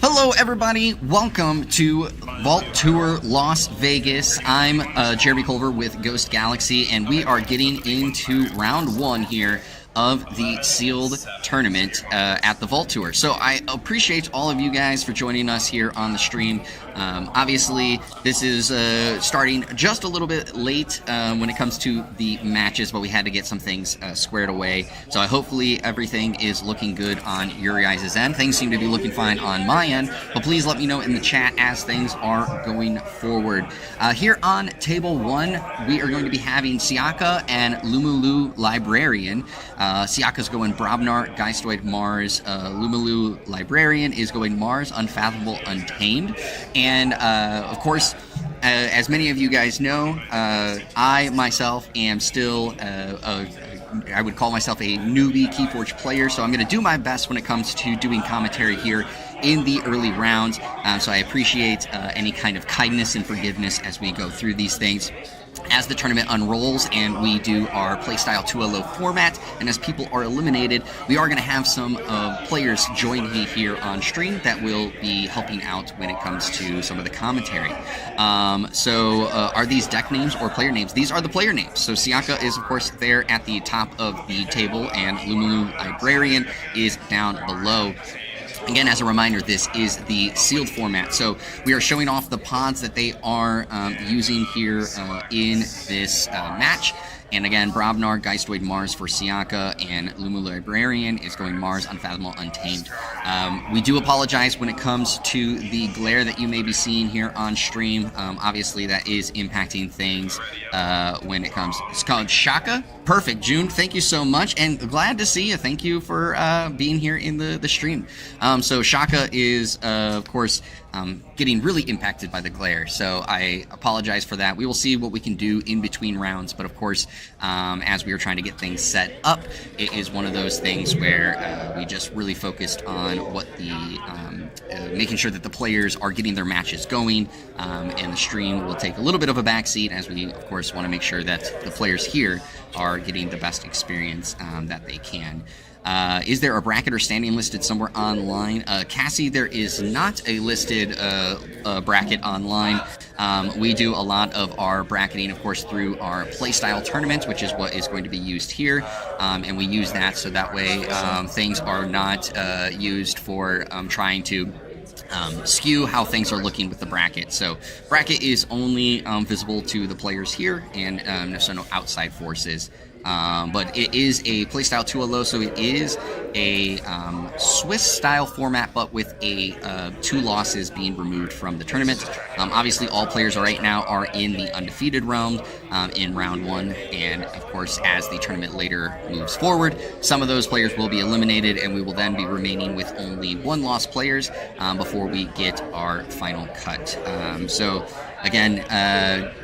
Hello everybody, welcome to Vault Tour Las Vegas. I'm Jeremy Culver with Ghost Galaxy, and we are getting into round one here of the sealed tournament at the Vault Tour. So I appreciate all of you guys for joining us here on the stream. Obviously, this is starting just a little bit late when it comes to the matches, but we had to get some things squared away. So hopefully everything is looking good on your guys' end. Things seem to be looking fine on my end, but please let me know in the chat as things are going forward. Here on table one, we are going to be having Siaka and Lumulu Librarian. Siaka's going Brobnar, Geistoid, Mars. Lumulu Librarian is going Mars, Unfathomable, Untamed. And, of course, as many of you guys know, I myself am still I would call myself a newbie KeyForge player, so I'm going to do my best when it comes to doing commentary here in the early rounds. So I appreciate any kind of kindness and forgiveness as we go through these things. As the tournament unrolls and we do our playstyle 2LO format, and as people are eliminated, we are going to have some players join me here on stream that will be helping out when it comes to some of the commentary. Are these deck names or player names? These are the player names. So Siaka is, of course, there at the top of the table, and Lumulu Librarian is down below. Again, as a reminder, this is the sealed format, so we are showing off the pods that they are using here in this match. And again, Brobnar, Geistoid, Mars for Siaka, and Lumulu Librarian is going Mars, Unfathomable, Untamed. We do apologize when it comes to the glare that you may be seeing here on stream. Obviously, that is impacting things when it comes... It's called Shaka. Perfect, June. Thank you so much, and glad to see you. Thank you for being here in the stream. So Shaka is, of course, getting really impacted by the glare, so I apologize for that. We will see what we can do in between rounds, but of course, as we are trying to get things set up, it is one of those things where we just really focused on what the making sure that the players are getting their matches going, and the stream will take a little bit of a backseat as we, of course, want to make sure that the players here are getting the best experience that they can. Is there a bracket or standing listed somewhere online? Cassie, there is not a listed bracket online. We do a lot of our bracketing, of course, through our playstyle tournament, which is what is going to be used here. And we use that so that way things are not used for trying to skew how things are looking with the bracket. So bracket is only visible to the players here, and so no outside forces. But it is a playstyle 2LO, so it is a Swiss-style format, but with a 2 losses being removed from the tournament. Obviously, all players right now are in the undefeated realm in round 1, and of course, as the tournament later moves forward, some of those players will be eliminated, and we will then be remaining with only 1-loss players before we get our final cut. So, again,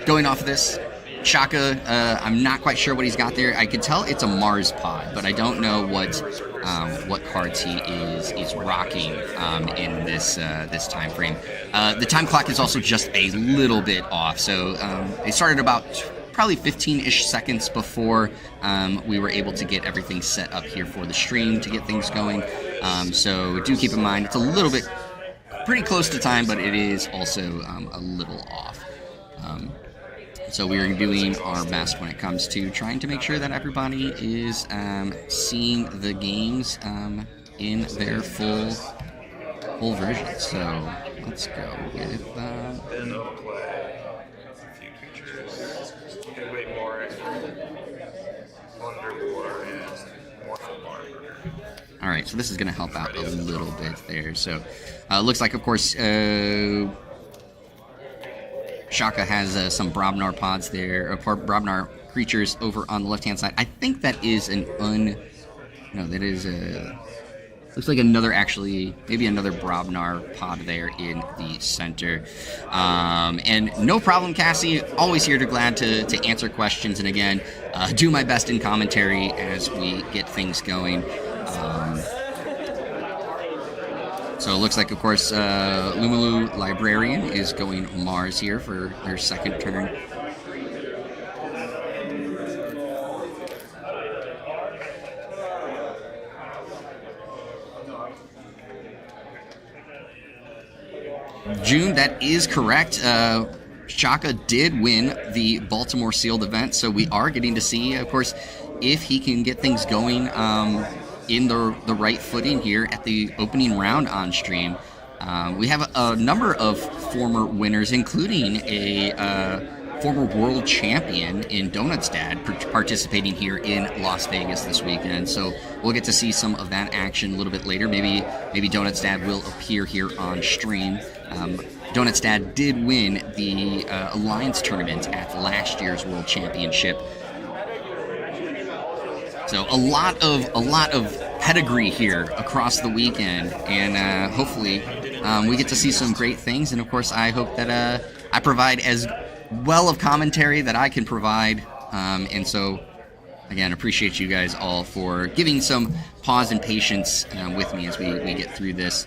going off of this, Shaka, I'm not quite sure what he's got there. I could tell it's a Mars pod, but I don't know what what cards he is rocking in this this time frame. The time clock is also just a little bit off, so they started about probably 15-ish seconds before we were able to get everything set up here for the stream to get things going. So do keep in mind it's a little bit pretty close to time, but it is also a little off. So we are doing our best when it comes to trying to make sure that everybody is seeing the games in their full version. So let's go with Then I'll play a few creatures. Way more Wonder War and Morphle Barber. All right, so this is going to help out a little bit there. So looks like, of course, Shaka has some Brobnar pods there, or Brobnar creatures over on the left-hand side. I think that is that is looks like another, actually, maybe another Brobnar pod there in the center. And no problem, Cassie. Always here glad to answer questions, and again, do my best in commentary as we get things going. So it looks like, of course, Lumalu Librarian is going Mars here for their second turn. June, that is correct. Shaka did win the Baltimore Sealed event, so we are getting to see, of course, if he can get things going in the right footing here at the opening round on stream. We have a number of former winners, including a former world champion in Donut's Dad participating here in Las Vegas this weekend. So we'll get to see some of that action a little bit later. Maybe Donut's Dad will appear here on stream. Donut's Dad did win the Alliance tournament at last year's World Championship. So a lot of pedigree here across the weekend, and hopefully we get to see some great things. And of course, I hope that I provide as well of commentary that I can provide. And so, again, appreciate you guys all for giving some pause and patience with me as we get through this.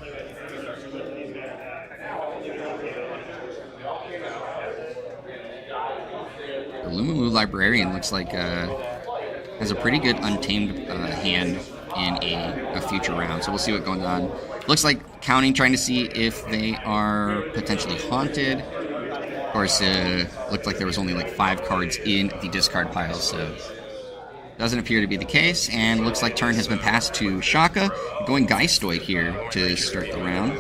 The Lumalu Librarian looks like has a pretty good Untamed hand in a future round, so we'll see what goes on. Looks like counting, trying to see if they are potentially haunted. Of course, looked like there was only like 5 cards in the discard pile, so doesn't appear to be the case. And looks like turn has been passed to Shaka, going Geistoid here to start the round.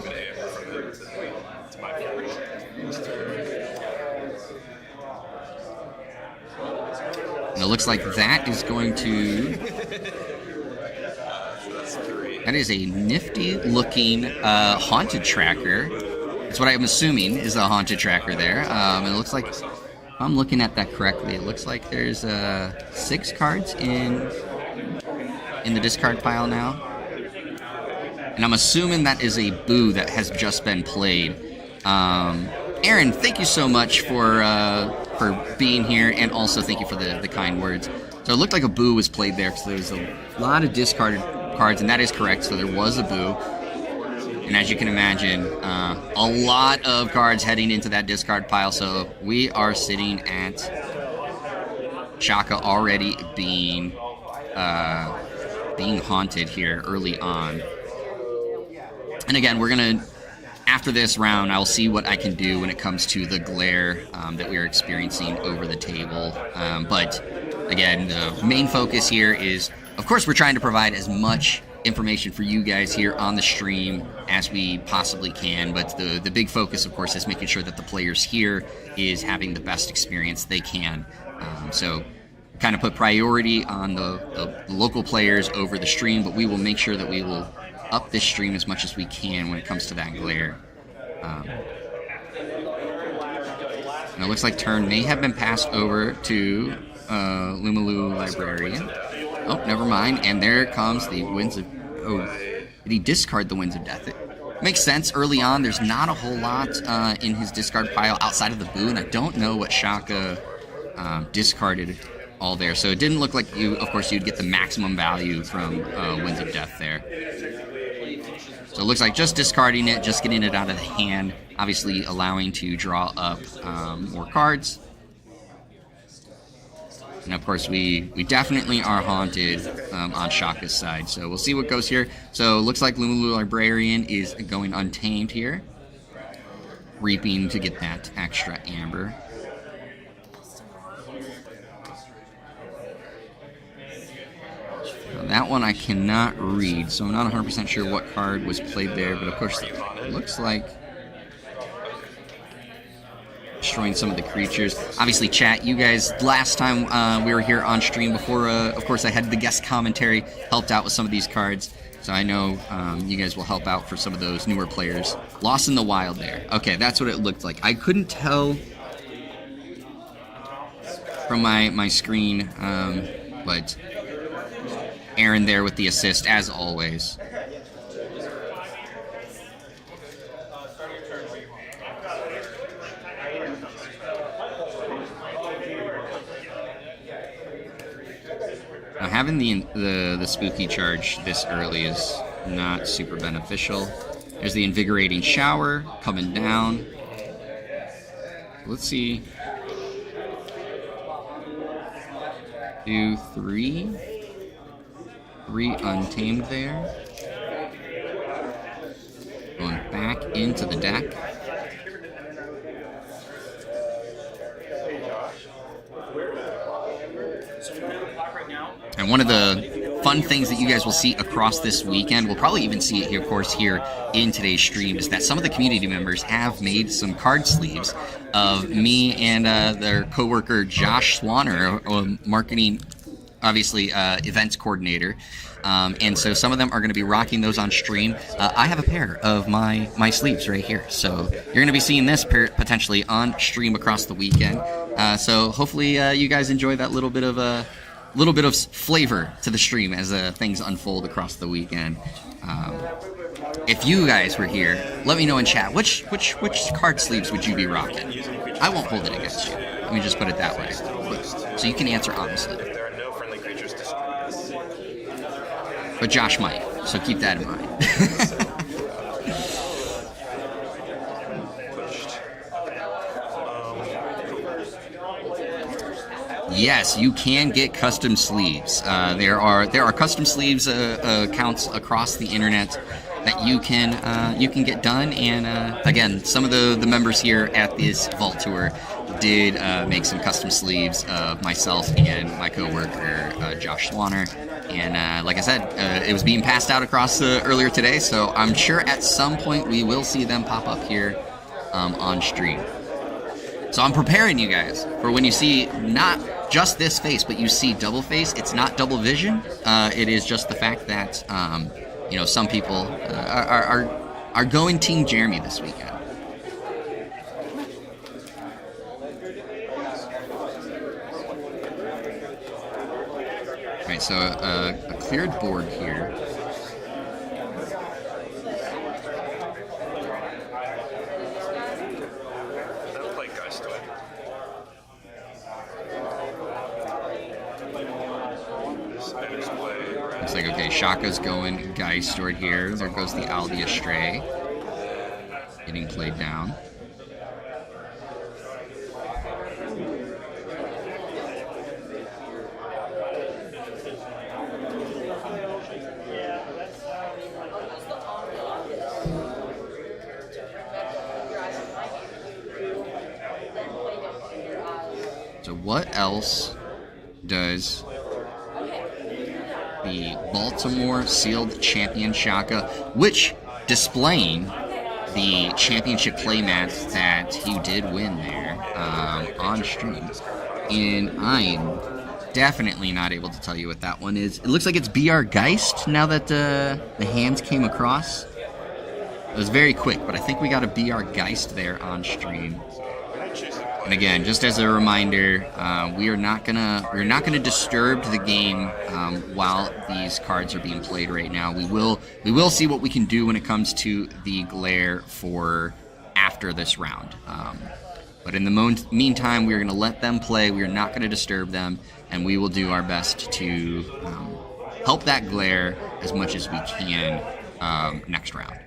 And it looks like that is going to... That is a nifty-looking Haunted Tracker. That's what I'm assuming is a Haunted Tracker there. And it looks like, if I'm looking at that correctly, it looks like there's 6 cards in the discard pile now. And I'm assuming that is a Boo that has just been played. Aaron, thank you so much for being here, and also thank you for the kind words. So it looked like a Boo was played there, because there's a lot of discarded cards, and that is correct, so there was a Boo. And as you can imagine, a lot of cards heading into that discard pile, so we are sitting at Shaka already being haunted here early on. And again, we're going to, after this round, I'll see what I can do when it comes to the glare that we are experiencing over the table. But again, the main focus here is, of course, we're trying to provide as much information for you guys here on the stream as we possibly can. But the big focus, of course, is making sure that the players here is having the best experience they can. So kind of put priority on the local players over the stream, but we will make sure that we will up this stream as much as we can when it comes to that glare. And it looks like turn may have been passed over to Lumalu Librarian. Oh, never mind. And there comes the Winds of... Oh, did he discard the Winds of Death? It makes sense. Early on, there's not a whole lot in his discard pile outside of the Boo, and I don't know what Shaka discarded all there. So it didn't look like of course, you'd get the maximum value from Winds of Death there. So it looks like just discarding it, just getting it out of the hand, obviously allowing to draw up more cards. And of course, we definitely are haunted on Shaka's side. So we'll see what goes here. So it looks like Lumulu Librarian is going untamed here. Reaping to get that extra amber. Now that one I cannot read, so I'm not 100% sure what card was played there. But of course, it looks like destroying some of the creatures. Obviously, chat, you guys, last time we were here on stream before, of course, I had the guest commentary, helped out with some of these cards. So I know you guys will help out for some of those newer players. Lost in the Wild there. Okay, that's what it looked like. I couldn't tell from my screen, but Aaron there with the assist, as always. Now, having the spooky charge this early is not super beneficial. There's the Invigorating Shower coming down. Let's see. 2, 3. 3 untamed there. Going back into the deck. And one of the fun things that you guys will see across this weekend, we'll probably even see it here, of course, here in today's stream, is that some of the community members have made some card sleeves of me and their coworker Josh Swanner, marketing, obviously, events coordinator. And so some of them are going to be rocking those on stream. I have a pair of my sleeves right here. So you're going to be seeing this potentially on stream across the weekend. So hopefully you guys enjoy that little bit of flavor to the stream as things unfold across the weekend. If you guys were here, let me know in chat which card sleeves would you be rocking. I won't hold it against you. Let me just put it that way, so you can answer honestly. There are no friendly creatures destroyed. But Josh might, so keep that in mind. Yes, you can get custom sleeves. There are custom sleeves accounts across the internet that you can get done. And again, some of the members here at this Vault Tour did make some custom sleeves of myself and my coworker Josh Swanner. And like I said, it was being passed out across earlier today, so I'm sure at some point we will see them pop up here on stream. So I'm preparing you guys for when you see not just this face, but you see double face. It's not double vision. It is just the fact that some people are going Team Jeremy this weekend. All right, so a cleared board here. Looks like, okay, Shaka's going Geist right here. There goes the Aldi Astray. Getting played down. So what else does the Baltimore Sealed Champion Shaka, which displaying the championship playmat that he did win there on stream. And I'm definitely not able to tell you what that one is. It looks like it's BR Geist now that the hands came across. It was very quick, but I think we got a BR Geist there on stream. And again, just as a reminder, we're not gonna disturb the game while these cards are being played right now. We will see what we can do when it comes to the glare for after this round. But in the meantime, we're going to let them play. We are not going to disturb them, and we will do our best to help that glare as much as we can next round.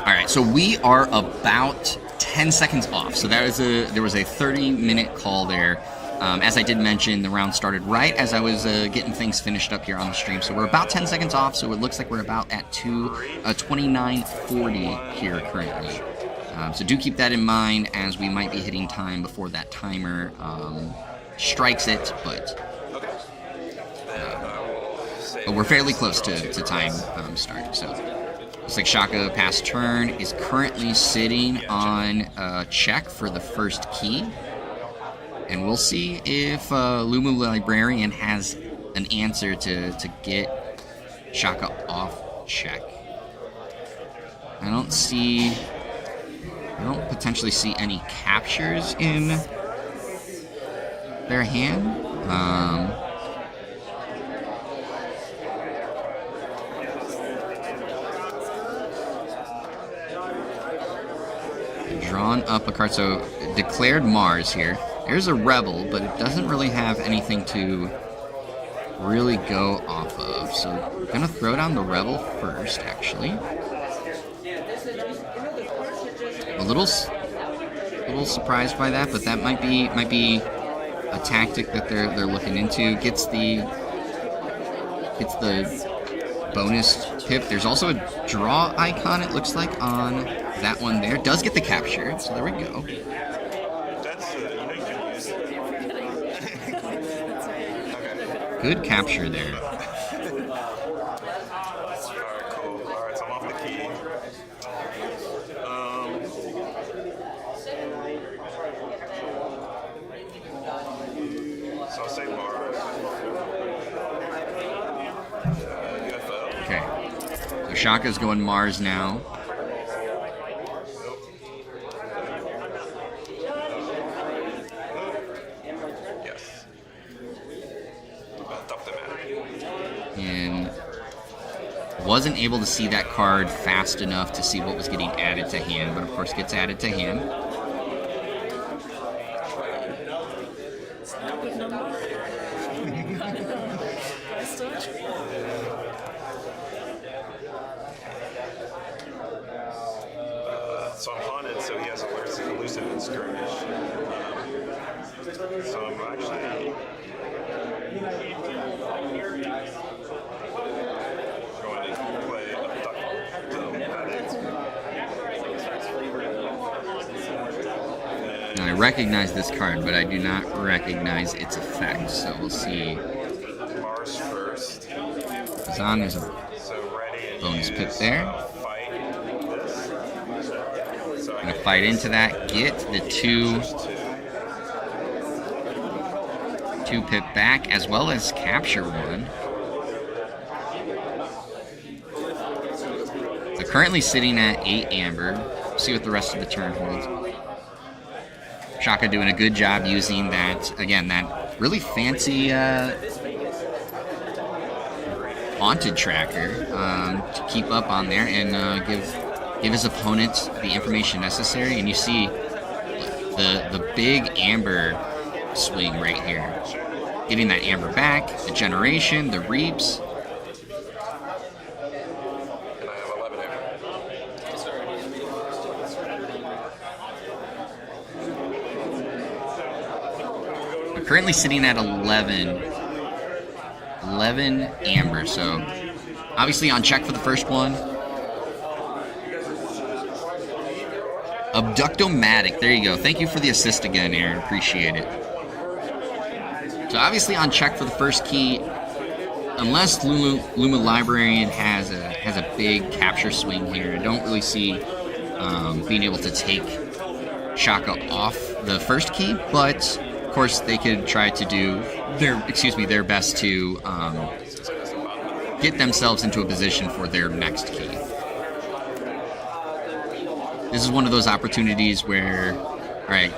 All right, so we are about 10 seconds off. So there was a 30-minute call there. As I did mention, the round started right as I was getting things finished up here on the stream. So we're about 10 seconds off, so it looks like we're about at 29:40 here currently. So do keep that in mind, as we might be hitting time before that timer strikes it, but we're fairly close to time start. So looks like Shaka past turn is currently sitting on check for the first key. And we'll see if Lumu Librarian has an answer to get Shaka off check. I don't potentially see any captures in their hand. Drawn up a card, so declared Mars here. There's a Rebel, but it doesn't really have anything to really go off of. So I'm gonna throw down the Rebel first, actually. A little surprised by that, but that might be a tactic that they're looking into. Gets the bonus pip. There's also a draw icon, it looks like, on that one there. Does get the capture, so there we go. Good capture there. Alright, cool. Alright, so I'm off the key. So I'll say Mars. UFO. Okay. So Shaka's going Mars now. And wasn't able to see that card fast enough to see what was getting added to hand, but of course gets added to hand. So I'm haunted, so he has alerts to elusive and skirmish. So I'm actually going to play Now I recognize this card, but I do not recognize its effect, so we'll see. Mars first. Zan, there's a bonus pip there. I'm going to fight into that, get the two pip back, as well as capture one. So currently sitting at 8 amber. See what the rest of the turn holds. Shaka doing a good job using that, again, that really fancy haunted tracker to keep up on there and give his opponent the information necessary. And you see the big amber swing right here. Getting that amber back, the generation, the reaps. And I have 11 amber. We're currently sitting at 11 amber, so obviously on check for the first one. Abductomatic, there you go. Thank you for the assist again, Aaron. Appreciate it. So obviously on check for the first key, unless Luma Librarian has a big capture swing here, I don't really see being able to take Shaka off the first key, but of course they could try to do their best to get themselves into a position for their next key. This is one of those opportunities where, all right,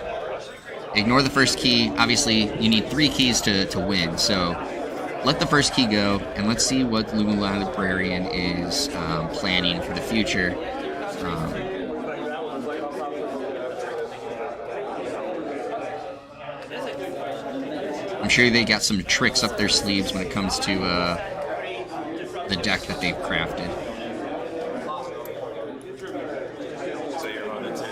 ignore the first key. Obviously, you need 3 keys to win. So let the first key go, and let's see what Lumu Librarian is planning for the future. I'm sure they got some tricks up their sleeves when it comes to the deck that they've crafted. So you're on it too.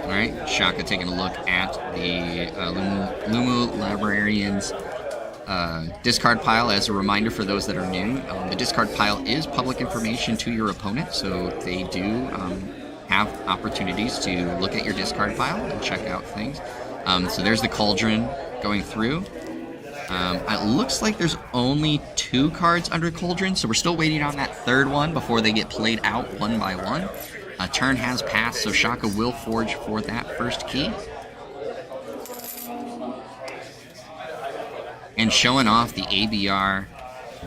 Alright, Shaka taking a look at the Lumu Librarian's discard pile. As a reminder for those that are new, the discard pile is public information to your opponent, so they do have opportunities to look at your discard pile and check out things. So there's the Cauldron going through. It looks like there's only 2 cards under Cauldron, so we're still waiting on that 3rd one before they get played out one by one. A turn has passed, so Shaka will forge for that first key. And showing off the ABR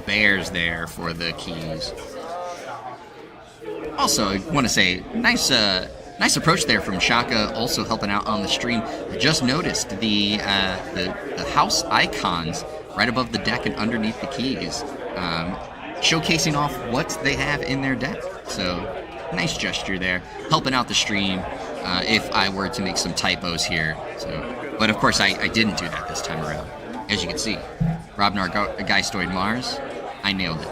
bears there for the keys. Also, I want to say, nice approach there from Shaka, also helping out on the stream. I just noticed the house icons right above the deck and underneath the keys, showcasing off what they have in their deck. So, nice gesture there, helping out the stream if I were to make some typos here. So, but of course, I didn't do that this time around. As you can see, Robnar Geistoid Mars, I nailed it.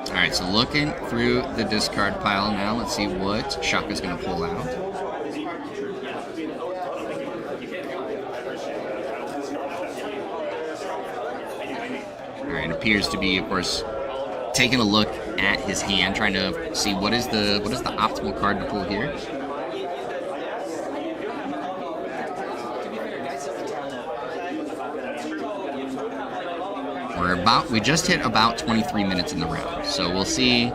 Alright, so looking through the discard pile now, let's see what Shaka's going to pull out. Alright, it appears to be, of course, taking a look at his hand, trying to see what is the optimal card to pull here. We just hit about 23 minutes in the round, so we'll see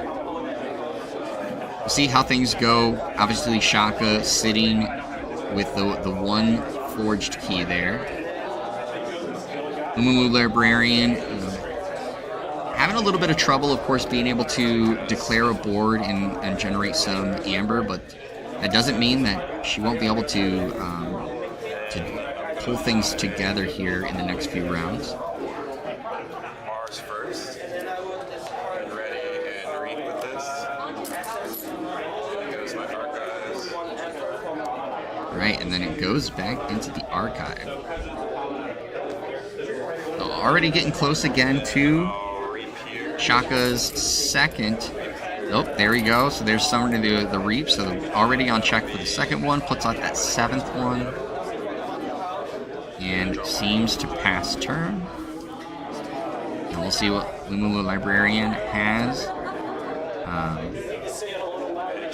how things go. Obviously, Shaka sitting with the 1 forged key there. Lumu Librarian having a little bit of trouble, of course, being able to declare a board and generate some amber, but that doesn't mean that she won't be able to pull things together here in the next few rounds. Mars first. Ready and read with this. There goes my archives. Right, and then it goes back into the archive. So already getting close again to Shaka's second. Oh, there we go. So there's someone to do the reap. So already on check for the second one. Puts out that 7th one. And seems to pass turn. And we'll see what Lumu Librarian has.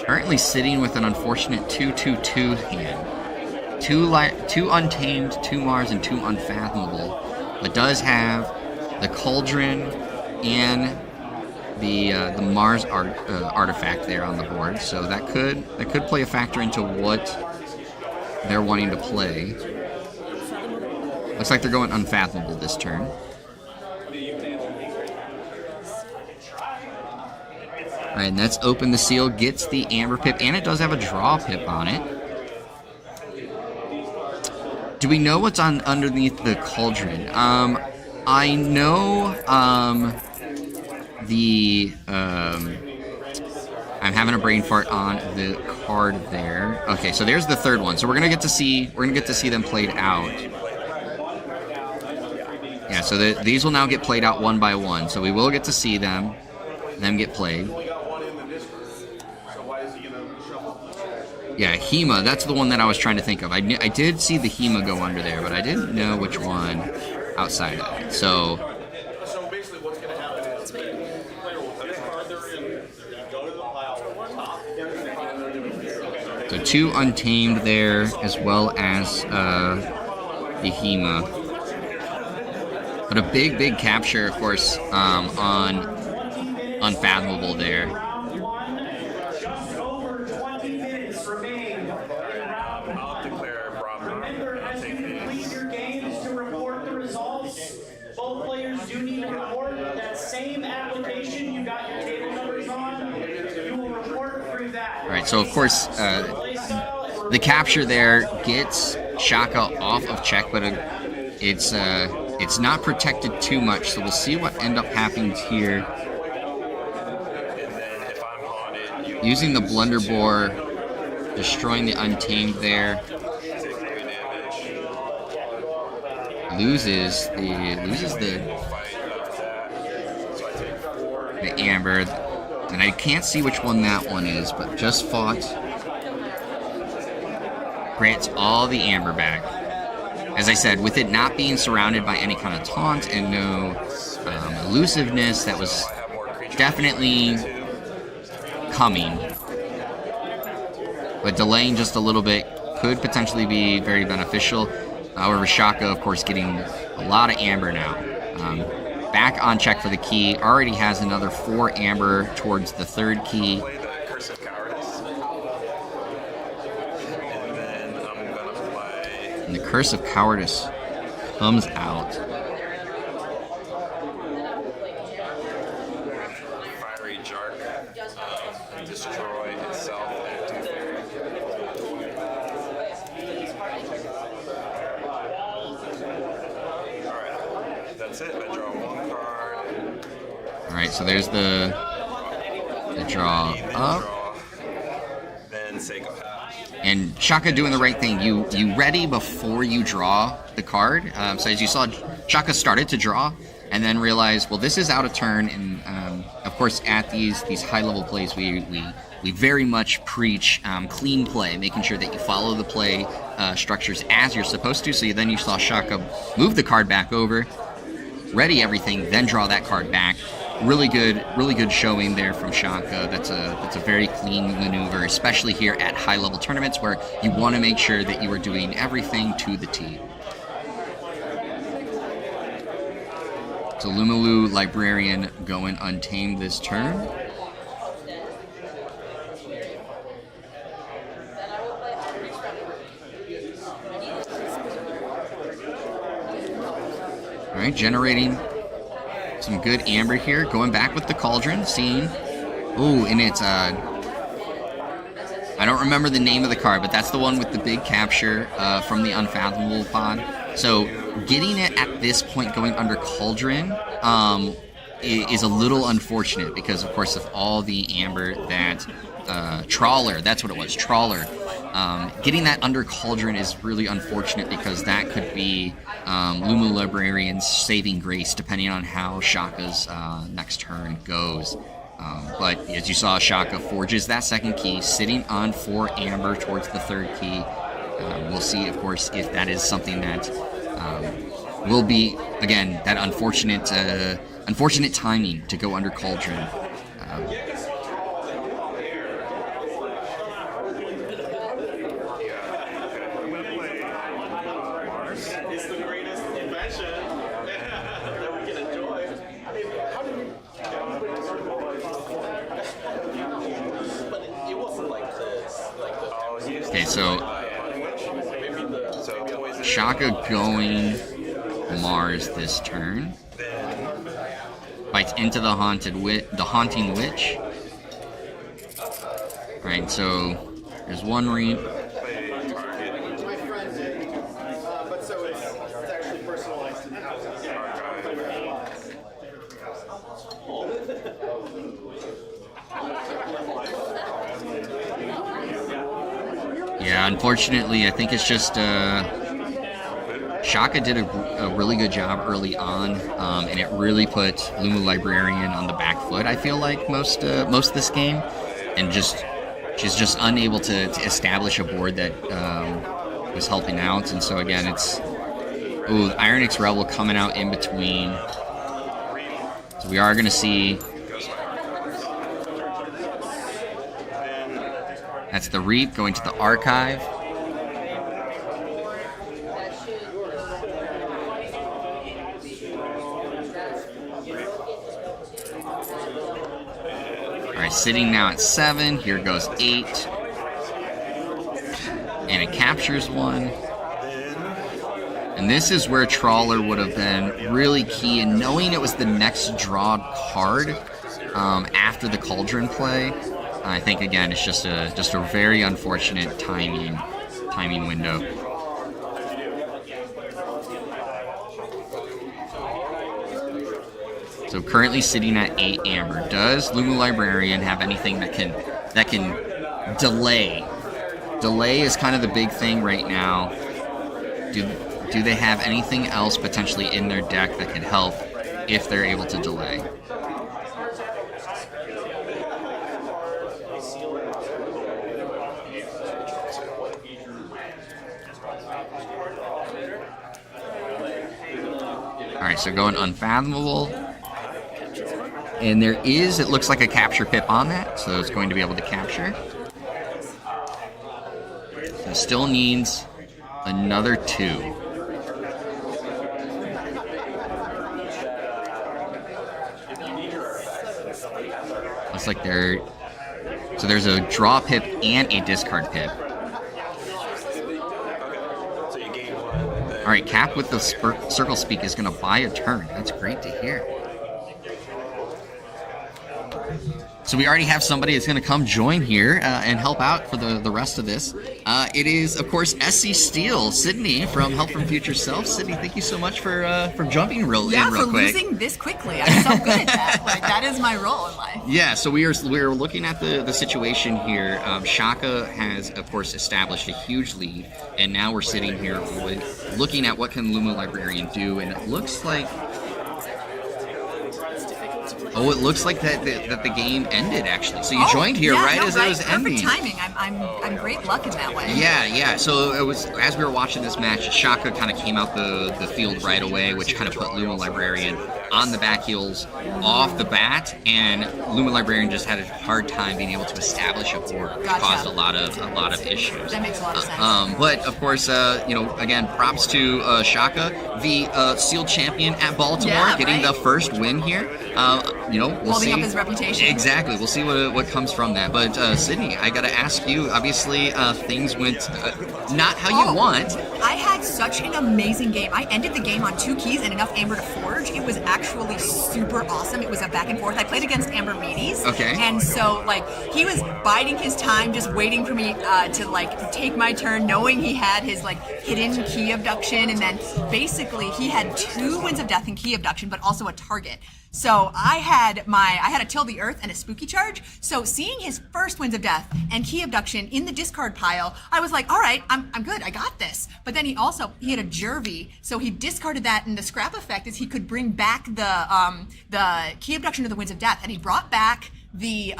Currently sitting with an unfortunate 2/2/2 hand. 2 Untamed, 2 Mars, and 2 Unfathomable. But does have the Cauldron and the Mars artifact there on the board, so that could play a factor into what they're wanting to play. Looks like they're going Unfathomable this turn. Alright, and that's Open the Seal, gets the Amber Pip, and it does have a Draw Pip on it. Do we know what's underneath the Cauldron? I know I'm having a brain fart on the card there. Okay, so there's the 3rd one. So we're gonna get to see them played out. Yeah, so these will now get played out one by one. So we will get to see them get played. Yeah, Hema, that's the one that I was trying to think of. I did see the Hema go under there, but I didn't know which one outside of it. So basically what's going to happen is the player will put a card there and go to the pile. So 2 Untamed there, as well as the Hema. But a big capture, of course, on unfathomable there. Round one, just over 20 minutes remain in round I'll one. declare Brahma. Remember, I'll as you take complete these. your games, to report the results. Both players do need to report that same application you got your table numbers on. You will report through that. All right, so of course, the capture there gets Shaka off of check, but it's not protected too much. So we'll see what end up happening here. And then if I'm haunted, you Using the blunderbore, destroying the Untamed there. take 3 damage. Loses the Fight that. So I take 4. the Amber, and I can't see which one that one is, but just fought. Grants all the Amber back. As I said, with it not being surrounded by any kind of taunt and no elusiveness, that was definitely coming. But delaying just a little bit could potentially be very beneficial. However, Shaka, of course, getting a lot of Amber now. Back on check for the key. Already has another 4 Amber towards the 3rd key. Play the Curse of Cowardice. And then I'm gonna play. And the Curse of Cowardice comes out. Fiery Jark. Destroy itself and do fairy. Alright, that's it. I draw 1 card. Alright, so there's the draw up. Draw. Then say go ahead. And Shaka doing the right thing. You ready before you draw the card. So as you saw, Shaka started to draw and then realized, well, this is out of turn. And of course, at these high-level plays, we very much preach clean play, making sure that you follow the play structures as you're supposed to. So then you saw Shaka move the card back over, ready everything, then draw that card back. Really good showing there from Shaka. That's a very clean maneuver, especially here at high-level tournaments where you want to make sure that you are doing everything to the T. So Lumalu Librarian going Untamed this turn. All right, generating some good Amber here. Going back with the Cauldron, seeing... Ooh, and it's... I don't remember the name of the card, but that's the one with the big capture from the Unfathomable pod. So getting it at this point going under Cauldron is a little unfortunate because, of course, of all the Amber that... Trawler, that's what it was, Trawler. Getting that under Cauldron is really unfortunate because that could be Luma Librarian's saving grace depending on how Shaka's next turn goes. But as you saw, Shaka forges that 2nd key, sitting on 4 Amber towards the 3rd key. We'll see, of course, if that is something that will be, again, that unfortunate timing to go under Cauldron. It's the greatest invention that we can enjoy. I mean, how did you... But it wasn't like this. Like the... Okay, so Shaka going Mars this turn. Bites into the Haunting Witch. Alright, so there's one reap. But so it's actually personalized to the house. Yeah, unfortunately, I think it's just Shaka did a really good job early on, and it really put Luma Librarian on the back foot. I feel like most of this game, and she's just unable to establish a board that was helping out. And so again, it's Ironix Rebel coming out in between. So we are going to see. That's the Reap going to the Archive. sitting now at 7. Here goes 8. And it captures 1. And this is where Trawler would have been really key in knowing it was the next draw card after the Cauldron play. I think, again, it's just a very unfortunate timing window. So currently sitting at 8 amber. Does Lumu Librarian have anything that can delay? Delay is kind of the big thing right now. Do they have anything else potentially in their deck that could help if they're able to delay? Alright, so going Unfathomable. And there is, it looks like a capture pip on that, so it's going to be able to capture. So still needs another 2. Looks like so there's a draw pip and a discard pip. Alright, Cap with the Circle Speak is going to buy a turn. That's great to hear. So we already have somebody that's going to come join here and help out for the rest of this. It is, of course, SC Steel, Sydney from Help from Future Self. Sydney, thank you so much for jumping in real quick. Yeah, for losing this quickly. I'm so good at that. Like, that is my role in life. Yeah, so we are looking at the situation here. Shaka has, of course, established a huge lead, and now we're sitting here looking at what can Lumu Librarian do, and it looks like... Oh, it looks like that the game ended, actually. So you joined here as it was ending. Perfect timing. I'm great luck in that way. Yeah. So it was, as we were watching this match, Shaka kind of came out the field right away, which kind of put Lumu Librarian on the back heels off the bat, and Lumu Librarian just had a hard time being able to establish a board. It caused a lot of issues. That makes a lot of sense. But of course, again, props to Shaka, the Sealed Champion at Baltimore, getting the first win here. We'll holding see. Up his reputation. Exactly. We'll see what comes from that. But Sydney, I gotta ask you. Obviously, things went not how you want. I had such an amazing game. I ended the game on 2 keys and enough amber to forge. It was actually super awesome. It was a back and forth. I played against Amber Meaties. Okay. And so, he was biding his time, just waiting for me to, take my turn, knowing he had his, hidden key abduction. And then, basically, he had 2 Winds of Death and key abduction, but also a target. So I had a Till the Earth and a Spooky Charge. So seeing his first Winds of Death and Key Abduction in the discard pile, I was like, all right, I'm good, I got this. But then he had a Jervy, so he discarded that, and the scrap effect is he could bring back the Key Abduction to the Winds of Death, and he brought back the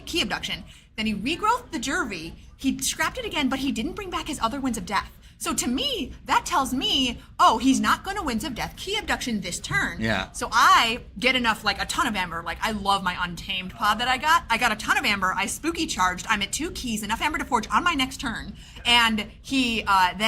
Key Abduction. Then he regrowthed the Jervy, he scrapped it again, but he didn't bring back his other Winds of Death. So to me, that tells me, he's not going to Winds of Death Key Abduction this turn. Yeah. So I get enough, a ton of amber. I love my Untamed pod that I got. I got a ton of amber. I Spooky Charged. I'm at 2 keys, enough amber to forge on my next turn. And he not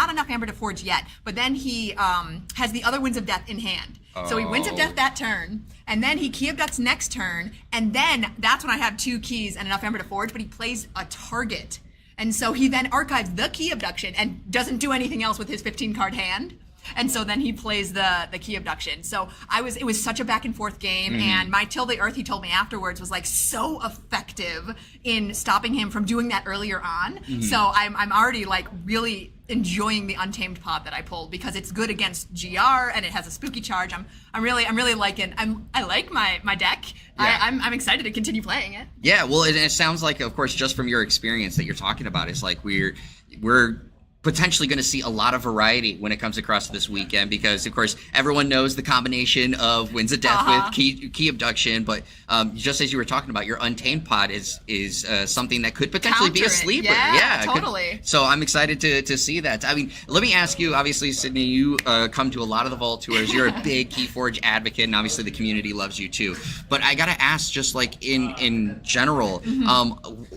enough amber to forge yet. But then he has the other Winds of Death in hand. So he Winds of Death that turn, and then he Key Abducts next turn, and then that's when I have 2 keys and enough amber to forge, but he plays a target. And so he then archives the Key Abduction and doesn't do anything else with his 15-card hand. And so then he plays the Key Abduction. So it was such a back and forth game, and my Till the Earth, he told me afterwards, was so effective in stopping him from doing that earlier on. So I'm already really enjoying the Untamed pod that I pulled, because it's good against GR and it has a Spooky Charge. I'm really liking. I like my deck. Yeah. I'm excited to continue playing it. Yeah, well, it sounds like, of course, just from your experience that you're talking about, it's like we're potentially going to see a lot of variety when it comes across this weekend, because, of course, everyone knows the combination of Winds of Death with key Abduction, but just as you were talking about, your Untamed pod is something that could potentially be a sleeper. Yeah, totally. So I'm excited to see that. I mean, let me ask you, obviously, Sydney, you come to a lot of the Vault Tours. You're a big KeyForge advocate, and obviously the community loves you too. But I got to ask, just in general,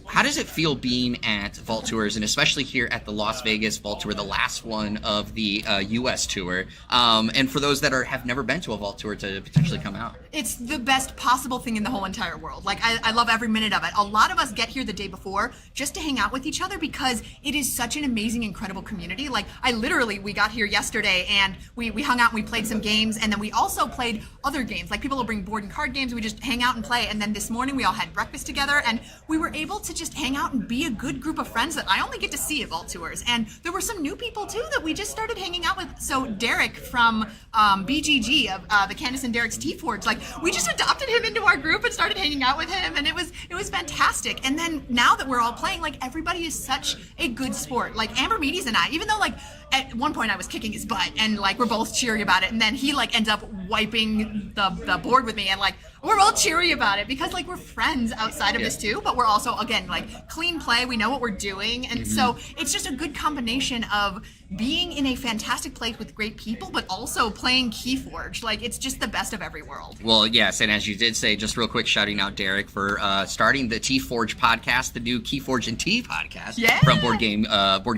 how does it feel being at Vault Tours, and especially here at the Las Vegas Vegas Vault Tour, the last one of the U.S. tour. And for those that have never been to a Vault Tour, to potentially come out. It's the best possible thing in the whole entire world. Like, I love every minute of it. A lot of us get here the day before just to hang out with each other because it is such an amazing, incredible community. Like, we got here yesterday and we hung out and we played some games, and then we also played other games. Like, people will bring board and card games, and we just hang out and play. And then this morning we all had breakfast together, and we were able to just hang out and be a good group of friends that I only get to see at Vault Tours. And there were some new people too that we just started hanging out with. So Derek from BGG, of the Candace and Derek's KeyForge, like, we just adopted him into our group and started hanging out with him, and it was fantastic. And then now that we're all playing, like, everybody is such a good sport. Like, Amber Meaties and I, even though, like, at one point I was kicking his butt and, like, we're both cheery about it, and then he, like, ends up wiping the board with me, and, like, we're all cheery about it because, like, we're friends outside of this too, but we're also, again, like, clean play, we know what we're doing, and so it's just a good combination of being in a fantastic place with great people, but also playing KeyForge. Like, it's just the best of every world. Well, yes, and as you did say, just real quick, shouting out Derek for starting the T-Forge podcast, the new KeyForge and T podcast from Board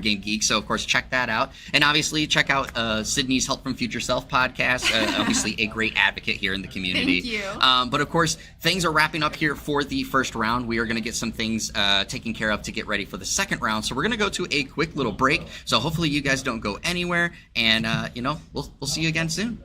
Game Geek. So, of course, check that out. And obviously, check out Sydney's Help from Future Self podcast. Obviously, a great advocate here in the community. Thank you. But, of course, things are wrapping up here for the first round. We are going to get some things taken care of to get ready for the second round. So we're going to go to a quick little break. So hopefully you guys don't go anywhere. And, we'll see you again soon.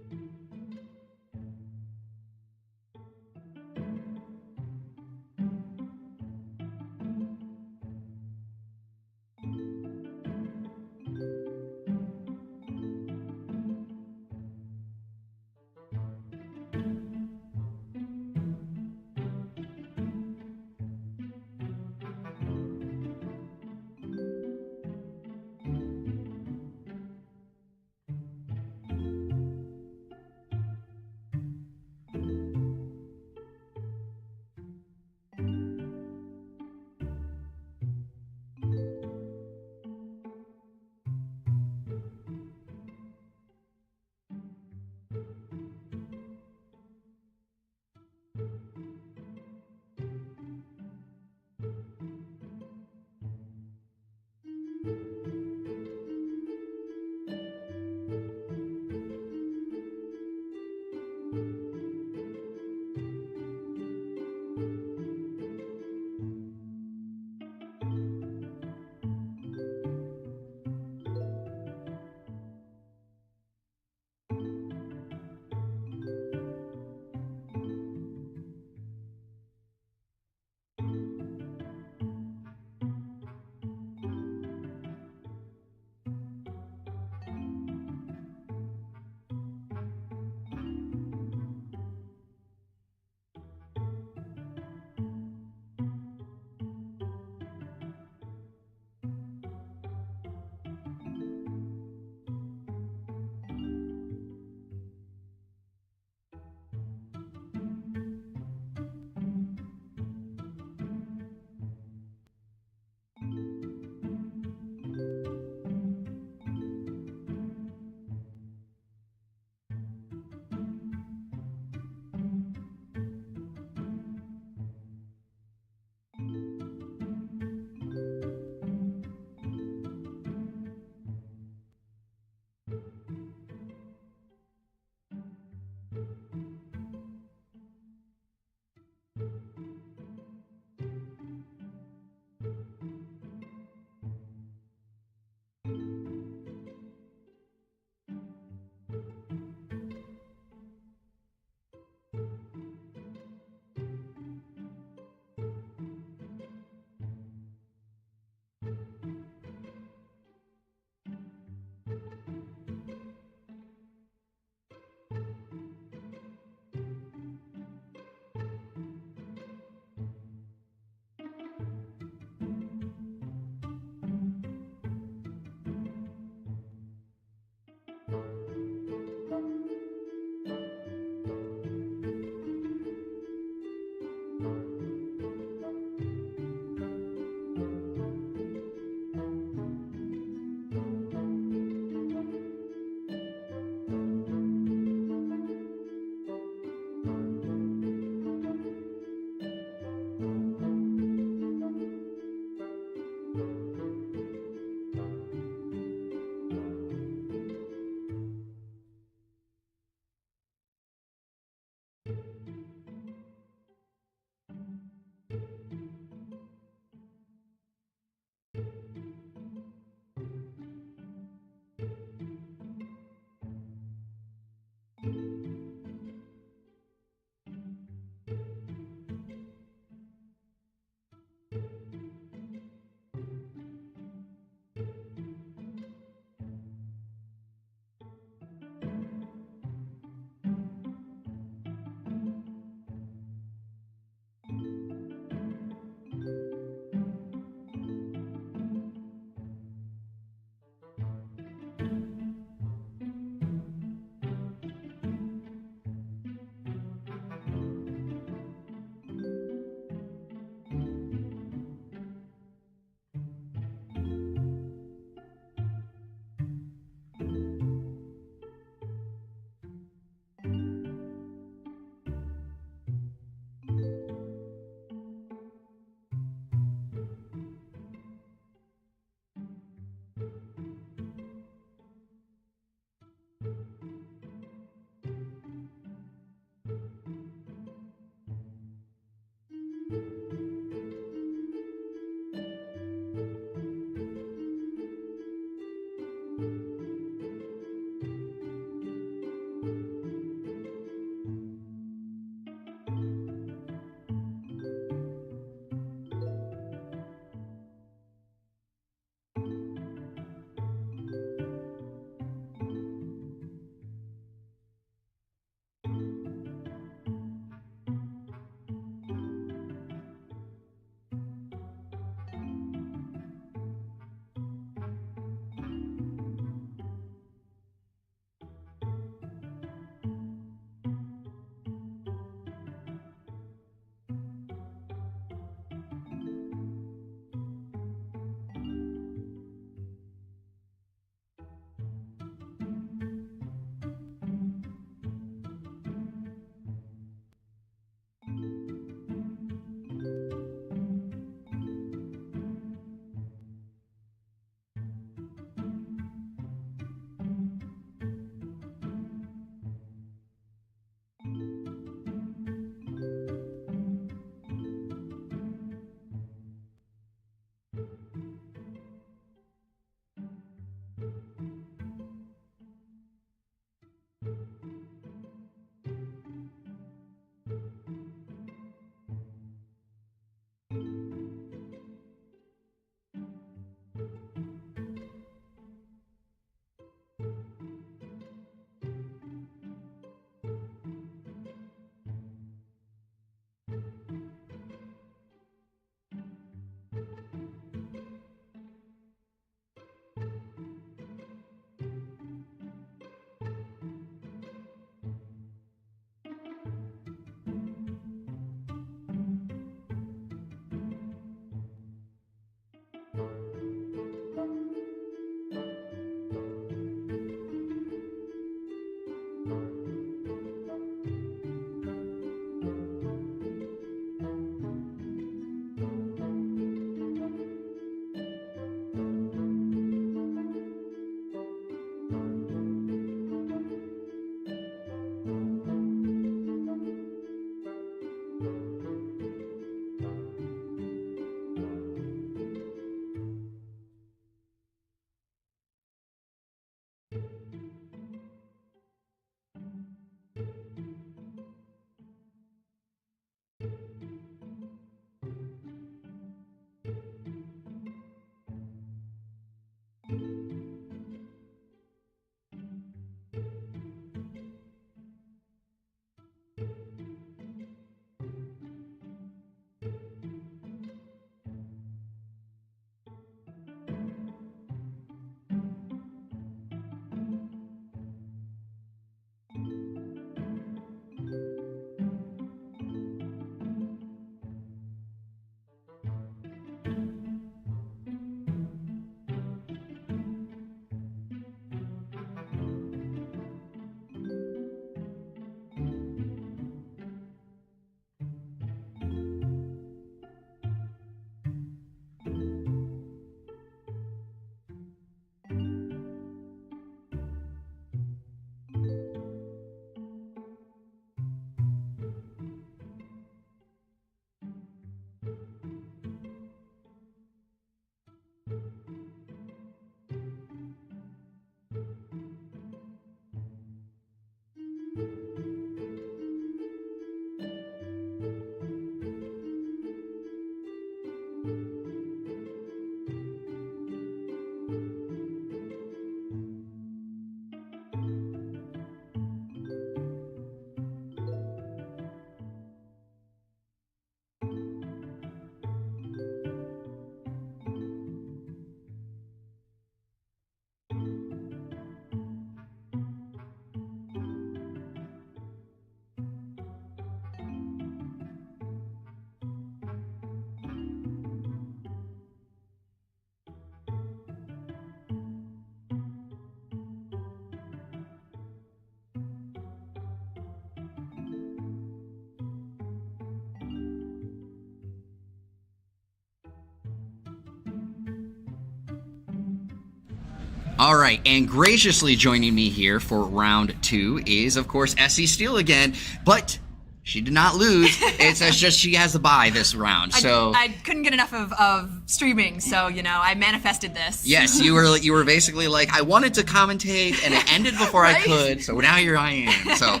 All right, and graciously joining me here for round 2 is, of course, SC Steel again, but she did not lose. It's just she has the bye this round. So I couldn't get enough of streaming, so I manifested this. Yes, you were basically like, I wanted to commentate, and it ended before I Right? could. So now here I am. So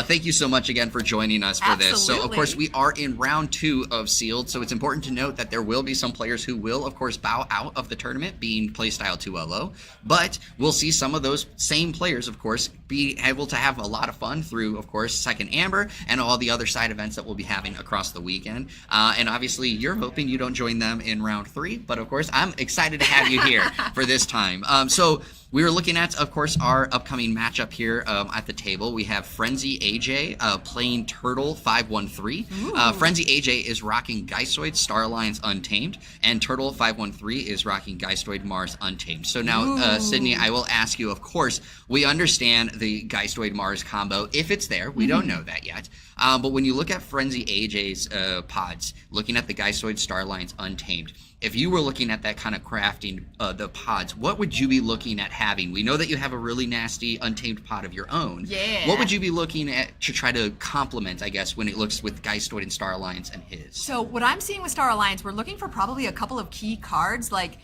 thank you so much again for joining us for this. So of course we are in round 2 of Sealed. So it's important to note that there will be some players who will, of course, bow out of the tournament, being playstyle 2LO. But we'll see some of those same players, of course, be able to have a lot of fun through, of course, Second Amber and all the other side events that we'll be having across the weekend. And obviously, you're hoping you don't join them in round 3, but of course, I'm excited to have you here for this time. So we were looking at, of course, our upcoming matchup here at the table. We have Frenzy AJ playing Turtle 513. Frenzy AJ is rocking Geistoid Star Alliance Untamed, and Turtle 513 is rocking Geistoid Mars Untamed. So now, Sydney, I will ask you, of course, we understand the Geistoid Mars combo, if it's there. We don't know that yet. But when you look at Frenzy AJ's pods, looking at the Geistoid Star Alliance Untamed, if you were looking at that kind of crafting the pods, what would you be looking at having? We know that you have a really nasty Untamed pod of your own. Yeah. What would you be looking at to try to complement, I guess, when it looks with Geistoid and Star Alliance and his? So what I'm seeing with Star Alliance, we're looking for probably a couple of key cards, like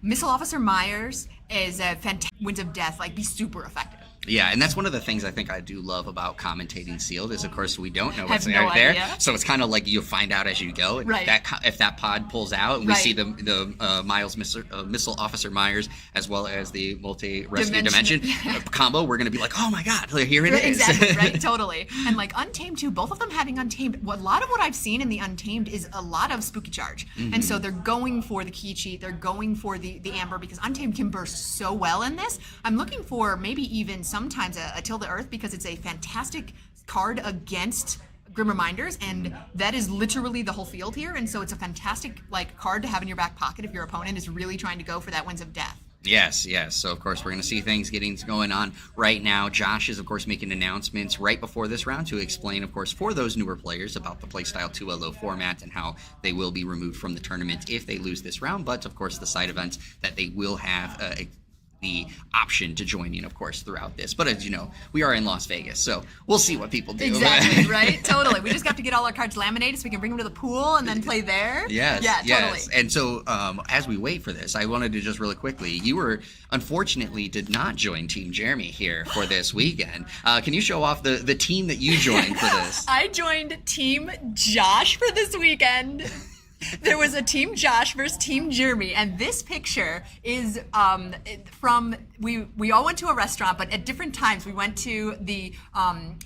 Missile Officer Myers is a fantastic Winds of Death, like be super effective. Yeah, and that's one of the things I think I do love about commentating Sealed is, of course, we don't know what's I have no out there. idea. So it's kind of like you find out as you go. And Right. if that pod pulls out and we Right. see the Miles Missile Officer Myers as well as the Multi-Rescue Dimension combo, we're going to be like, oh my God, here it is. Exactly, right, totally. And like Untamed too, both of them having Untamed, a lot of what I've seen in the Untamed is a lot of Spooky Charge. And so they're going for the key cheat, they're going for the Amber, because Untamed can burst so well in this. I'm looking for maybe even sometimes a Till the Earth, because it's a fantastic card against Grim Reminders, and that is literally the whole field here, and so it's a fantastic card to have in your back pocket if your opponent is really trying to go for that Winds of Death. Yes. So, of course, we're going to see things going on right now. Josh is, of course, making announcements right before this round to explain, of course, for those newer players about the Playstyle 2LO format and how they will be removed from the tournament if they lose this round, but, of course, the side events that they will have the option to join in, of course, throughout this. But as you know, we are in Las Vegas, so we'll see what people do. Exactly, right? Totally. We just have to get all our cards laminated so we can bring them to the pool and then play there. Yes, Yeah, totally. And so as we wait for this, I wanted to just really quickly, you unfortunately did not join Team Jeremy here for this weekend. Can you show off the team that you joined for this? I joined Team Josh for this weekend. There was a Team Josh versus Team Jeremy, and this picture is from we all went to a restaurant, but at different times. We went to the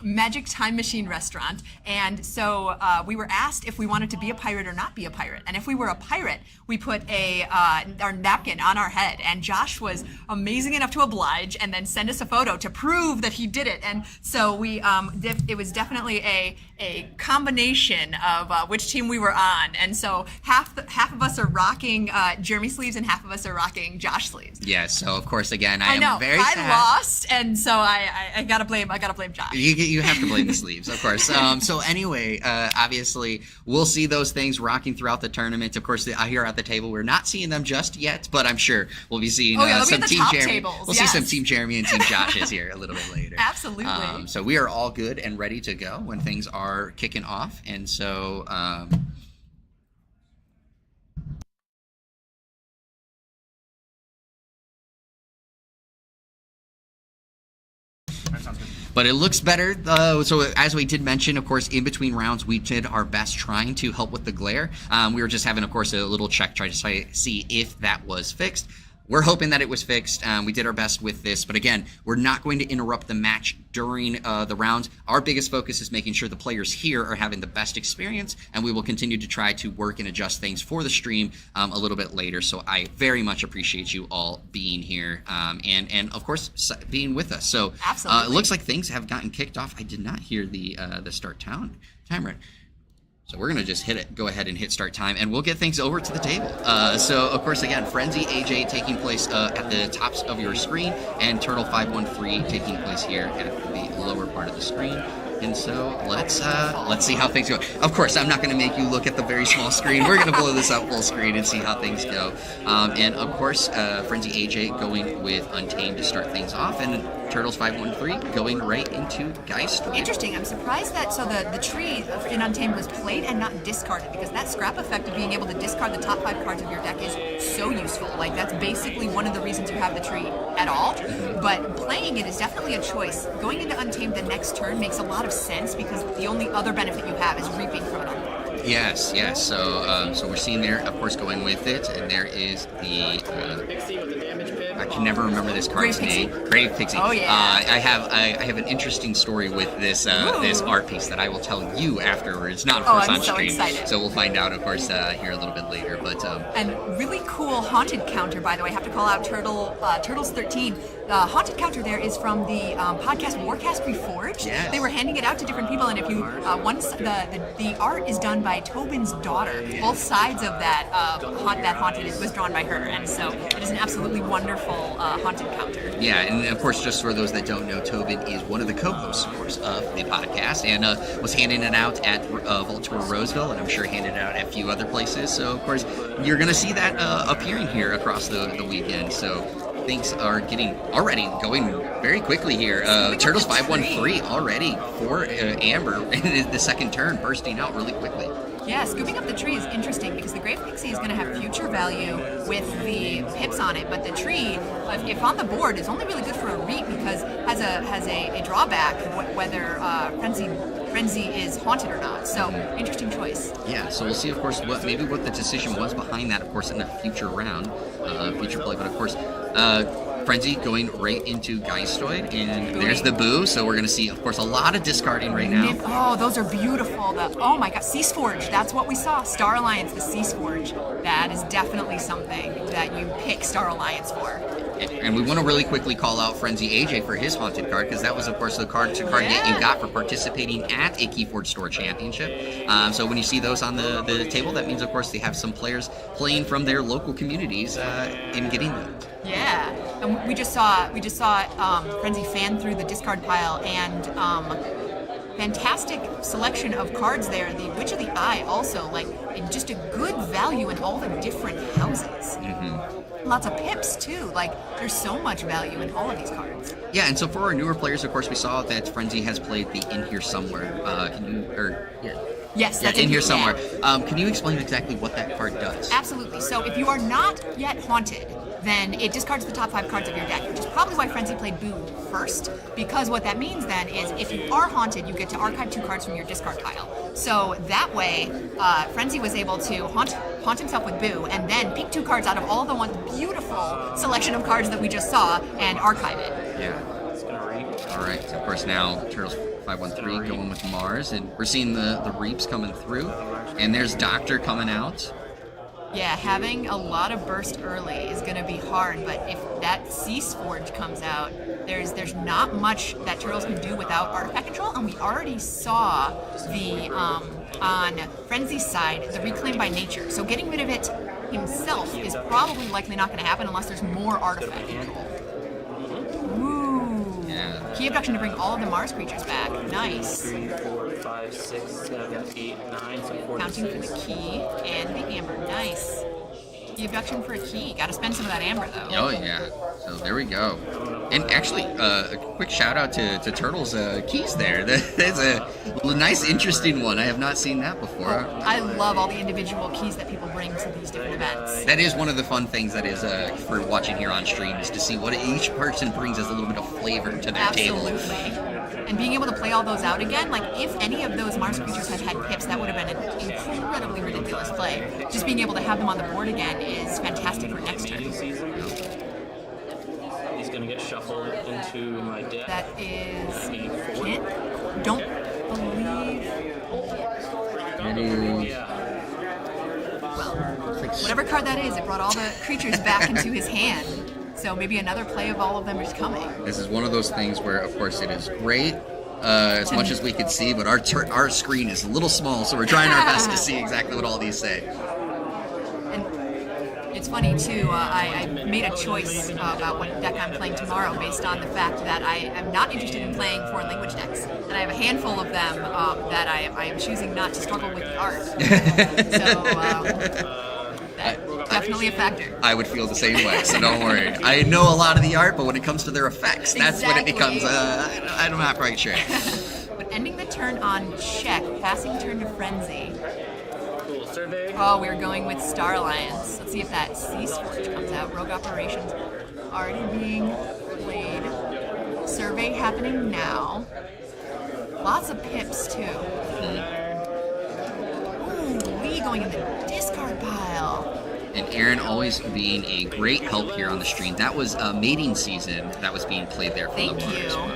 Magic Time Machine restaurant, and so we were asked if we wanted to be a pirate or not be a pirate. And if we were a pirate, we put our napkin on our head, and Josh was amazing enough to oblige and then send us a photo to prove that he did it. And so we it was definitely a combination of which team we were on, and so half of us are rocking Jeremy sleeves and half of us are rocking Josh sleeves. Yes. So of course, again, I know am very I sad. lost, and so I gotta blame Josh. You have to blame the sleeves, of course. So anyway, obviously, we'll see those things rocking throughout the tournament. Of course, here at the table, we're not seeing them just yet, but I'm sure we'll be seeing they'll be some at the Team top Jeremy. tables, We'll yes. see some Team Jeremy and Team Josh's here a little bit later. Absolutely. So we are all good and ready to go when things are kicking off, and so. But it looks better. So as we did mention, of course, in between rounds, we did our best trying to help with the glare. We were just having, of course, a little check, trying to see if that was fixed. We're hoping that it was fixed. We did our best with this, but again, we're not going to interrupt the match during the rounds. Our biggest focus is making sure the players here are having the best experience, and we will continue to try to work and adjust things for the stream a little bit later. So I very much appreciate you all being here and of course being with us. So Absolutely. It looks like things have gotten kicked off. I did not hear the start timer. So we're going to just go ahead and hit start time, and we'll get things over to the table. So, of course, again, Frenzy AJ taking place at the tops of your screen, and Turtle 513 taking place here at the lower part of the screen. And so let's see how things go. Of course, I'm not going to make you look at the very small screen. We're going to blow this up full screen and see how things go. And of course, Frenzy AJ going with Untamed to start things off, and Turtles 513 going right into Geist. Interesting. I'm surprised that the tree in Untamed was played and not discarded, because that scrap effect of being able to discard the top 5 cards of your deck is so useful. Like, that's basically one of the reasons you have the tree at all. But playing it is definitely a choice. Going into Untamed the next turn makes a lot of sense, because the only other benefit you have is reaping from it on the board. Yes. So we're seeing there, of course, going with it, and there is the. I can never remember this card's name. Grave Pixie. Oh yeah. I have an interesting story with this this art piece that I will tell you afterwards, not of course I'm on so stream. excited. So we'll find out, of course, here a little bit later. But And really cool haunted counter, by the way. I have to call out Turtles 13. The haunted counter there is from the podcast Warcast Pre-quarterfinals. Yes. They were handing it out to different people, and if you the art is done by Tobin's daughter. Both sides of that that haunted was drawn by her, and so it is an absolutely wonderful haunted counter. yeah, and of course, just for those that don't know, Tobin is one of the co-hosts, of course, of the podcast, and was handing it out at Vault Tour Roseville, and I'm sure handed it out at a few other places. So, of course, you're going to see that appearing here across the weekend. So things are going very quickly here. Turtles 513 already for Amber in the second turn, bursting out really quickly. Yeah, scooping up the tree is interesting because the Grave Pixie is going to have future value with the pips on it, but the tree, if on the board, is only really good for a reap because has a drawback whether Frenzy is haunted or not. So interesting choice. Yeah, so we'll see, of course, what the decision was behind that, of course, in a future round, future play. But of course, Frenzy going right into Geistoid, and there's the Boo. So we're going to see, of course, a lot of discarding right now. Oh, those are beautiful. Oh my God, Ceaseforge. That's what we saw. Star Alliance, the Ceaseforge. That is definitely something that you pick Star Alliance for. And we want to really quickly call out Frenzy AJ for his haunted card, because that was, of course, the card that you got for participating at a KeyForge Store Championship. So when you see those on the table, that means, of course, they have some players playing from their local communities and getting them. Yeah, and we just saw Frenzy fan through the discard pile, and fantastic selection of cards there. The Witch of the Eye also, like, just a good value in all the different houses. Lots of pips too. Like, there's so much value in all of these cards. Yeah, and so for our newer players, of course, we saw that Frenzy has played the In Here Somewhere. Yes, that's In Here yeah. Somewhere. Can you explain exactly what that card does? Absolutely. So if you are not yet haunted, then it discards the top 5 cards of your deck, which is probably why Frenzy played Boo first, because what that means then is if you are haunted, you get to archive 2 cards from your discard pile. So that way, Frenzy was able to haunt himself with Boo, and then pick 2 cards out of all the one beautiful selection of cards that we just saw and archive it. Yeah. All right. Of course, now Turtles 513 going with Mars, and we're seeing the Reaps coming through, and there's Doctor coming out. Yeah, having a lot of burst early is going to be hard, but if that Ceaseforge comes out, there's not much that Turtles can do without artifact control, and we already saw the on Frenzy's side the Reclaim by Nature. So getting rid of it himself is probably likely not going to happen unless there's more artifact control. Ooh. Yeah. Key Abduction to bring all of the Mars creatures back. Nice. 3, 4, 5, 6, 7, 8, 9, so 46. Counting for the key and the amber. Nice. Key Abduction for a key. Gotta spend some of that amber though. Oh yeah. So there we go. And actually, a quick shout out to Turtles keys there. That's a nice, interesting one. I have not seen that before. I love all the individual keys that people bring to these different events. That is one of the fun things that is for watching here on stream, is to see what each person brings as a little bit of flavor to their table. Absolutely. And being able to play all those out again, like if any of those Mars creatures had had pips, that would have been an incredibly ridiculous play. Just being able to have them on the board again is fantastic for next turn. He's going to get shuffled into my deck. That is 84. Kent. Don't believe. Whatever card that is, it brought all the creatures back into his hand. So maybe another play of all of them is coming. This is one of those things where, of course, it is great as much as we can see, but our screen is a little small, so we're trying our best to see exactly what all these say. And It's funny too. I made a choice about what deck I'm playing tomorrow based on the fact that I am not interested in playing foreign language decks, and I have a handful of them that I am choosing not to struggle with the art. So that's definitely a factor. I would feel the same way, so don't worry. I know a lot of the art, but when it comes to their effects, that's when it becomes. I'm not quite sure. But ending the turn on check, passing turn to frenzy. Cool. Survey. Oh, we're going with Star Alliance. Let's see if that KeyForge comes out. Rogue operations already being played. Survey happening now. Lots of pips too. Ooh, Lee going in the discard pile. And Aaron always being a great help here on the stream. That was a mating season that was being played there for Thank Lamar you. as well.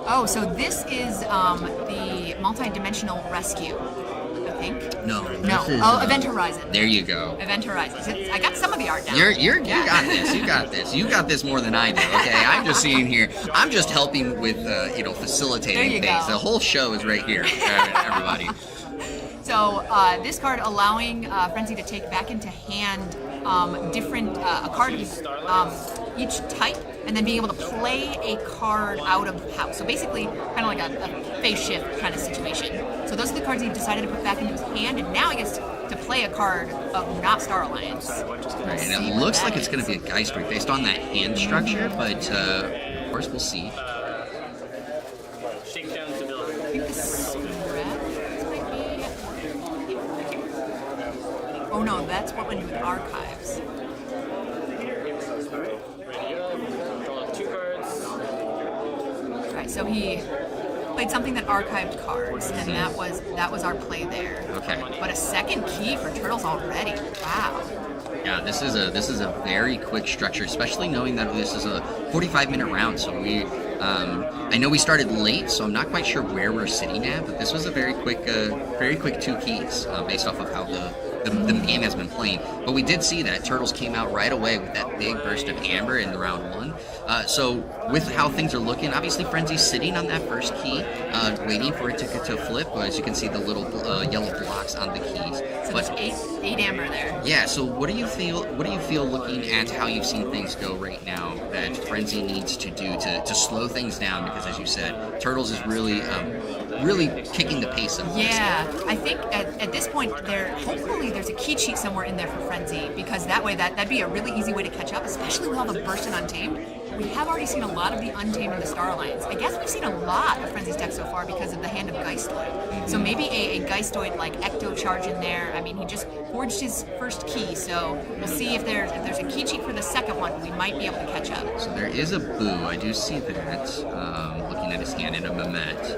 Oh, so this is the multi-dimensional rescue, I think. No. No. This is, Oh, Event Horizon. There you go. Event Horizon. I got some of the art down. You got this. You got this. You got this more than I do. Okay, I'm just sitting here. I'm just helping with facilitating There you things. go. The whole show is right here, everybody. So this card allowing Frenzy to take back into hand different a card each type, and then being able to play a card out of house. So basically, kind of like a phase shift kind of situation. So those are the cards he decided to put back into his hand, and now he gets to play a card of not Star Alliance. Right, and it looks like it's going to be a Geist Ray based on that hand structure, but of course we'll see. Shakedown stability. I think this might be. Oh no, that's what went with Archives. Ready up. Draw 2 cards. Right, so he played something that archived cards, and that was our play there. Okay. But a second key for Turtles already. Wow. Yeah, this is a very quick structure, especially knowing that this is a 45-minute round. So I know we started late, so I'm not quite sure where we're sitting at, but this was a very quick 2 keys based off of how the game has been playing. But we did see that Turtles came out right away with that big burst of amber in the round 1. So with how things are looking, obviously Frenzy's sitting on that first key, waiting for it to flip. As you can see, the little yellow blocks on the keys. So But there's eight amber there. yeah, so what do you feel looking at how you've seen things go right now that Frenzy needs to do to slow things down? Because as you said, Turtles is really kicking the pace of this. Yeah, I think at this point hopefully there's a key cheat somewhere in there for Frenzy, because that way that'd be a really easy way to catch up, especially with all the burst and Untamed. We have already seen a lot of the Untamed in the Star Alliance. I guess we've seen a lot of Frenzy's deck so far because of the hand of Geistoid. So maybe a Geistoid like Ecto Charge in there. I mean, he just forged his first key, so we'll see if there's a key cheat for the second one. We might be able to catch up. So there is a Boo. I do see that. Looking at his hand in a Mamet.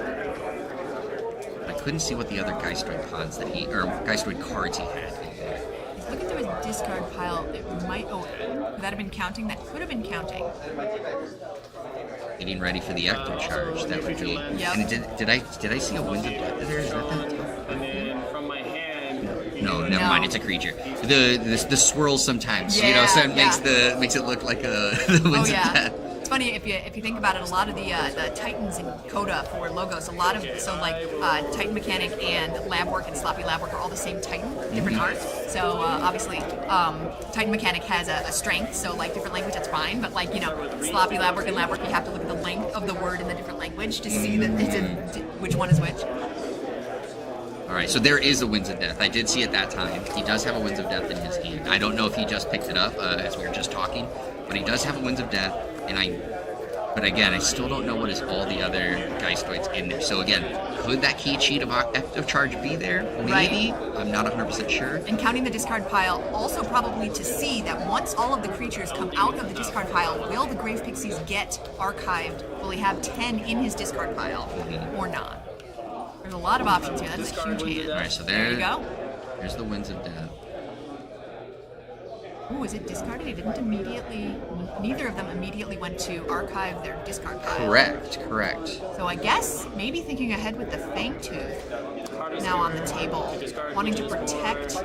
I couldn't see what the other Geistoid pods Geistoid cards he had. Looking through his discard pile, it might. Oh, could that have been counting? That could have been counting. Getting ready for the Ecto Charge. That would be. Yep. And did I see a Winds of Death there? Is that the And then from my hand. No, never No. mind. It's a creature. The swirls sometimes, Yeah, so it yeah. makes it look like the Winds Oh yeah. of Death. It's funny if you think about it. A lot of the Titans in Coda for logos, Titan Mechanic and Lab Work and Sloppy Lab Work are all the same Titan, different art. So obviously, Titan Mechanic has a strength, so like different language that's fine. But Sloppy Lab Work and Lab Work, you have to look at the length of the word in the different language to see that which one is which. All right, so there is a Winds of Death. I did see it that time. He does have a Winds of Death in his hand. I don't know if he just picked it up as we were just talking, but he does have a Winds of Death. But again, I still don't know what is all the other Geistoids in there. So again, could that key cheat of Ecto Charge be there? Maybe. Right. I'm not 100% sure. And counting the discard pile, also probably to see that once all of the creatures come out of the discard pile, will the Grave Pixies get archived? Will he have 10 in his discard pile or not? There's a lot of options here. That's a huge hand. All right, so There you go. There's the Winds of Death. Ooh, is it discarded? He didn't immediately. Neither of them immediately went to archive their discard pile. Correct. So I guess maybe thinking ahead with the Fang Tooth now on the table, wanting to protect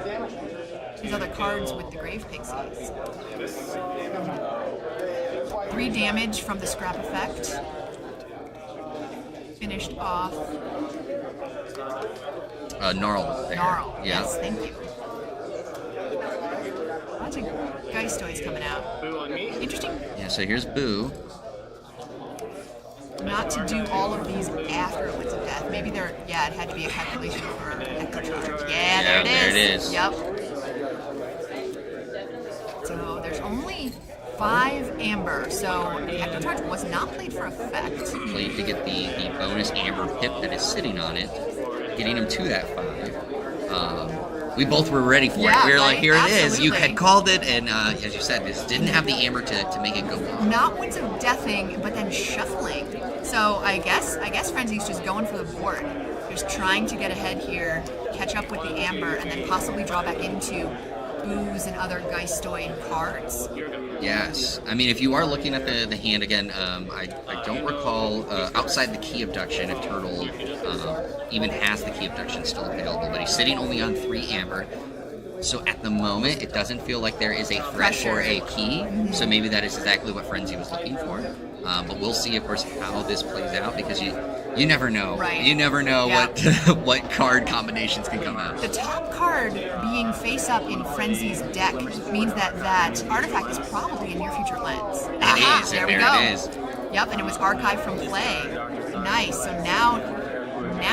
his other cards with the Grave Pixies. 3 damage from the scrap effect. Finished off. Gnarl there. Gnarl. Yeah. Yes, thank you. Lots of Geistoids coming out. Boo on me. Interesting Yeah, so here's Boo. not to do all of these after Winds of Death. Maybe there, yeah, it had to be a calculation for Echo Charge. Yeah, there it is. There it is. Yep. So there's only 5 Amber, so the Echo Charge was not played for effect. Played to get the bonus Amber pip that is sitting on it, getting him to that 5. We both were ready for Yeah, it. We were like, right? here it is. You Absolutely. had called it, and as you said, this didn't have the Amber to make it go well. Not Winds of Deathing, but then shuffling. So I guess Frenzy's just going for the board. Just trying to get ahead here, catch up with the Amber, and then possibly draw back into Boos and other Geistoid cards. Yes. I mean, if you are looking at the hand again, I don't recall outside the Key Abduction if Turtle even has the Key Abduction still available, but he's sitting only on 3 Amber. So at the moment, it doesn't feel like there is a threat for a key. So maybe that is exactly what Frenzy was looking for. But we'll see, of course, how this plays out because you never know. Right. You never know Yeah. what card combinations can come out. The top card being face up in Frenzy's deck means that artifact is probably a near future lens. Aha, is, there and we there go. it is. Yep, and it was archived from play. Nice. So now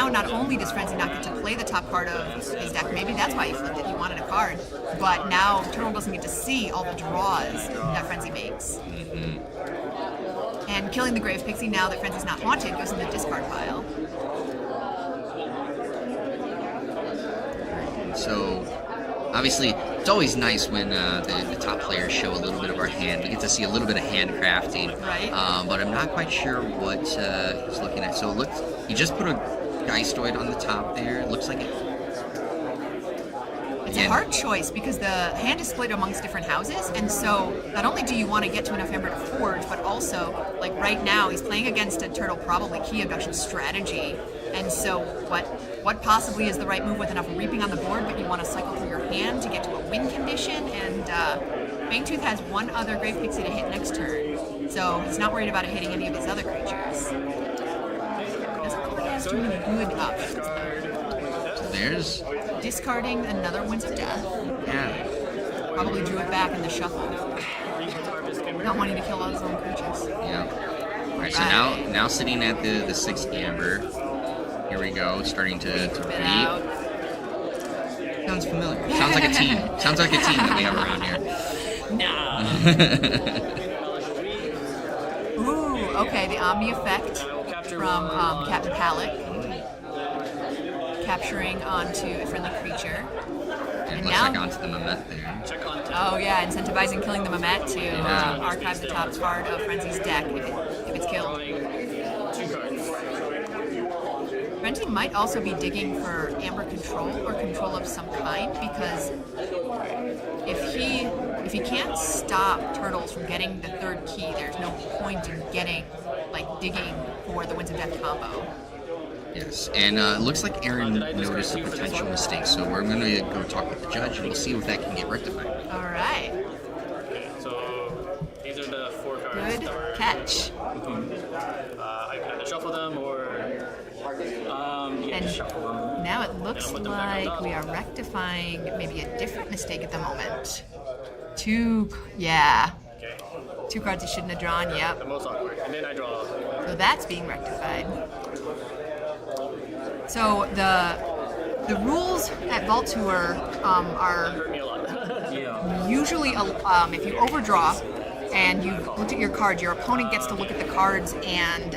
not only does Frenzy not get to play the top card of his deck, maybe that's why he flipped it, he wanted a card, but now Turtle doesn't get to see all the draws that Frenzy makes. Mm-hmm. And killing the Grave Pixie now that Frenzy's not haunted goes in the discard pile. So, obviously, it's always nice when the top players show a little bit of our hand. We get to see a little bit of handcrafting. Right. But I'm not quite sure what he's looking at. So, it looks, he just put a Geistoid on the top there. It looks like it. It's a hard choice because the hand is split amongst different houses, and so not only do you want to get to enough Amber to forge, but also, like right now, he's playing against a Turtle probably Key Abduction strategy, and so what possibly is the right move with enough reaping on the board, but you want to cycle through your hand to get to a win condition, and Fangtooth has one other Grave Pixie to hit next turn, so he's not worried about it hitting any of his other creatures. Doesn't look like he has too many good options, though. So there's, Discarding another Winds of Death. yeah. Probably drew it back in the shuffle. Not wanting to kill all his own creatures. Yeah. All right, so now sitting at the 6th Amber. Here we go, starting to Spit reap. out. Sounds familiar. Sounds like a team. Sounds like a team that we have around here. Nah. Ooh, okay, the Omni effect from Captain Palak. Capturing onto a friendly creature. And it And looks now- like onto the Mamet there. Oh yeah, incentivizing killing the Mamet to archive the top card of Frenzy's deck if it's killed. Frenzy might also be digging for Amber control or control of some kind because if he can't stop Turtles from getting the 3rd key, there's no point in digging for the Winds of Death combo. Yes, and it looks like Aaron noticed a potential mistake, so we're going to go talk with the judge and we'll see if that can get rectified. All right, So these are the 4 cards. good that were, catch. I can either shuffle them or And now it looks like we are rectifying maybe a different mistake at the moment. 2 cards he shouldn't have drawn. Yep. the most awkward. And then I draw. So that's being rectified. So the rules at Vault Tour are Hurt me a lot. usually if you overdraw and you've looked at your cards, your opponent gets to look at the cards and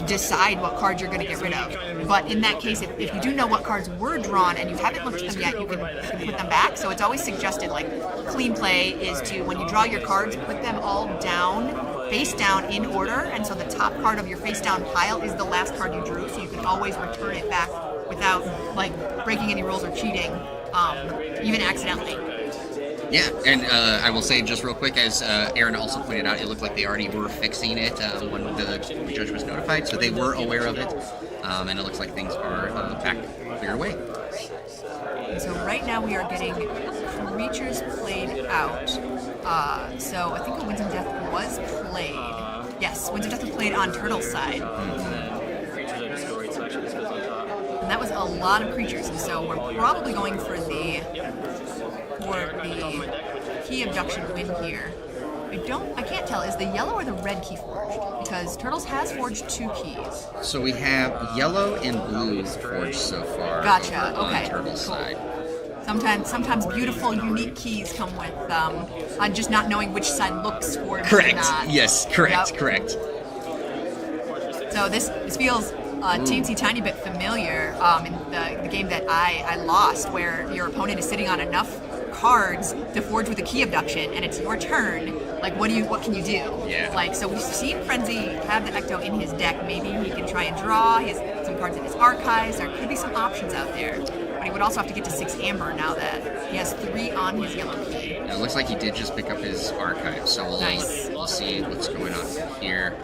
decide what cards you're going to get rid of. But in that case, if you do know what cards were drawn and you haven't looked at them yet, you can put them back. So it's always suggested, like, clean play is to, when you draw your cards, put them all down, face down in order, and so the top card of your face down pile is the last card you drew, so you can always return it back without, like, breaking any rules or cheating, even accidentally. Yeah, and I will say just real quick, as Aaron also pointed out, it looked like they already were fixing it when the judge was notified, so they were aware of it, and it looks like things are back clear away. So right now we are getting creatures played out. So I think a Winds of Death was played. Yes, Winds of Death was played on Turtle's side. Creatures are destroyed, so actually this goes on top. that was a lot of creatures, and so we're probably going for the key abduction win here. I can't tell, is the yellow or the red key forged? Because Turtles has forged 2 keys. So we have yellow and blue forged so far. Gotcha, On okay. the turtle side. Sometimes beautiful, unique keys come with just not knowing which side looks forged Correct. or not. Yes, correct, Yep. correct. So this feels teensy tiny bit familiar in the game that I lost, where your opponent is sitting on enough cards to forge with a key abduction, and it's your turn. Like, what can you do? Yeah. Like, so we've seen Frenzy have the Ecto in his deck. Maybe he can try and draw. He has some cards in his archives. There could be some options out there. But he would also have to get to 6 amber now that he has 3 on his yellow key. It looks like he did just pick up his archive, so we'll see what's going on here.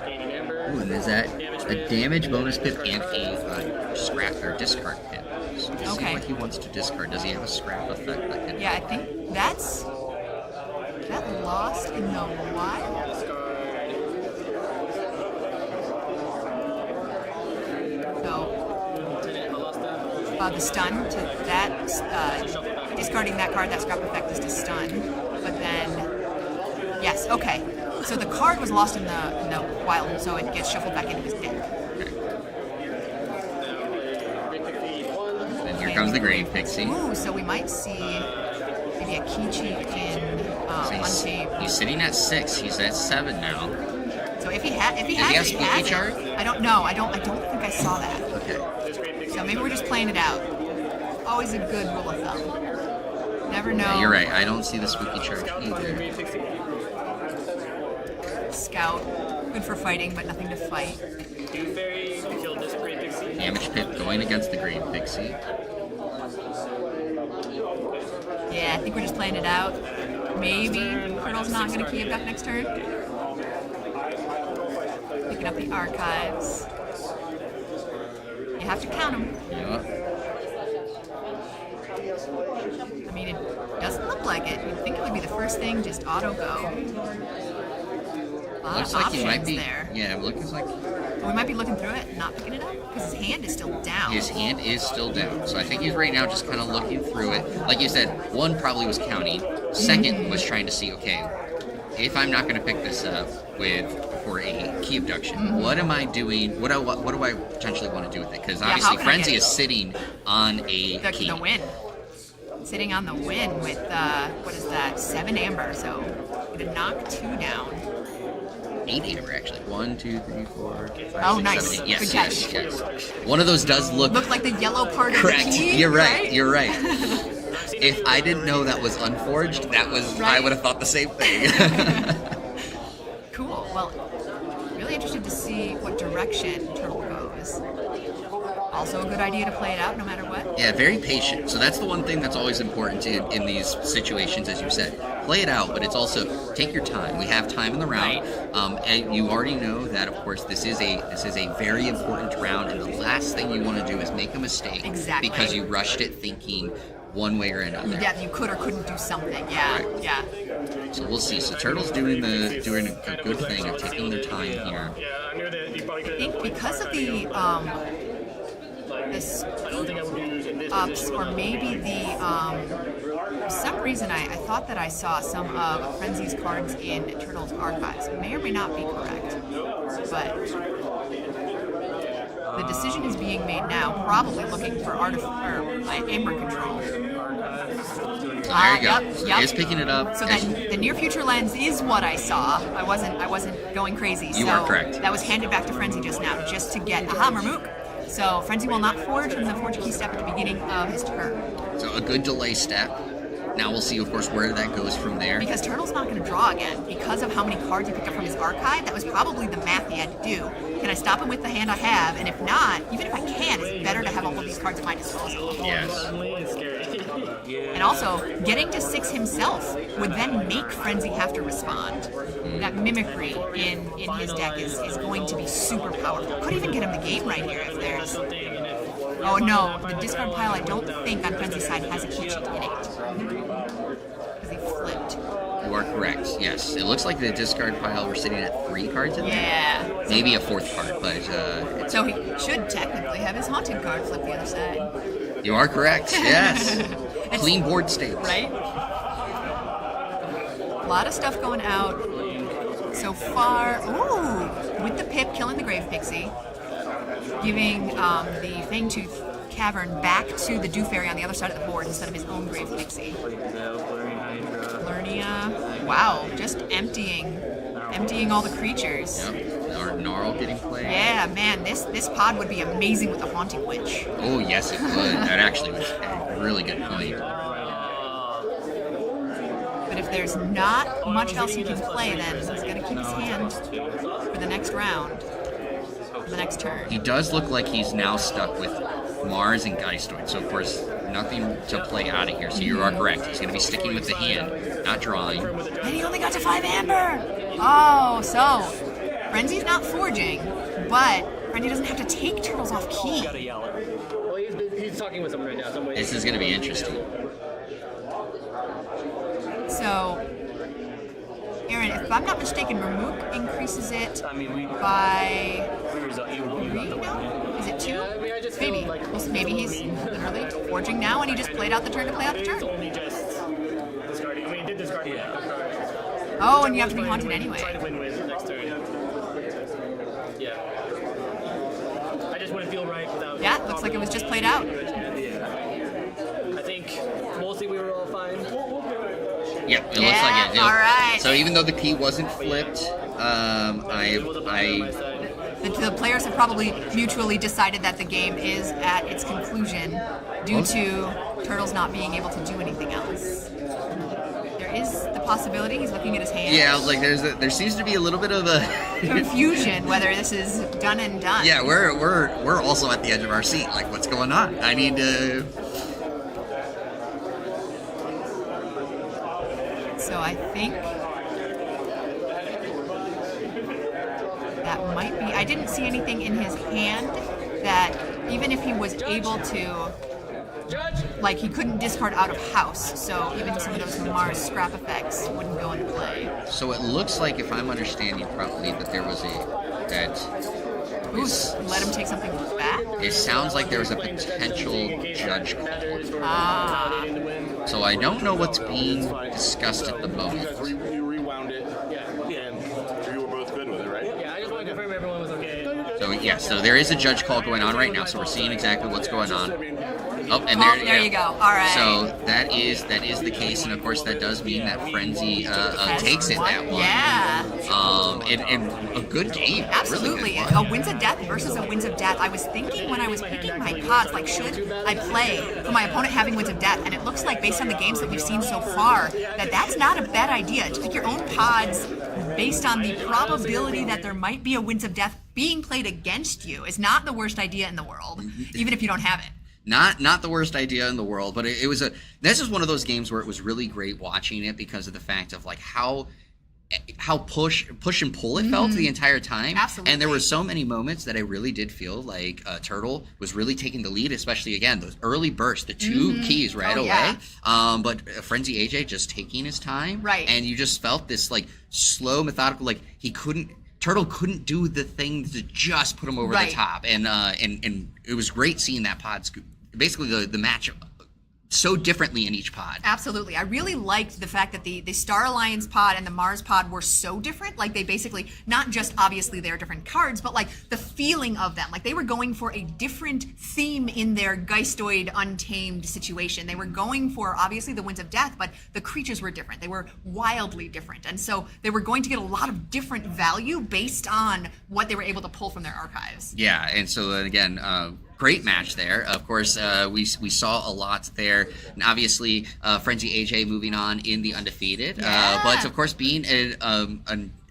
Ooh, and is that a damage bonus pip and a scrap or discard pip? So we'll see what he wants to discard. Does he have a scrap effect that can... Yeah, I think that lost in the wild. So the stun to that, discarding that card, that scrap effect is to stun. But then, yes, okay. So the card was lost in the wild, so it gets shuffled back into his deck. Then here comes the Grave Pixie. Ooh, so we might see maybe a key cheat in Untamed. He's sitting at 6. He's at 7 now. So if he has Spooky Charge? I don't know. I don't think I saw that. Okay. So maybe we're just playing it out. Always a good rule of thumb. Never know. Yeah, you're right. I don't see the Spooky Charge either. Scout. Good for fighting, but nothing to fight. Damage pip going against the Grave Pixie. Yeah, I think we're just playing it out. Maybe Turtle's not going to key abduct next turn. Picking up the archives. You have to count them. Yep. I mean, it doesn't look like it. You'd think it would be the first thing, just auto go. Looks like he might be. There. Yeah, it looks like We might be looking through it and not picking it up because his hand is still down. his hand is still down. So I think he's right now just kind of looking through it. Like you said, 1 probably was counting. 2nd was trying to see, okay, if I'm not going to pick this up for a key abduction, what am I doing? What do I potentially want to do with it? Because obviously Frenzy is sitting on a key. The win. Sitting on the win with, what is that, 7 amber. So going to knock 2 down. 8 amber, actually. 1, 2, 3, 4, 5, Oh, 6, nice. 7, 8. Yes, Good catch. yes. One of those does look Look like the yellow part correct. of the key. You're right. You're right. If I didn't know that was unforged, I would have thought the same thing. Cool. Well, really interested to see what direction Turtle goes. Also a good idea to play it out no matter what. Yeah, very patient. So that's the one thing that's always important in these situations, as you said. Play it out, but it's also take your time. We have time in the round. And you already know that, of course, this is a very important round, and the last thing you want to do is make a mistake. Exactly. Because you rushed it thinking one way or another. Yeah, you could or couldn't do something. Yeah, Right. yeah. So we'll see. So Turtle's doing a good thing of taking their time here. I think because of the ups, or maybe for some reason I thought that I saw some of Frenzy's cards in Turtle's archives. May or may not be correct, but the decision is being made now, probably looking for Amber control. There you go. So he is picking it up. So then the near future lens is what I saw. I wasn't going crazy. You are correct. That was handed back to Frenzy just now, just to get Marmook. So Frenzy will not forge from the forge key step at the beginning of his turn. So a good delay step. Now we'll see, of course, where that goes from there. Because Turtle's not going to draw again. Because of how many cards he picked up from his archive, that was probably the math he had to do. Can I stop him with the hand I have? And if not, even if I can, it's better to have all of these cards at my disposal. Yes. And also, getting to 6 himself would then make Frenzy have to respond. That mimicry in his deck is going to be super powerful. Could even get him the game right here if there's... Oh no, the discard pile I don't think on Frenzy's side has a key cheat in it. Because he flipped. You are correct. Yes, it looks like the discard pile. We're sitting at 3 cards in there. Yeah. Maybe a 4th card, but So he should technically have his haunted card flip the other side. you are correct. Yes. It's- Clean board states. Right? A lot of stuff going out so far. Ooh, with the Pip killing the Grave Pixie, giving the Fangtooth Cavern back to the Dew Fairy on the other side of the board instead of his own Grave Pixie. Lernia, wow, just emptying all the creatures. Yep. Gnarl getting played. Yeah, man, this pod would be amazing with the Haunting Witch. Oh, yes, it would. That actually was a really good point. But if there's not much else he can play, then he's going to keep his hand for the next round, for the next turn. He does look like he's now stuck with Mars and Geistoid, so of course, nothing to play out of here. So you are correct. He's going to be sticking with the hand, not drawing. And he only got to 5 Amber! Oh, so Frenzy's not forging, but Frenzy doesn't have to take turtles off key. Well, he's talking with someone right now. This is going to be interesting. So, Aaron, if I'm not mistaken, Ramook increases it I mean, we by you 3 now? Is it 2? I mean, I just feel Maybe. like Well, maybe he's literally forging now and he just played out the turn to play out the it's turn. only just discarding. I mean, he did discard. Yeah. Oh, and you have to be haunted anyway. Try to win with next turn. Yeah. I just wouldn't feel right without. Yeah, looks like it was just played out. I think mostly we were all fine. Yep, it looks Yeah, like it. Yep. all right. So even though the key wasn't flipped, The players have probably mutually decided that the game is at its conclusion due to Turtles not being able to do anything else. There is the possibility he's looking at his hand. yeah, like there seems to be a little bit of a Confusion whether this is done and done. yeah. We're also at the edge of our seat. Like, what's going on? I need to. So I think that might be. I didn't see anything in his hand that even if he was able to, like, he couldn't discard out of house. So even some of those Mars scrap effects wouldn't go into play. So it looks like, if I'm understanding properly, that there was Ooh, let him take something back. it sounds like there was a potential judge call. Ah, So I don't know what's being discussed at the moment. You rewound it. Yeah. And you were both good with it, right? Yeah, I just want to confirm everyone was okay. So yeah, so there is a judge call going on right now. So we're seeing exactly what's going on. Oh, and oh, there, there you go. All right. So that is the case, and of course that does mean that Frenzy takes it that one. Yeah. And a good game. Absolutely. Really good one. A Winds of Death versus a Winds of Death. I was thinking when I was picking my pods, like, should I play for my opponent having Winds of Death? And it looks like, based on the games that we've seen so far, that that's not a bad idea. To pick your own pods based on the probability that there might be a Winds of Death being played against you is not the worst idea in the world, even if you don't have it. Not the worst idea in the world, but it was this is one of those games where it was really great watching it because of the fact of, like, how push and pull it felt the entire time. Absolutely. And there were so many moments that I really did feel like Turtle was really taking the lead, especially, again, those early bursts, the 2 keys right away. Yeah. But Frenzy AJ just taking his time. Right. And you just felt this, like, slow, methodical, like, Turtle couldn't do the thing to just put him over the top. And it was great seeing that pod scoop. Basically, the match so differently in each pod. Absolutely. I really liked the fact that the Star Alliance pod and the Mars pod were so different. Like, they basically, not just obviously they're different cards, but, like, the feeling of them. Like, they were going for a different theme in their Geistoid Untamed situation. They were going for, obviously, the Winds of Death, but the creatures were different. They were wildly different. And so they were going to get a lot of different value based on what they were able to pull from their archives. Yeah, and so, again, great match there. Of course, we saw a lot there. And obviously, Frenzy AJ moving on in the undefeated. Yeah. But, of course, being a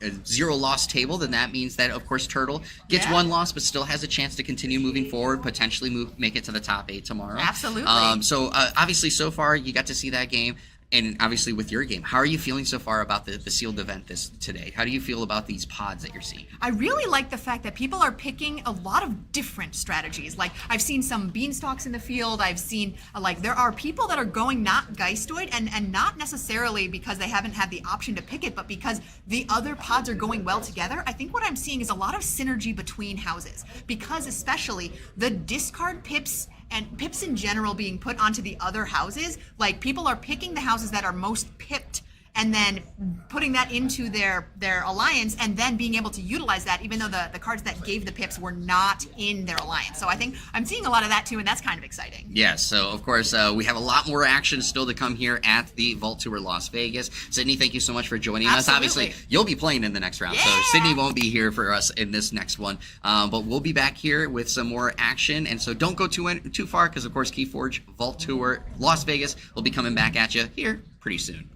0-loss table, then that means that, of course, Turtle gets 1 loss but still has a chance to continue moving forward, potentially make it to the top 8 tomorrow. Absolutely. So, obviously, so far, you got to see that game. And obviously with your game, how are you feeling so far about the sealed event today? How do you feel about these pods that you're seeing? I really like the fact that people are picking a lot of different strategies. Like, I've seen some beanstalks in the field. I've seen, like, there are people that are going not Geistoid, and not necessarily because they haven't had the option to pick it, but because the other pods are going well together. I think what I'm seeing is a lot of synergy between houses, because especially the discard pips and pips in general being put onto the other houses, like, people are picking the houses that are most pipped and then putting that into their alliance, and then being able to utilize that, even though the cards that gave the pips were not in their alliance. So I think I'm seeing a lot of that too, and that's kind of exciting. Yes, so of course we have a lot more action still to come here at the Vault Tour Las Vegas. Sydney, thank you so much for joining us. Obviously, you'll be playing in the next round, so Sydney won't be here for us in this next one, but we'll be back here with some more action, and so don't go too far, because of course KeyForge Vault Tour Las Vegas will be coming back at you here pretty soon.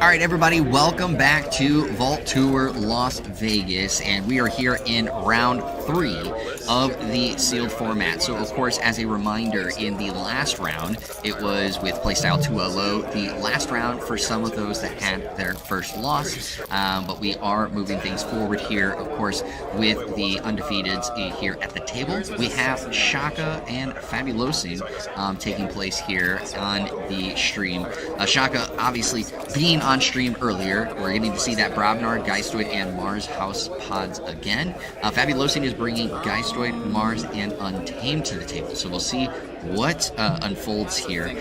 All right, everybody, welcome back to Vault Tour Las Vegas, and we are here in round 3 of the sealed format. So, of course, as a reminder, in the last round, it was with playstyle 2.0, the last round for some of those that had their first loss, but we are moving things forward here, of course, with the undefeateds here at the table. We have Shaka and Fabulosin taking place here on the stream. Shaka, obviously, being on stream earlier, we're getting to see that Brobnar, Geistoid, and Mars House pods again. Fabulosin is bringing Geistoid, Mars, and Untamed to the table, so we'll see what unfolds here.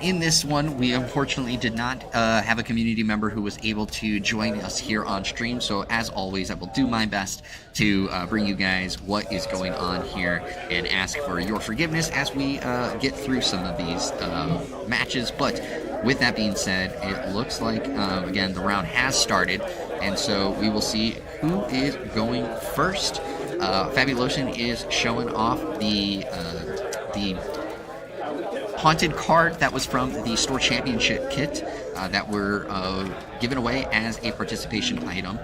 In this one, we unfortunately did not have a community member who was able to join us here on stream, so as always, I will do my best to bring you guys what is going on here and ask for your forgiveness as we get through some of these matches. But with that being said, it looks like, again, the round has started, and so we will see who is going first. Fabulosin is showing off the haunted card that was from the store championship kit that were given away as a participation item.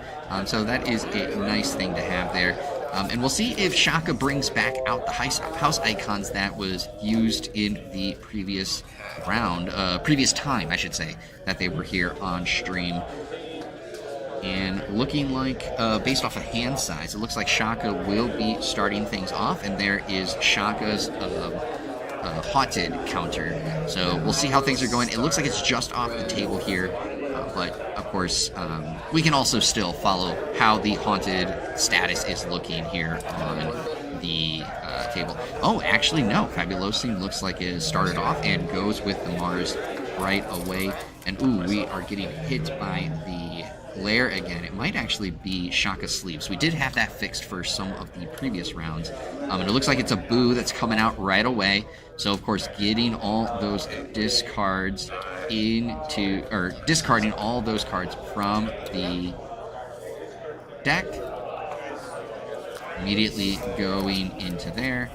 So that is a nice thing to have there. And we'll see if Shaka brings back out the house icons that was used in the previous round, previous time, I should say, that they were here on stream. And looking like, based off of hand size, it looks like Shaka will be starting things off, and there is Shaka's haunted counter. So we'll see how things are going. It looks like it's just off the table here, but of course, we can also still follow how the haunted status is looking here on the table. Oh, actually, no. Fabulosin looks like it started off and goes with the Mars right away. And ooh, we are getting hit by the glare again. It might actually be Shaka Sleeps. We did have that fixed for some of the previous rounds. And it looks like it's a boo that's coming out right away. So, of course, getting all those discards into, or discarding all those cards from the deck. Immediately going into there.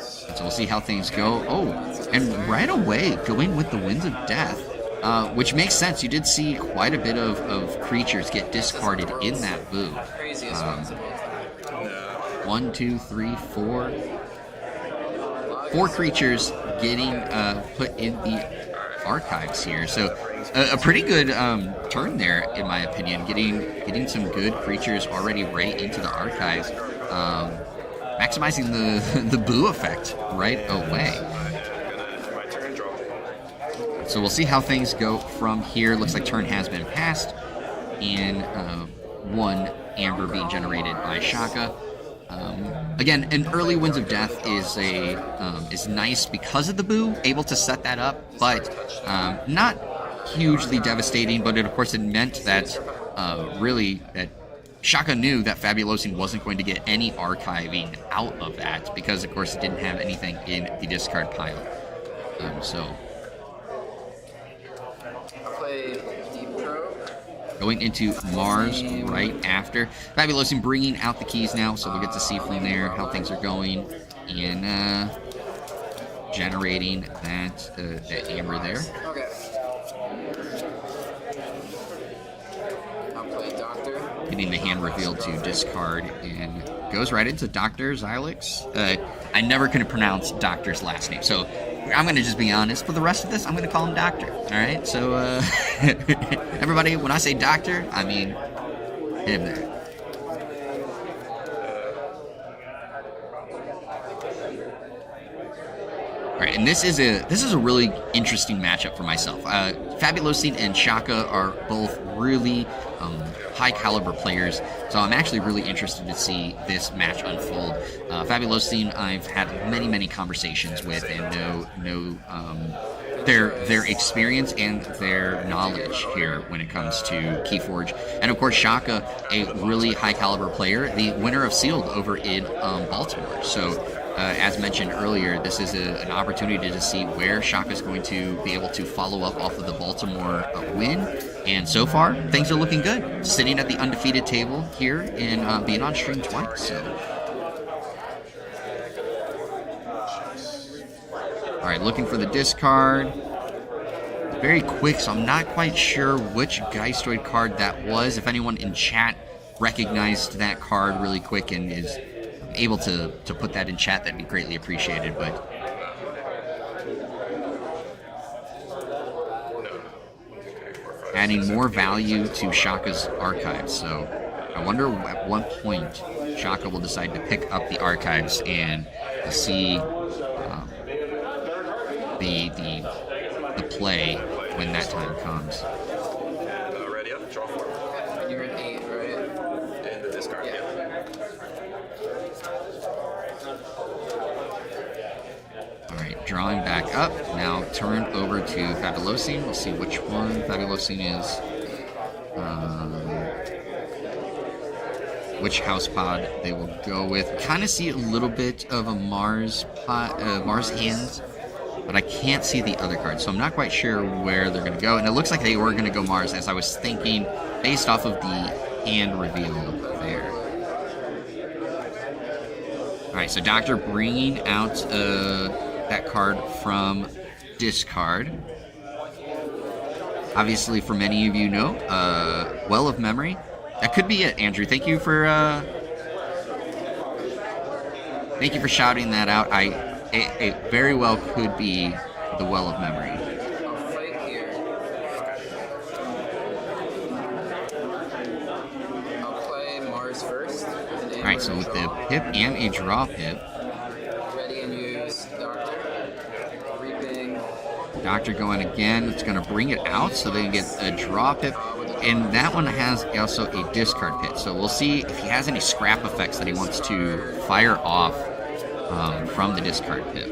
So we'll see how things go. Oh, and right away going with the Winds of Death, which makes sense. You did see quite a bit of creatures get discarded in that boo. 1, 2, 3, 4. 4 creatures getting put in the archives here. So a pretty good turn there, in my opinion, getting some good creatures already right into the archives, maximizing the boo effect right away. My turn, draw. So we'll see how things go from here. Looks like turn has been passed, and 1 amber being generated by Shaka. Again, an early Winds of Death is nice because of the boo, able to set that up, but not hugely devastating. But of course, it meant that really that Shaka knew that Fabulosin wasn't going to get any archiving out of that because, of course, it didn't have anything in the discard pile. So Play Deep Probe. going into Mars right after. Fabulosin bringing out the keys now, so we'll get to see from there how things are going and generating that amber there. Okay. I'll play Doctor. Getting the hand revealed to discard and goes right into Dr. Xylix. I never could pronounce Doctor's last name, so I'm going to just be honest. For the rest of this, I'm going to call him Doctor. All right? So, everybody, when I say Doctor, I mean him there. All right, and this is a really interesting matchup for myself. Fabulosin and Shaka are both really high caliber players, so I'm actually really interested to see this match unfold. Fabulosin, I've had many conversations with and know their experience and their knowledge here when it comes to KeyForge, and of course Shaka, a really high caliber player, the winner of Sealed over in Baltimore. So. As mentioned earlier, this is an opportunity to see where Shaka's going to be able to follow up off of the Baltimore win. And so far, things are looking good. Sitting at the undefeated table here and being on stream twice. So, all right, looking for the discard. Very quick, so I'm not quite sure which Geistoid card that was. If anyone in chat recognized that card really quick and is able to put that in chat, that'd be greatly appreciated. But adding more value to Shaka's archives, so I wonder at what point Shaka will decide to pick up the archives and to see the play when that time comes. Ready up, draw 4. You're an 8, right? And the discard, yeah. Alright, drawing back up. Now turn over to Fabulosin. We'll see which one Fabulosin is. Which house pod they will go with. Kind of see a little bit of a Mars hands, but I can't see the other cards, so I'm not quite sure where they're going to go. And it looks like they were going to go Mars, as I was thinking, based off of the hand reveal there. Alright, so Doctor bringing out that card from discard. Obviously, for many of you know, Well of Memory. That could be it, Andrew. Thank you for shouting that out. It very well could be the Well of Memory. I'll fight here. I'll play Mars first. Alright, so with the pip and a draw pip. Ready and use Doctor. Reaping. Doctor going again. It's going to bring it out so they can get a draw pip. And that one has also a discard pit. So we'll see if he has any scrap effects that he wants to fire off from the discard pit.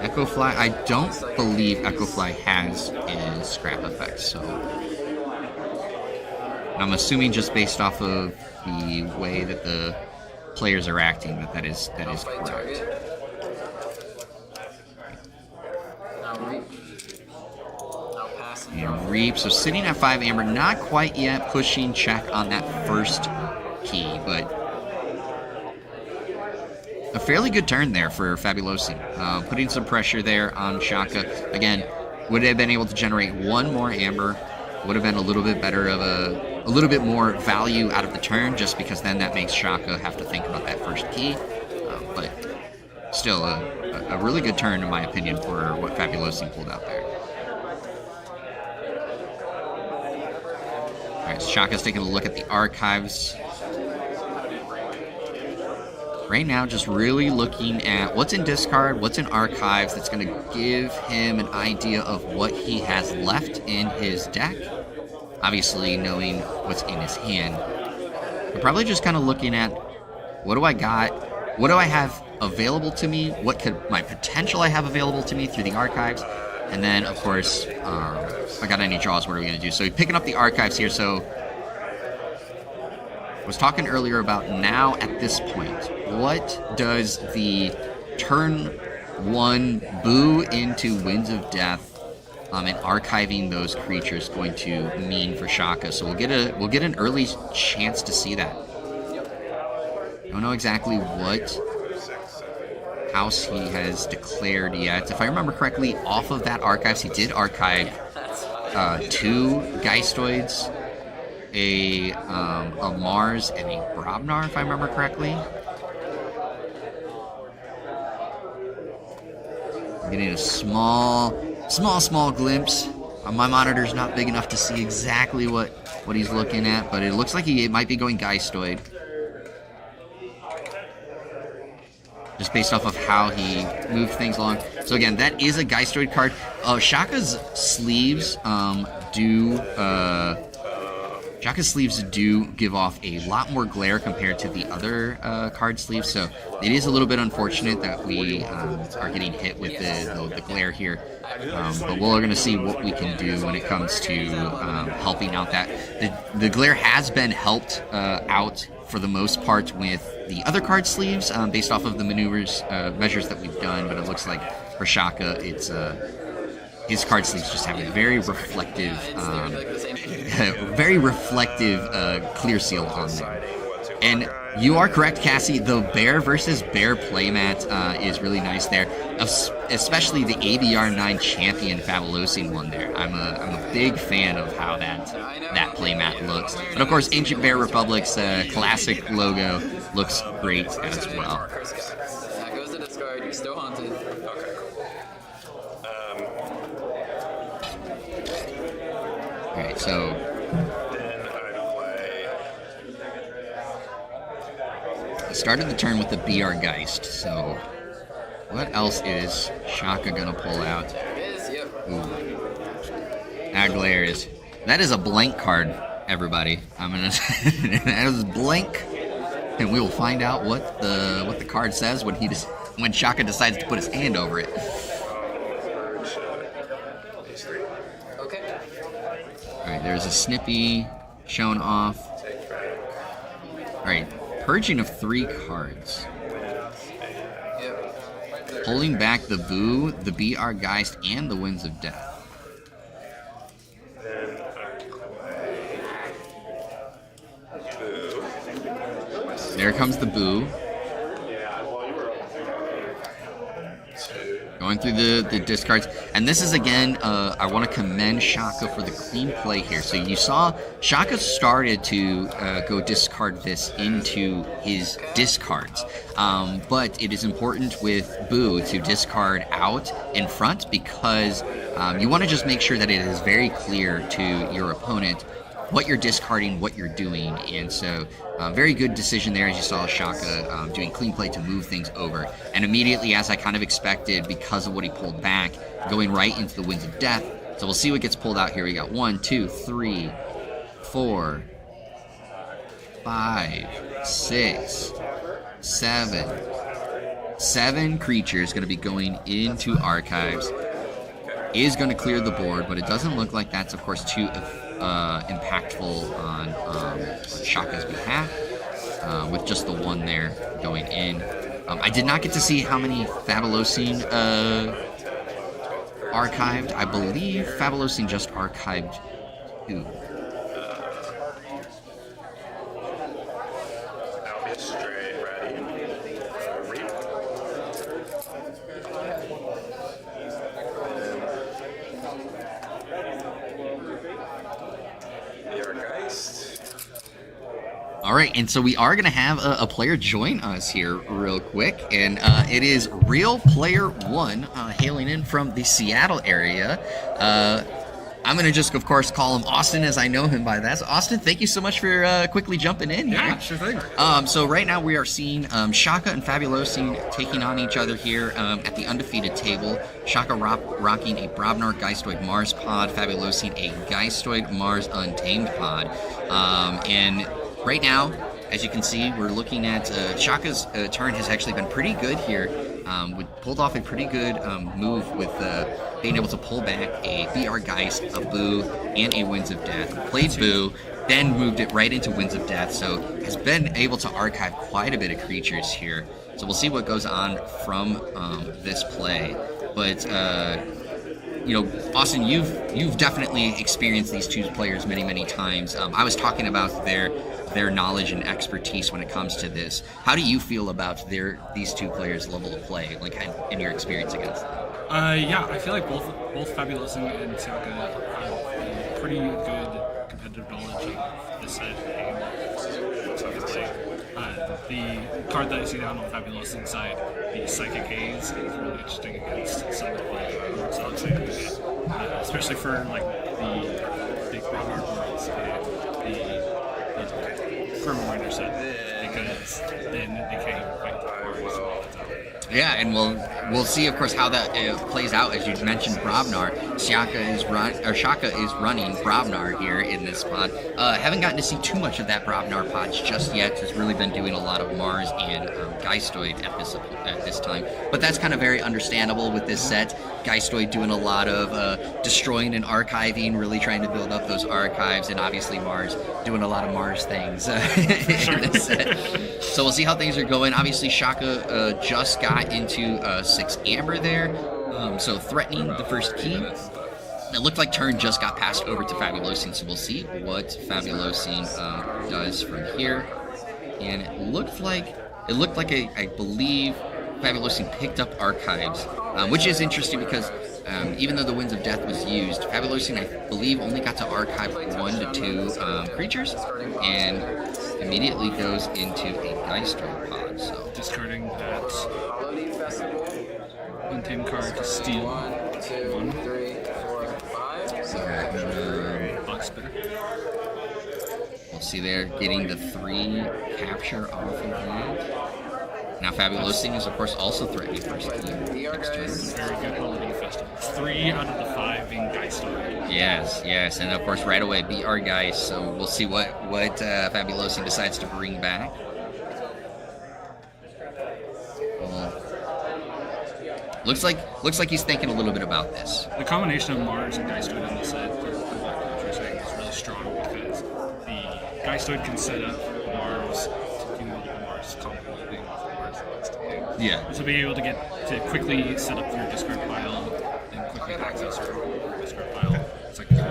Echo Fly, I don't believe Echo Fly has a scrap effect. So I'm assuming just based off of the way that the players are acting that is correct. And Reap, so sitting at 5 amber, not quite yet pushing check on that first key, but a fairly good turn there for Fabulosin. Putting some pressure there on Shaka. Again, would have been able to generate one more amber, would have been a little bit better of a little bit more value out of the turn, just because then that makes Shaka have to think about that first key. But still a really good turn, in my opinion, for what Fabulosi pulled out there. All right, so Shaka's taking a look at the archives. Right now, just really looking at what's in discard, what's in archives, that's going to give him an idea of what he has left in his deck. Obviously, knowing what's in his hand. But probably just kind of looking at, what do I got? What do I have available to me? What could my potential I have available to me through the archives? And then, of course, if I got any draws, what are we going to do? So picking up the archives here. So I was talking earlier about now at this point, what does the turn 1 Boo into Winds of Death and archiving those creatures going to mean for Shaka? So we'll get an early chance to see that. Don't know exactly what house he has declared yet. If I remember correctly, off of that archives, he did archive 2 Geistoids, a Mars, and a Brobnar, if I remember correctly. I'm getting a small glimpse. My monitor's not big enough to see exactly what he's looking at, but it looks like he might be going Geistoid. Just based off of how he moved things along. So again, that is a Geistoid card. Shaka's sleeves do give off a lot more glare compared to the other card sleeves. So it is a little bit unfortunate that we are getting hit with the glare here. But we're going to see what we can do when it comes to helping out that. The glare has been helped out for the most part with the other card sleeves based off of the measures that we've done, but it looks like for Shaka, it's his card sleeves just have a very reflective, clear seal on them. And you are correct, Cassie. The bear versus bear playmat is really nice there, especially the ABR9 champion Fabulosi one there. I'm a big fan of how that playmat looks. And of course, Ancient Bear Republic's classic logo looks great as well. That goes to discard. You're still haunted. Okay, cool. All right, so Then I play. I started the turn with the BR Geist. So what else is Shaka gonna pull out? It is, yep. Ooh. Glare is. That is a blank card, everybody. I'm gonna. That is blank, and we will find out what the card says when Shaka decides to put his hand over it. These 3. Okay. All right, there's a Snippy shown off. Take back. All right, purging of 3 cards. Yep. Pulling back the Boo, the BR Geist, and the Winds of Death. Then I play. Boo. There comes the Boo. Going through the discards. And this is, again, I want to commend Shaka for the clean play here. So you saw Shaka started to go discard this into his discards. But it is important with Boo to discard out in front because you want to just make sure that it is very clear to your opponent what you're discarding, what you're doing. And so very good decision there, as you saw Shaka doing clean play to move things over. And immediately, as I kind of expected, because of what he pulled back, going right into the Winds of Death. So we'll see what gets pulled out here. We got 1, 2, 3, 4, 5, 6, 7. 7 creatures going to be going into archives. Is going to clear the board, but it doesn't look like that's, of course, too impactful on Shaka's behalf, with just the 1 there going in. I did not get to see how many Fabulosi archived. I believe Fabulosi just archived 2. I'll be straight ready. Reap. BR Geist. All right, and so we are going to have a player join us here real quick, and it is Real Player 1 hailing in from the Seattle area. I'm going to just, of course, call him Austin as I know him by that. So, Austin, thank you so much for quickly jumping in here. Yeah, sure thing. So right now we are seeing Shaka and Fabulosi taking on each other here at the undefeated table. Shaka rocking a Brobnar Geistoid Mars pod, Fabulosi a Geistoid Mars Untamed pod. And right now, as you can see, we're looking at Shaka's turn has actually been pretty good here. We pulled off a pretty good move with being able to pull back a BR Geist, a Boo, and a Winds of Death. Played Boo, then moved it right into Winds of Death, so has been able to archive quite a bit of creatures here. So we'll see what goes on from this play. But you know, Austin, you've definitely experienced these two players many times. I was talking about their knowledge and expertise when it comes to this. How do you feel about these two players' level of play, like in your experience against them? Yeah, I feel like both Fabulosi and Shaka have a pretty good competitive knowledge of this set and Shaka's play. The card that I see down on Fabulosi's side, the Psychic Haze, is really interesting against some of the words especially for like the big Brobnar worlds and the Firmwinder set, because then they can't even fight the cards all the time. Yeah, and we'll see, of course, how that plays out. As you mentioned, Brobnar, Shaka is running Brobnar here in this pod. Haven't gotten to see too much of that Brobnar pods just yet. Has really been doing a lot of Mars and Geistoid at this time, but that's kind of very understandable with this set. Geistoid doing a lot of destroying and archiving, really trying to build up those archives, and obviously Mars doing a lot of Mars things in this set. So we'll see how things are going. Obviously, Shaka just got into 6 Amber there, so threatening the first key. It looked like turn just got passed over to Fabulosi, so we'll see what Fabulosi does from here. And it looked like I believe Fabulosi picked up archives, which is interesting because even though the Winds of Death was used, Fabulosi, I believe, only got to archive 1 to 2 creatures, and immediately goes into a Geistoid pod. So discarding that Untamed card to steal 1, 3, 4, 5. Box spitter. We'll see there getting the 3 capture off of that. Now Fabulosi is, of course, also threatening first key next turn. Very good Holiday Festival. 3 out of the 5 being Geistoid. Yes, and of course right away BR Geist. So we'll see what Fabulosi decides to bring back. Looks like he's thinking a little bit about this. The combination of Mars and Geistoid in the set, like you're saying, is really strong because the Geistoid can set up Mars to do the Mars combo off of Mars needs to do. Yeah. So being able to get to quickly set up your discard pile and quickly access your discard pile, it's like the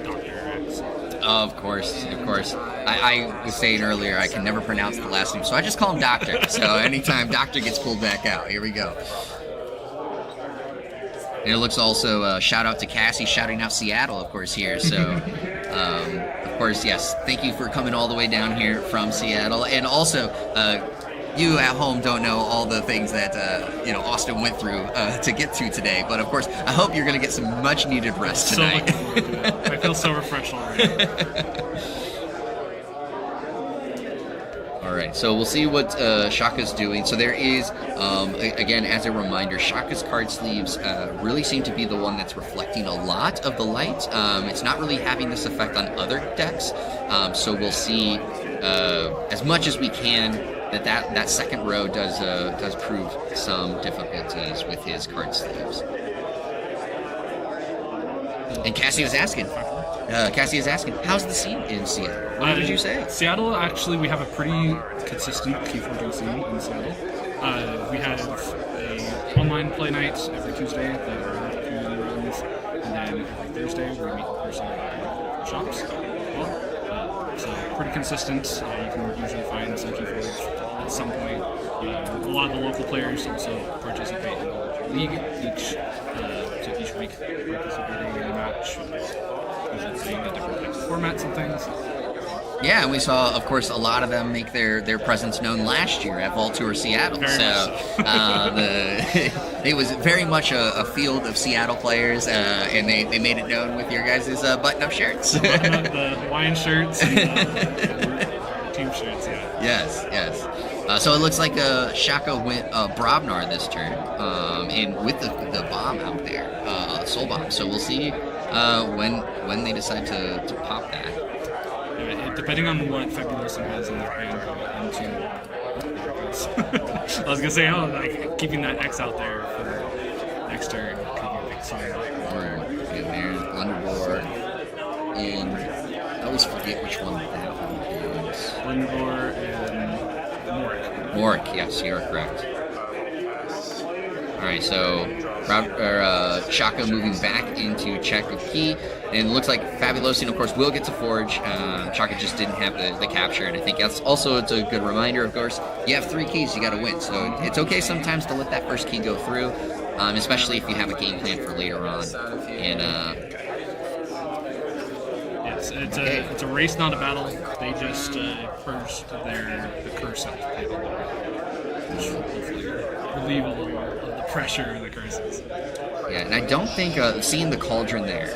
Doctor X. Of course. I was saying earlier I can never pronounce the last name, so I just call him Doctor. So anytime Doctor gets pulled back out, here we go. And it looks also, shout out to Cassie, shouting out Seattle, of course, here. So, of course, yes, thank you for coming all the way down here from Seattle. And also, you at home don't know all the things that, Austin went through to get to today. But, of course, I hope you're going to get some much-needed rest tonight. So looking forward to it. I feel so refreshed already. All right, so we'll see what Shaka's doing. So there is, again, as a reminder, Shaka's card sleeves really seem to be the one that's reflecting a lot of the light. It's not really having this effect on other decks. So we'll see as much as we can that second row does prove some difficulties with his card sleeves. And Cassie is asking, how's the scene in Seattle? What did you say? Seattle, actually, we have a pretty consistent KeyForge scene in Seattle. We have a online play night every Tuesday that our community runs, and then every Thursday we meet in person at shops. So pretty consistent. You can usually find some KeyForge at some point. A lot of the local players also participate in the league each week, participating in a match. Usually playing the different types of formats and things. Yeah, and we saw, of course, a lot of them make their presence known last year at Vault Tour Seattle. Very It was very much a field of Seattle players, and they made it known with your guys' button-up shirts. The Hawaiian shirts and team shirts, yeah. Yes. So it looks like Shaka went Brobnar this turn, and with the bomb out there, Soul Bomb. So we'll see when they decide to pop that. Yeah, depending on what Fabuloso has in their hand going into I was gonna say, like keeping that X out there for next turn could be a big sign. And there's Blunderbore, and I always forget which one that one is. Blunderbore and Morik, yes, you're correct. Alright, so Shaka moving back into check with key, and it looks like Fabuloso, of course, will get to forge. Shaka just didn't have the capture, and I think it's a good reminder, of course, you have 3 keys, you gotta win, so it's okay sometimes to let that first key go through, especially if you have a game plan for later on. And yes, it's a race, not a battle. They just purged the curse out of people, which will hopefully relieve a little of the pressure of the curses. Yeah, and I don't think seeing the cauldron there.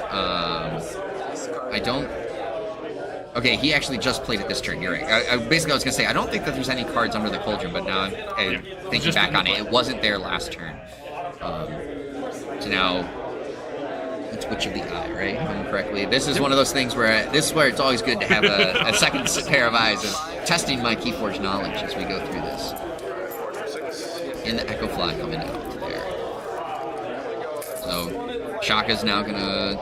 Okay, he actually just played it this turn. You're right. Basically, I was gonna say I don't think that there's any cards under the cauldron, but now I'm thinking back on it. It wasn't there last turn. So now it's Witch of the Eye, right? If I'm correctly. This is one of those things where it's always good to have a second pair of eyes of testing my KeyForge knowledge as we go through this. And the Echo Fly coming out there. So Shaka's now gonna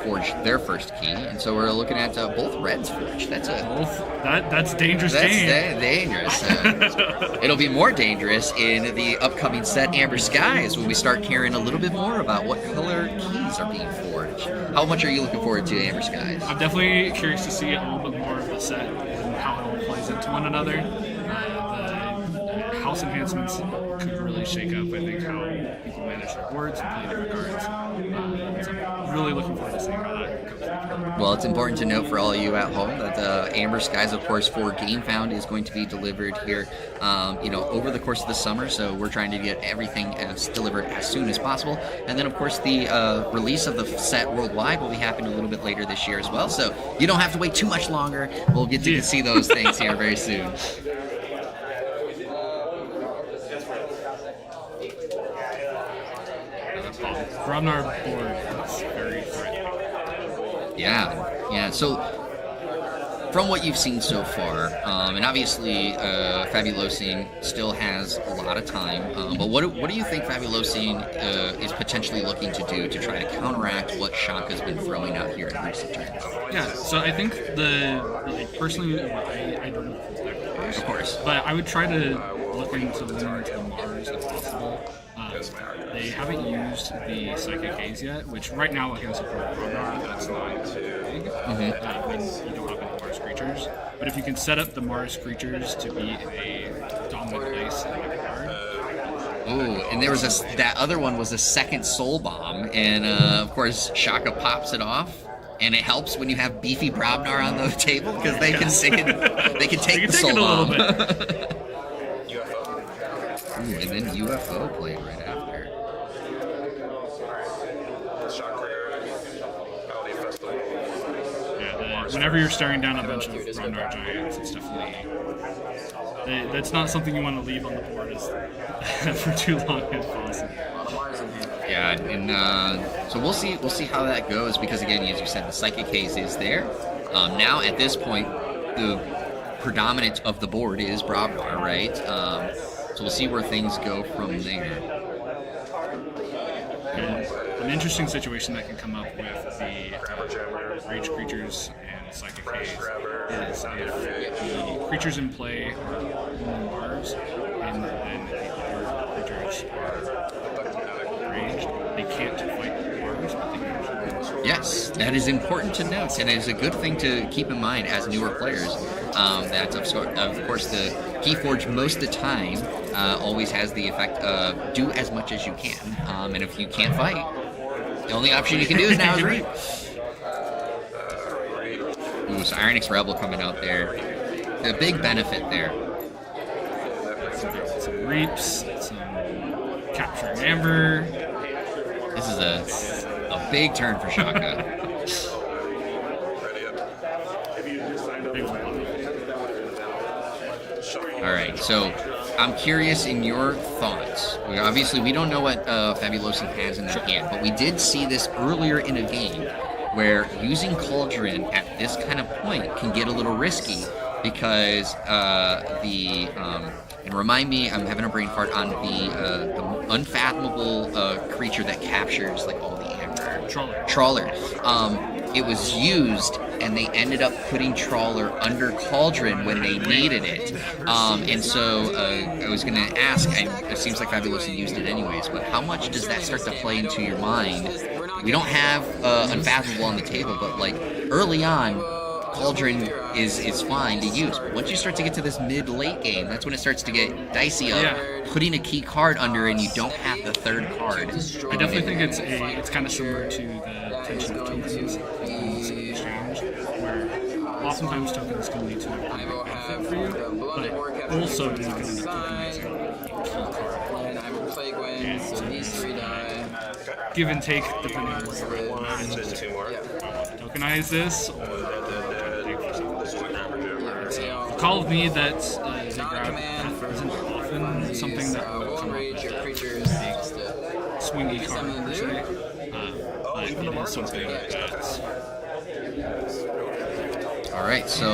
forge their first key, and so we're looking at both reds forge. That's dangerous. That's dangerous. It'll be more dangerous in the upcoming set Amber Skies when we start caring a little bit more about what color keys are being forged. How much are you looking forward to Amber Skies? I'm definitely curious to see a little bit more of the set and how it all plays into one another. The house enhancements could really shake up, I think, how people manage their boards and play different cards. So I'm really looking forward to seeing how that comes together. Well, it's important to note for all of you at home that Amber Skies, of course, for GameFound is going to be delivered here, over the course of the summer. So we're trying to get everything delivered as soon as possible. And then, of course, the release of the set worldwide will be happening a little bit later this year as well. So you don't have to wait too much longer. We'll get to see those things here very soon. Grobnar board is very threatening. Yeah. So from what you've seen so far, and obviously Fabulosing still has a lot of time, but what do you think Fabulosing is potentially looking to do to try to counteract what Shaka's been throwing out here in recent turns? Yeah, so I think personally, I don't know the full deck, Of course. but I would try to look into leaning into the Mars if possible. They haven't used the Psychic Haze yet, which right now against a Grobnar, that's not too big. When you don't have any Mars creatures. But if you can set up the Mars creatures to be in a dominant place in the card. Ooh, and there was that other one was a second Soul Bomb, and of course Shaka pops it off. And it helps when you have beefy Brobnar on the table because they can take the Soul Bomb. Ooh, and then UFO played right after. Yeah, whenever you're staring down a bunch of Brobnar Giants, it's definitely... that's not something you want to leave on the board for too long if possible. Yeah, and so we'll see how that goes because, again, as you said, the Psychic Haze is there. Now, at this point, the predominant of the board is Brobnar, right? So we'll see where things go from there. And an interesting situation that can come up with the Rage creatures and Psychic Haze is if the creatures in play are Mars and then the other creatures are raged, they can't fight Mars, but they can. Yes, that is important to note, and it is a good thing to keep in mind as newer players. That of course the KeyForge most of the time always has the effect of do as much as you can, and if you can't fight, the only option you can do is now is read. Ooh, so Ironix Rebel coming out there. The big benefit there. Some Reaps, some Capturing Amber. This is a big turn for Shaka. Alright, so I'm curious in your thoughts. Obviously, we don't know what Fabuloso has in their hand, but we did see this earlier in a game where using Cauldron at this kind of point can get a little risky because and remind me, I'm having a brain fart on the unfathomable creature that captures like all the amber. Trawler. It was used, and they ended up putting Trawler under Cauldron when they needed it. And so I was going to ask, it seems like Fabuloso used it anyways, but how much does that start to play into your mind? We don't have Unfathomable on the table, but like early on, Cauldron is fine to use. But once you start to get to this mid-late game, that's when it starts to get dicey of putting a key card under and you don't have the third card. I definitely think it's kind of similar to the tension of tokens in exchange, where oftentimes tokens can lead to a benefit for you, but also you can end up tokenizing a key card. And so give and take depending on where you're at. And then 2 more. Tokenize this, or Call of Me that they grab isn't often something that would come up with a swingy card per se, but it is something that's... Alright, so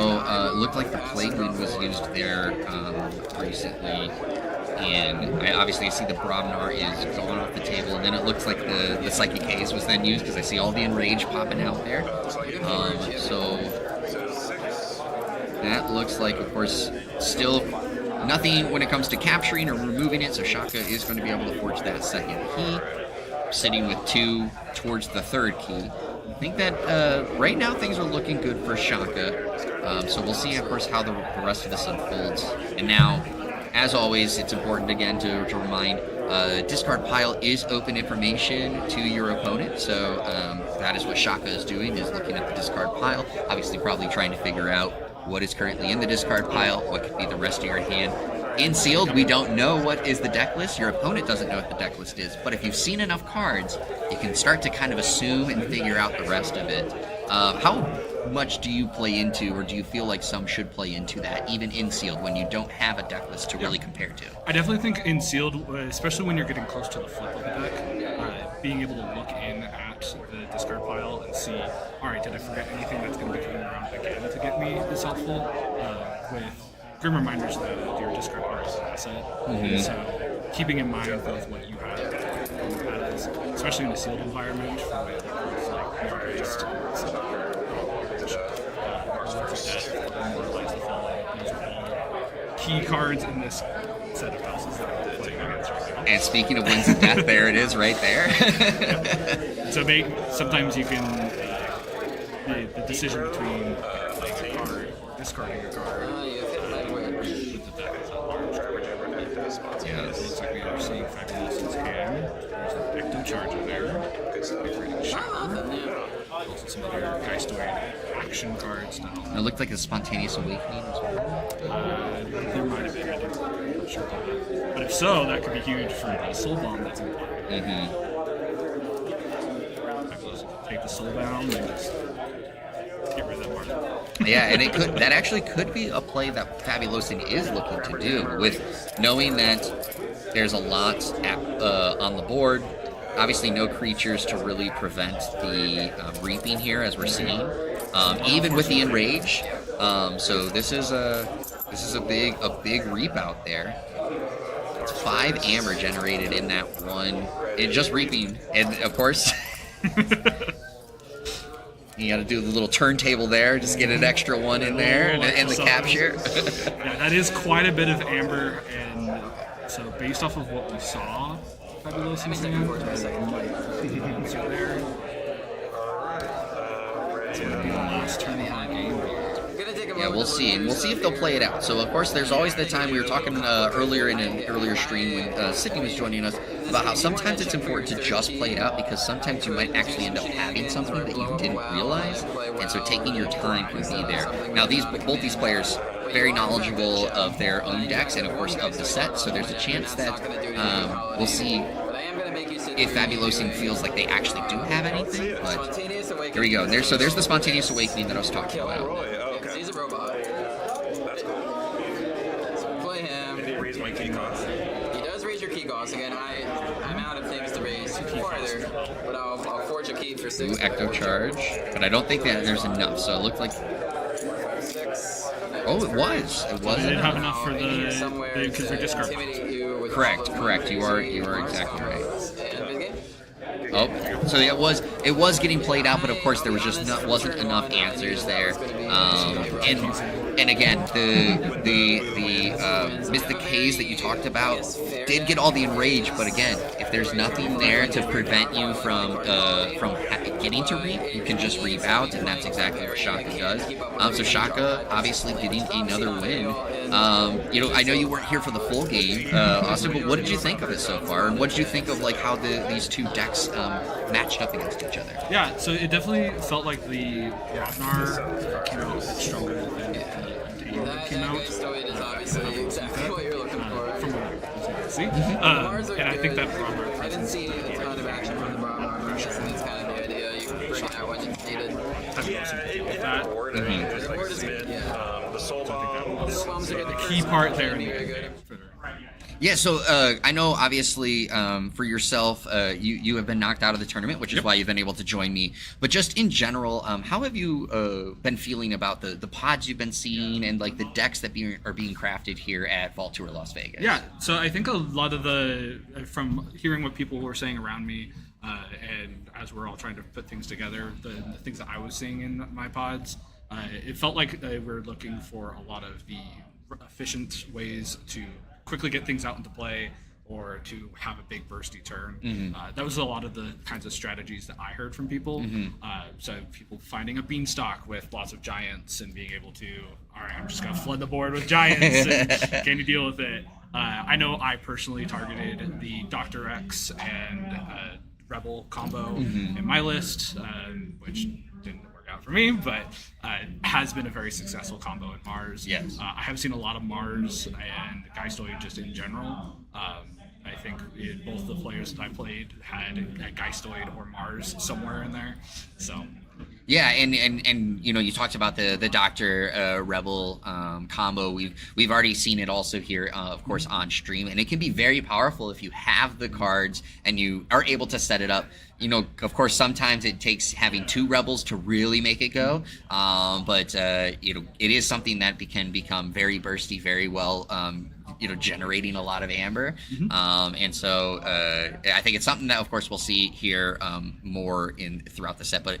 it looked like the Plague Wind was used there recently, and I obviously see the Bromnar is gone off the table, and then it looks like the Psychic Haze was then used because I see all the Enrage popping out there. So that looks like, of course, still nothing when it comes to capturing or removing it, so Shaka is going to be able to forge that second key, sitting with 2 towards the third key. I think that right now things are looking good for Shaka, so we'll see, of course, how the rest of this unfolds. And now, as always, it's important again to remind, discard pile is open information to your opponent, so that is what Shaka is doing, is looking at the discard pile, obviously probably trying to figure out what is currently in the discard pile, what could be the rest of your hand. In Sealed, we don't know what is the deck list. Your opponent doesn't know what the deck list is. But if you've seen enough cards, you can start to kind of assume and figure out the rest of it. How much do you play into, or do you feel like some should play into that, even in Sealed, when you don't have a deck list to really compare to? I definitely think in Sealed, especially when you're getting close to the flip of the deck, being able to look in at the discard pile and see, all right, did I forget anything that's going to be coming around again to get me is helpful, with grim reminders that your discard pile is an asset. So keeping in mind both what you have as, especially in a sealed environment, from like Harvest, key cards in this set of houses that I'm playing against right now. And speaking of Winds of Death, there it is right there. So sometimes you can, the decision between playing a card or discarding a card with the deck is a large card. Yeah, it looks like we are seeing Fabuloso's hand. There's an active charge in there. Creating Shower. Also some other Geistoid action cards now. It looked like a Spontaneous Awakening as well. There might have been, I'm not sure about that. But if so, that could be huge for the Soul Bomb that's in play. Take the Soul Bomb and just get rid of that mark. Yeah, and that actually could be a play that Fabuloso is looking to do, with knowing that there's a lot on the board. Obviously, no creatures to really prevent the reaping here, as we're seeing, even with the Enrage. So this is a big reap out there. It's 5 amber generated in that one. It just reaping, and of course, you got to do the little turntable there, just get an extra one in there, and the capture. Yeah, that is quite a bit of amber, and so based off of what we saw, Fabuloso's hand, so there. So maybe the last turn of our game. Yeah, we'll see, and we'll see if they'll play it out. So, of course, there's always the time we were talking earlier in an earlier stream when Sydney was joining us about how sometimes it's important to just play it out because sometimes you might actually end up having something that you didn't realize, and so taking your time can be there. Now, both these players very knowledgeable of their own decks and of course of the set, so there's a chance that we'll see if Fabulosing feels like they actually do have anything. But here we go. There's the Spontaneous Awakening that I was talking about. He's a robot. That's cool. So play him. Did he raise my key cost? He does raise your key cost again. I'm out of things to raise farther, but I'll forge a key for 6. Ooh, Ecto Charge, but I don't think that there's enough. So it looked like 6. oh, it was. It was I didn't have enough. enough for the because they're discard. Correct. You are exactly right. And mid game. Oh, so it was getting played out, but of course there was just wasn't enough answers there. And again, the Mystic Haze that you talked about did get all the enrage, but again, if there's nothing there to prevent you from getting to reap, you can just reap out, and that's exactly what Shaka does. So Shaka obviously getting another win. I know you weren't here for the full game, Austin, but what did you think of it so far? And what did you think of like how these two decks matched up against each other? Yeah, so it definitely felt like the Ragnar came out a bit stronger than the Dane that came out. Stoid is obviously exactly what you're looking for. From what I can see. And I think that Ragnar I didn't presence see a ton of action from the Brahma. And that's kind of the idea. You can bring it out when it's needed. with that. Board, Board is good. the soul bomb. Soul bombs are good. The key part there. Very good. Yeah, so I know obviously for yourself, you have been knocked out of the tournament, which is why you've been able to join me. But just in general, how have you been feeling about the pods you've been seeing and like the decks that are being crafted here at Vault Tour Las Vegas? Yeah, so I think a lot of from hearing what people were saying around me, and as we're all trying to put things together, the things that I was seeing in my pods, it felt like they were looking for a lot of the efficient ways to quickly get things out into play or to have a big bursty turn. That was a lot of the kinds of strategies that I heard from people. So people finding a beanstalk with lots of giants and being able to, all right, I'm just going to flood the board with giants and can you deal with it? I know I personally targeted the Dr. X and Rebel combo in my list, which didn't work out for me, but has been a very successul combo in Mars. Yes. I have seen a lot of Mars and Geistoid just in general. I think both the players that I played had a Geistoid or Mars somewhere in there. So. Yeah, and you talked about the Doctor Rebel combo. We've already seen it also here, of course, on stream, and it can be very powerful if you have the cards and you are able to set it up. Of course, sometimes it takes having 2 Rebels to really make it go, but it is something that can become very bursty, very well. Generating a lot of amber. And so I think it's something that, of course, we'll see here more throughout the set. But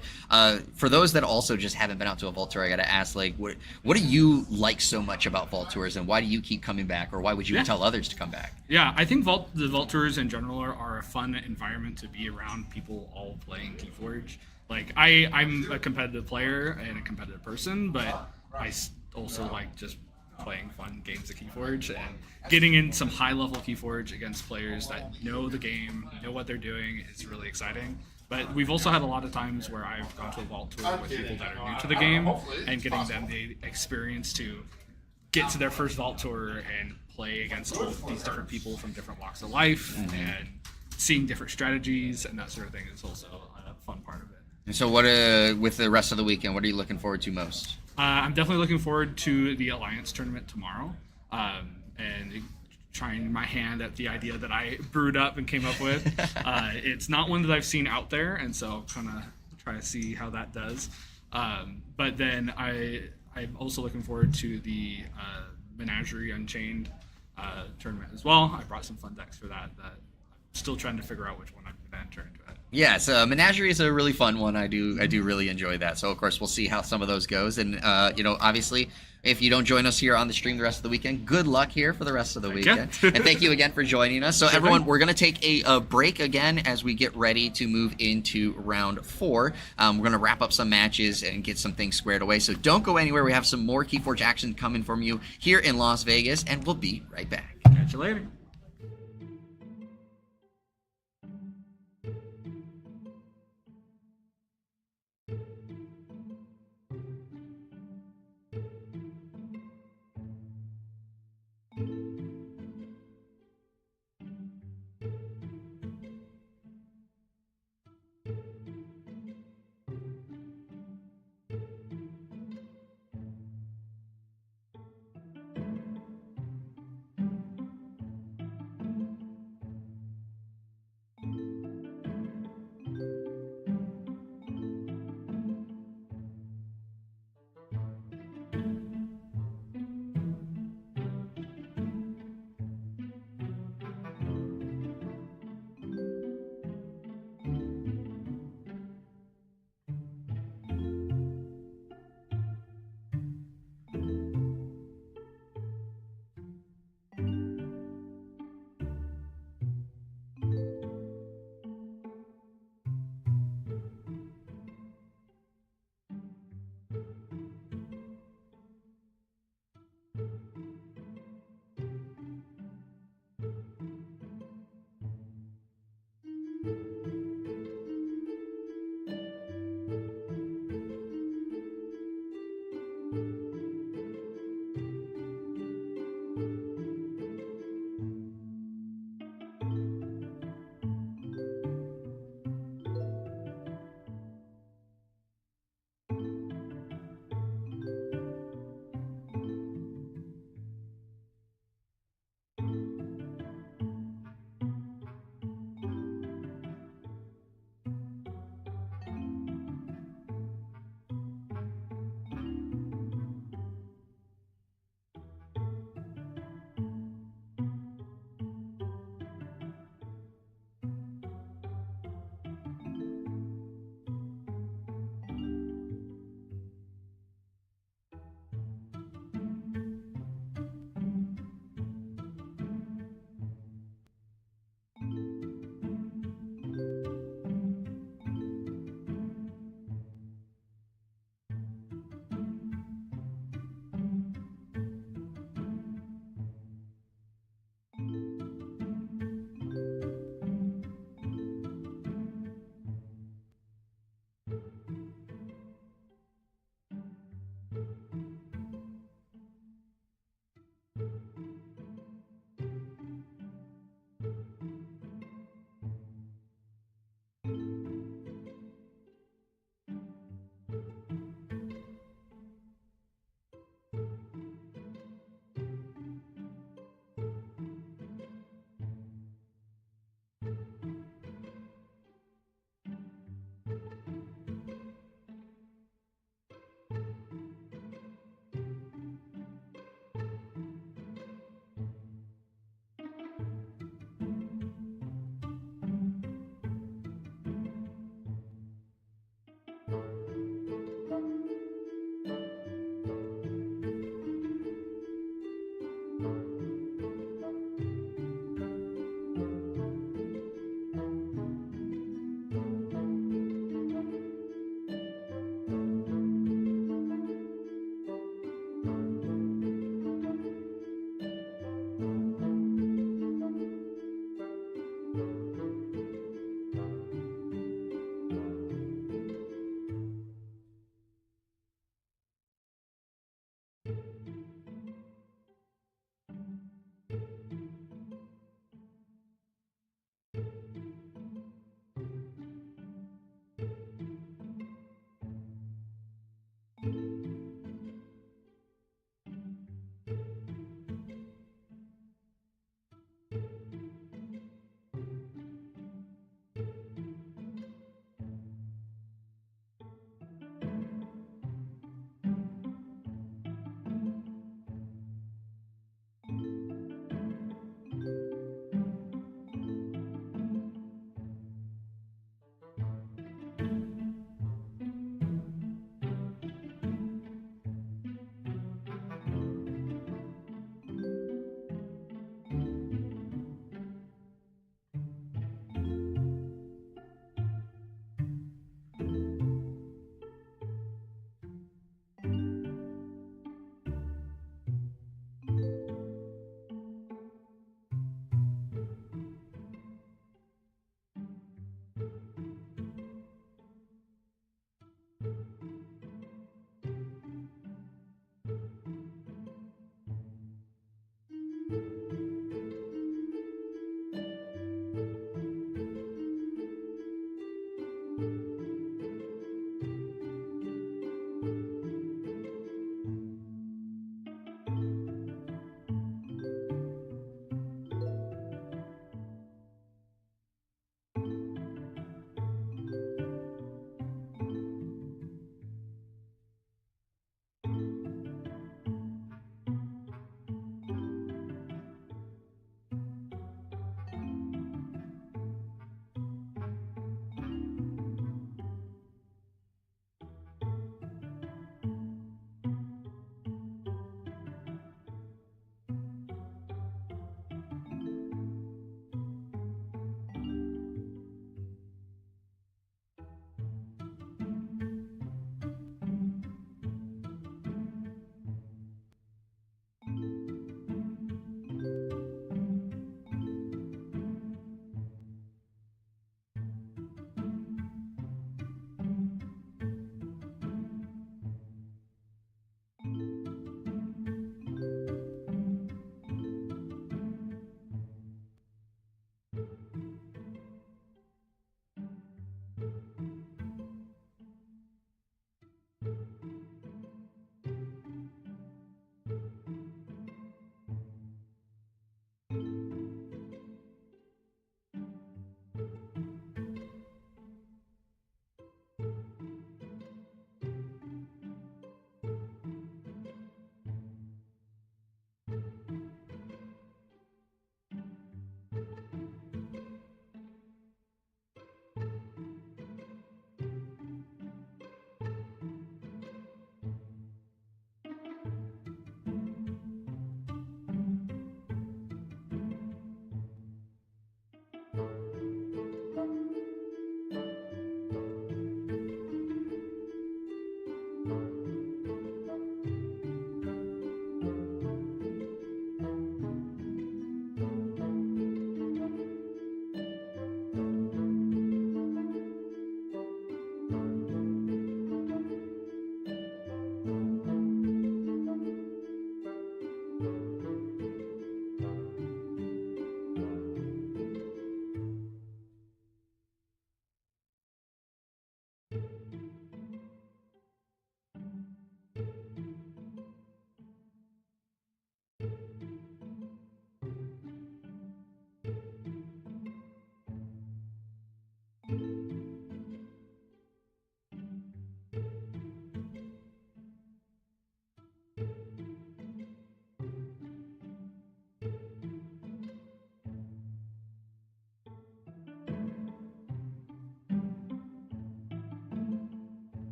for those that also just haven't been out to a Vault Tour, I got to ask, like, what do you like so much about Vault Tours, and why do you keep coming back, or why would you tell others to come back? Yeah, I think the Vault Tours in general are a fun environment to be around people all playing KeyForge. Like, I'm a competitive player and a competitive person, but I also like just playing fun games of KeyForge and getting in some high-level KeyForge against players that know the game, know what they're doing is really exciting. But we've also had a lot of times where I've gone to a Vault Tour with people that are new to the game and getting them the experience to get to their first Vault Tour and play against all these different people from different walks of life and seeing different strategies and that sort of thing is also a fun part of it. And so what, with the rest of the weekend, what are you looking forward to most? I'm definitely looking forward to the Alliance tournament tomorrow, and trying my hand at the idea that I brewed up and came up with. It's not one that I've seen out there, and so I'm gonna try to see how that does. But then I'm also looking forward to the Menagerie Unchained tournament as well. I brought some fun decks for that. I'm still trying to figure out which one I'm gonna enter into it. Yeah, so Menagerie is a really fun one. I do really enjoy that. So of course we'll see how some of those goes. And obviously, if you don't join us here on the stream the rest of the weekend, good luck here for the rest of the weekend. And thank you again for joining us. So everyone, we're going to take a break again as we get ready to move into round 4. We're going to wrap up some matches and get some things squared away. So don't go anywhere. We have some more KeyForge action coming from you here in Las Vegas, and we'll be right back. Catch you later.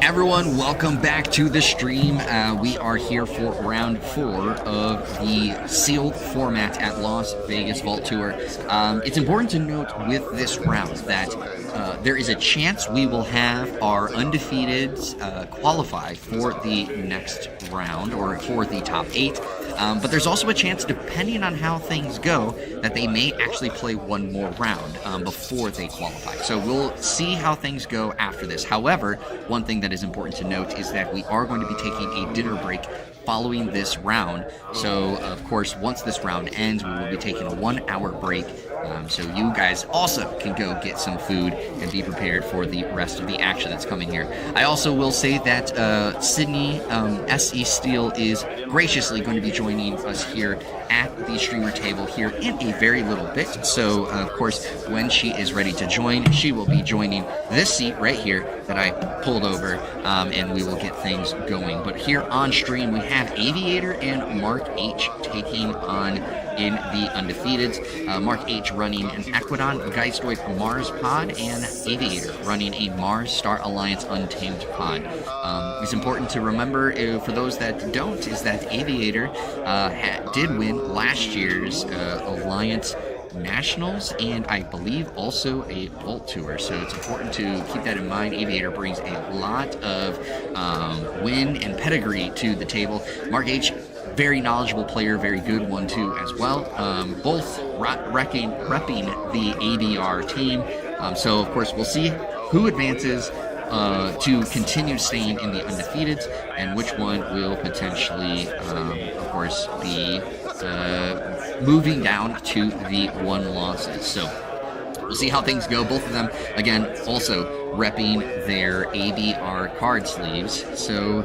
Everyone, welcome back to the stream. We are here for round 4 of the sealed format at Las Vegas Vault Tour. It's important to note with this round that there is a chance we will have our undefeated qualify for the next round, or for the top 8. But there's also a chance, depending on how things go, that they may actually play one more round before they qualify. So we'll see how things go after this. However, one thing that is important to note is that we are going to be taking a dinner break following this round. So, of course, once this round ends, we will be taking a 1-hour break. So you guys also can go get some food and be prepared for the rest of the action that's coming here. I also will say that Sydney S.E. Steele is graciously going to be joining us here at the streamer table here in a very little bit. So, of course, when she is ready to join, she will be joining this seat right here that I pulled over, and we will get things going. But here on stream, we have Aviator and Mark H taking on in the Undefeateds. Mark H running an Equidon Geistoid Mars pod, and Aviator running a Mars Star Alliance Untamed pod. It's important to remember, for those that don't, is that Aviator did win last year's Alliance Nationals, and I believe also a Vault Tour, so it's important to keep that in mind. Aviator brings a lot of win and pedigree to the table. Mark H, very knowledgeable player, very good one too as well. Both repping the ABR team. So of course we'll see who advances to continue staying in the Undefeateds, and which one will potentially, of course, be moving down to the 1 losses. So we'll see how things go. Both of them, again, also repping their ABR card sleeves. So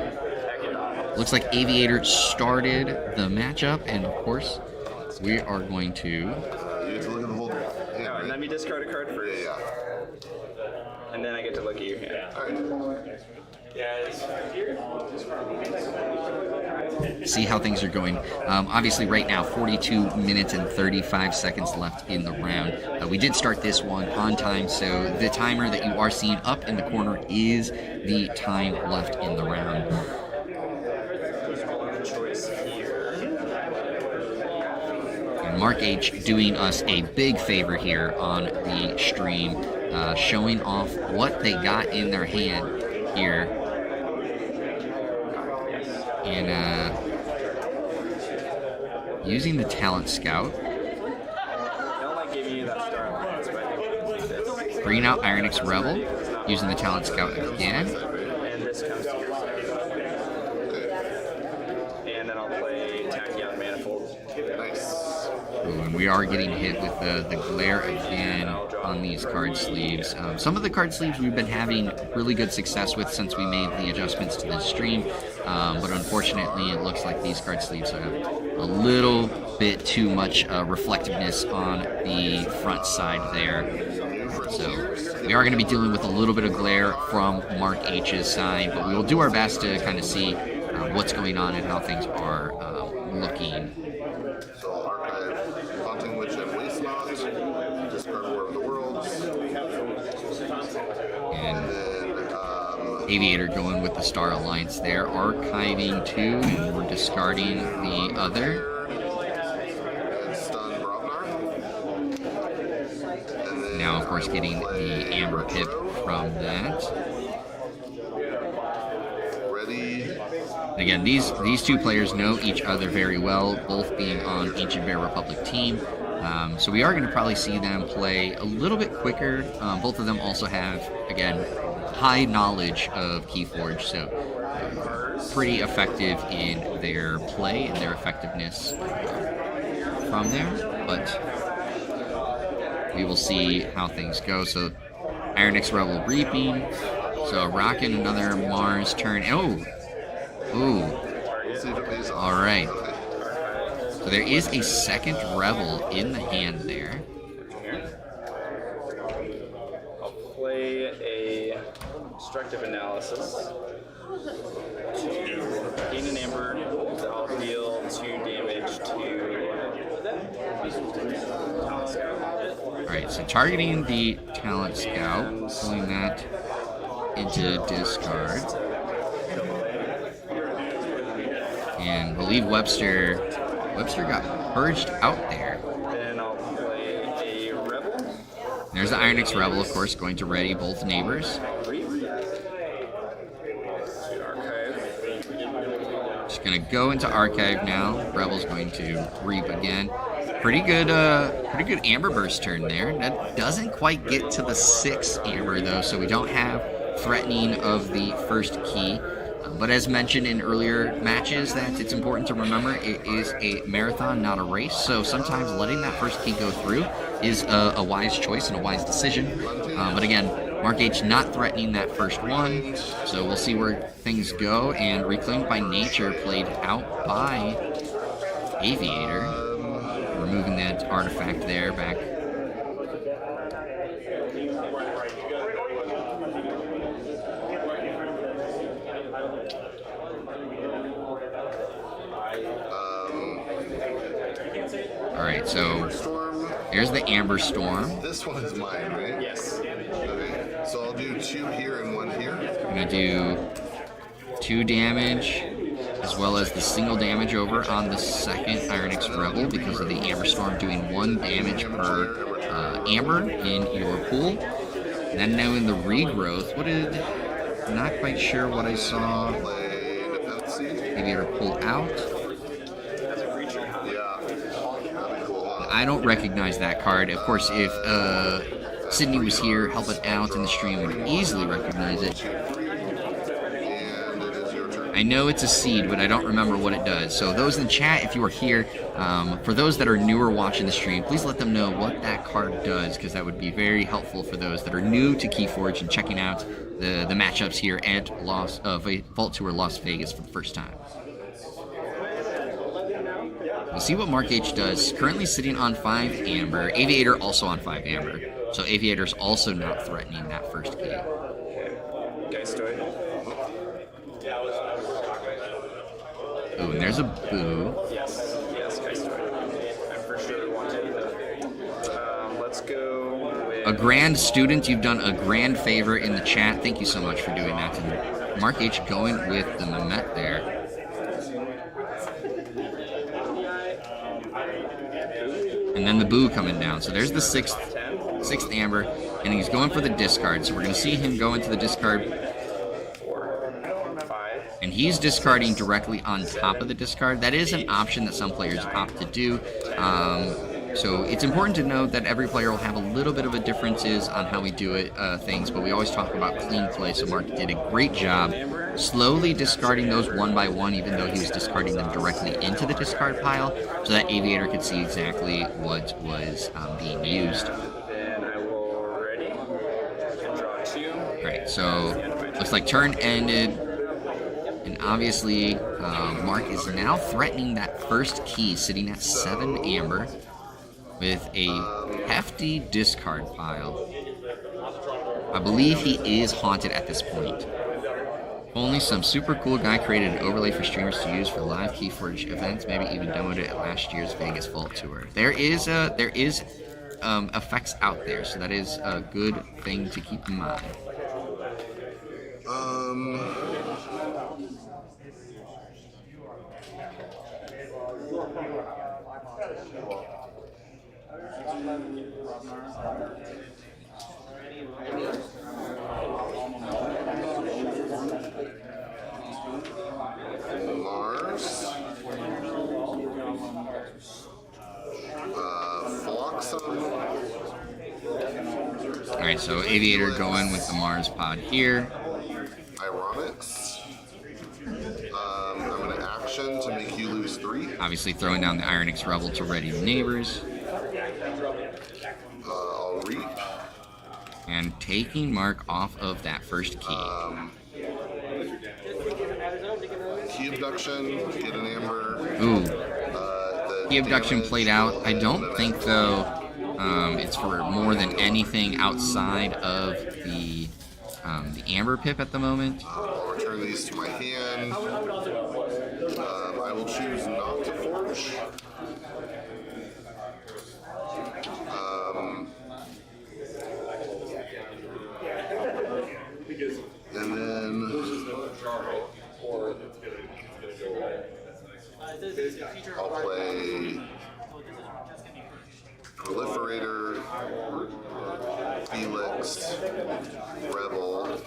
looks like Aviator started the matchup, and of course, we are going to... You get to look at the whole hand, right? Let me discard a card first. Yeah. And then I get to look at your hand. Alright. see how things are going. Obviously, right now, 42 minutes and 35 seconds left in the round. We did start this one on time, so the timer that you are seeing up in the corner is the time left in the round. And Mark H doing us a big favor here on the stream, showing off what they got in their hand here. And using the Talent Scout. Bringing out Ironix Rebel. Using the Talent Scout again. And this comes to your side. And then I'll play Tachyon Manifold. Nice. Ooh, and we are getting hit with the glare again on these card sleeves. Some of the card sleeves we've been having really good success with since we made the adjustments to the stream, but unfortunately it looks like these card sleeves have a little bit too much reflectiveness on the front side there. So we are going to be dealing with a little bit of glare from Mark H's side, but we will do our best to kind of see what's going on and how things are looking. So archive Haunting Witch and Waste Knot, discard War of the Worlds, And then Aviator going with the Star Alliance there, archiving two, and we're discarding the other. and Stun Bravnar. And then Now, of course, getting the Amber Pip from that. ready. Again, these two players know each other very well, both being on Ancient Bear Republic team. So we are going to probably see them play a little bit quicker. Both of them also have, again, high knowledge of KeyForge, so pretty effective in their play and their effectiveness from there. But we will see how things go. So Ironix Rebel reaping. So rocking another Mars turn. Oh! Ooh. Let's see if it pays off. All right. Okay. So there is a second Rebel in the hand there. I'll play a Destructive Analysis to gain an Amber. I'll deal 2 damage to Talent Scout. Alright, so targeting the Talent Scout, pulling that into discard. And I believe Webster got purged out there. Then I'll play a Rebel. There's the Ironix Rebel, of course, going to ready both neighbors. Just gonna go into archive now. Rebel's going to reap again. Pretty good Amber Burst turn there. That doesn't quite get to the 6 Amber though, so we don't have threatening of the first key. But as mentioned in earlier matches, that it's important to remember it is a marathon, not a race. So sometimes letting that first key go through is a wise choice and a wise decision. But again, Mark H not threatening that first one. So we'll see where things go. And Reclaimed by Nature played out by Aviator. Removing that artifact there back. Alright, so here's the Amber Storm. This one is mine, right? Yes. Okay. So I'll do 2 here and 1 here. I'm going to do 2 damage, as well as the single damage over on the second Ironix Rebel because of the Amber Storm doing 1 damage per Amber in your pool. And then now in the regrowth, not quite sure what I saw. Aviator pull out. I don't recognize that card. Of course, if Sydney was here helping out in the stream, would easily recognize it. I know it's a seed, but I don't remember what it does. So those in the chat, if you are here, for those that are newer watching the stream, please let them know what that card does, because that would be very helpful for those that are new to KeyForge and checking out the matchups here at Vault Tour Las Vegas for the first time. We'll see what Mark H does. Currently sitting on 5 Amber. Aviator also on 5 Amber. So Aviator's also not threatening that first key. Guys, do it. Ooh, and there's a boo. Yes, guys, do it. I'm for sure wanting to. Let's go with... A grand student, you've done a grand favor in the chat. Thank you so much for doing that. And Mark H going with the Mehmet there. And then the boo coming down. So there's the sixth Amber, and he's going for the discard. So we're going to see him go into the discard. And he's discarding directly on top of the discard. That is an option that some players opt to do. So it's important to note that every player will have a little bit of a differences on how we do it, things, but we always talk about clean play. So Mark did a great job slowly discarding those one by one, even though he was discarding them directly into the discard pile, so that Aviator could see exactly what was being used. Then I will ready. Draw 2. Alright, so looks like turn ended, and obviously Mark is now threatening that first key, sitting at 7 Amber with a hefty discard pile. I believe he is haunted at this point. Only some super cool guy created an overlay for streamers to use for live KeyForge events, maybe even demoed it at last year's Vegas Vault Tour. There is effects out there, so that is a good thing to keep in mind. Mars. Alright, so Aviator going with the Mars pod here. Ironics. I'm going to action to make you lose 3. Obviously throwing down the Ironix Rebel to ready the neighbors. I'll reap. And taking Mark off of that first key. Key abduction, get an Amber. Ooh. Key abduction played out. I don't think, though, it's for more than anything outside of the Amber Pip at the moment. I'll return these to my hand. I will choose not to forge. And then I'll play Proliferator, Felix, Rebel.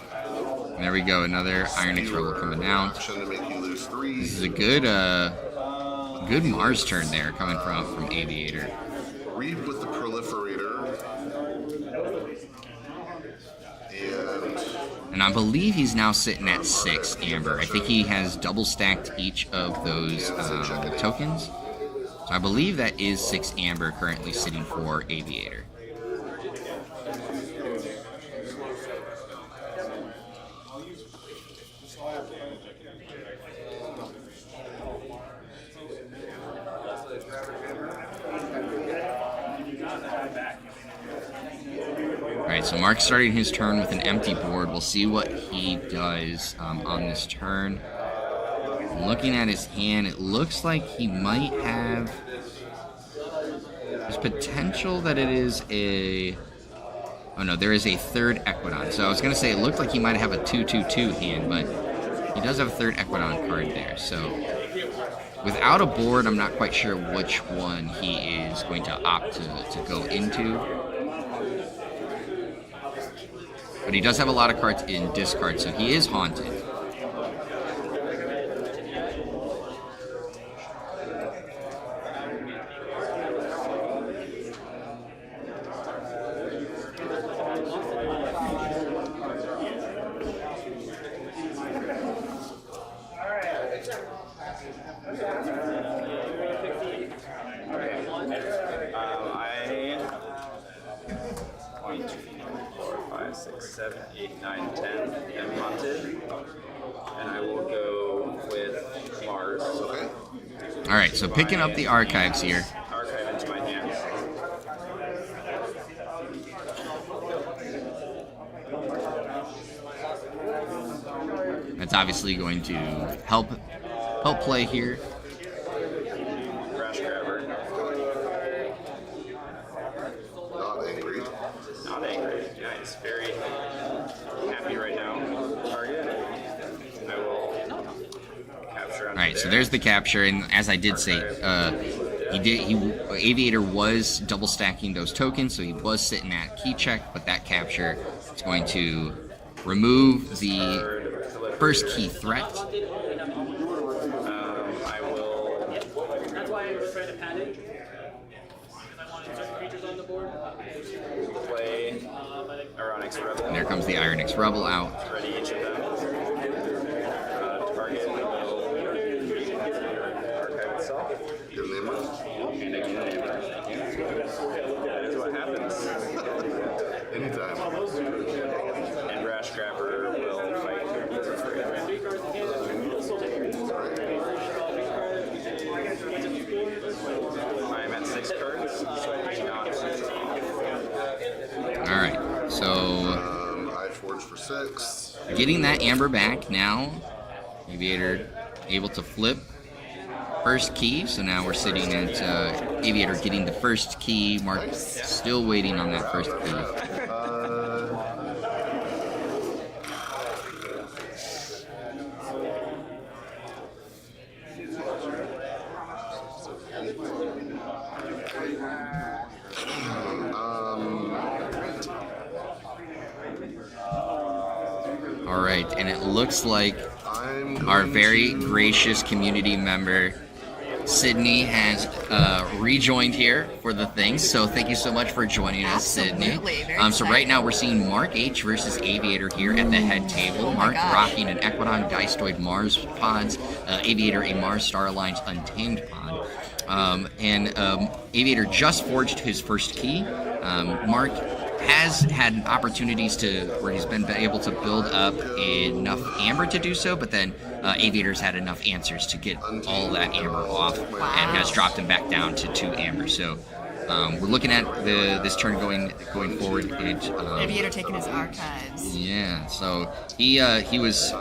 There we go, another Ironix Rebel coming out. To make you lose 3. This is a good Mars turn there coming from Aviator. Reap with the Proliferator. And I believe he's now sitting at 6 amber. I think he has double stacked each of those tokens. So I believe that is 6 amber currently sitting for Aviator. Alright, so Mark's starting his turn with an empty board. We'll see what he does on this turn. Looking at his hand, it looks like he might have... There's potential that it is a... Oh no, there is a third Equidon. So I was going to say it looked like he might have a 2/2/2 hand, but he does have a third Equidon card there. So without a board, I'm not quite sure which one he is going to opt to go into. But he does have a lot of cards in discard, so he is haunted. I'm haunted, and I will go with Mars. Okay. Alright, so picking up the archives here. Archive into my hand. That's obviously going to help play here. Crash Grabber. Not angry. Not angry. Nice. Very happy right now. Target. I will capture. All right, so there's the capture, and as I did say, Aviator was double stacking those tokens, so he was sitting at key check, but that capture is going to remove the first key threat. I will. That's why I was trying to pad it. Because I wanted certain creatures on the board. Play Ironix Rebel. And there comes the Ironix Rebel out. Ready each of them. Target will archive itself. Give him the And again, that is what happens. anytime. And Rash Grabber will fight for free. I'm at 6 cards, so I do not draw. All right, so I forge for 6. getting that amber back now. Aviator able to flip first key, so now we're sitting at Aviator getting the first key. Mark still waiting on that first key. All right, and it looks like our very gracious community member Sydney has rejoined here for the thing, so thank you so much for joining us, Sydney. Absolutely, very So right now we're seeing Mark H versus Aviator here at the head table. Mark rocking an Equidon Geistoid Mars pods, Aviator a Mars Star Alliance Untamed pod. Aviator just forged his first key. Mark has had opportunities where he's been able to build up enough amber to do so, but then Aviator's had enough answers to get all that amber off and has dropped him back down to 2 amber. So we're looking at this turn going forward. Aviator taking his archives. Yeah, so he was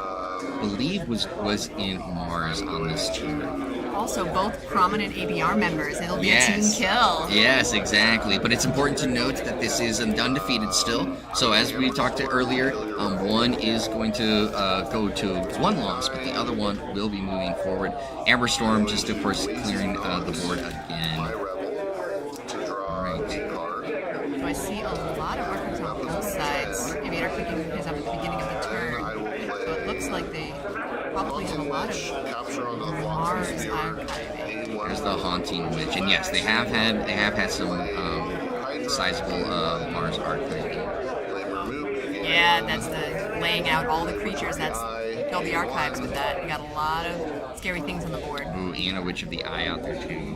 was in Mars on this turn. Also, both prominent ABR members. It'll be a team kill. Yes, exactly. But it's important to note that this is an undefeated still. So as we talked to earlier, one is going to go to 1 loss, but the other one will be moving forward. Amber Storm just, of course, clearing the board again. All right. So I see a lot of workers on both sides. Aviator picking his up at the beginning of the turn. So it looks like they probably have a lot of Mars archiving. There's the Haunting Witch, and yes, they have had some sizable Mars archiving. Yeah, that's the laying out all the creatures. That's fill the archives with that. We got a lot of scary things on the board. Ooh, and a Witch of the Eye out there too.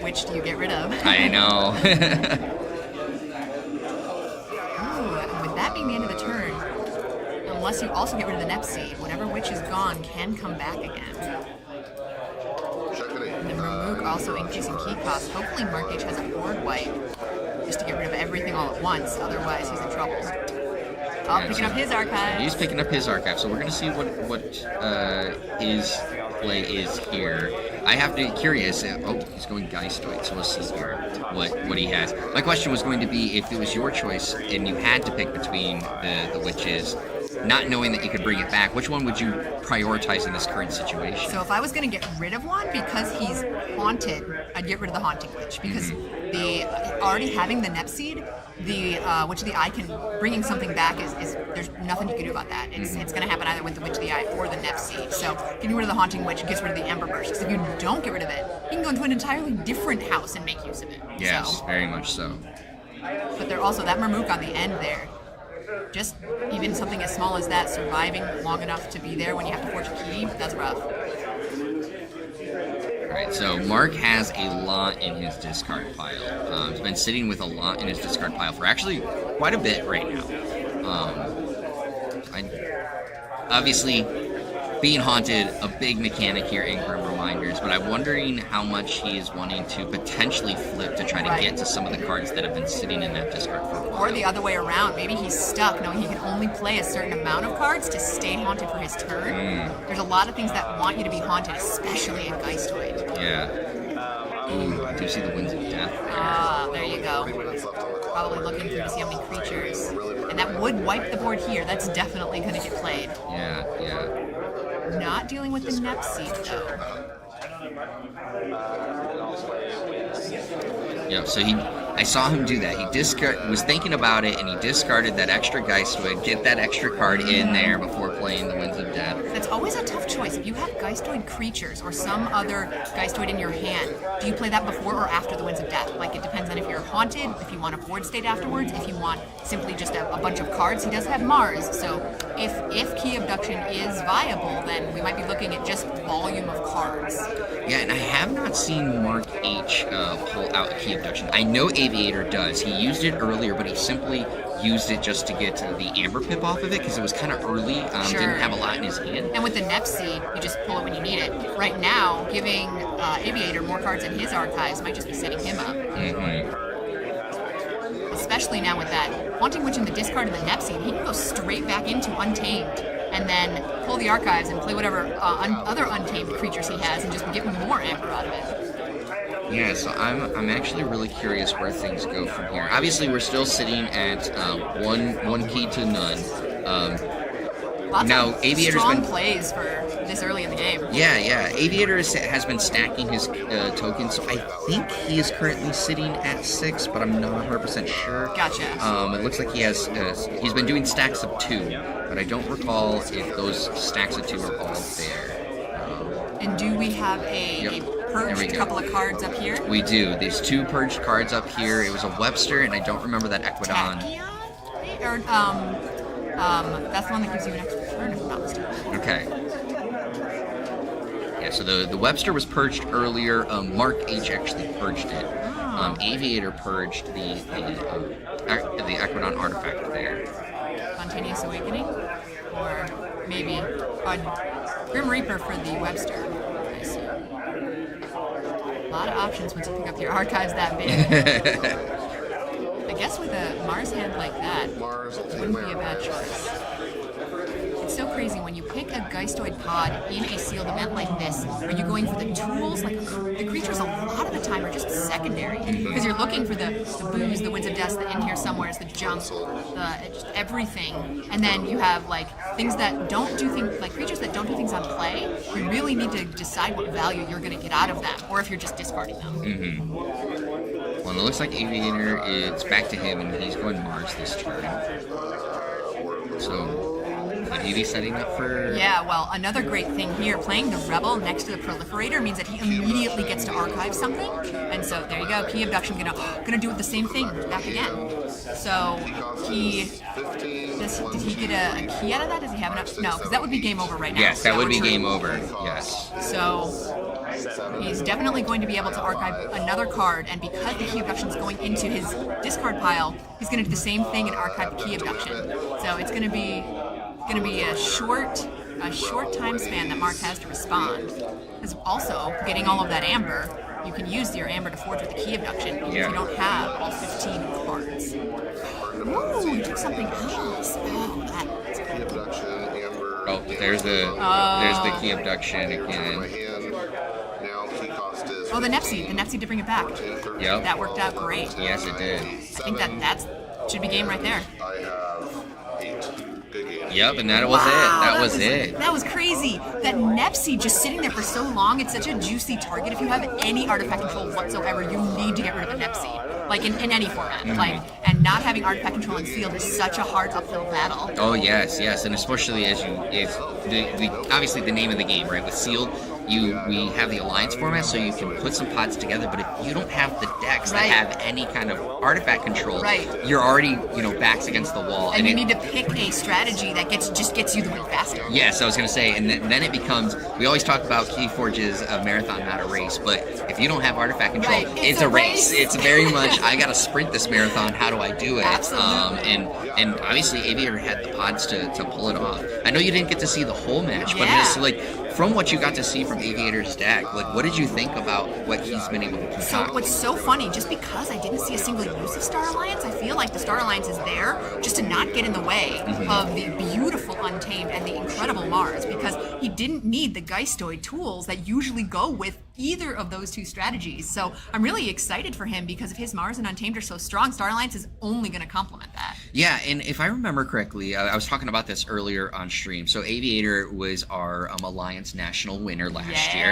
Which do you get rid of? I know. Ooh, and with that being the end of the turn, unless you also get rid of the Nep Seed, whatever witch is gone can come back again. And then Ramook also increasing key cost. Hopefully Mark H has a board wipe just to get rid of everything all at once, otherwise he's in trouble. Oh, picking up his archive. He's picking up his archive, so we're going to see what his play is here. I have to be curious. Oh, he's going Geistoid, so we'll see here what he has. My question was going to be, if it was your choice and you had to pick between the witches, not knowing that you could bring it back, which one would you prioritize in this current situation? So if I was going to get rid of one because he's haunted, I'd get rid of the Haunting Witch, because the already having the Nep Seed, the Witch of the Eye bringing something back is there's nothing you can do about that. It's going to happen either with the Witch of the Eye or the Nep Seed. So getting rid of the Haunting Witch gets rid of the Ember Burst. Because if you don't get rid of it, you can go into an entirely different house and make use of it. Yes, so. Very much so. But they're also that Marmook on the end there. Just even something as small as that, surviving long enough to be there when you have to forge a key, that's rough. Alright, so Mark has a lot in his discard pile. He's been sitting with a lot in his discard pile for actually quite a bit right now. Obviously, being haunted, a big mechanic here in Grim Reminders, but I'm wondering how much he is wanting to potentially flip to try to get to some of the cards that have been sitting in that discard for a while. Or the other way around. Maybe he's stuck knowing he can only play a certain amount of cards to stay haunted for his turn. There's a lot of things that want you to be haunted, especially in Geistoid. Yeah. Ooh, I do see the Winds of Death there. Ah, there you go. Probably looking through to see how many creatures. And that would wipe the board here. That's definitely going to get played. Yeah. Not dealing with the Nep Seed, though. Yeah, so I saw him do that. He was thinking about it, and he discarded that extra Geistoid, get that extra card in there before playing the Winds of Death. That's always a tough choice. If you have Geistoid creatures or some other Geistoid in your hand, do you play that before or after the Winds of Death? Like, it depends on if you're haunted, if you want a board state afterwards, if you want simply just a bunch of cards. He does have Mars, so if Key Abduction is viable, then we might be looking at just volume of cards. Yeah, and I have not seen Mark H pull out a Key Abduction. I know Aviator does. He used it earlier, but he simply used it just to get the Amber Pip off of it because it was kind of early. Sure. Didn't have a lot in his hand. And with the Nep Seed, you just pull it when you need it. Right now, giving Aviator more cards in his archives might just be setting him up. Especially now with that Haunting Witch in the discard and the Nep Seed, he can go straight back into Untamed and then pull the archives and play whatever other Untamed creatures he has and just get more Amber out of it. Yeah, so I'm actually really curious where things go from here. Obviously, we're still sitting at one key to none. Lots now, of Aviator's strong been plays for this early in the game. Yeah. Aviator has been stacking his tokens, so I think he is currently sitting at 6, but I'm not 100% sure. Gotcha. It looks like he has. He's been doing stacks of 2, but I don't recall if those stacks of 2 are all there. And do we have a purged couple of cards up here? We do. There's 2 purged cards up here. It was a Webster, and I don't remember that Equidon. Tachyon? Or that's the one that gives you an extra turn, if I'm not mistaken. Okay. Yeah, so the Webster was purged earlier. Mark H actually purged it. Aviator purged the Equidon artifact there. Spontaneous Awakening? Or maybe Grim Reaper for the Webster, I assume. A lot of options once you pick up your archives that big. I guess with a Mars hand like that, it wouldn't be a bad choice. It's so crazy when you pick a Geistoid pod in a sealed event like this. Are you going for the tools? Like, the creatures a lot of the time are just secondary because you're looking for the booze, the Winds of Death, the in here somewhere is the junk, just everything, and then you have like things that don't do things, like creatures that don't do things on play. You really need to decide what value you're going to get out of them, or if you're just discarding them. Well, it looks like Aviator, it's back to him, and he's going Mars this turn. So, would he be setting up for? Yeah, well, another great thing here, playing the Rebel next to the Proliferator means that he immediately gets to archive something, and so there you go, Key Abduction gonna do the same thing back again. So did he get a key out of that? Does he have enough? No, because that would be game over right now. Yes, that would be game over. Yes. So he's definitely going to be able to archive another card, and because the Key Abduction is going into his discard pile, he's going to do the same thing and archive the Key Abduction. So it's going to be a short time span that Mark has to respond. Because also, getting all of that amber, you can use your amber to forge with the Key Abduction because you don't have all 15 cards. Ooh, you took something else. Oh, that's cool. Oh, there's the Key Abduction again. Oh, the Nepsi to bring it back. Yep. That worked out great. Yes, it did. I think that should be game right there. I have 8 good games. Yep, and that was it. That was it. That was crazy. That Nepsi just sitting there for so long, it's such a juicy target. If you have any artifact control whatsoever, you need to get rid of a Nepsi. Like in any format. And not having artifact control in sealed is such a hard uphill battle. Oh yes, and especially as obviously the name of the game, right? With sealed, we have the alliance format, so you can put some pods together. But if you don't have the decks that have any kind of artifact control, you're already backs against the wall, and you need to pick a strategy that just gets you the win faster. Yes, I was going to say, and then it becomes. We always talk about KeyForge is a marathon, not a race. But if you don't have artifact control, it's a race. It's very much I got to sprint this marathon. How do I do it? Absolutely. And obviously Aviator had the pods to pull it off. I know you didn't get to see the whole match, but just like from what you got to see from Aviator's deck, like what did you think about what he's been able to concoct? So what's so funny, just because I didn't see a single use of Star Alliance, I feel like the Star Alliance is there just to not get in the way of the beautiful Untamed and the incredible Mars, because he didn't need the Geistoid tools that usually go with either of those two strategies. So I'm really excited for him because if his Mars and Untamed are so strong, Star Alliance is only going to complement that. Yeah, and if I remember correctly, I was talking about this earlier on stream. So Aviator was our Alliance National winner last year.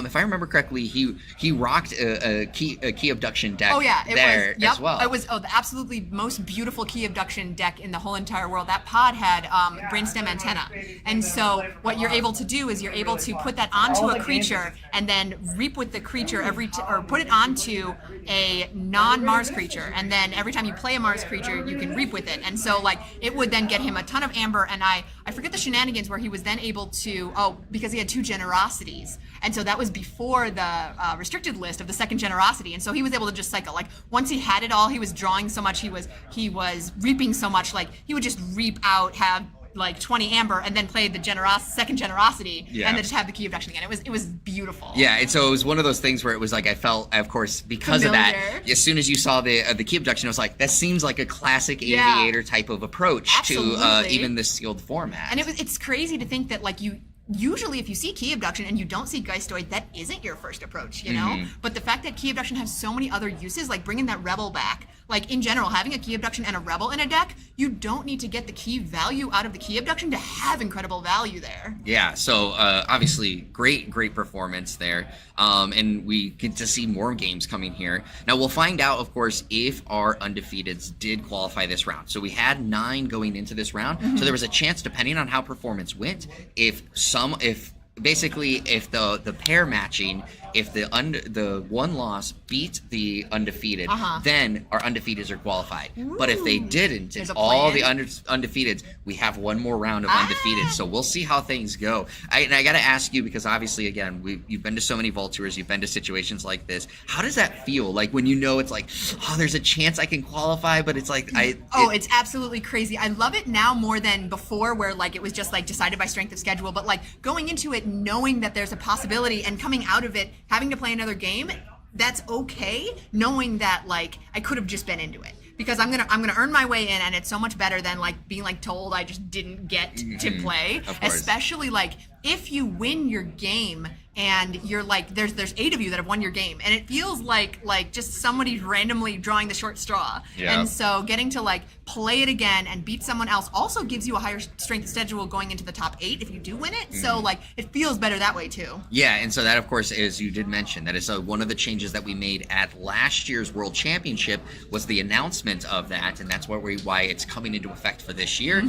If I remember correctly, he rocked a key abduction deck as well. It was the absolutely most beautiful Key Abduction deck in the whole entire world. That pod had Brainstem Antenna. And so what you're able to do is you're able to put that onto a creature and then reap with the creature or put it onto a non-Mars creature, and then every time you play a Mars creature, you can reap with it. And so like it would then get him a ton of amber, and I forget the shenanigans where he was then able to because he had 2 generosities, and so that was before the restricted list of the second generosity, and so he was able to just cycle. Like once he had it all, he was drawing so much, he was reaping so much, like he would just reap out, have like 20 amber, and then play the second generosity, and then just have the Key Abduction again. It was beautiful. Yeah, and so it was one of those things where it was like I felt, of course, because of that, as soon as you saw the Key Abduction, I was like, that seems like a classic Aviator type of approach to even the sealed format. And it's crazy to think that like usually if you see Key Abduction and you don't see Geistoid, that isn't your first approach, you know? But the fact that Key Abduction has so many other uses, like bringing that Rebel back, like in general, having a Key Abduction and a Rebel in a deck, you don't need to get the key value out of the Key Abduction to have incredible value there. Yeah, so obviously great performance there. And we get to see more games coming here. Now we'll find out, of course, if our undefeateds did qualify this round. So we had 9 going into this round. So there was a chance, depending on how performance went, if the pair matching, if the one loss beat the undefeated, then our undefeateds are qualified. Ooh. But if they didn't, if all the undefeateds, we have one more round of undefeated. So we'll see how things go. I got to ask you, because obviously, again, you've been to so many Vault Tours, you've been to situations like this. How does that feel? Like when you know it's like, there's a chance I can qualify, but it's like it's absolutely crazy. I love it now more than before, where like it was just like decided by strength of schedule. But like going into it knowing that there's a possibility and coming out of it having to play another game, that's okay, knowing that like I could have just been into it, because I'm gonna earn my way in, and it's so much better than like being like told I just didn't get to play, especially like if you win your game and you're like, there's 8 of you that have won your game, and it feels like just somebody randomly drawing the short straw. Yeah. And so getting to like play it again and beat someone else also gives you a higher strength schedule going into the top 8 if you do win it. So like it feels better that way too. Yeah, and so that, of course, as you did mention, that is one of the changes that we made at last year's World Championship was the announcement of that, and that's why it's coming into effect for this year,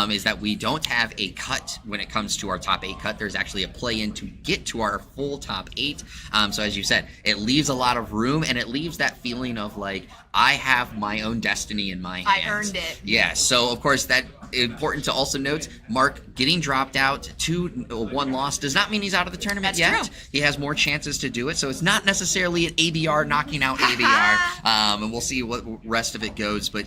is that we don't have a cut when it comes to our top 8 cut. There's actually a play-in to get to our full top 8. So as you said, it leaves a lot of room, and it leaves that feeling of like, I have my own destiny in my hands. I earned it. Yeah, so of course that important to also note, Mark getting dropped out to 1 loss does not mean he's out of the tournament That's yet. true. He has more chances to do it, so it's not necessarily an ABR knocking out ABR, and we'll see what rest of it goes. But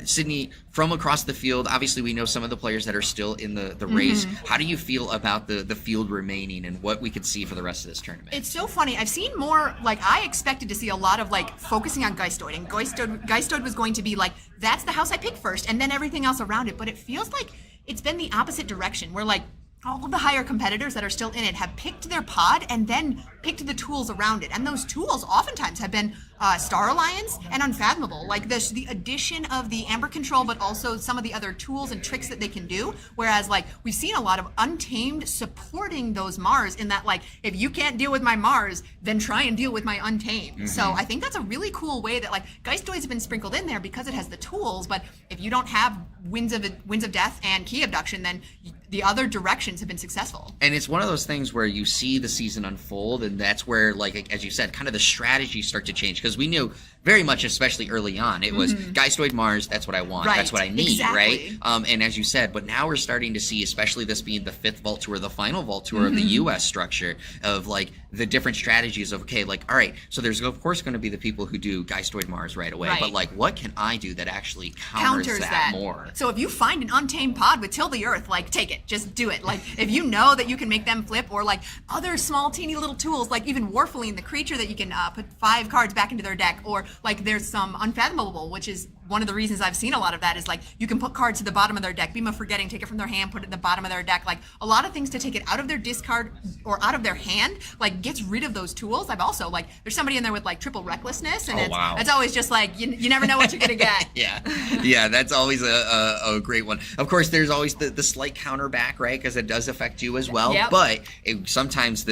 Sydney, from across the field, obviously we know some of the players that are still in the race. How do you feel about the field remaining and what we could see for the rest of this tournament? It's so funny. I've seen more, like, I expected to see a lot of, like, focusing on Geistoid. And Geistoid was going to be, like, that's the house I picked first, and then everything else around it. But it feels like it's been the opposite direction, where, like, all of the higher competitors that are still in it have picked their pod and then picked the tools around it. And those tools oftentimes have been Star Alliance and Unfathomable. Like the addition of the Amber Control, but also some of the other tools and tricks that they can do. Whereas, like, we've seen a lot of Untamed supporting those Mars in that, like, if you can't deal with my Mars, then try and deal with my Untamed. So I think that's a really cool way that, like, Geistoid's been sprinkled in there because it has the tools, but if you don't have Winds of Death and Key Abduction, then the other directions have been successful. And it's one of those things where you see the season unfold, and that's where, like, as you said, kind of the strategies start to change. Because we knew very much, especially early on, it was Geistoid Mars, that's what I want, Right, that's what I need, exactly. right? And as you said, but now we're starting to see, especially this being the 5th Vault Tour, the final Vault Tour of the U.S. structure, of, like, the different strategies of, okay, like, all right, so there's, of course, going to be the people who do Geistoid Mars right away, Right. but, like, what can I do that actually counters that more? So if you find an Untamed pod with Till the Earth, like, take it. Just do it. Like, if you know that you can make them flip, or, like, other small, teeny little tools, like even Warfaline, the creature that you can put 5 cards back into their deck, or, like, there's some Unfathomable, which is one of the reasons I've seen a lot of that, is, like, you can put cards to the bottom of their deck, Beam of Forgetting, take it from their hand, put it at the bottom of their deck, like, a lot of things to take it out of their discard or out of their hand, like, gets rid of those tools. I've also, like, there's somebody in there with, like, triple recklessness, and it's always just, like, you never know what you're gonna get. Yeah, that's always a great one. Of course, there's always the slight counter back, right? Because it does affect you as well. Yep. But sometimes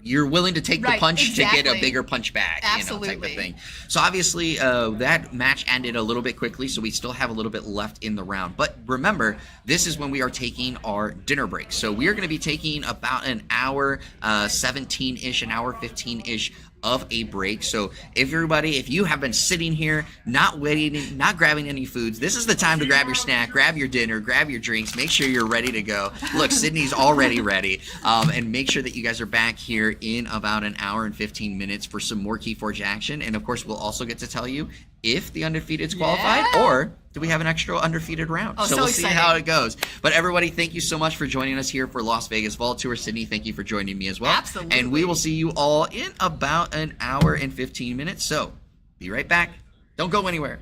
you're willing to take the Right, punch to get a exactly. bigger punch back, Absolutely. type of thing. So obviously, that match ended a little bit quickly, so we still have a little bit left in the round. But remember, this is when we are taking our dinner break. So we are going to be taking about an hour, 17-ish, an hour 15-ish of a break. So if you have been sitting here, not waiting, not grabbing any foods, this is the time to grab your snack, grab your dinner, grab your drinks, make sure you're ready to go. Look, Sydney's already ready. And make sure that you guys are back here in about an hour and 15 minutes for some more KeyForge action. And of course, we'll also get to tell you if the undefeated's qualified, or do we have an extra undefeated round? Oh, so so we'll see exciting. how it goes. But everybody, thank you so much for joining us here for Las Vegas Vault Tour. Sydney, thank you for joining me as well. Absolutely. And we will see you all in about an hour and 15 minutes. So be right back. Don't go anywhere.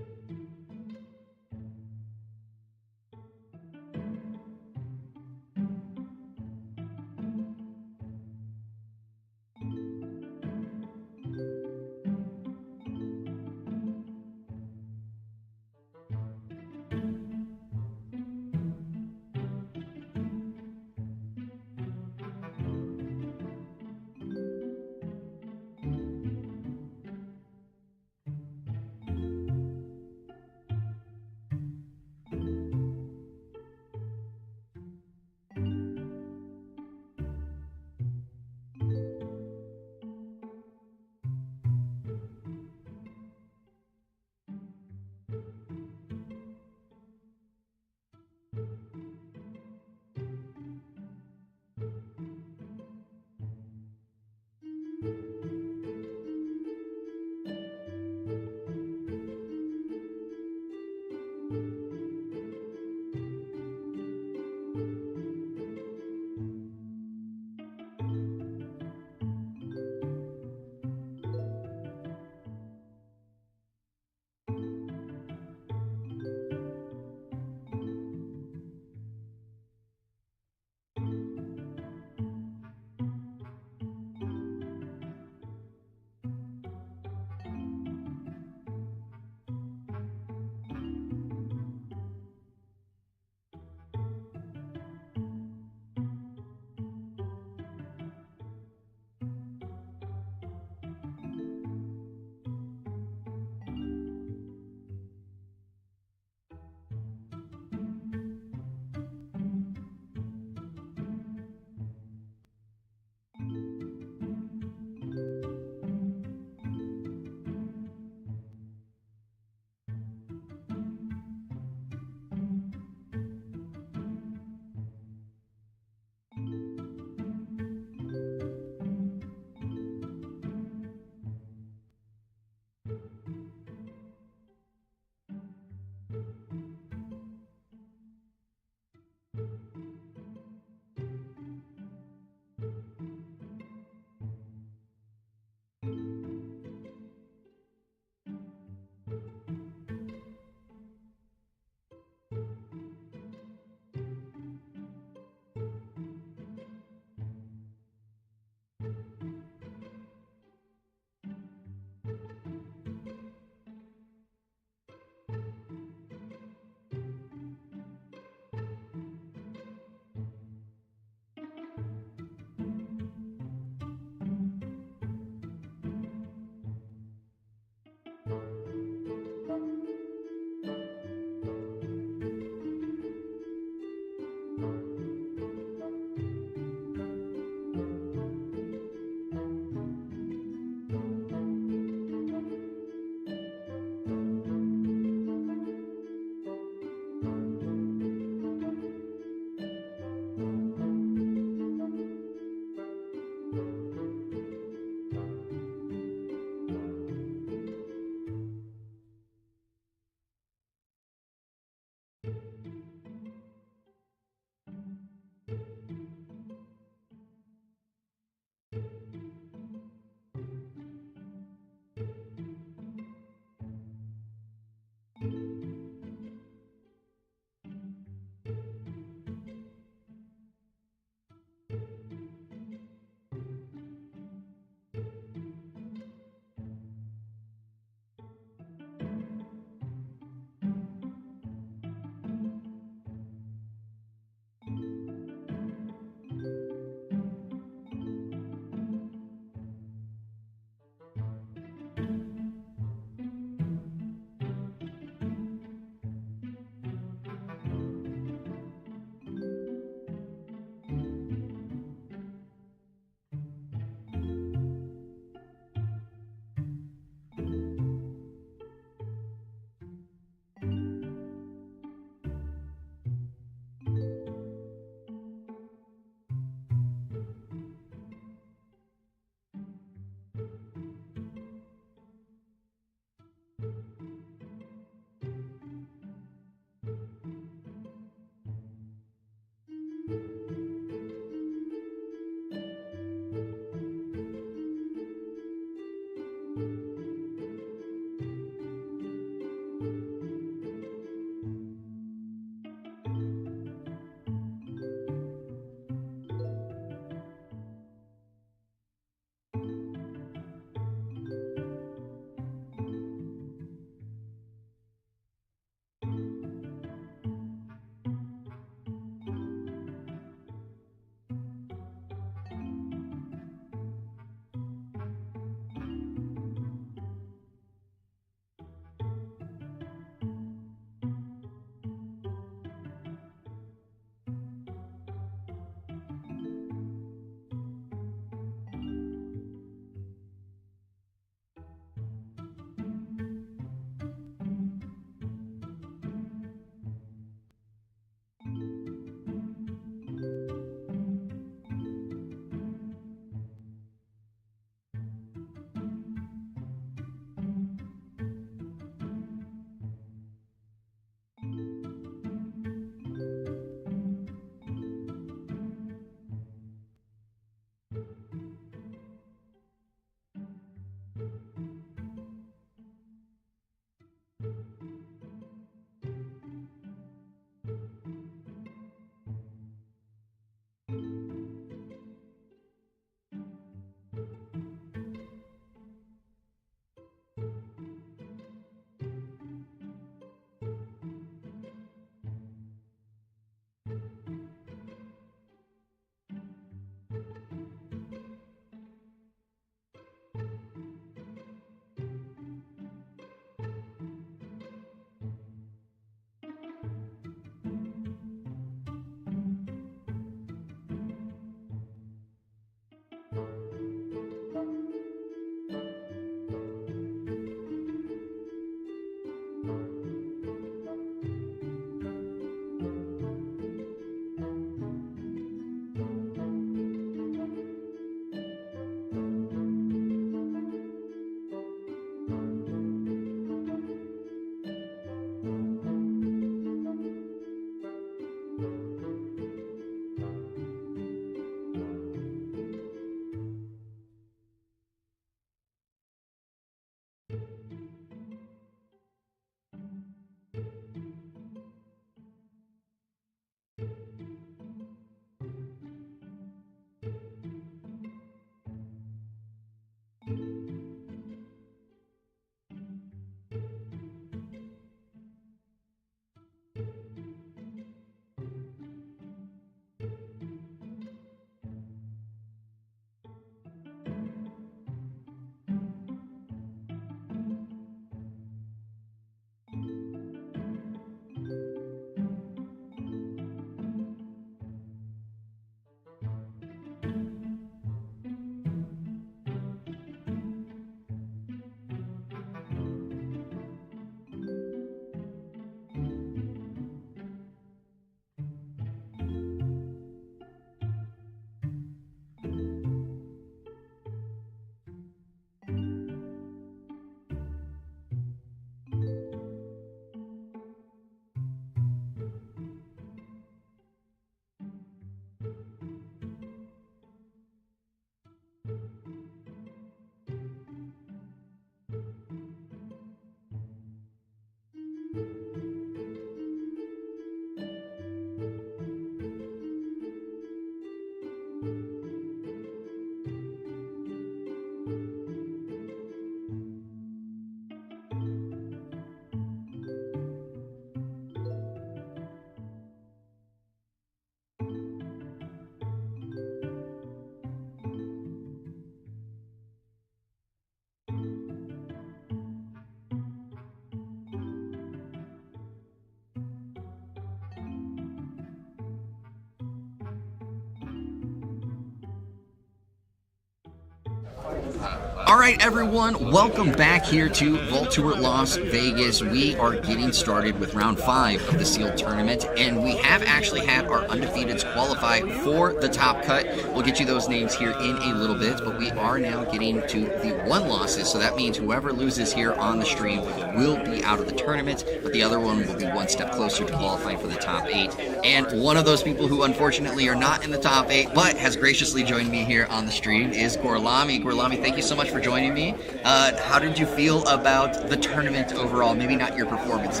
All right, everyone, welcome back here to Vault Tour Las Vegas. We are getting started with round 5 of the sealed tournament, and we have actually had our undefeateds qualify for the top cut. We'll get you those names here in a little bit, but we are now getting to the 1 losses, so that means whoever loses here on the stream will be out of the tournament, but the other one will be one step closer to qualifying for the top 8. And one of those people who unfortunately are not in the top 8, but has graciously joined me here on the stream is Gorlami. Gorlami, thank you so much for joining me. How did you feel about the tournament overall? Maybe not your performance.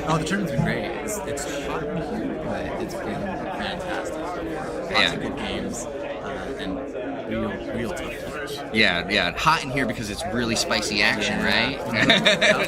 Oh, the tournament's been great. It's hard in here, but it's been fantastic. Lots of good games and real tough games. Yeah, hot in here because it's really spicy action, right?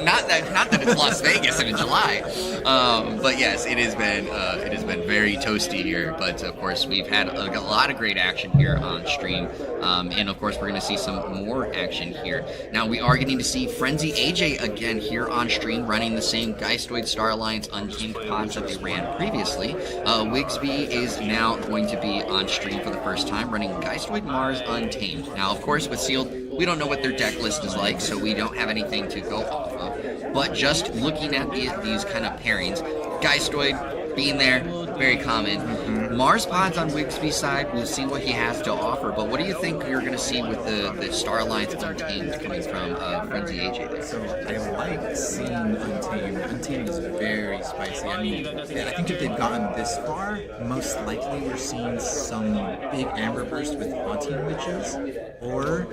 not that it's Las Vegas and in July, but yes, it has been very toasty here. But of course, we've had a lot of great action here on stream, and of course, we're going to see some more action here. Now, we are getting to see Frenzy AJ again here on stream, running the same Geistoid Star Alliance Untamed pods that they ran previously. Wigsby is now going to be on stream for the first time, running Geistoid Mars Untamed. Now, of course, with Sealed, we don't know what their deck list is like, so we don't have anything to go off of. But just looking at these kind of pairings, Geistoid being there, very common. Mars pods on Wigsby's side, we'll see what he has to offer. But what do you think you're going to see with the Star Alliance Untamed coming from Frenzy AJ there? So I like seeing Untamed. Untamed is very spicy. I mean, I think if they've gotten this far, most likely we're seeing some big Amber Burst with Haunting Witches, or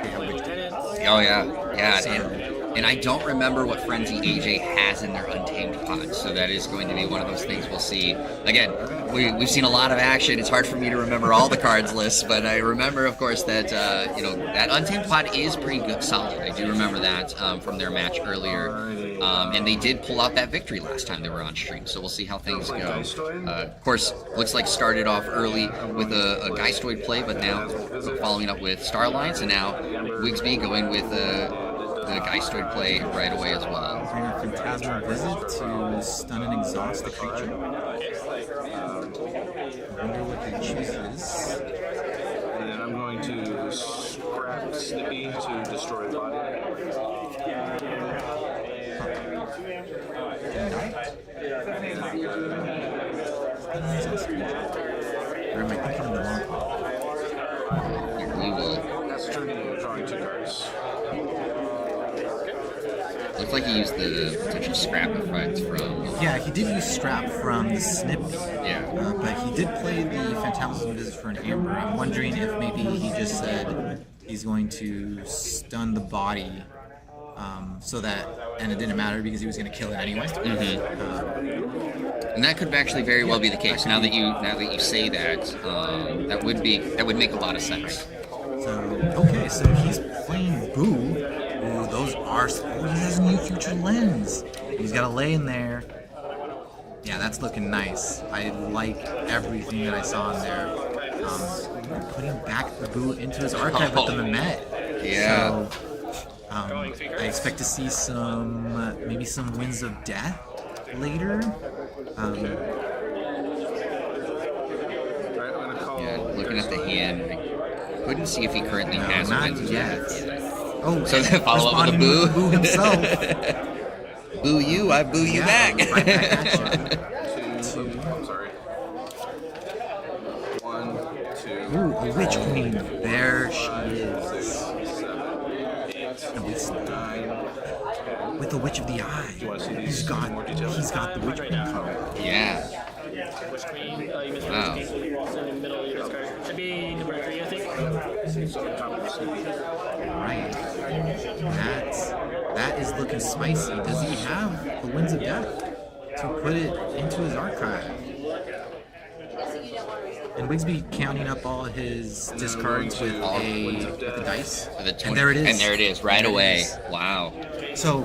they have Witch Demons. Oh yeah. And I don't remember what Frenzy AJ has in their Untamed pod, so that is going to be one of those things we'll see. Again, we've seen a lot of action. It's hard for me to remember all the cards lists, but I remember, of course, that that Untamed pod is pretty good, solid. I do remember that from their match earlier, and they did pull out that victory last time they were on stream. So we'll see how things go. Of course, looks like started off early with a Geistoid play, but now following up with Star Alliance, and now Wigsby going with the Geistoid play right away as well. Bring a Phantasmal Visit to stun and exhaust the creature. I wonder what they chooses. And then I'm going to scrap Snippy to destroy the body. Or am I thinking of the wrong one? Here we will. That's turning drawing 2 cards. Looks like he used the potential scrap effect from. Yeah, he did use scrap from the snip. Yeah. But he did play the Phantasmal Visit for an Amber. I'm wondering if maybe he just said he's going to stun the body, so that, and it didn't matter because he was going to kill it anyway. And that could actually very well be the case. Now that you say that, that would make a lot of sense. So okay, so he's playing Boo. Ooh, those are. Oh, he has a new Future Lens. He's got a lay in there. Yeah, that's looking nice. I like everything that I saw in there. Putting back the Boo into his archive with the Mehmet. Yeah. So, I expect to see maybe some Winds of Death later. Yeah, looking at the hand, I couldn't see if he currently has not Winds of yet. Death. Oh, So then follow up with a boo. Boo himself. Boo you, I boo you back. Right back at you. I'm sorry. 1, 2. Ooh, a Witch Queen. There she is. 7, 8, 9. With the Witch of the Eye. He's got the Witch Queen card. Yeah. Which queen? You missed Wow. It's in the middle of your discard. Should be number 3, I think. Right. That is looking spicy. Does he have the Winds of Death to put it into his archive? And Wigsby counting up all his discards with a dice. With a 20, and there it is. And there it is, right There it away. is. Wow. So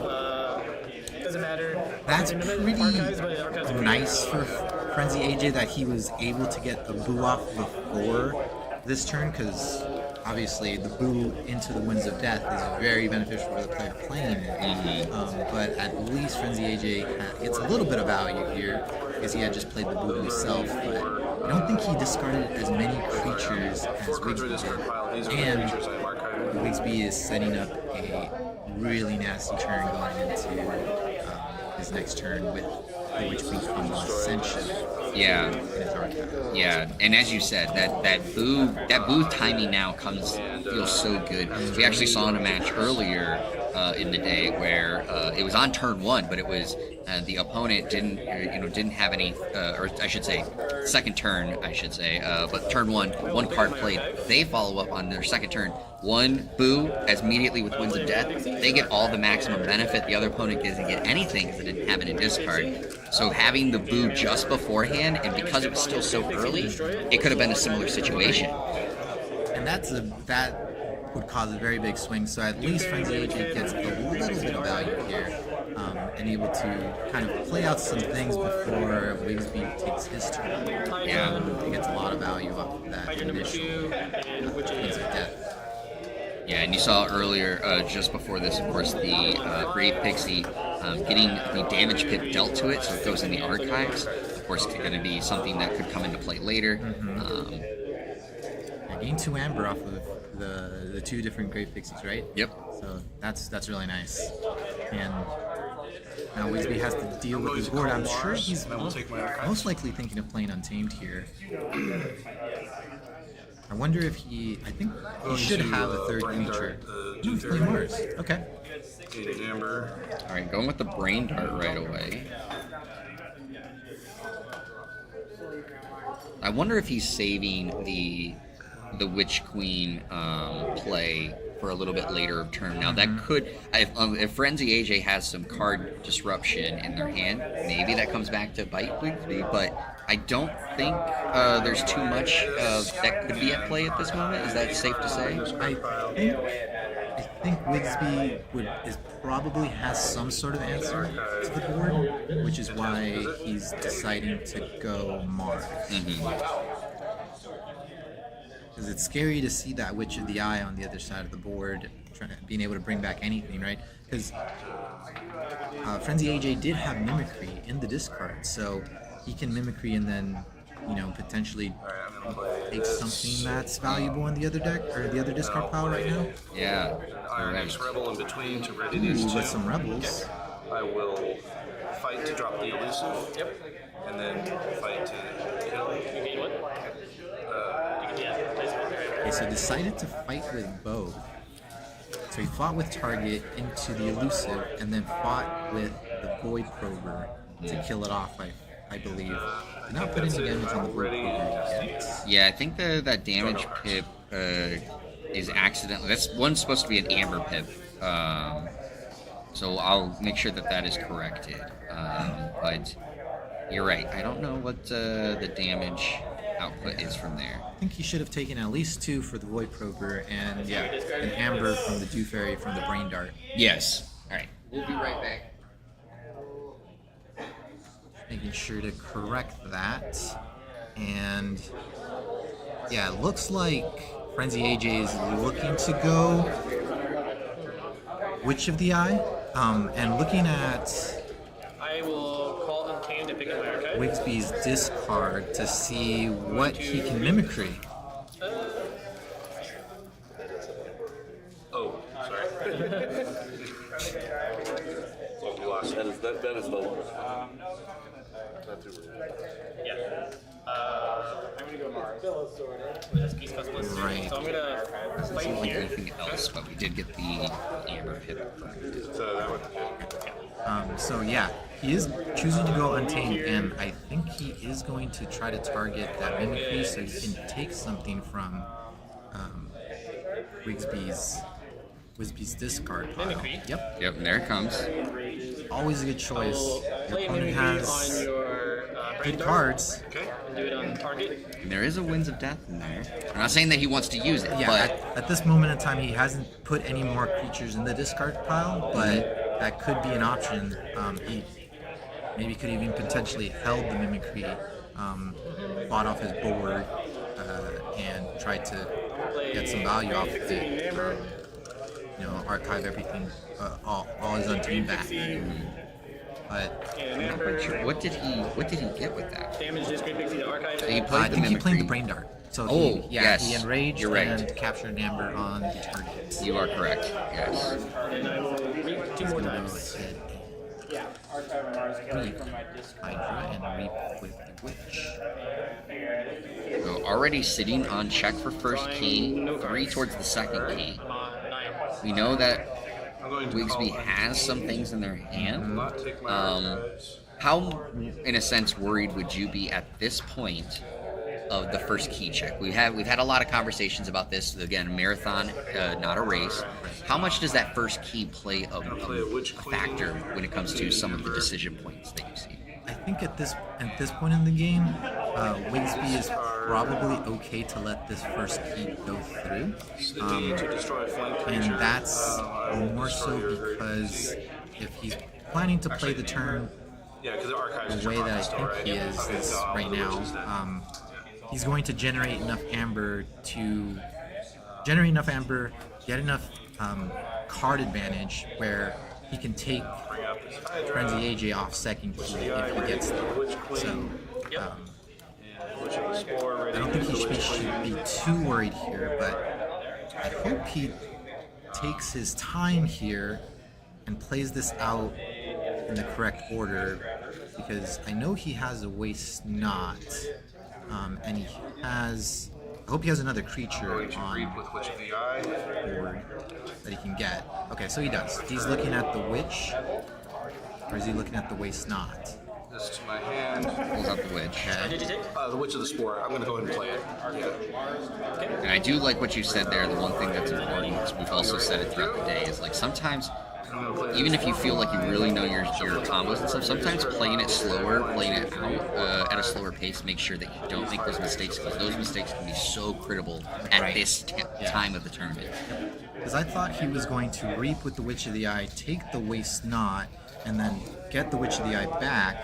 Doesn't matter. that's pretty Archives, but Archives are nice for Frenzy AJ that he was able to get a boo off before this turn, because obviously the boo into the Winds of Death is very beneficial for the player playing it. But at least Frenzy AJ gets a little bit of value here because he had just played the boo himself. But I don't think he discarded as many creatures as Wigsby did. And Wigsby is setting up a really nasty turn going into his next turn with which becomes Ascension. Yeah. In his archive. Yeah, and as you said, that boo timing now feels so good. We actually saw in a match earlier in the day where it was on turn 1, but it was the opponent didn't have any, or I should say, second turn, but turn 1 card played. They follow up on their second turn. One boo as immediately with Winds of Death. They get all the maximum benefit. The other opponent doesn't get anything because they didn't have it in discard. So having the boo just beforehand, and because it was still so early, it could have been a similar situation. And that would cause a very big swing. So at least Frenzy AJ gets a little bit of value here, and able to kind of play out some things before Wigsby takes his turn. Yeah, he gets a lot of value off of that initial Winds of Death. Yeah, and you saw earlier, just before this, of course, the Brave Pixie getting the damage pip dealt to it, so it goes in the archives. Of course, it's going to be something that could come into play later. Gain 2 Amber off of the 2 different Brave Pixies, right? Yep. So that's really nice. And now Wigsby has to deal with his board. I'm sure he's most likely thinking of playing Untamed here. I wonder if I think he should have a third creature. He's playing Mars. Okay. Alright, going with the Brain Dart right away. I wonder if he's saving the Witch Queen play for a little bit later of turn. Now that could, if Frenzy AJ has some card disruption in their hand, maybe that comes back to bite Wigsby, but I don't think there's too much that could be at play at this moment. Is that safe to say? I think Wigsby probably has some sort of answer to the board, which is why he's deciding to go Mars. Because it's scary to see that Witch of the Eye on the other side of the board, being able to bring back anything, right? Because Frenzy AJ did have Mimicry in the discard, so he can Mimicry and then, potentially take something that's valuable in the other deck, or the other discard pile right now. Yeah. Iron Rebel in between to ready these two. With some Rebels. I will fight to drop the elusive. Yep. And then fight to kill. You gain what? Okay, so decided to fight with both. So he fought with target into the elusive, and then fought with the Void Prober to kill it off, I believe. Did not put any damage on the Void Prober yet. Yeah, I think that damage pip is accidental. That's one's supposed to be an Amber pip. So I'll make sure that is corrected. But you're right. I don't know what the damage output is from there. I think he should have taken at least 2 for the Void Prober and an Amber from the Dew Fairy from the Brain Dart. Yes. All right. We'll be right back. Making sure to correct that. And yeah, it looks like Frenzy AJ is looking to go Witch of the Eye. And looking at I will call Untamed and pick up my archive. Wigsby's discard to see what he can mimicry. Oh, sorry. So we lost. That is the lowest. Not too worried. Yeah. I'm gonna go Mars. That's Keys Cosmos. Right. So I'm gonna Doesn't fight seem like here. anything else, but we did get the Amber pip corrected. So that would. So yeah, he is choosing to go Untamed, and I think he is going to try to target that Mimicry so he can take something from Wigsby's discard pile. Mimicry? Yep. Yep, and there it comes. Always a good choice. Your Play opponent Mimicry on has your good cards. Okay. Do it on target. There is a Winds of Death in there. I'm not saying that he wants to use it, Yeah, but at this moment in time, he hasn't put any more creatures in the discard pile, but that could be an option. He maybe could even potentially held the Mimicry, fought off his board, and tried to get some value off of it. Archive everything, all his Untamed back. But I'm not quite sure. What did he get with that? Damage this Great Pixie to archive. He I played the think he played the Mimicry. Brain Dart. So Oh, he yes, enraged you're right. and captured an Amber on the target. You are correct. Yes. And I will reap 2 more times. Reap Hydra and reap with the Witch. So already sitting on check for first key, 3 towards the second key. I'm on 9. We know that I'm going to Wigsby call has some things in their hand. not take my archives. How, in a sense, worried would you be at this point of the first key check? We've had a lot of conversations about this. Again, marathon, not a race. How much does that first key play a factor when it comes to some of the decision points that you see? I think at this point in the game, Wigsby is probably okay to let this first key go through. To destroy a flank creature. And that's more so because if he's planning to play the turn Yeah, because the archives the way that I think he is right now, he's going to generate enough amber, get enough card advantage where he can take Frenzy AJ off second key if he gets there. So I don't think he should be too worried here, but I hope he takes his time here and plays this out in the correct order, because I know he has a Waste Not, and he has. I hope he has another creature on board that he can get. Okay, so he does. He's looking at the Witch, or is he looking at the Waste Not? This to my hand. Pulls out the Witch. Did you take? The Witch of the Spore. I'm going to go ahead and play it. Yeah. And I do like what you said there. The one thing that's important, because we've also said it throughout the day, is like sometimes, even if you feel like you really know your combos and stuff, sometimes playing it slower, playing it out at a slower pace, make sure that you don't make those mistakes, because those mistakes can be so critical at this time of the tournament. Because I thought he was going to reap with the Witch of the Eye, take the Waste Not, and then get the Witch of the Eye back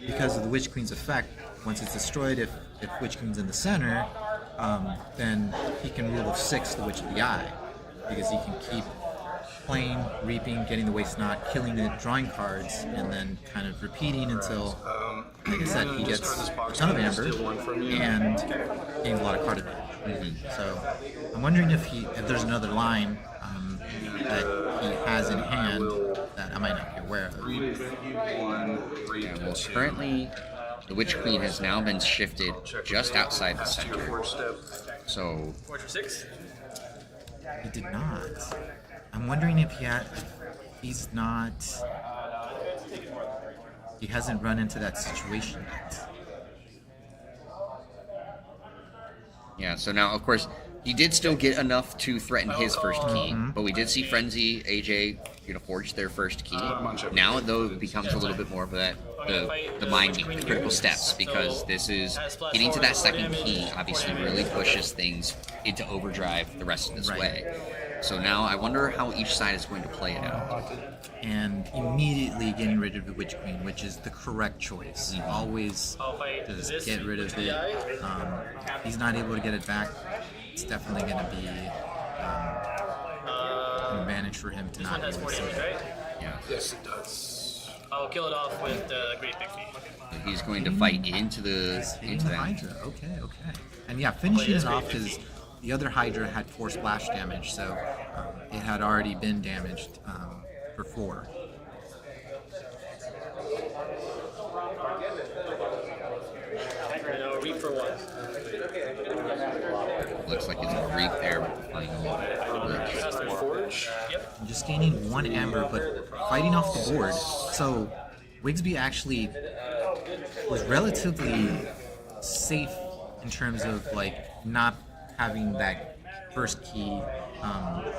because of the Witch Queen's effect. Once it's destroyed, if Witch Queen's in the center, then he can rule of 6 the Witch of the Eye, because he can keep playing, reaping, getting the Waste Not, killing it, drawing cards, and then kind of repeating until, like I said, he gets a ton of amber and gains a lot of card advantage. So I'm wondering if there's another line that he has in hand that I might not be aware of. Yeah, well, currently, the Witch Queen has now been shifted just outside the center. So, Forge for 6. He did not. I'm wondering if he hasn't run into that situation yet. yeah, so now, of course, he did still get enough to threaten his first key, but we did see Frenzy, AJ, forge their first key. Now, though, it becomes a little bit more of that, the minding, the critical steps, because this is getting to that second key, obviously really pushes things into overdrive the rest of this way. So now I wonder how each side is going to play it out. And immediately getting rid of the Witch Queen, which is the correct choice. Always just get rid of it. He's not able to get it back. It's definitely going to be an advantage for him to not be able to see it. Right? Yeah. Yes, it does. I'll kill it off with Great Pixie. So he's going to fight into Hitting that. the Hydra. Okay. And yeah, finishing it off because the other Hydra had 4 splash damage, so it had already been damaged for 4. And reap for 1. Looks like he's going to reap there with the final Witch. Forge. Yep. Just gaining 1 amber, but fighting off the board. So Wigsby actually was relatively safe in terms of like not having that first key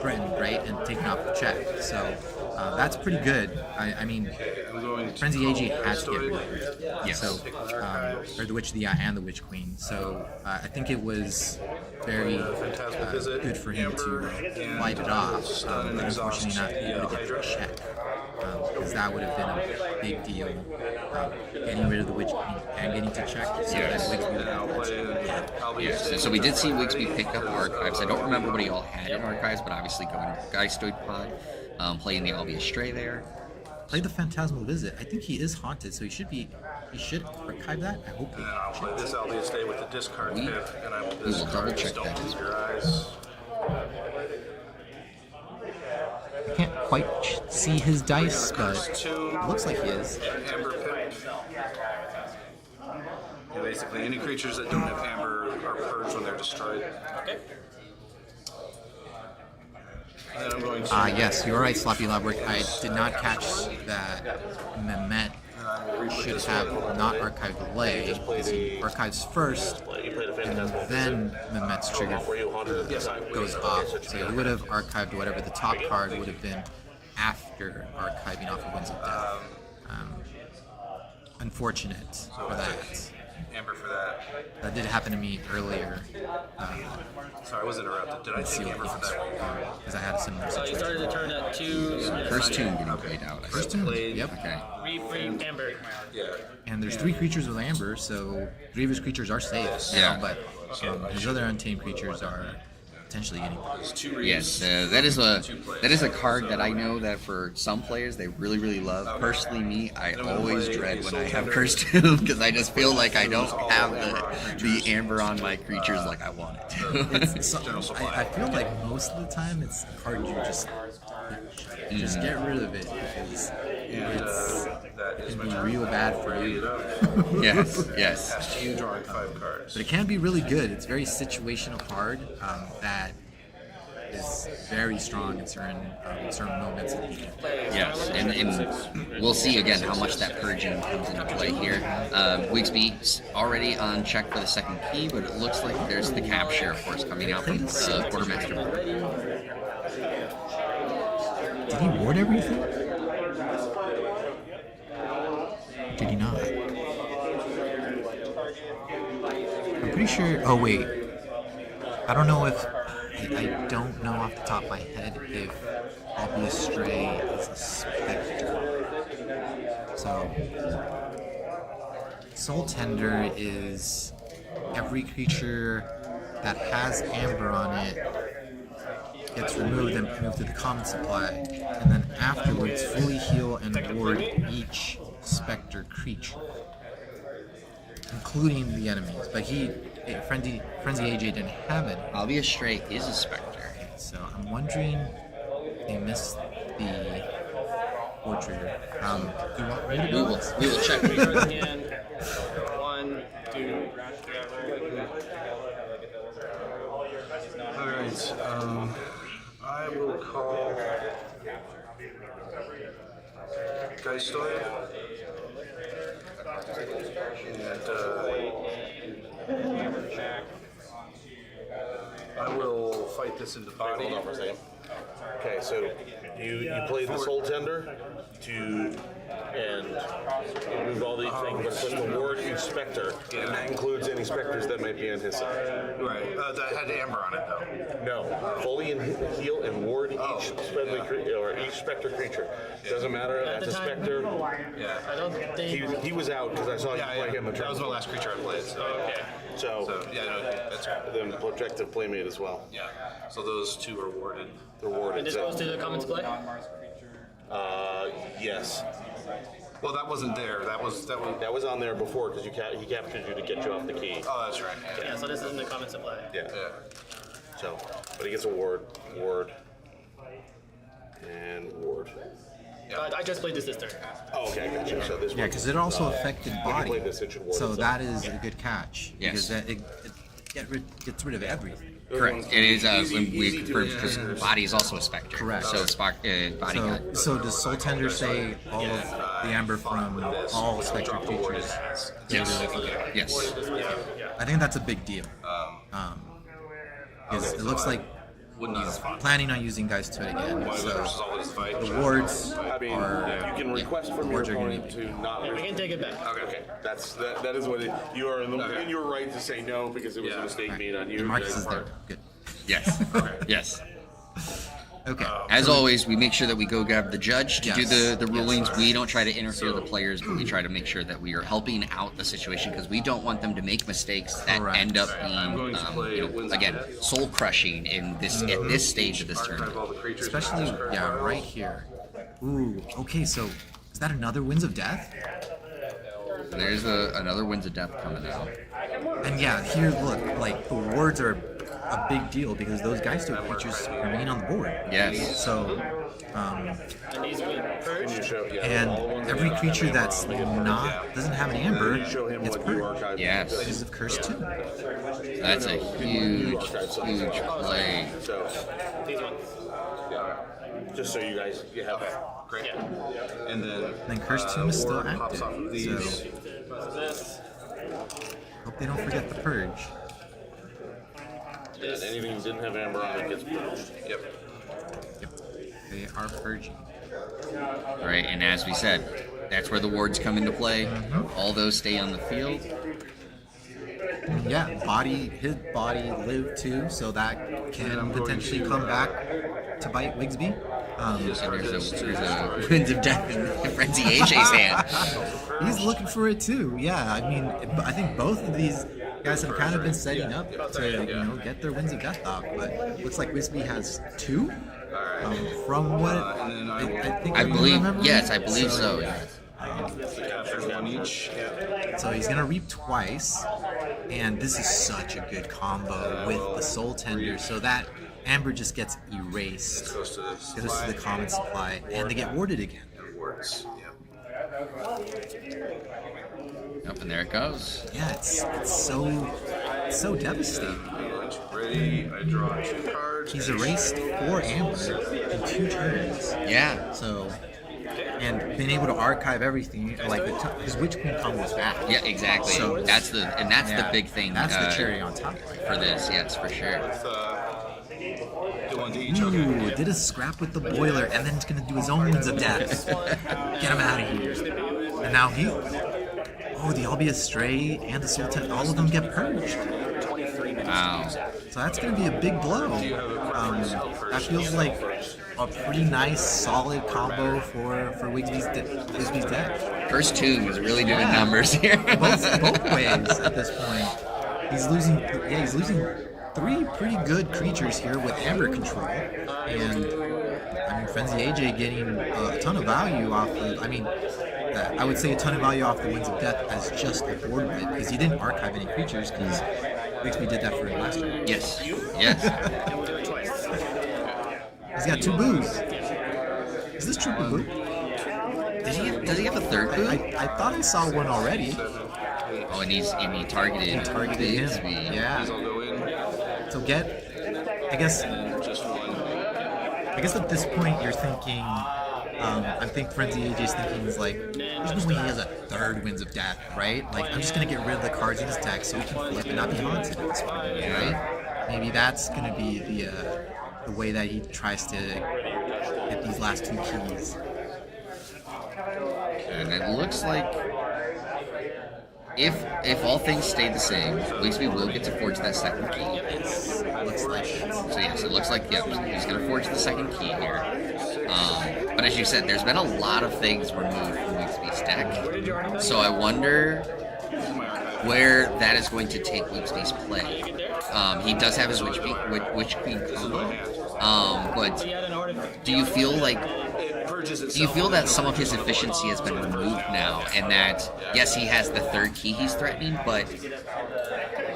threatened, right, and taken off the check. So that's pretty good. I mean, Frenzy AG has to get rid of it. Yes. So, or the Witch of the Eye and the Witch Queen. So I think it was very good for him to light it off. But unfortunately, not able to get the check. Because that would have been a big deal. Getting rid of the Witch Queen and getting to check. So that Wigsby would have Yes. So we did see Wigsby pick up Archives. I don't remember what he all had in Archives, but obviously going to the Geistoid pod, playing the I'll Be Astray there. Play the Phantasmal Visit. I think he is haunted, so he should archive that. I hope he I'll play this I'll Be Astray with the discard pit, and I will We will double check Don't that. Close Your Eyes. can't quite see his dice, but Two. it looks like he is. Amber pit. Yeah, basically, any creatures that don't have amber are purged when they're destroyed. Okay. And then I'm going to. Yes, you're right, Sloppy Labwork. I did not catch that Mehmet should have not archived the lay, because he archives first, and then Mehmet's trigger goes off. So he would have archived whatever the top card would have been after archiving off of Winds of Death. Unfortunate for that. Amber for that. That did happen to me earlier. Sorry, I was interrupted. Did I take amber for that? Because I had a similar So you started situation. the turn at 2. First tune getting played out. First turn, Played. yep. Okay. Reframe Amber. Yeah. And there's 3 creatures with Amber, so 3 of his creatures are safe. Yeah. But his other untamed creatures are potentially getting. Yes, that is a card that I know that for some players they really love. Personally, me, I always dread when I have Curse 2 because I just feel like I don't have the amber on my creatures like I want it to. I feel like most of the time it's a card you just get rid of it because it can be real bad for you. Yes. You drawing 5 cards. But it can be really good. It's a very situational card that is very strong in certain moments of the game. Yes, and we'll see again how much that purging comes into play here. Wigsby's already on check for the second key, but it looks like there's the capture, of course, coming out from the Quartermaster. Did he ward everything? Did he not? I'm pretty sure. Oh wait, I don't know if I don't know off the top of my head if I'll Be Astray is a specter. So Soul Tender is every creature that has amber on it gets removed and moved to the common supply, and then afterwards fully heal and ward each specter creature, including the enemies. But Frenzy AJ didn't have it. I'll Be Astray is a specter. So I'm wondering if they missed the ward trigger. Do you want me to go? We will check. 3 cards in hand. 1, 2. Alright, I will call Geistoid. And I will fight this into body. Hold on for a second. Okay, so you played the Soul Tender and you moved all these things, but it's going to ward each specter, and that includes any specters that might be on his side. Right, that had amber on it though. No, fully heal and ward each specter creature. Doesn't matter. That's a specter. Yeah. I don't think. He was out because I saw you play him a turn. That was my last creature I played. So, Okay. So yeah, no, that's right. then projective playmate as well. Yeah. So those 2 are warded. They're warded. And this goes to the commons play? Yes. Well, that wasn't there. That was on there before because he captured you to get you off the key. Oh, that's right. Yeah, so this is in the commons play. Yeah. Yeah. So, but he gets a ward, and ward. I just played this turn. Oh, okay, I got you. So this Yeah, because it also affected when you body. played this, it should ward So itself. that is a good catch. Yes. Because it gets rid of everything. Correct. It is when we confirmed because body is also a specter. Correct. So body got. So does Soul Tender say all of the amber from all spectral creatures? Yes. I think that's a big deal. Because it looks like would not have fought. Planning on using Guys to it again. Why would So resolve this fight? the wards I mean, are. you can request from your wards are gonna opponent be- to not. I can take it back. Okay. That is what you are in your right to say no because it was a mistake made on you. And Marcus guys' is there. part. Good. Yes. Yes. Okay. As always, we make sure that we go grab the judge to do Yes. the rulings. We don't try to interfere with the players, but we try to make sure that we are helping out the situation because we don't want them to make mistakes that Correct. end up being, again, soul crushing in this at this stage of this tournament. Especially, right here. Ooh, okay, so is that another Winds of Death? There's another Winds of Death coming out. And yeah, here, look, like, the wards are a big deal because those Geisto creatures remain on the board. Yes. So, Can you show? Yeah. and all the ones every that creature have that's doesn't have an amber show him gets what you purged archived. Yes. because of Curse 2. That's a huge play. So, These ones. yeah. Just so you guys have. Great. Yeah. And then And then Curse 2 is still ward pops active. off of these. So, This. hope they don't forget the purge. And anything that didn't have amber on it gets purged. Yep. Yep. They are purging. Right, and as we said, that's where the wards come into play. All those stay on the field. Yeah, his body lived too, so that can potentially come back to bite Wigsby. And there's a Winds of Death in Frenzy AJ's hand. He's looking for it too. Yeah, I mean, I think both of these guys have kind of been setting up to get their Winds of Death off, but looks like Wigsby has 2. From what I think I believe, remember. yes, I believe so. Captures one each. So he's gonna reap twice, and this is such a good combo with the Soul Tender, so that Amber just gets erased, Goes to the goes to the common supply, and they get warded again. works. Yep, and there it goes. Yeah, it's so devastating. Ready? I draw 2 cards. He's erased 4 Amber in 2 turns, Yeah. so and being able to archive everything like his Witch Queen combo is back. Yeah, exactly. So that's the big thing. That's the cherry on top. for this. Yes, for sure. Do one to each. Ooh, did a scrap with the boiler, and then he's gonna do his own Winds of Death. Get him out of here. And now the Albia Stray and the Soul Tender, all of them get purged. Wow. So that's gonna be a big blow. That feels like a pretty nice, solid combo for Wigsby's deck. First Tomb is really doing numbers here. Both ways at this point. He's losing 3 pretty good creatures here with Amber control, and I mean Frenzy AJ getting a ton of value off of. I would say a ton of value off the Winds of Death as just a board wipe because he didn't archive any creatures because Wigsby did that for him last year. Yes. Yes. And we'll do it twice. He's got 2 boos. Is this triple boo? Does he have a third boo? I thought I saw one already. Oh, and he targeted him. Bigsby. Yeah. These all go in. So I guess Just one. at this point you're thinking, I think Frenzy AJ's thinking is like, there's no way he has a 3rd Winds of Death, right? Like, I'm just gonna get rid of the cards in his deck so he can flip and not be haunted at this point, right? Maybe that's gonna be the way that he tries to get these last 2 keys. And it looks like if all things stay the same, Wigsby will get to forge that second key. Looks like it. So yes, it looks like he's going to forge the second key here. But as you said, there's been a lot of things removed from Wigsby's deck. So I wonder where that is going to take Wigsby's play. He does have his Witch Queen combo, but do you feel that some of his efficiency has been removed now, and that yes, he has the 3rd key he's threatening, but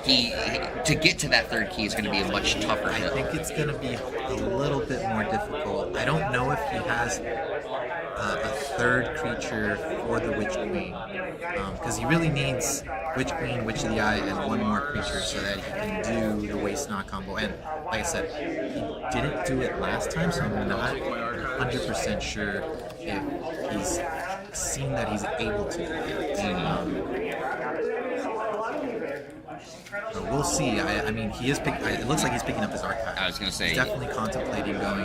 to get to that 3rd key is going to be a much tougher I hill. think it's going to be a little bit more difficult. I don't know if he has a 3rd creature for the Witch Queen, because he really needs Witch Queen, Witch of the Eye, and 1 more creature so that he can do the Waste Not combo. And like I said, he didn't do it last time, so I'm not 100% sure if he's seen that he's able to do it. So we'll see. I mean, he is. It looks like he's picking up his archive. I was gonna say he's definitely contemplating going.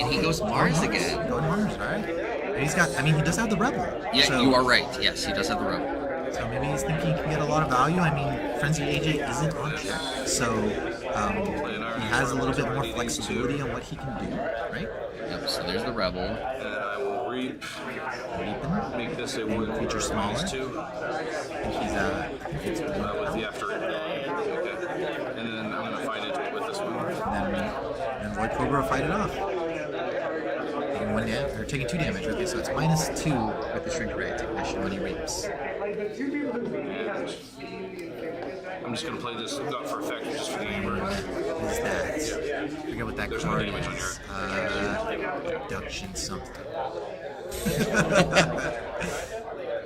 And he goes Mars again. Going Mars, all right. And he's got. I mean, he does have the Rebel. Yeah, so, you are right. Yes, he does have the Rebel. So maybe he's thinking he can get a lot of value. I mean, Frenzy AJ isn't on check, so he has a little bit more flexibility on what he can do, right? Yep. So there's the Rebel. And I will reap. Make this a one feature smaller. Two. I think he's with the after. Okay. And then I'm gonna fight into it with this one. And then Void Cobra will fight it off. Taking 1 damage, or taking 2 damage. Okay, so it's -2 with the Shrink Ray technician when he reaps. I'm just gonna play this not for effect, just for the gamer. What is that? I forget what that There's card no damage on is. Abduction something.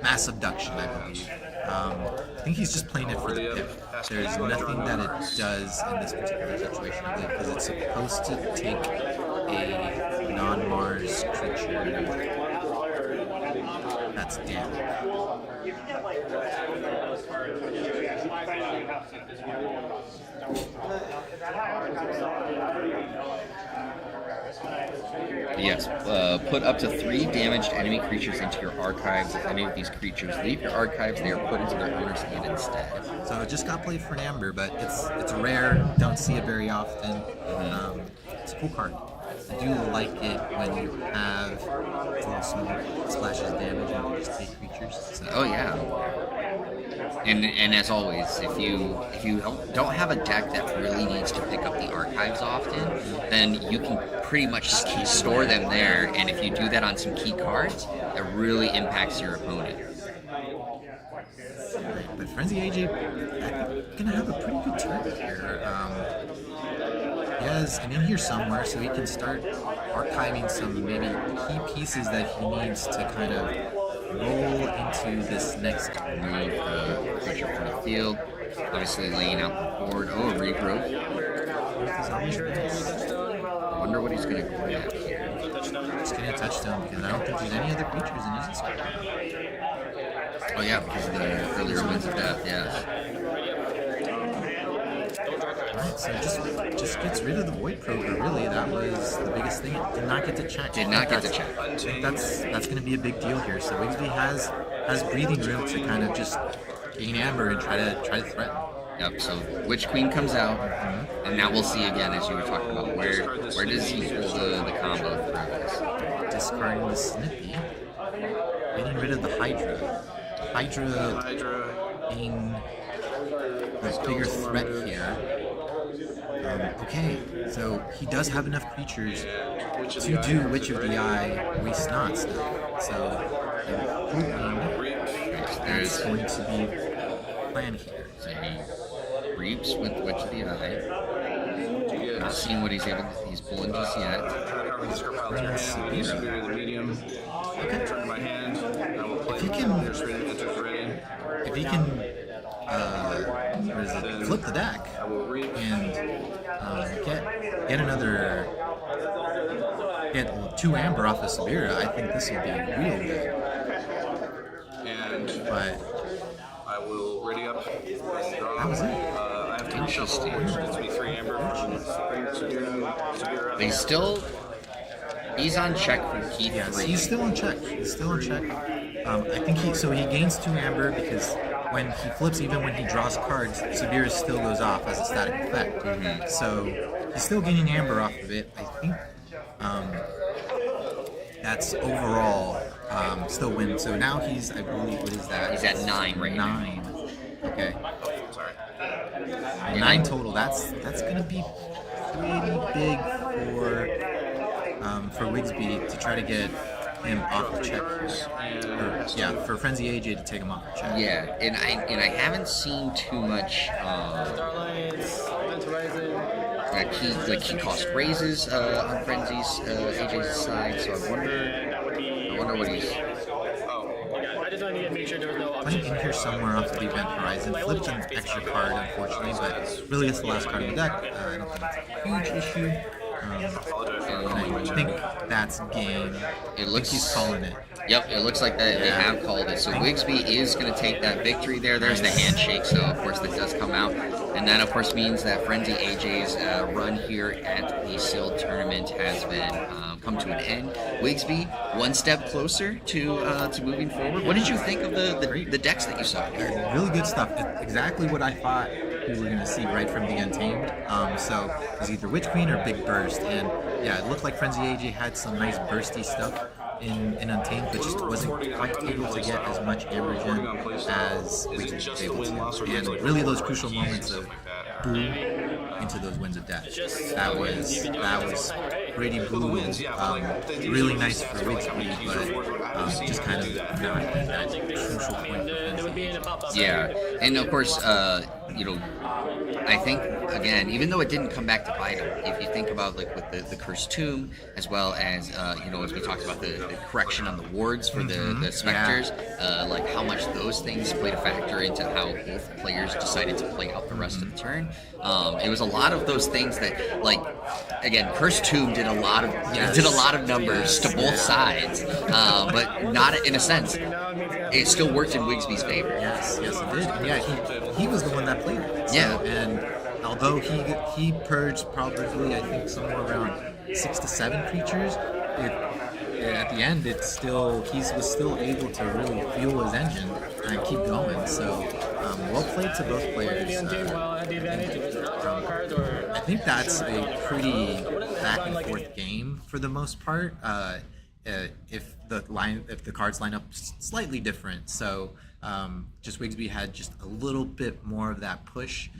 Mass abduction, I believe. I think he's just playing it for the pip. There's nothing that it does in this particular situation, I believe, because it's supposed to take a non-Mars creature that's damaged. Yes, put up to 3 damaged enemy creatures into your archives. If any of these creatures leave your archives, they are put into their owner's hand instead. So it just got played for an Amber, but it's rare. Don't see it very often. It's a cool card. I do like it when you have little small splashes damage and you just take creatures. So. Oh yeah. And as always, if you don't have a deck that really needs to pick up the archives often, then you can pretty much just store them there. And if you do that on some key cards, it really impacts your opponent. But Frenzy AJ, I think, gonna have a pretty good turn here. He has an in here somewhere, so he can start archiving some maybe key pieces that he needs to kind of roll into this next Move creature from the field. Obviously laying out the board. Oh, a regrowth. I wonder what he's going to grab here. He's getting a touchdown because I don't think there's any other creatures in his discard. Oh yeah, because of the earlier Winds of Death, yeah. Alright, so just gets rid of the Void Prober, really. That was the biggest thing. It did not get to check. Did not get to check. I think that's going to be a big deal here. So Wigsby has breathing room to kind of just gain Amber and try to threaten. Yep, so Witch Queen comes out, and now we'll see again, as you were talking about, where does he pull the combo through this? Discarding the Snippy, getting rid of the Hydra. Hydra being a bigger threat here. Okay, so he does have enough creatures to do Witch of the Eye, Waste Not stuff. So that's going to be the plan here. So he reaps with Witch of the Eye. Not seeing what he's pulling just yet. If he can flip the deck and get 2 Amber off of Sabira, I think this will be real good. But I will ready up. that was it. I have to Interesting. It's to be 3 Amber. But he's on check from Keith. Yes, he's still on check. I think he gains 2 Amber because when he flips, even when he draws cards, Sabir still goes off as a static effect. So he's still gaining Amber off of it. I think that's overall still win. So now he's, I believe, what is that? He's at 9 right now. 9. Okay. Sorry. 9 total. That's gonna be pretty big for Wigsby to try to get him off the check here. For Frenzy AJ to take him off the check. Yeah, and I haven't seen too much key cost raises on Frenzy's AJ's side, so I wonder what he's. I just want to make sure there was no Playing in here somewhere off the event horizon. Flipped an extra card, unfortunately, but really it's the last card of the deck. I don't think it's a huge issue. And I think that's game. It looks he's calling it. Yep, it looks like they have called it. So Wigsby is going to take that victory there. There's the handshake, so of course that does come out. And that, of course, means that Frenzy AJ's run here at the Sealed tournament has been come to an end. Wigsby, one step closer to moving forward. What did you think of the decks that you saw here? Really good stuff. Exactly what I thought we were going to see right from the Untamed. So it was either Witch Queen or Big Burst. And yeah, it looked like Frenzy AJ had some nice bursty stuff in Untamed, but just wasn't quite able to get as much Ambergen as Witch was able to. And really those crucial moments of Boo into those Winds of Death. That was pretty blue. Really nice for Wigsby, but just kind of not at that crucial point for Frenzy. Yeah, and of course, I think, again, even though it didn't come back to bite him, if you think about like with the Cursed Tomb, as well as as we talked about the correction on the wards for the specters, like how much those things played a factor into how both players decided to play out the rest of the turn. It was a lot of those things that, like, again, Cursed Tomb did a lot of numbers to both sides, but not in a sense. It still worked in Wigsby's favor. Yes, it did. Yeah, he was the one that played it. So, yeah. And although he purged probably, I think, somewhere around 6 to 7 creatures, at the end, he was still able to really fuel his engine and keep going. So, well played to both players. I think that's a pretty back and forth game for the most part. If the cards line up slightly different, so just Wigsby had just a little bit more of that push,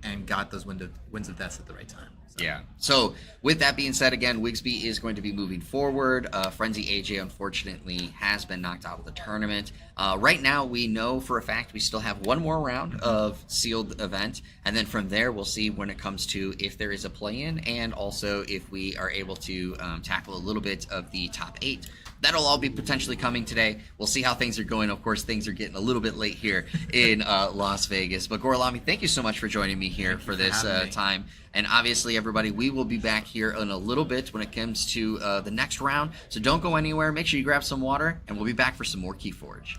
and got those winds of death at the right time. So. Yeah. So with that being said, again, Wigsby is going to be moving forward. Frenzy AJ, unfortunately, has been knocked out of the tournament. Right now, we know for a fact we still have one more round of Sealed event, and then from there, we'll see when it comes to if there is a play-in, and also if we are able to tackle a little bit of the top 8. That'll all be potentially coming today. We'll see how things are going. Of course, things are getting a little bit late here in Las Vegas. But Gorlami, thank you so much for joining me here for this time. And obviously, everybody, we will be back here in a little bit when it comes to the next round. So don't go anywhere. Make sure you grab some water, and we'll be back for some more KeyForge.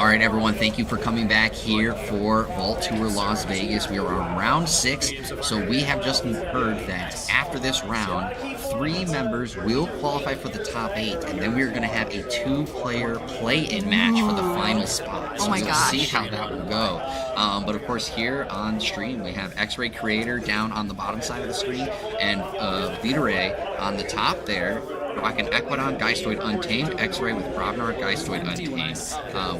right, everyone, thank you for coming back here for Vault Tour Las Vegas. We are on round 6, so we have just heard that after this round, 3 members will qualify for the top 8, and then we're going to have a 2-player play-in match for the final spot. So Oh my we'll gosh. see how that will go. But of course, here on stream, we have X-Ray Creator down on the bottom side of the screen, and Vita-Ray on the top there. Rocking Equidon, Geistoid Untamed, X-Ray with Brobnar, Geistoid Untamed.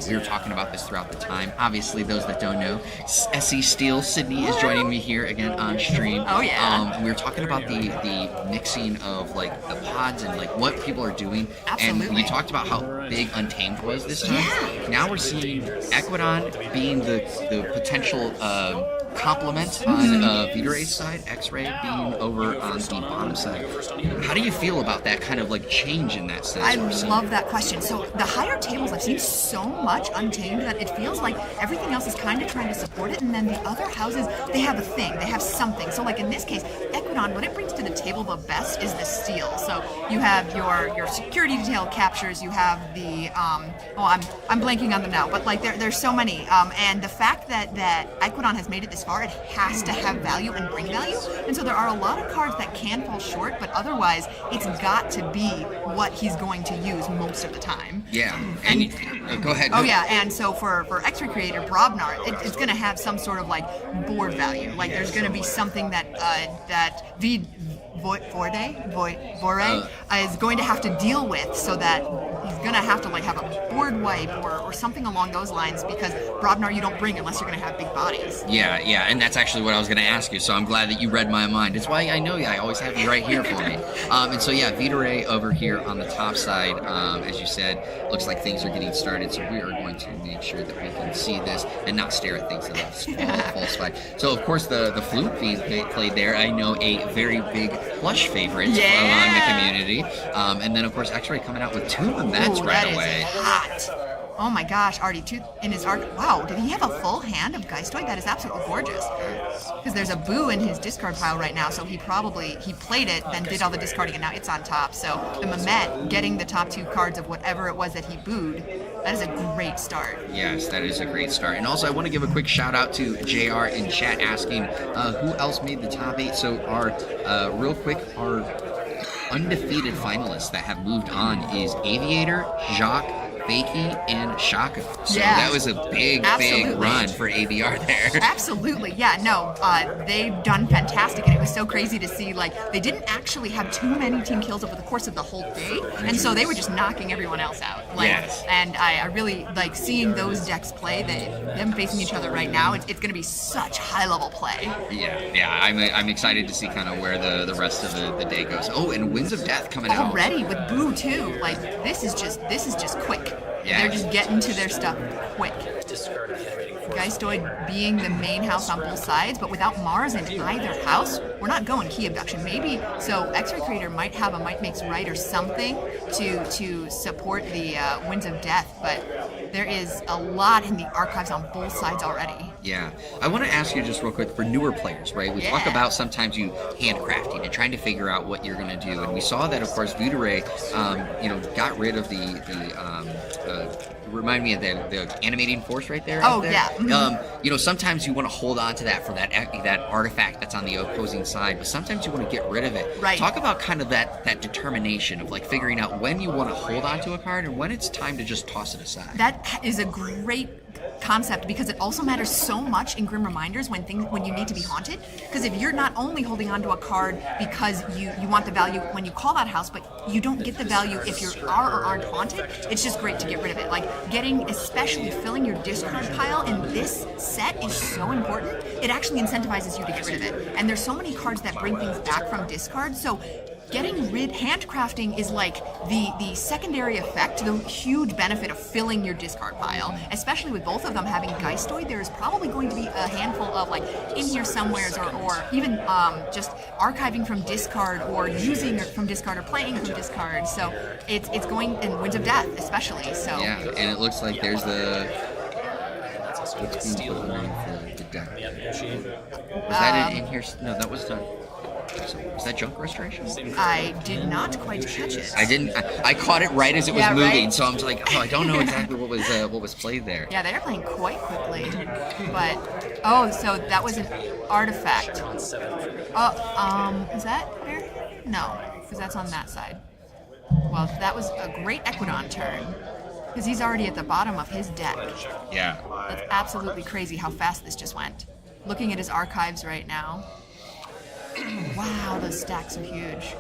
We were talking about this throughout the time. Obviously, those that don't know, SE Steel Sydney is joining me here again on stream. Oh, yeah. We were talking about the mixing of like the pods and like what people are doing. Absolutely. And you talked about how big Untamed was this time. Yeah. Now we're seeing Equidon being the potential complement on Vita-Ray's side, X-Ray being over on the bottom side. How do you feel about that kind of like change in that sense? I love that question. So the higher tables, I've seen so much Untamed that it feels like everything else is kind of trying to support it, and then the other houses, they have a thing, they have something. So like in this case, Equidon, what it brings to the table the best is the steal. So you have your security detail captures, you have the I'm blanking on them now, but like there's so many. And the fact that Equidon has made it this far, it has to have value and bring value. And so there are a lot of cards that can fall short, but otherwise it's got to be what he's going to use most of the time. Yeah, and go ahead. Oh yeah, and so for X-Ray Creator, Brobnar, it's going to have some sort of like board value. Like there's going to be something that Vore is going to have to deal with, so that he's going to have to like have a board wipe or something along those lines, because Brobnar you don't bring unless you're going to have big bodies. Yeah, and that's actually what I was going to ask you, so I'm glad that you read my mind. It's why I know you. I always have you right here for me. And so yeah, Vita-Ray over here on the top side, as you said, looks like things are getting started, so we are going to make sure that we can see this and not stare at things that false fight. So of course the flute being played there, I know a very big plush favorite among the community. And then of course X-Ray coming out with 2 Memets right away. Hot. Oh my gosh, already 2 in his arc. Wow, did he have a full hand of Geistoid? That is absolutely gorgeous. Because there's a Boo in his discard pile right now, so he played it, then did all the discarding, and now it's on top. So the Memet getting the top 2 cards of whatever it was that he booed, that is a great start. Yes, that is a great start. And also I want to give a quick shout out to JR in chat asking who else made the top 8. So our undefeated finalists that have moved on is Aviator, Jacques, Fakey, and Shaka. So that was a big run for ABR there. Absolutely, yeah, no, they've done fantastic, and it was so crazy to see, like, they didn't actually have too many team kills over the course of the whole day, and so they were just knocking everyone else out. Like, and I really like seeing those decks play, them facing each other right now. It's going to be such high-level play. Yeah, I'm excited to see kind of where the rest of the day goes. Oh, and Winds of Death coming out. Already, with Boo, too. Like, this is just quick. Yeah. They're just getting to their stuff quick. Geistoid being the main house on both sides, but without Mars in either house, we're not going key abduction. Maybe, so X-Ray Creator might have a Might Makes Right or something to support the Winds of Death, but there is a lot in the archives on both sides already. Yeah. I want to ask you just real quick, for newer players, right? We talk about sometimes you handcrafting and trying to figure out what you're going to do, and we saw that, of course, Vita-Ray, got rid of remind me of the animating force right there. Oh, there. yeah. Mm-hmm. Sometimes you want to hold on to that for that artifact that's on the opposing side, but sometimes you want to get rid of it. Right. Talk about kind of that determination of like figuring out when you want to hold on to a card and when it's time to just toss it aside. That is a great concept, because it also matters so much in Grim Reminders when you need to be haunted. Because if you're not only holding on to a card because you want the value when you call that house, but you don't get the value if you are or aren't haunted, it's just great to get rid of it. Like especially filling your discard pile in this set is so important. It actually incentivizes you to get rid of it. And there's so many cards that bring things back from discard, so getting rid, handcrafting is like the secondary effect, the huge benefit of filling your discard pile. Especially with both of them having Geistoid, there's probably going to be a handful of like in here somewheres, or even just archiving from discard, or using from discard, or playing from discard. So it's going in Winds of Death especially. So yeah, and it looks like there's what's being put in for the deck. Was that in here? No, that was done. So, was that junk restoration? I did not quite catch it. I didn't. I caught it right as it was Yeah, moving, right? so I'm just like, oh, I don't know exactly what was played there. Yeah, they're playing quite quickly. But oh, so that was an artifact. Is that there? No, because that's on that side. Well, that was a great Equidon turn. Because he's already at the bottom of his deck. Yeah. That's absolutely crazy how fast this just went. Looking at his archives right now. Wow, those stacks are huge.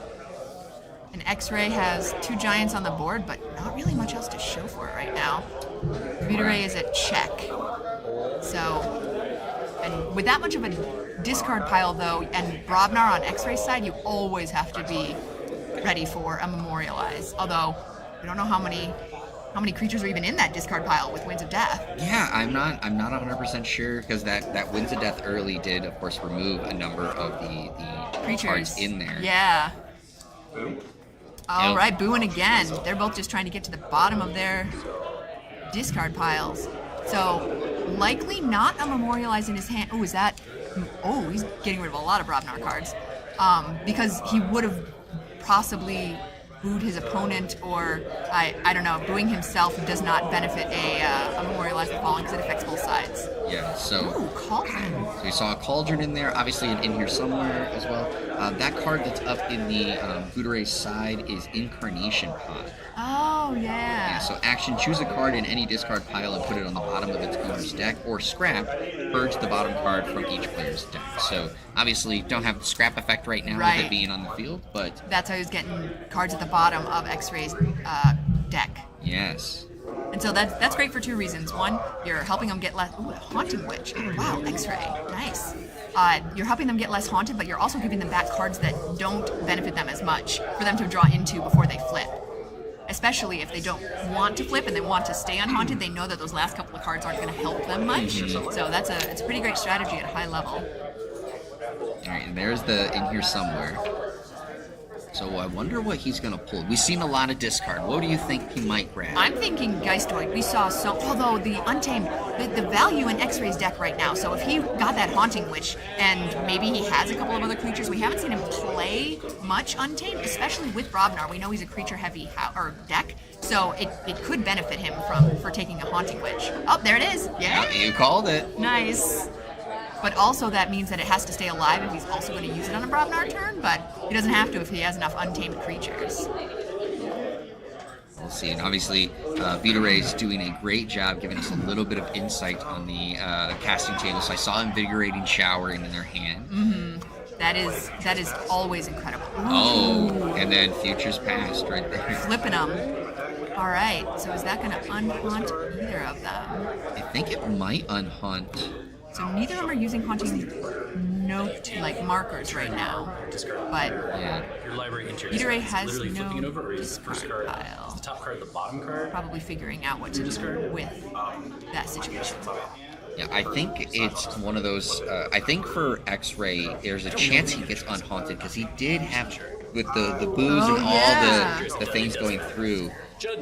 And X-Ray has 2 giants on the board, but not really much else to show for it right now. Vita-Ray is at check. So, and with that much of a discard pile though, and Brobnar on X-Ray's side, you always have to be ready for a Memorialize. Although, we don't know how many creatures are even in that discard pile with Winds of Death. Yeah, I'm not 100% sure because that Winds of Death early did, of course, remove a number of the Creatures cards in there. Yeah. All Yep. right, booing again. They're both just trying to get to the bottom of their discard piles. So, likely not a Memorialize in his hand. Oh, is that... Oh, he's getting rid of a lot of Brobnar cards. Because he would have possibly booed his opponent, or I don't know, booing himself does not benefit a Memorialize the Fallen because it affects both sides. Yeah, so... Ooh, Cauldron. So we saw a Cauldron in there, obviously in here somewhere as well. That card that's up in the Vita-Ray's side is Incarnation Pod. Oh, yeah. Yeah, so action, choose a card in any discard pile and put it on the bottom of its owner's deck, or scrap, purge the bottom card from each player's deck. So obviously don't have the scrap effect right now with it being on the field, but... That's how he's getting cards at the bottom of X-Ray's deck. Yes. And so that's great for 2 reasons. One, you're helping them get less... Ooh, a Haunting Witch. Wow, X-Ray. Nice. You're helping them get less haunted, but you're also giving them back cards that don't benefit them as much for them to draw into before they flip. Especially if they don't want to flip and they want to stay unhaunted, they know that those last couple of cards aren't going to help them much. So it's a pretty great strategy at high level. All right, and there's the in here somewhere. So I wonder what he's going to pull. We've seen a lot of discard. What do you think he might grab? I'm thinking Geistoid. We saw although the Untamed, the value in X-Ray's deck right now, so if he got that Haunting Witch, and maybe he has a couple of other creatures, we haven't seen him play much Untamed, especially with Brobnar. We know he's a creature-heavy deck, so it could benefit him for taking a Haunting Witch. Oh, there it is. Yeah. You called it. Nice. But also that means that it has to stay alive if he's also going to use it on a Brobnar turn, but he doesn't have to if he has enough untamed creatures. We'll see. And obviously, Vita-Ray's doing a great job giving us a little bit of insight on the casting table. So I saw Invigorating Shower in their hand. Mm-hmm. That is always incredible. Ooh. Oh, and then Futures Past right there. Flipping them. All right, so is that going to unhaunt either of them? I think it might unhaunt. So neither of them are using haunting markers right now. But yeah. Your library entry Vita-Ray has literally flipping it no over, or is the first discard card pile. is the top card the bottom card? Probably figuring out what to do with that situation. Yeah, I think it's one of those. I think for X-Ray, there's a chance he gets unhaunted because he did have, with the booze and all the things going through,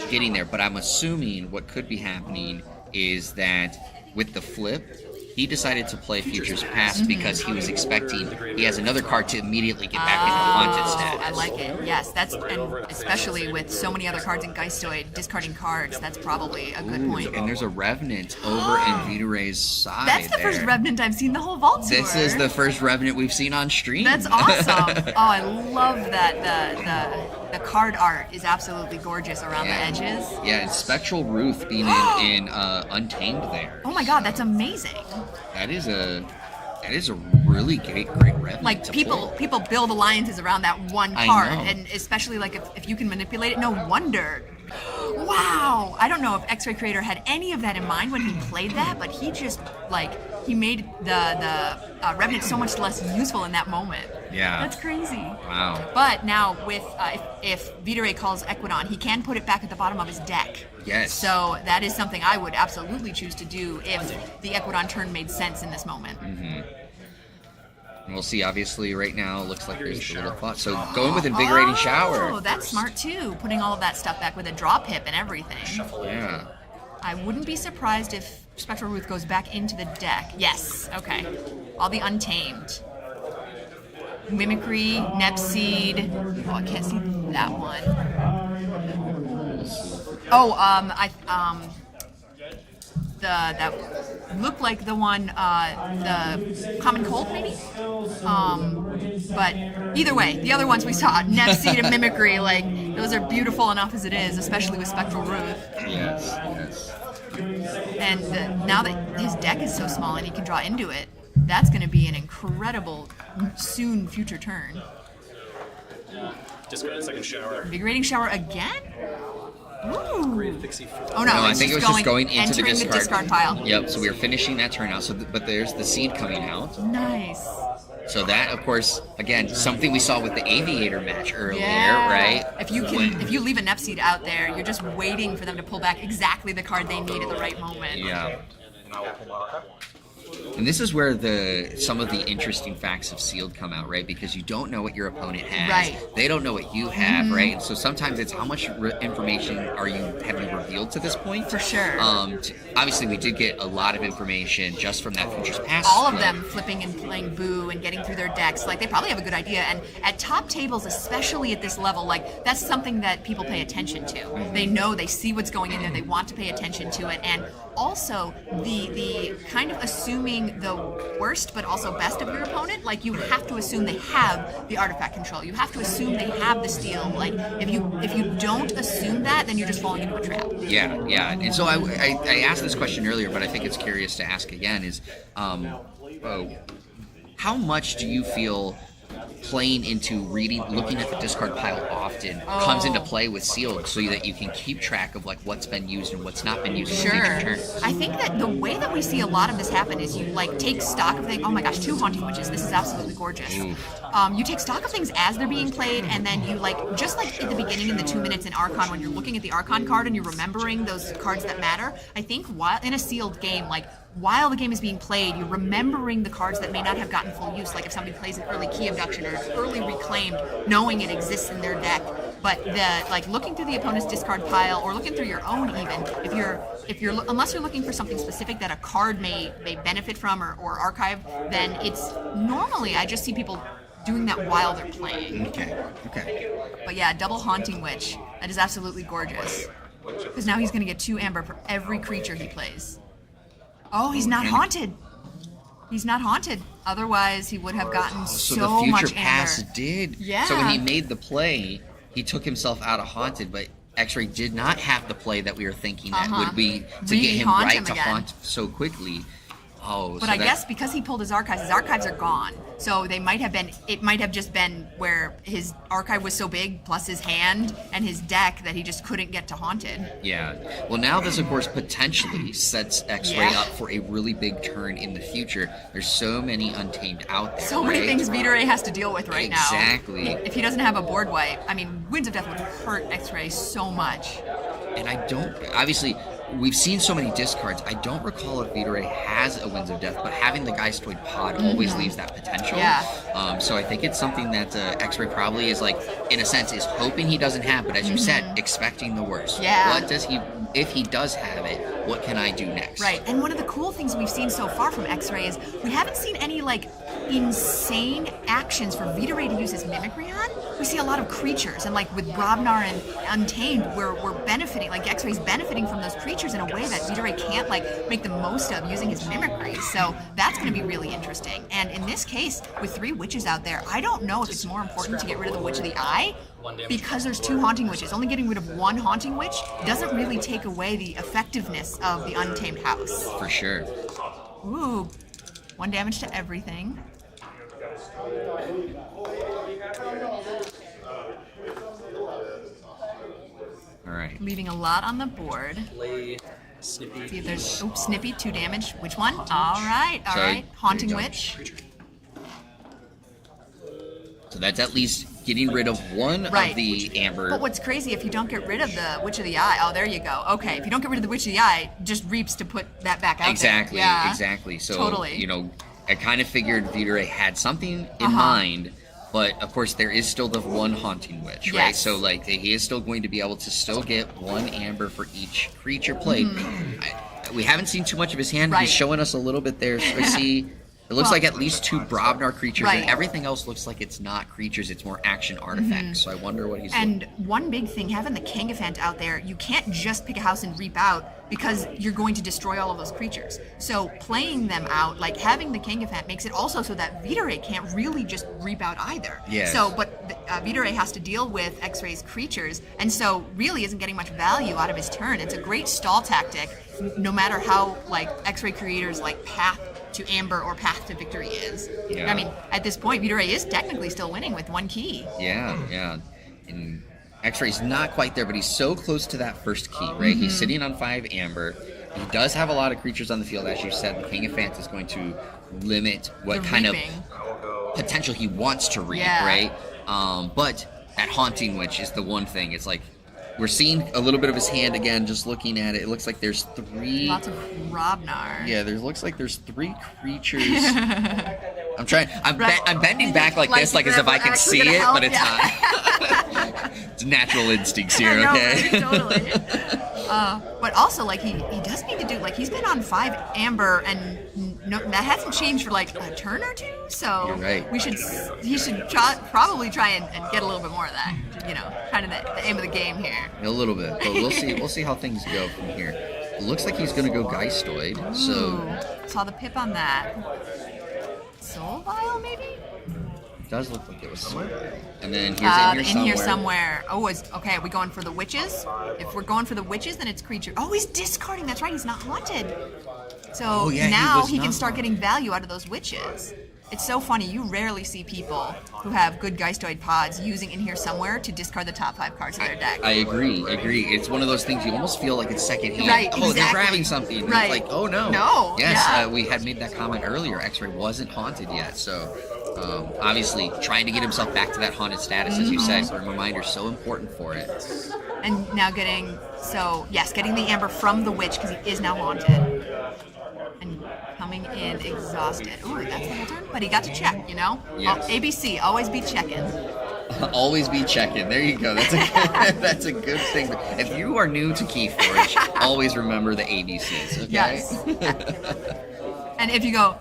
getting there. But I'm assuming what could be happening is that with the flip, he decided to play Futures Past because he was expecting he has another card to immediately get back into haunted status. I like it. Yes, and especially with so many other cards in Geistoid, discarding cards, that's probably a good point. And there's a Revenant over in Vita-Ray's side. That's the first Revenant I've seen the whole Vault Tour. This is the first Revenant we've seen on stream. That's awesome. Oh, I love that. The card art is absolutely gorgeous around the edges. Yeah, and Spectral Ruth being in Untamed there. Oh my god, that's amazing. That is a really great Revenant. Like people build alliances around that one card, and especially like if you can manipulate it, no wonder. Wow! I don't know if X-Ray Creator had any of that in mind when he played that, but he just he made the Revenant so much less useful in that moment. Yeah. That's crazy. Wow. But now with if Vita-Ray calls Equidon, he can put it back at the bottom of his deck. Yes. So that is something I would absolutely choose to do if the Equidon turn made sense in this moment. Mm-hmm. And we'll see, obviously, right now, looks like there's a little thought. So going with Invigorating Shower. Oh, that's smart, too. Putting all of that stuff back with a draw pip and everything. Yeah. I wouldn't be surprised if Spectral Ruth goes back into the deck. Yes, okay. All the Untamed. Mimicry, Nepseed. Oh, I can't see that one. Oh, that looked like the one, the Common Cold, maybe? But either way, the other ones we saw, Nepseed and Mimicry, like, those are beautiful enough as it is, especially with Spectral Ruth. Yes, yes. And now that his deck is so small and he can draw into it, that's going to be an incredible, soon future turn. Discard second shower. Invigorating Shower again? Ooh. Great Pixie. Oh no, No, I it's think it was just going into the entering discard. pile. Yep, so we were finishing that turn out, but there's the seed coming out. Nice. So that, of course, again, something we saw with the Aviator match earlier, Yeah. right? If you leave a Nepseed out there, you're just waiting for them to pull back exactly the card they need at the right moment. Yeah. And this is where some of the interesting facts of Sealed come out, right? Because you don't know what your opponent has. Right. They don't know what you have, right? And so sometimes it's how much information have you revealed to this point? For sure. Obviously, we did get a lot of information just from that Futures Past. All of scrub. them flipping and playing Boo and getting through their decks. Like, they probably have a good idea. And at top tables, especially at this level, like, that's something that people pay attention to. They know, they see what's going in there, they want to pay attention to it. And also, the kind of assuming the worst but also best of your opponent, like, you have to assume they have the artifact control. You have to assume they have the steal. Like, if you don't assume that, then you're just falling into a trap. Yeah, yeah. And so I asked this question earlier, but I think it's curious to ask again is, how much do you feel playing into looking at the discard pile often comes into play with Sealed, so that you can keep track of like what's been used and what's not been used in future turns? I think that the way that we see a lot of this happen is you like take stock of things. Oh my gosh, 2 Haunting Witches. This is absolutely gorgeous. You take stock of things as they're being played, and then you like, just like at the beginning in the 2 minutes in Archon, when you're looking at the Archon card and you're remembering those cards that matter. I think while in a Sealed game, like, while the game is being played, you're remembering the cards that may not have gotten full use. Like if somebody plays an early Key Abduction or early Reclaimed, knowing it exists in their deck. But looking through the opponent's discard pile or looking through your own, even if you're unless you're looking for something specific that a card may benefit from or archive, then it's normally, I just see people doing that while they're playing. Okay. But yeah, double Haunting Witch. That is absolutely gorgeous. Because now he's going to get 2 amber for every creature he plays. Oh, he's not haunted. He's not haunted. Otherwise, he would have gotten So so the much Future Pass amber. did. Yeah. So when he made the play, he took himself out of Haunted, but X-Ray did not have the play that we were thinking that would be to get him Re-haunt right him to again. haunt so quickly. Oh, But so I guess because he pulled his archives are gone. So it might have just been where his archive was so big, plus his hand and his deck, that he just couldn't get to Haunted. Yeah. Well, now this, of course, potentially sets X-Ray up for a really big turn in the future. There's so many Untamed out there. So many right? things Vita-Ray has to deal with right now. Exactly. If he doesn't have a board wipe, I mean, Winds of Death would hurt X-Ray so much. And I don't, obviously, we've seen so many discards. I don't recall if Vita-Ray has a Winds of Death, but having the Geistoid Pod always leaves that potential. Yeah. So I think it's something that X-Ray probably is like, in a sense, is hoping he doesn't have, but as you said, expecting the worst. Yeah. What does he, if he does have it, what can I do next? Right, and one of the cool things we've seen so far from X-Ray is we haven't seen any like insane actions for Vita-Ray to use his Mimicry on. We see a lot of creatures, and like with Brobnar and Untamed, we're benefiting, like X-Ray's benefiting from those creatures in a way that Vita-Ray can't like make the most of using his Mimicry. So that's going to be really interesting. And in this case, with 3 witches out there, I don't know if it's more important to get rid of the Witch of the Eye, because there's 2 Haunting Witches. Only getting rid of 1 Haunting Witch doesn't really take away the effectiveness of the Untamed house. For sure. Ooh, 1 damage to everything. All right. Leaving a lot on the board. Play Snippy. See if there's, oops, Snippy, 2 damage. Which one? All right. Haunting Witch. So that's at least getting rid of 1 of the Amber. But what's crazy, if you don't get rid of the Witch of the Eye, oh, there you go. Okay, if you don't get rid of the Witch of the Eye, just reaps to put that back out Exactly, there. Yeah. exactly. So, Totally. you know, I kind of figured Vita-Ray had something in mind, but of course there is still the 1 Haunting Witch, right? Yes. So, like, he is still going to be able to still get 1 Amber for each creature played. We haven't seen too much of his hand. Right. He's showing us a little bit there. So I see It looks Well- like at least 2 Brobnar creatures, Right. and everything else looks like it's not creatures, it's more action artifacts. So I wonder what he's And one big thing, having the Kangafant out there, you can't just pick a house and reap out because you're going to destroy all of those creatures. So playing them out, like having the Kangafant, makes it also so that Vita-Ray can't really just reap out either. Yes. So, but Vita-Ray has to deal with X-Ray's creatures, and so really isn't getting much value out of his turn. It's a great stall tactic, no matter how like X-Ray creators like path to Amber or path to victory is. Yeah. I mean, at this point, Vita-Ray is technically still winning with 1 key. Yeah. And X-Ray's not quite there, but he's so close to that first key, right? He's sitting on 5 Amber. He does have a lot of creatures on the field, as you said. The Kangafant is going to limit what The kind reaping. of potential he wants to reap, Yeah. right? But that Haunting Witch is the one thing. It's like we're seeing a little bit of his hand again, just looking at it. It looks like there's 3. Lots of Robnar. Yeah, looks like there's 3 creatures. I'm bending back like this, like as if I can actually see gonna it, help, but it's yeah. not. It's natural instincts here, I know, okay? right? Totally. But also, like, he does need to do, like, he's been on 5 Amber, and no, that hasn't changed for, like, a turn or 2, so You're right. he should probably try and get a little bit more of that, you know, kind of the aim of the game here. A little bit, but we'll see how things go from here. It looks like he's gonna go Geistoid, so Ooh, saw the pip on that. Soul Vial, maybe? it does look like it was Soul Vial. And then here's in here somewhere. Oh, okay, are we going for the witches? If we're going for the witches, then it's creature. Oh, he's discarding. That's right, he's not haunted. So Oh, yeah, he now was he can not start getting value out of those witches. It's so funny. You rarely see people who have good Geistoid pods using in here somewhere to discard the top 5 cards of their deck. I agree. It's one of those things you almost feel like it's secondhand. Right, Oh, they're exactly. grabbing something. And Right. It's like, oh no. No, Yes, yeah. we had made that comment earlier. X-Ray wasn't haunted yet, so obviously trying to get himself back to that haunted status, as you said. So a reminder so important for it. And now getting the Amber from the witch because he is now haunted. And coming in exhausted. Ooh, that's the whole turn. But he got to check, you know? Yes. ABC, always be checking. Always be checking. There you go. That's a good thing. If you are new to KeyForge, always remember the ABCs. Okay. Yes. And if you go,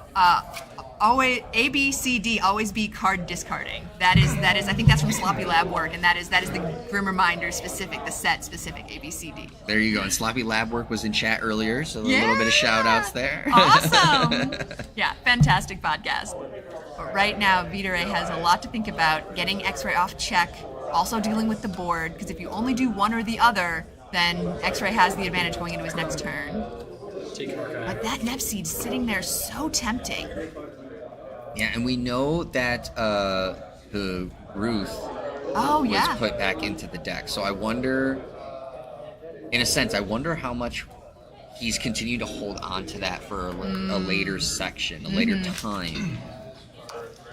always A, B, C, D, always be card discarding. That is. I think that's from Sloppy Lab Work, and that is the Grim Reminder specific, the set specific A, B, C, D. There you go. And Sloppy Lab Work was in chat earlier, so a little bit of shout outs there. Awesome. Yeah, fantastic podcast. But right now, Vita-Ray has a lot to think about. Getting X-Ray off check, also dealing with the board, because if you only do one or the other, then X-Ray has the advantage going into his next turn. But that Nepseed's sitting there so tempting. Yeah, and we know that the Ruth was put back into the deck. So I wonder, in a sense, how much he's continued to hold on to that for a later section, a later time.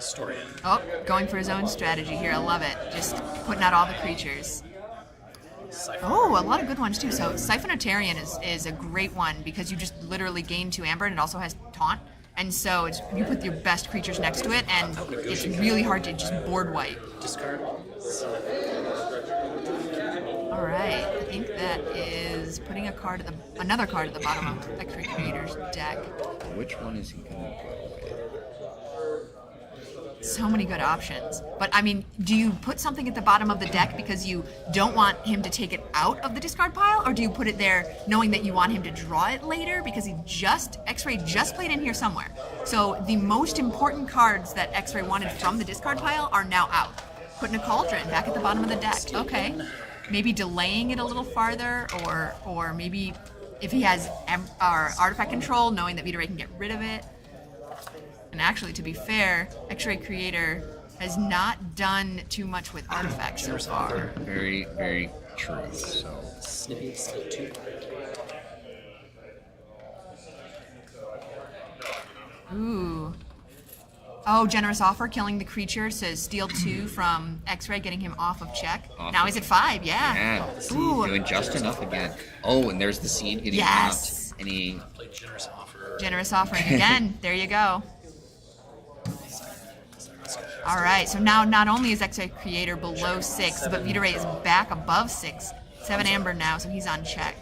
Story. Oh, going for his own strategy here. I love it. Just putting out all the creatures. Oh, a lot of good ones too. So Siphonotarian is a great one because you just literally gain 2 Amber and it also has Taunt. And so you put your best creatures next to it and it's really hard to just board wipe. Discard. Alright, I think that is putting another card at the bottom of X-Ray Creator's deck. Which one is he going to go with? So many good options. But I mean, do you put something at the bottom of the deck because you don't want him to take it out of the discard pile? Or do you put it there knowing that you want him to draw it later? Because X-Ray just played in here somewhere. So the most important cards that X-Ray wanted from the discard pile are now out. Putting a Cauldron back at the bottom of the deck. Okay. Maybe delaying it a little farther, or maybe if he has artifact control, knowing that Vita-Ray can get rid of it. And actually, to be fair, X-Ray Creator has not done too much with artifacts so far. Very, very true. So Snippy still 2. Ooh. Oh, Generous Offer, killing the creature, says steal 2 from X-Ray, getting him off of check. Off now of he's at 5, yeah. yeah, Ooh. doing just enough again. Oh, and there's the seed getting Yes. popped. And he Play Generous Offer. Generous Offering again. There you go. All right, so now not only is X-Ray Creator below 6, but Vita-Ray is back above 6. 7 Amber now, so he's on check.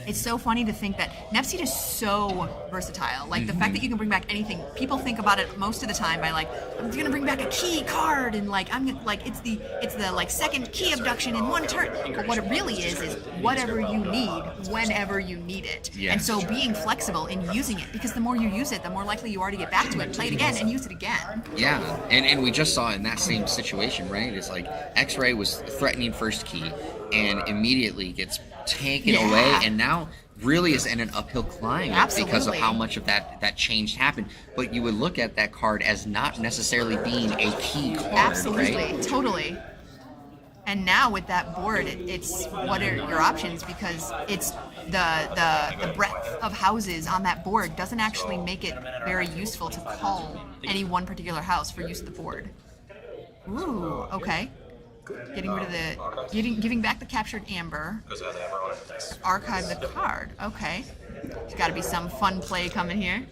It's so funny to think that Nepseed is so versatile. Like, the fact that you can bring back anything, people think about it most of the time by, like, I'm gonna bring back a key card, and, like, I'm gonna, like, it's the like, second key abduction in one turn. But what it really is whatever you need, whenever you need it. Yeah. And so being flexible in using it, because the more you use it, the more likely you are to get back to it, play it again, and use it again. Yeah, and we just saw in that same situation, right? It's like X-Ray was threatening first key and immediately gets taken away, and now really is in an uphill climb because of how much of that change happened. But you would look at that card as not necessarily being a key card, Absolutely, right? totally. And now with that board, it's what are your options, because it's the breadth of houses on that board doesn't actually make it very useful to call any one particular house for use of the board. Ooh, okay. Getting rid of giving back the captured amber. Archive the card. Okay. There's got to be some fun play coming here.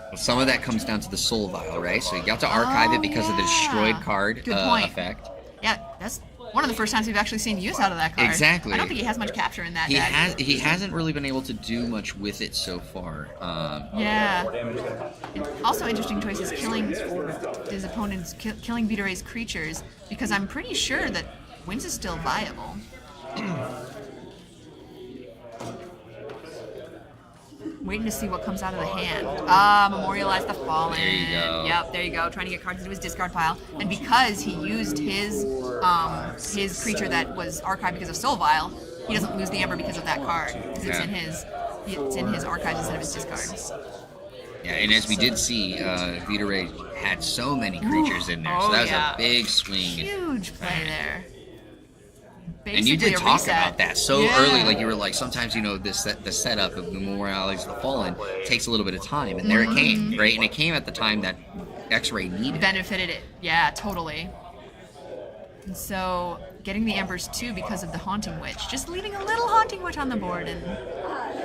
Well, some of that comes down to the soul vial, right? So you got to archive it because of the destroyed card effect. Yeah, that's one of the first times we've actually seen use out of that card. Exactly. I don't think he has much capture in that deck. He hasn't really been able to do much with it so far. Yeah. And also interesting choice is killing his opponent's killing Vita Ray's creatures, because I'm pretty sure that Winds is still viable. Waiting to see what comes out of the hand. Memorialize the Fallen. There you go. Yep, there you go. Trying to get cards into his discard pile. And because he used his creature that was archived because of Soul Vial, he doesn't lose the Ember because of that card. Because it's in his archives instead of his discards. Yeah, and as we did see, Vita Ray had so many creatures in there, so that was a big swing. Huge play there. Basically and you did talk about that so early, like you were like, sometimes the setup of Memorialize the Fallen takes a little bit of time, and there it came, right? And it came at the time that X-Ray needed. Benefited it, yeah, totally. And so getting the Embers too because of the Haunting Witch, just leaving a little Haunting Witch on the board, and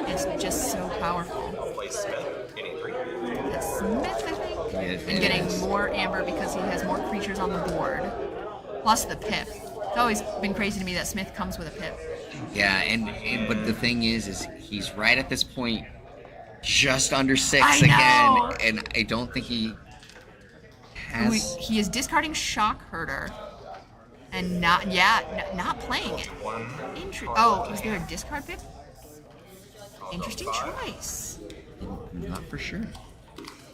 it's just so powerful. That's Smith, I think, and getting more Amber because he has more creatures on the board, plus the Pip. It's always been crazy to me that Smith comes with a Pip. Yeah, but the thing is he's right at this point, just under 6 I know. again, and I don't think he has. He is discarding Shock Herder, and not playing it. Was there a discard Pip? Interesting choice. Not for sure.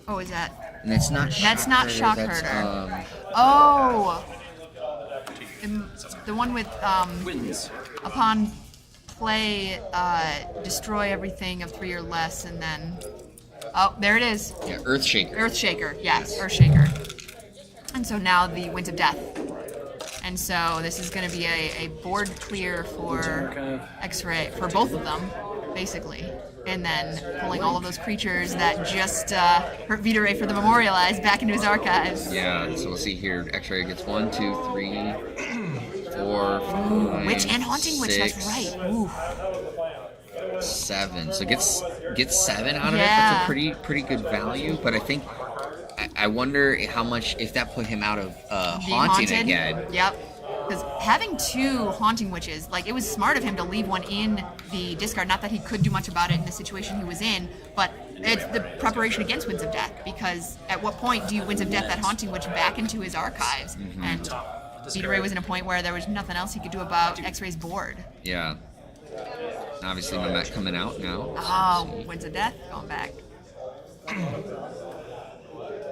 Oh, is that? And it's not. That's not Shock that's, Herder. The one with Wins. upon play, destroy everything of 3 or less, and then there it is. Yeah, Earthshaker. Earthshaker, yes, Earthshaker. And so now the Winds of Death. And so this is going to be a board clear for X-Ray for both of them, basically. And then pulling all of those creatures that just hurt Vita Ray for the Memorialize back into his archives. Yeah, so we'll see here. X-Ray gets 1, 2, 3, 4, 5, Witch and Haunting Witch, 6, that's right. Ooh. 7. So gets 7 out of it. That's a pretty good value. But I think I wonder how much if that put him out of haunting again. Yep. Because having 2 Haunting Witches, like, it was smart of him to leave one in the discard. Not that he could do much about it in the situation he was in, but it's the preparation against Winds of Death. Because at what point do you Winds of Death that Haunting Witch back into his archives? And Vita Ray was in a point where there was nothing else he could do about X-Ray's board. Yeah. Obviously, Mamet coming out now. Winds of Death going back.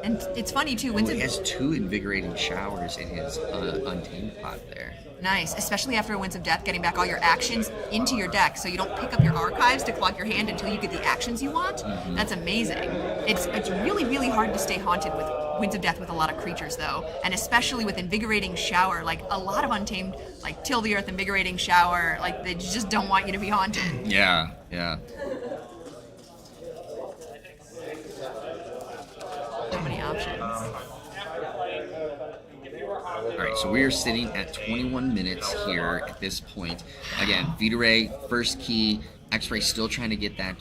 And it's funny too. He has 2 invigorating showers in his untamed pot there. Nice, especially after Winds of Death, getting back all your actions into your deck, so you don't pick up your archives to clog your hand until you get the actions you want. That's amazing. It's really, really hard to stay haunted with Winds of Death with a lot of creatures, though, and especially with Invigorating Shower. Like, a lot of Untamed, like Till the Earth, Invigorating Shower, like, they just don't want you to be haunted. Yeah. So many options. Alright, so we are sitting at 21 minutes here at this point. Again, Vita Ray, first key. X-Ray still trying to get that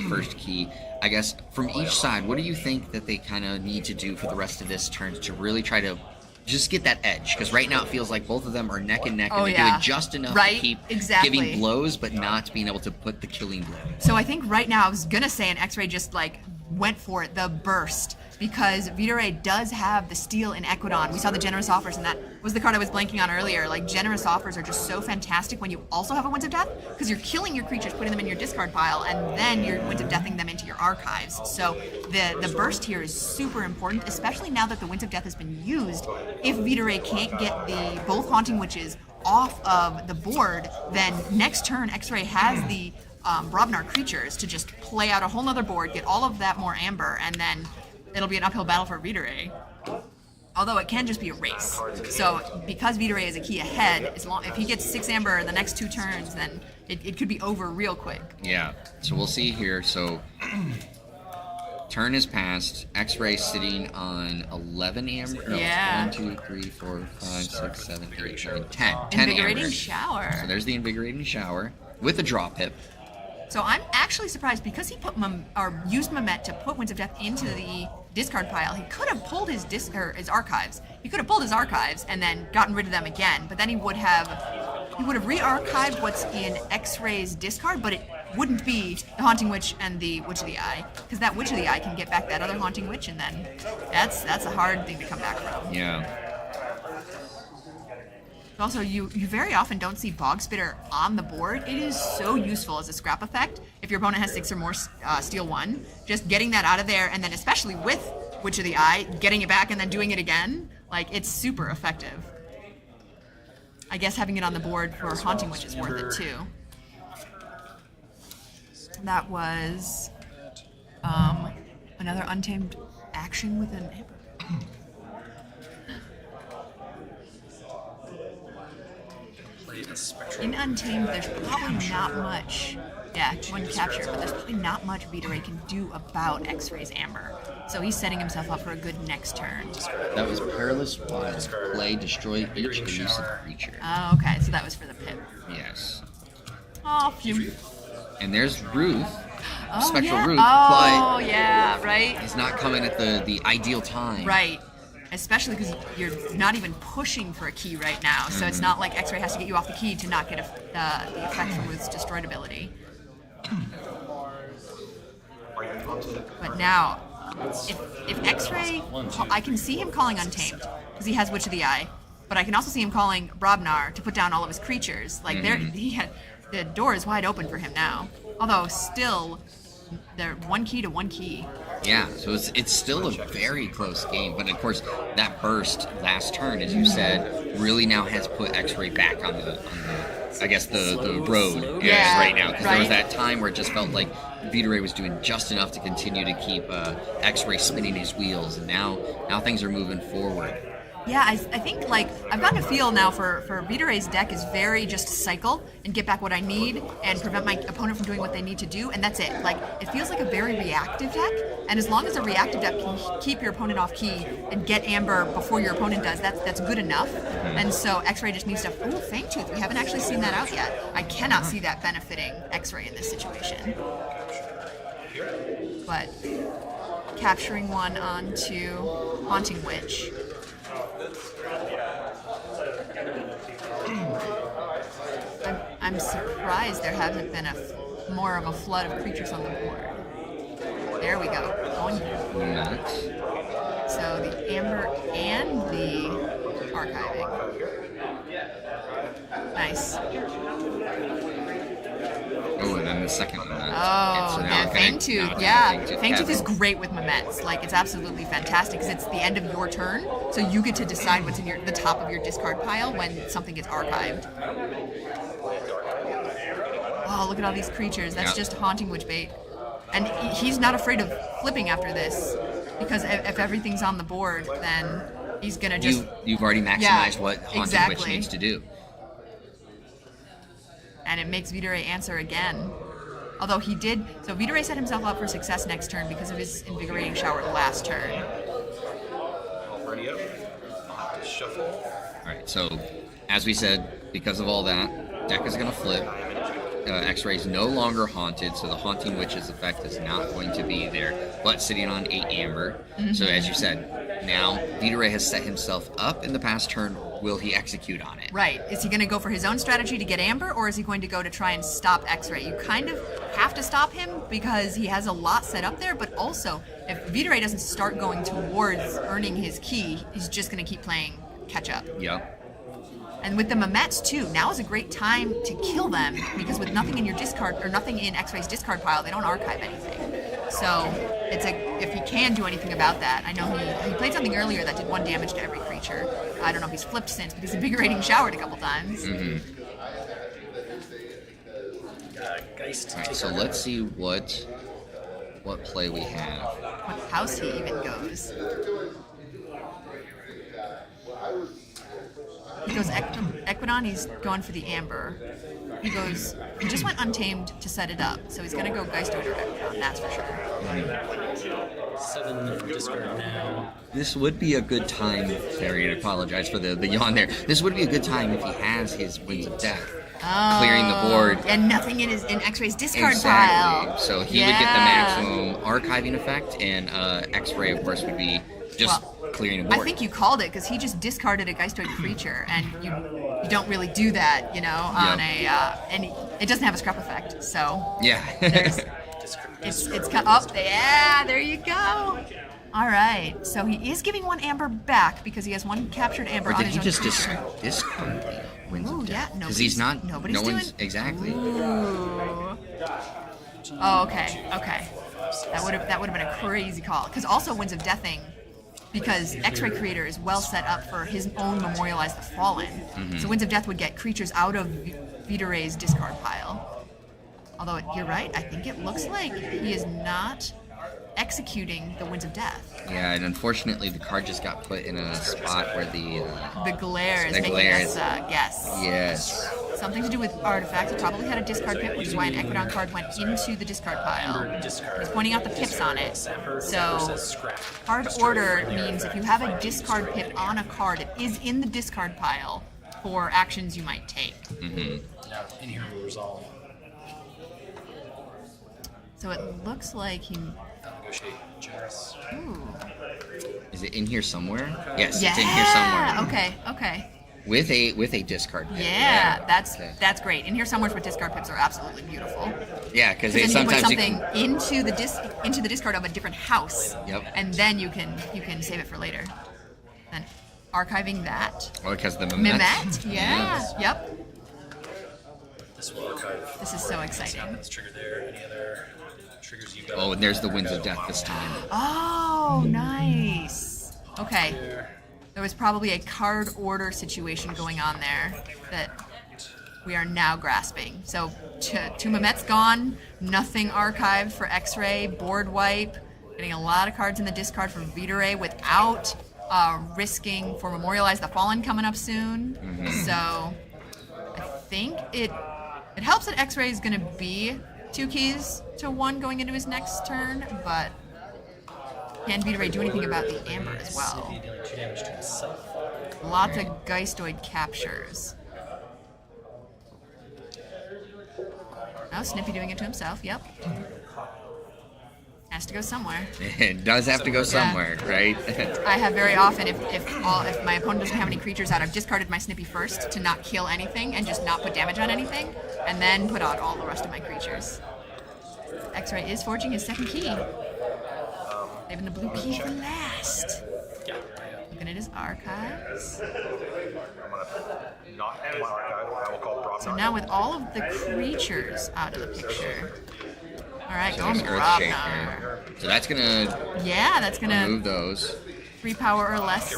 first key. I guess from each side, what do you think that they kind of need to do for the rest of this turn to really try to just get that edge, because right now it feels like both of them are neck and neck, and Oh, they're yeah. doing just enough Right? to keep Exactly. giving blows, but not being able to put the killing blow. So I think right now I was gonna say an X-Ray just like went for it, the burst, because Vita Ray does have the steal in Equidon. We saw the generous offers, and that was the card I was blanking on earlier. Like, generous offers are just so fantastic when you also have a Winds of Death, because you're killing your creatures, putting them in your discard pile, and then you're Winds of Deathing them into your archives. So the burst here is super important, especially now that the Winds of Death has been used. If Vita Ray can't get the both Haunting Witches off of the board, then next turn X-Ray has the Brobnar creatures to just play out a whole nother board, get all of that more amber, and then it'll be an uphill battle for Vita Ray. Although it can just be a race. So because Vita Ray is a key ahead, if he gets 6 amber in the next 2 turns, then it could be over real quick. Yeah, so we'll see here. So turn is passed. X-Ray sitting on 11 amber. No, Yeah. 1, 2, 3, 4, 5, 6, 7, 8, 9, 10. 10 Invigorating amber. Shower. So there's the Invigorating Shower with a draw pip. So I'm actually surprised because he put used Mamet to put Winds of Death into the discard pile. He could have pulled his archives. He could have pulled his archives and then gotten rid of them again. But then he would have re-archived what's in X-Ray's discard, but it wouldn't be the Haunting Witch and the Witch of the Eye, because that Witch of the Eye can get back that other Haunting Witch, and then that's a hard thing to come back from. Yeah. Also, you very often don't see Bog Spitter on the board. It is so useful as a scrap effect. If your opponent has 6 or more steal 1, just getting that out of there, and then especially with Witch of the Eye, getting it back and then doing it again, like, it's super effective. I guess having it on the board for Haunting Witch is worth it too. That was another Untamed action with an amber. In Untamed, there's probably not much. Yeah, one capture, but there's probably not much Vita Ray can do about X-Ray's Amber. So he's setting himself up for a good next turn. That was Perilous Wild. Play, destroy each elusive creature. Oh, okay, so that was for the pip. Yes. Oh, phew. And there's Ruth. Oh, Spectral yeah. Ruth. Oh, But yeah, right? he's not coming at the ideal time. Right. Especially because you're not even pushing for a key right now, so it's not like X-Ray has to get you off the key to not get the effect from Ruth's destroyed ability. But now, if X-Ray, I can see him calling Untamed because he has Witch of the Eye, but I can also see him calling Brobnar to put down all of his creatures. Like the door is wide open for him now. Although still, they're 1 key to 1 key. Yeah, so it's still a very close game, but of course that burst last turn, as you said, really now has put X-Ray back on the I guess the road right now, because there was that time where it just felt like Vita Ray was doing just enough to continue to keep X-Ray spinning his wheels, and now things are moving forward. Yeah, I think, like, I've gotten a feel now for Vita Ray's deck is very just cycle and get back what I need and prevent my opponent from doing what they need to do, and that's it. Like, it feels like a very reactive deck, and as long as a reactive deck can keep your opponent off key and get Amber before your opponent does, that's good enough. And so X-Ray just needs to... Ooh, Fangtooth, we haven't actually seen that out yet. I cannot see that benefiting X-Ray in this situation. But capturing one onto Haunting Witch... I'm surprised there hasn't been more of a flood of creatures on the board. There we go. Nuts. So the Amber and the Archiving. Nice. Oh, and then the second one. Oh, So now yeah, we're gonna- Fangtooth. now we're Yeah, gonna Fangtooth is Kevin. great with Mamets. Like, it's absolutely fantastic because it's the end of your turn, so you get to decide what's in the top of your discard pile when something gets archived. Oh, look at all these creatures. That's just Haunting Witch bait. And he's not afraid of flipping after this, because if everything's on the board, then he's gonna just... You've already maximized what Haunted Witch needs to do. And it makes Vita Ray answer again. Although he did... So Vita Ray set himself up for success next turn because of his Invigorating Shower last turn. Already up. I'll have to shuffle. Alright, so as we said, because of all that, deck is going to flip. X-Ray is no longer haunted, so the Haunting Witch's effect is not going to be there, but sitting on 8 Amber. So as you said, Now, Vitoray has set himself up in the past turn. Will he execute on it? Right. Is he going to go for his own strategy to get Amber, or is he going to go to try and stop X-Ray? You kind of have to stop him because he has a lot set up there, but also, if Vitoray doesn't start going towards earning his key, he's just going to keep playing catch-up. Yep. And with the Mamets too, now is a great time to kill them because with nothing in your discard or nothing in X-Ray's discard pile, they don't archive anything. So if he can do anything about that, I know he played something earlier that did 1 damage to every creature. I don't know if he's flipped since, but he's invigorating showered a couple times. Geist. All right, so let's see what play we have. What house he even goes. He goes Equidon, he's going for the Amber. He just went Untamed to set it up, so he's going to go Geistoid or Equidon, that's for sure. 7 discard now. This would be a good time, Terry, I apologize for the yawn there. This would be a good time if he has his Winds of Death. Clearing the board. And nothing in X-Ray's discard Exactly. pile. So he would get the maximum archiving effect, and X-Ray, of course, would be just clearing the board. I think you called it because he just discarded a Geistoid creature, and you don't really do that, on and it doesn't have a scrap effect. So yeah, it's up. Yeah, there you go. All right, so he is giving 1 Amber back because he has 1 captured Amber or on did his he own just creature. discard the Winds Ooh, of yeah, Death? Because he's not. nobody's no one's doing- exactly. Ooh. Oh, okay. That would have been a crazy call. Because also Winds of Deathing, because X-Ray Creator is well set up for his own Memorialize the Fallen. So Winds of Death would get creatures out of Vitoray's discard pile. Although you're right, I think it looks like he is not executing the Winds of Death. Yeah, and unfortunately, the card just got put in a spot where the glare is the making glare us guess. Yes. Something to do with artifacts. He probably had a discard pip, which is why an Equidon card went into the discard pile. He's pointing out the pips on it. So, card order means if you have a discard pip on a card, it is in the discard pile for actions you might take. In here will resolve. So it looks like he... Negotiate generous. Ooh. Is it in here somewhere? Yes, Yeah. it's in here somewhere. Okay. With a discard pip. Yeah, Okay. that's great. In here somewhere with discard pips are absolutely beautiful. Yeah, because Then you put sometimes you something can. into the discard of a different house. Yep. And then you can save it for later. Then archiving that. Oh, because the Mimet? Mimet. Yeah. Yes. Yep. This will archive. This is so exciting. That's triggered there. Any other triggers you've got? Oh, and there's the Winds of Death this time. Oh, nice. Okay. There was probably a card order situation going on there that we are now grasping. So two Mamet's gone, nothing archived for X-Ray, board wipe, getting a lot of cards in the discard for Vitoray without risking for Memorialize the Fallen coming up soon. So I think it helps that X-Ray is going to be 2 keys to 1 going into his next turn, but can Vitoray do anything about the Amber as well? Dealing 2 damage to himself. Lots of Geistoid captures. Oh, Snippy doing it to himself, yep. Has to go somewhere. It does have to go somewhere, right? I have very often, if my opponent doesn't have any creatures out, I've discarded my Snippy first to not kill anything and just not put damage on anything, and then put out all the rest of my creatures. X-Ray is forging his 2nd key. Saving the blue key for last. Yeah. Looking at his archives. I'm gonna not add my archive. I will call Brock. So now with all of the creatures out of the picture. Alright, So going there's Grobnar. Earthshaker. So that's gonna Yeah, that's gonna remove those. 3 power or less.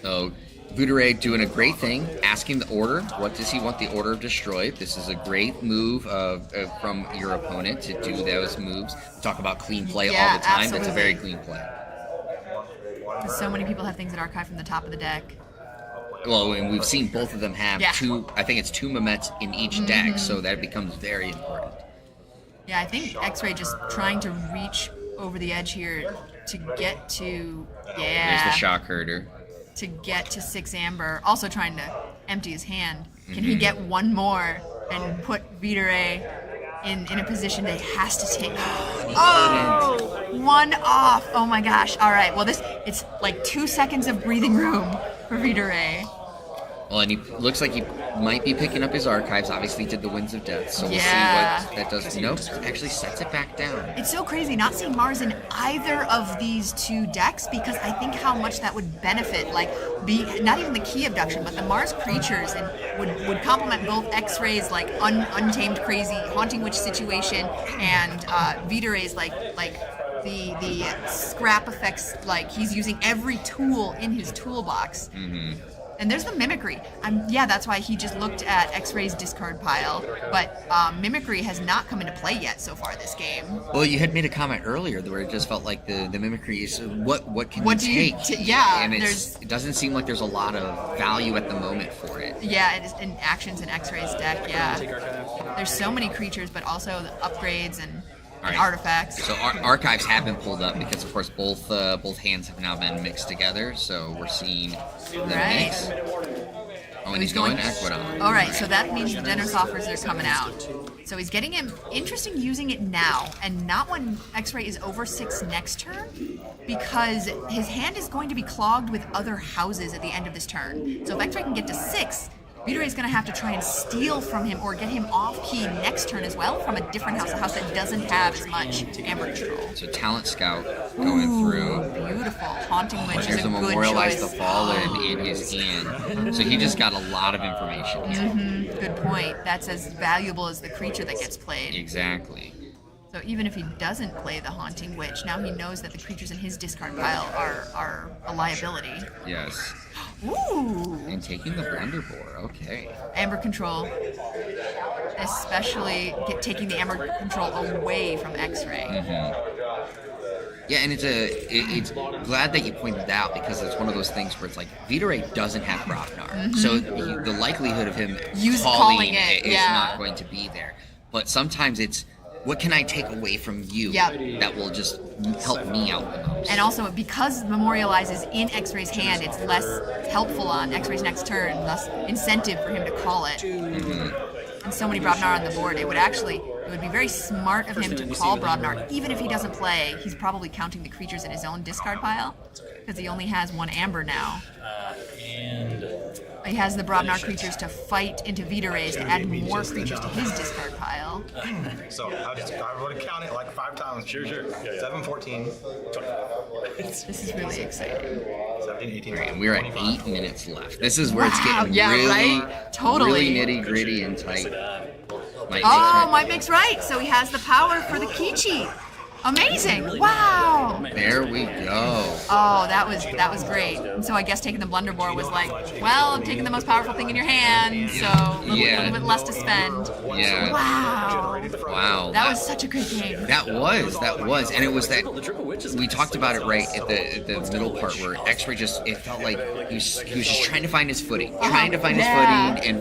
So Vitoray doing a great thing, asking the order. What does he want the order of destroy? This is a great move from your opponent to do those moves. We talk about clean play Yeah, all the time. That's a absolutely. very clean play. So many people have things that archive from the top of the deck. Well, and we've seen both of them have Yeah. 2. I think it's 2 Mamets in each deck, so that becomes very important. Yeah, I think X-Ray just trying to reach over the edge here to get to There's the shock herder. to get to 6 Amber. Also trying to empty his hand. Can he get 1 more and put Vitoray in a position that he has to take. Oh, one off. Oh my gosh. All right. Well, it's like 2 seconds of breathing room for Videre. Well, and he looks like he might be picking up his archives. Obviously, he did the Winds of Death, so we'll Yeah. see what that does. Nope, actually sets it back down. It's so crazy not seeing Mars in either of these two decks, because I think how much that would benefit, like, not even the Key Abduction, but the Mars creatures, and would complement both X-Ray's like untamed crazy Haunting Witch situation and Vidare's like the scrap effects. Like, he's using every tool in his toolbox. Mm-hmm. And there's the Mimicry. Yeah, that's why he just looked at X-Ray's discard pile. But Mimicry has not come into play yet so far this game. Well, you had made a comment earlier where it just felt like the Mimicry is what can What you do you take? yeah, and it doesn't seem like there's a lot of value at the moment for it. Yeah, it is in actions in X-Ray's deck, yeah. There's so many creatures, but also the upgrades and artifacts. So archives have been pulled up because, of course, both hands have now been mixed together. So we're seeing the mix. Oh, and he's going Aquadon. All right, so that means the generous offers are coming out. So he's getting him interesting using it now, and not when X-Ray is over 6 next turn, because his hand is going to be clogged with other houses at the end of this turn. So if X-Ray can get to 6, Videre is going to have to try and steal from him or get him off key next turn as well from a different house, a house that doesn't have as much Amber control. So Talent Scout going through. Beautiful. Haunting Witch is There's a a good Memorialize choice. the Fallen in his hand. So he just got a lot of information. Good point. That's as valuable as the creature that gets played. Exactly. So even if he doesn't play the Haunting Witch, now he knows that the creatures in his discard pile are a liability. Yes. Ooh! And taking the Blunder Boar, okay. Amber control. Especially taking the Amber control away from X-Ray. Yeah, and it's glad that you pointed that out, because it's one of those things where it's like Videre doesn't have Brobnar, so the likelihood of him calling it is not going to be there. But sometimes it's, what can I take away from you that will just help me out the most? And also, because Memorialize is in X-Ray's hand, it's less helpful on X-Ray's next turn, thus incentive for him to call it. And so many Brobnar on the board, it would be very smart of him to call Brobnar. Even if he doesn't play, he's probably counting the creatures in his own discard pile, because he only has 1 Amber now. He has the Brobnar creatures to fight into Vidare's to add more creatures to his discard pile. So I would count it like 5 times. Sure. 7, 14. This is really exciting. 17, 18. And we're at 8 minutes left. This is where it's getting Totally. really nitty gritty and tight. Might makes right. So he has the power for the key cheat. Amazing! Wow! There we go. Oh, that was great. And so I guess taking the Blunder Boar was like, well, I'm taking the most powerful thing in your hand, so a little bit less to spend. Yeah. Wow. That was such a good game. That was, and it was that we talked about it right at the middle part where X-Ray it felt like he was just trying to find his footing, and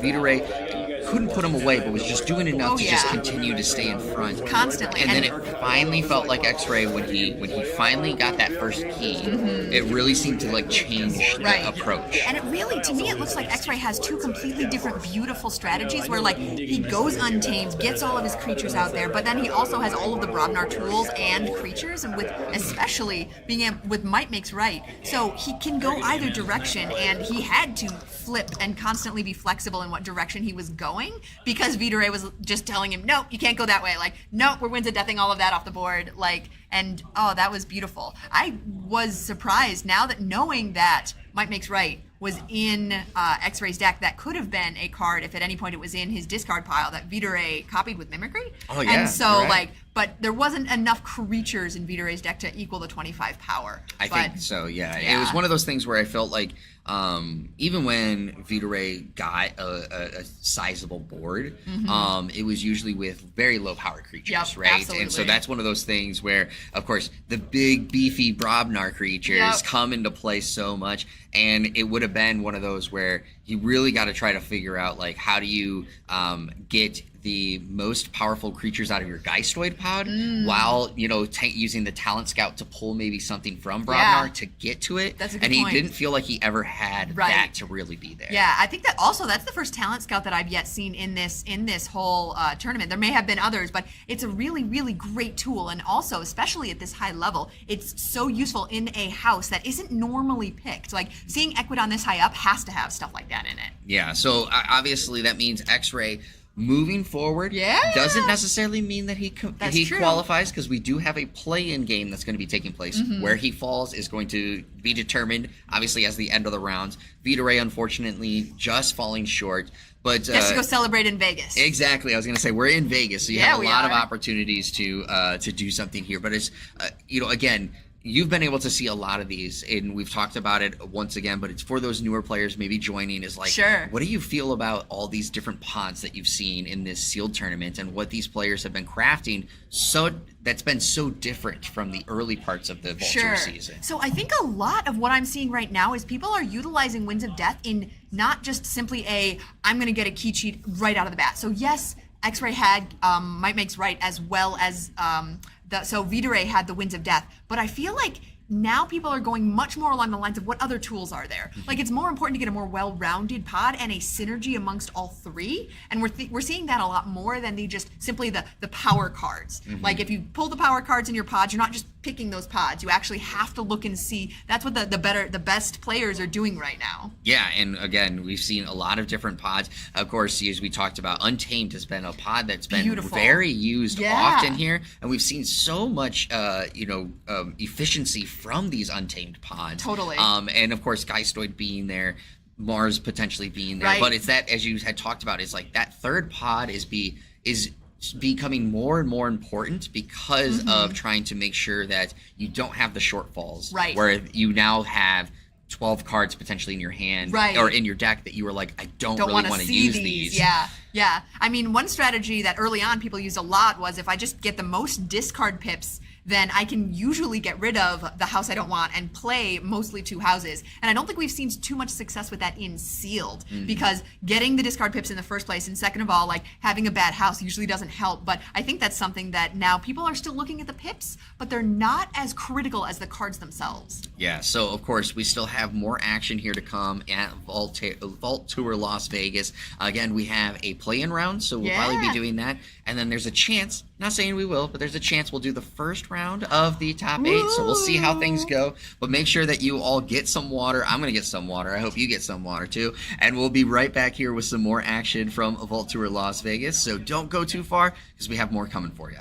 Videre couldn't put him away, but was just doing enough to just continue to stay in front constantly. And then it finally felt like X-Ray when he finally got that first key. It really seemed to like change the approach. And it really, to me, it looks like X-Ray has 2 completely different, beautiful strategies where like he goes untamed, gets all of his creatures out there, but then he also has all of the Brobnar tools and creatures, and with especially being able, with Might Makes Right, so he can go either direction, and he had to flip and constantly be flexible in what direction he was going, because Videre was just telling him, nope, you can't go that way. Like, nope, we're Winds of Deathing all of that off the board. Like, and that was beautiful. I was surprised now that knowing that Might Makes Right was in X-Ray's deck, that could have been a card if at any point it was in his discard pile that Videre copied with Mimicry. Oh yeah. And so but there wasn't enough creatures in Vidare's deck to equal the 25 power. I think so, yeah. It was one of those things where I felt like even when Videre got a sizable board, it was usually with very low power creatures, right? Absolutely. And so that's one of those things where, of course, the big beefy Brobnar creatures come into play so much, and it would have been one of those where you really got to try to figure out like how do you get the most powerful creatures out of your Geistoid pod, while using the Talent Scout to pull maybe something from Brobnar to get to it. That's a good and he point. didn't feel like he ever had that to really be there. Yeah, I think that also that's the first Talent Scout that I've yet seen in this whole tournament. There may have been others, but it's a really, really great tool, and also, especially at this high level, it's so useful in a house that isn't normally picked. Like seeing Equidon this high up has to have stuff like that in it. Yeah, so obviously that means X-Ray moving forward doesn't necessarily mean that he qualifies, because we do have a play-in game that's going to be taking place. Where he falls is going to be determined, obviously, as the end of the rounds. Vita Ray, unfortunately, just falling short. But Just to go celebrate in Vegas. Exactly. I was going to say, we're in Vegas, so you have a lot of opportunities to do something here. But it's, again, you've been able to see a lot of these, and we've talked about it once again, but it's for those newer players maybe joining is like, what do you feel about all these different pods that you've seen in this sealed tournament and what these players have been crafting that's been so different from the early parts of the Vault Tour season? So I think a lot of what I'm seeing right now is people are utilizing Winds of Death in not just simply I'm going to get a key cheat right out of the bat. So yes, X-Ray had Might Makes Right, as well as so Vita Ray had the Winds of Death, but I feel like now people are going much more along the lines of what other tools are there. Like it's more important to get a more well-rounded pod and a synergy amongst all three, and we're seeing that a lot more than simply the power cards. Like if you pull the power cards in your pods, you're not just picking those pods. You actually have to look and see. That's what the best players are doing right now. Yeah, and again, we've seen a lot of different pods. Of course, as we talked about, Untamed has been a pod that's been very used often here, and we've seen so much efficiency from these Untamed pods. Totally. And of course, Geistoid being there, Mars potentially being there. But it's that, as you had talked about, it's like that third pod is becoming more and more important because of trying to make sure that you don't have the shortfalls. Right. Where you now have 12 cards potentially in your hand or in your deck that you were like, I don't really want to use these. Yeah. I mean, one strategy that early on people used a lot was if I just get the most discard pips, then I can usually get rid of the house I don't want and play mostly two houses. And I don't think we've seen too much success with that in sealed, because getting the discard pips in the first place, and second of all, like having a bad house usually doesn't help. But I think that's something that now people are still looking at the pips, but they're not as critical as the cards themselves. Yeah, so of course we still have more action here to come at Vault Tour Las Vegas. Again, we have a play-in round, so we'll probably be doing that. And then there's a chance, not saying we will, but there's a chance we'll do the first round of the top 8. So we'll see how things go. But make sure that you all get some water. I'm going to get some water. I hope you get some water too. And we'll be right back here with some more action from Vault Tour Las Vegas. So don't go too far, because we have more coming for you.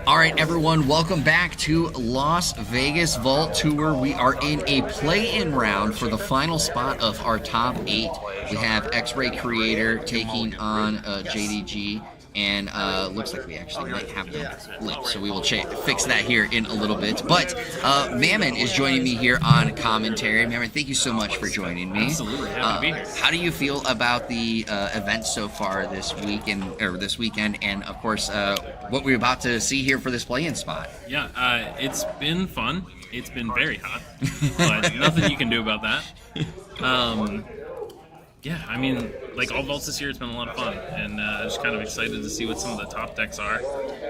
All right, everyone, welcome back to Las Vegas Vault Tour. We are in a play-in round for the final spot of our top 8. We have X-Ray Creator taking on JDG, and looks like we actually might have them flipped, so we will fix that here in a little bit. But Mammon is joining me here on commentary. Mammon, thank you so much for joining me. Absolutely, happy to be here. How do you feel about the events so far this weekend, and of course, what we're about to see here for this play-in spot? Yeah, it's been fun. It's been very hot, but nothing you can do about that. Yeah, I mean, like all vaults this year, it's been a lot of fun, and just kind of excited to see what some of the top decks are.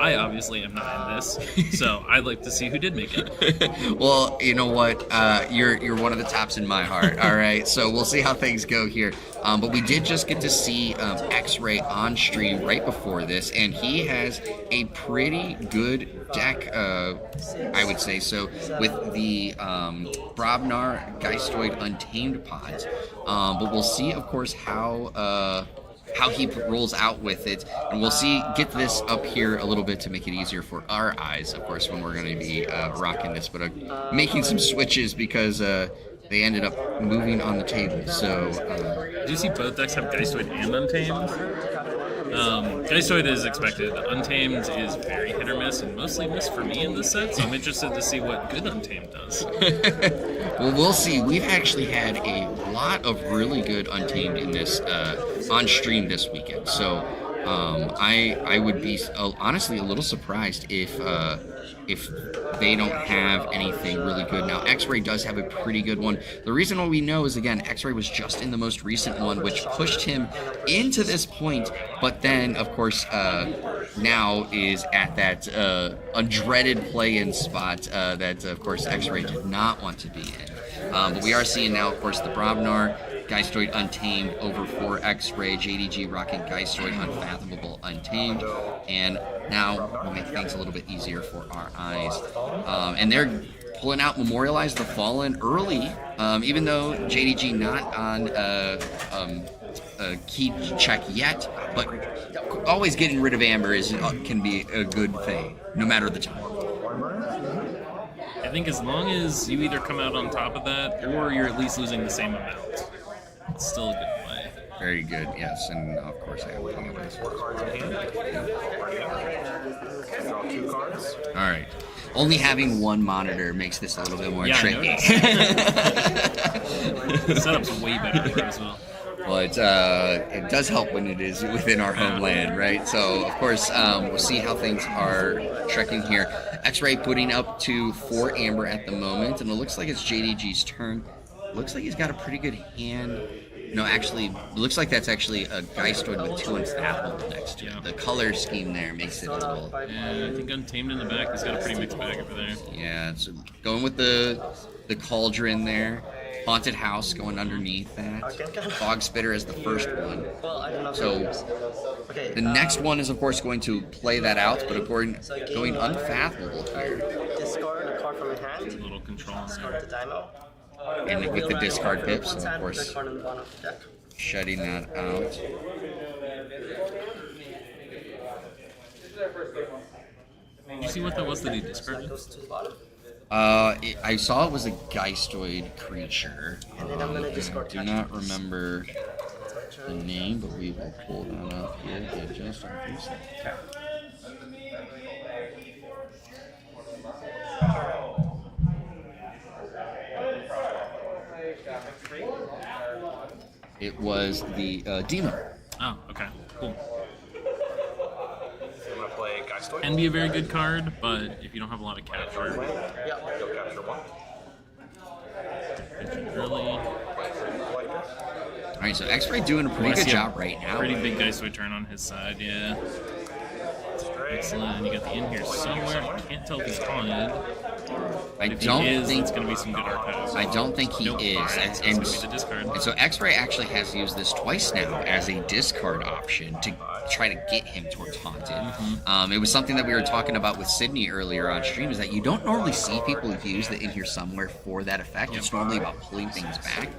I obviously am not in this, so I'd like to see who did make it. Well, you know what? You're one of the tops in my heart. All right, so we'll see how things go here. But we did just get to see X-Ray on stream right before this, and he has a pretty good deck, I would say. So with the Brobnar Geistoid Untamed pods, but we'll see, of course, how he rolls out with it, and we'll get this up here a little bit to make it easier for our eyes, of course, when we're going to be rocking this, but making some switches because they ended up moving on the table. So do you see both decks have Geistoid and Untamed? Geistoid is expected. Untamed is very hit or miss, and mostly miss for me in this set, so I'm interested to see what good Untamed does. Well, we'll see. We've actually had a lot of really good Untamed in this on stream this weekend, so I would be honestly a little surprised if they don't have anything really good. Now, X-Ray does have a pretty good one. The reason why we know is, again, X-Ray was just in the most recent one, which pushed him into this point, but then, of course, now is at that undreaded play-in spot that, of course, X-Ray did not want to be in. But we are seeing now, of course, the Brobnar Geistoid Untamed over for X-Ray, JDG rocking Geistoid Unfathomable Untamed, and now we'll make things a little bit easier for our eyes. And they're pulling out Memorialize the Fallen early, even though JDG not on a key check yet, but always getting rid of Amber can be a good thing, no matter the time. I think as long as you either come out on top of that, or you're at least losing the same amount, it's still a good play. Very good, yes, and of course I have plenty of ways. Two cards. All right. Only having one monitor makes this a little bit more tricky. The setup's way better here as well. Well, it does help when it is within our homeland, right? So, of course, we'll see how things are trekking here. X-Ray putting up to 4 Amber at the moment, and it looks like it's JDG's turn. Looks like he's got a pretty good hand. No, actually, it looks like that's actually a Geistoid with 2 Unfathomable next to it. The color scheme there makes it a little... Yeah, I think Untamed in the back. He's got a pretty mixed bag over there. Yeah, so going with the Cauldron there. Haunted House going underneath that. Fog Spitter as the first one. So the next one is, of course, going to play that out, but going Unfathomable here. Discard a card from your hand. A little control. Discard the Dino. And with the discard pips, and of course, shutting that out. Did you see what that was that he discarded? I saw it was a Geistoid creature. And then I'm gonna discard. I do not remember the name, but we will pull that up here in just a few seconds. It was the Demon. Oh, okay, cool. I'm gonna play Geistoid. Can be a very good card, but if you don't have a lot of capture, Yeah, go capture 1. early. Alright, so X-Ray doing a pretty good job right now. Pretty big Geistoid turn on his side, yeah. Excellent. You got the in here somewhere. I can't tell if he's haunted. I don't think it's going to be some good archives. I don't think he is. It's going to be the discard. And so X-Ray actually has used this twice now as a discard option to try to get him towards Haunted. It was something that we were talking about with Sydney earlier on stream, is that you don't normally see people use the in here somewhere for that effect. It's normally about pulling things back.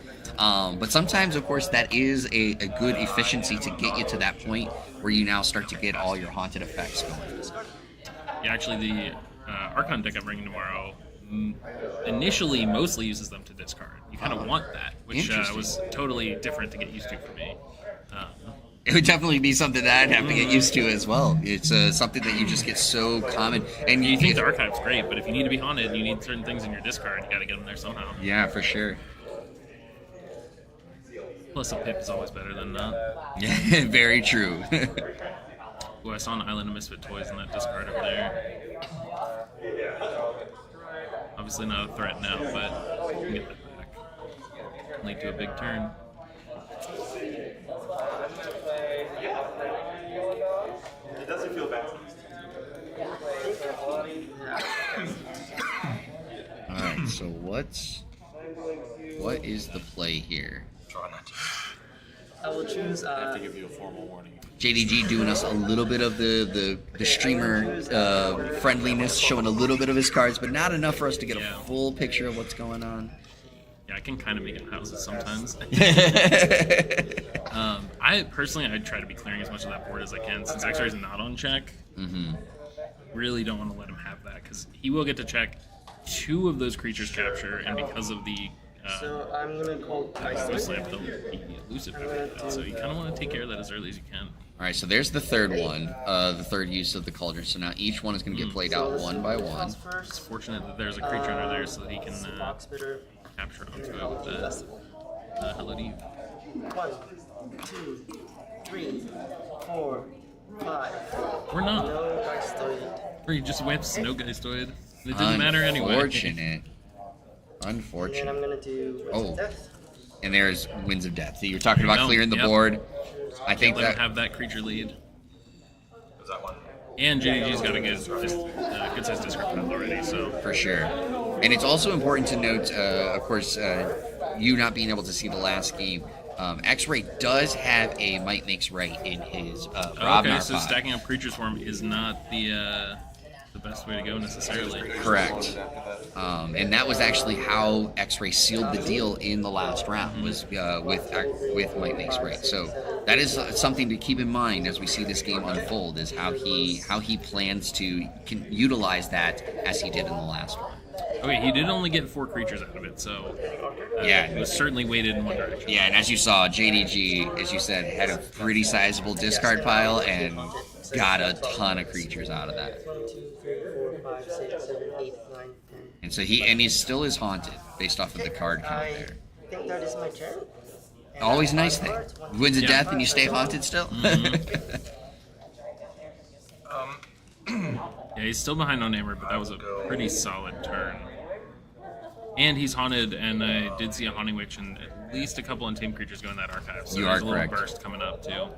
But sometimes, of course, that is a good efficiency to get you to that point where you now start to get all your Haunted effects going. Yeah, actually, the Archon deck I'm bringing tomorrow initially mostly uses them to discard. You kind of want that, which was totally different to get used to for me. It would definitely be something that I'd have to get used to as well. It's something that you just get so common. And you think the archive's great, but if you need to be haunted and you need certain things in your discard, you got to get them there somehow. Yeah, for sure. Plus, a pip is always better than not. Yeah, very true. Oh, I saw an Island of Misfit Toys in that discard over there. Obviously not a threat now, but you can get that back. Lead to a big turn. It doesn't feel bad. Alright, so what is the play here? Try not to. I will choose. I have to give you a formal warning. JDG doing us a little bit of the streamer friendliness, showing a little bit of his cards, but not enough for us to get a full picture of what's going on. Yeah, I can kind of make it houses sometimes. I personally, I'd try to be clearing as much of that board as I can, since X-Ray's not on check. Really don't want to let him have that, because he will get to check 2 of those creatures capture, and because of the so I'm gonna call slam, they'll be elusive after that. So you kind of want to take care of that as early as you can. Alright, so there's the third one, the third use of the Cauldron. So now each one is going to get played out one by one. It's fortunate that there's a creature under there so that he can capture onto it with the Hello Eve. 1, 2, 3, 4, 5. Or not. No Geistoid. Or he just whips no Geistoid. It didn't matter anyway. Unfortunate. And then I'm gonna do Death. And there's Winds of Death. So you're talking about clearing the board. I think let that him have that creature lead. Is that one? And JDG's got a good size discard pile already, so for sure. And it's also important to note, of course, you not being able to see the last game. X-Ray does have a Might Makes Right in his okay, so stacking up creatures for him is not the best way to go necessarily. Correct. And that was actually how X-Ray sealed the deal in the last round, was with Might Makes Right. So that is something to keep in mind as we see this game unfold, is how he plans to utilize that as he did in the last one. Okay, he did only get 4 creatures out of it, so it was certainly weighted in one direction. Yeah, and as you saw, JDG, as you said, had a pretty sizable discard pile and got a ton of creatures out of that. 1, 2, 3, 4, 5, 6, 7, 8, 9, 10. And so he still is haunted based off of the card count there. I think that is my turn. Always a nice thing. Winds of Death and you stay haunted still? Yeah, he's still behind on Amber, but that was a pretty solid turn. And he's haunted, and I did see a Haunting Witch and at least a couple untamed creatures go in that archive. So there's a little burst coming up, too.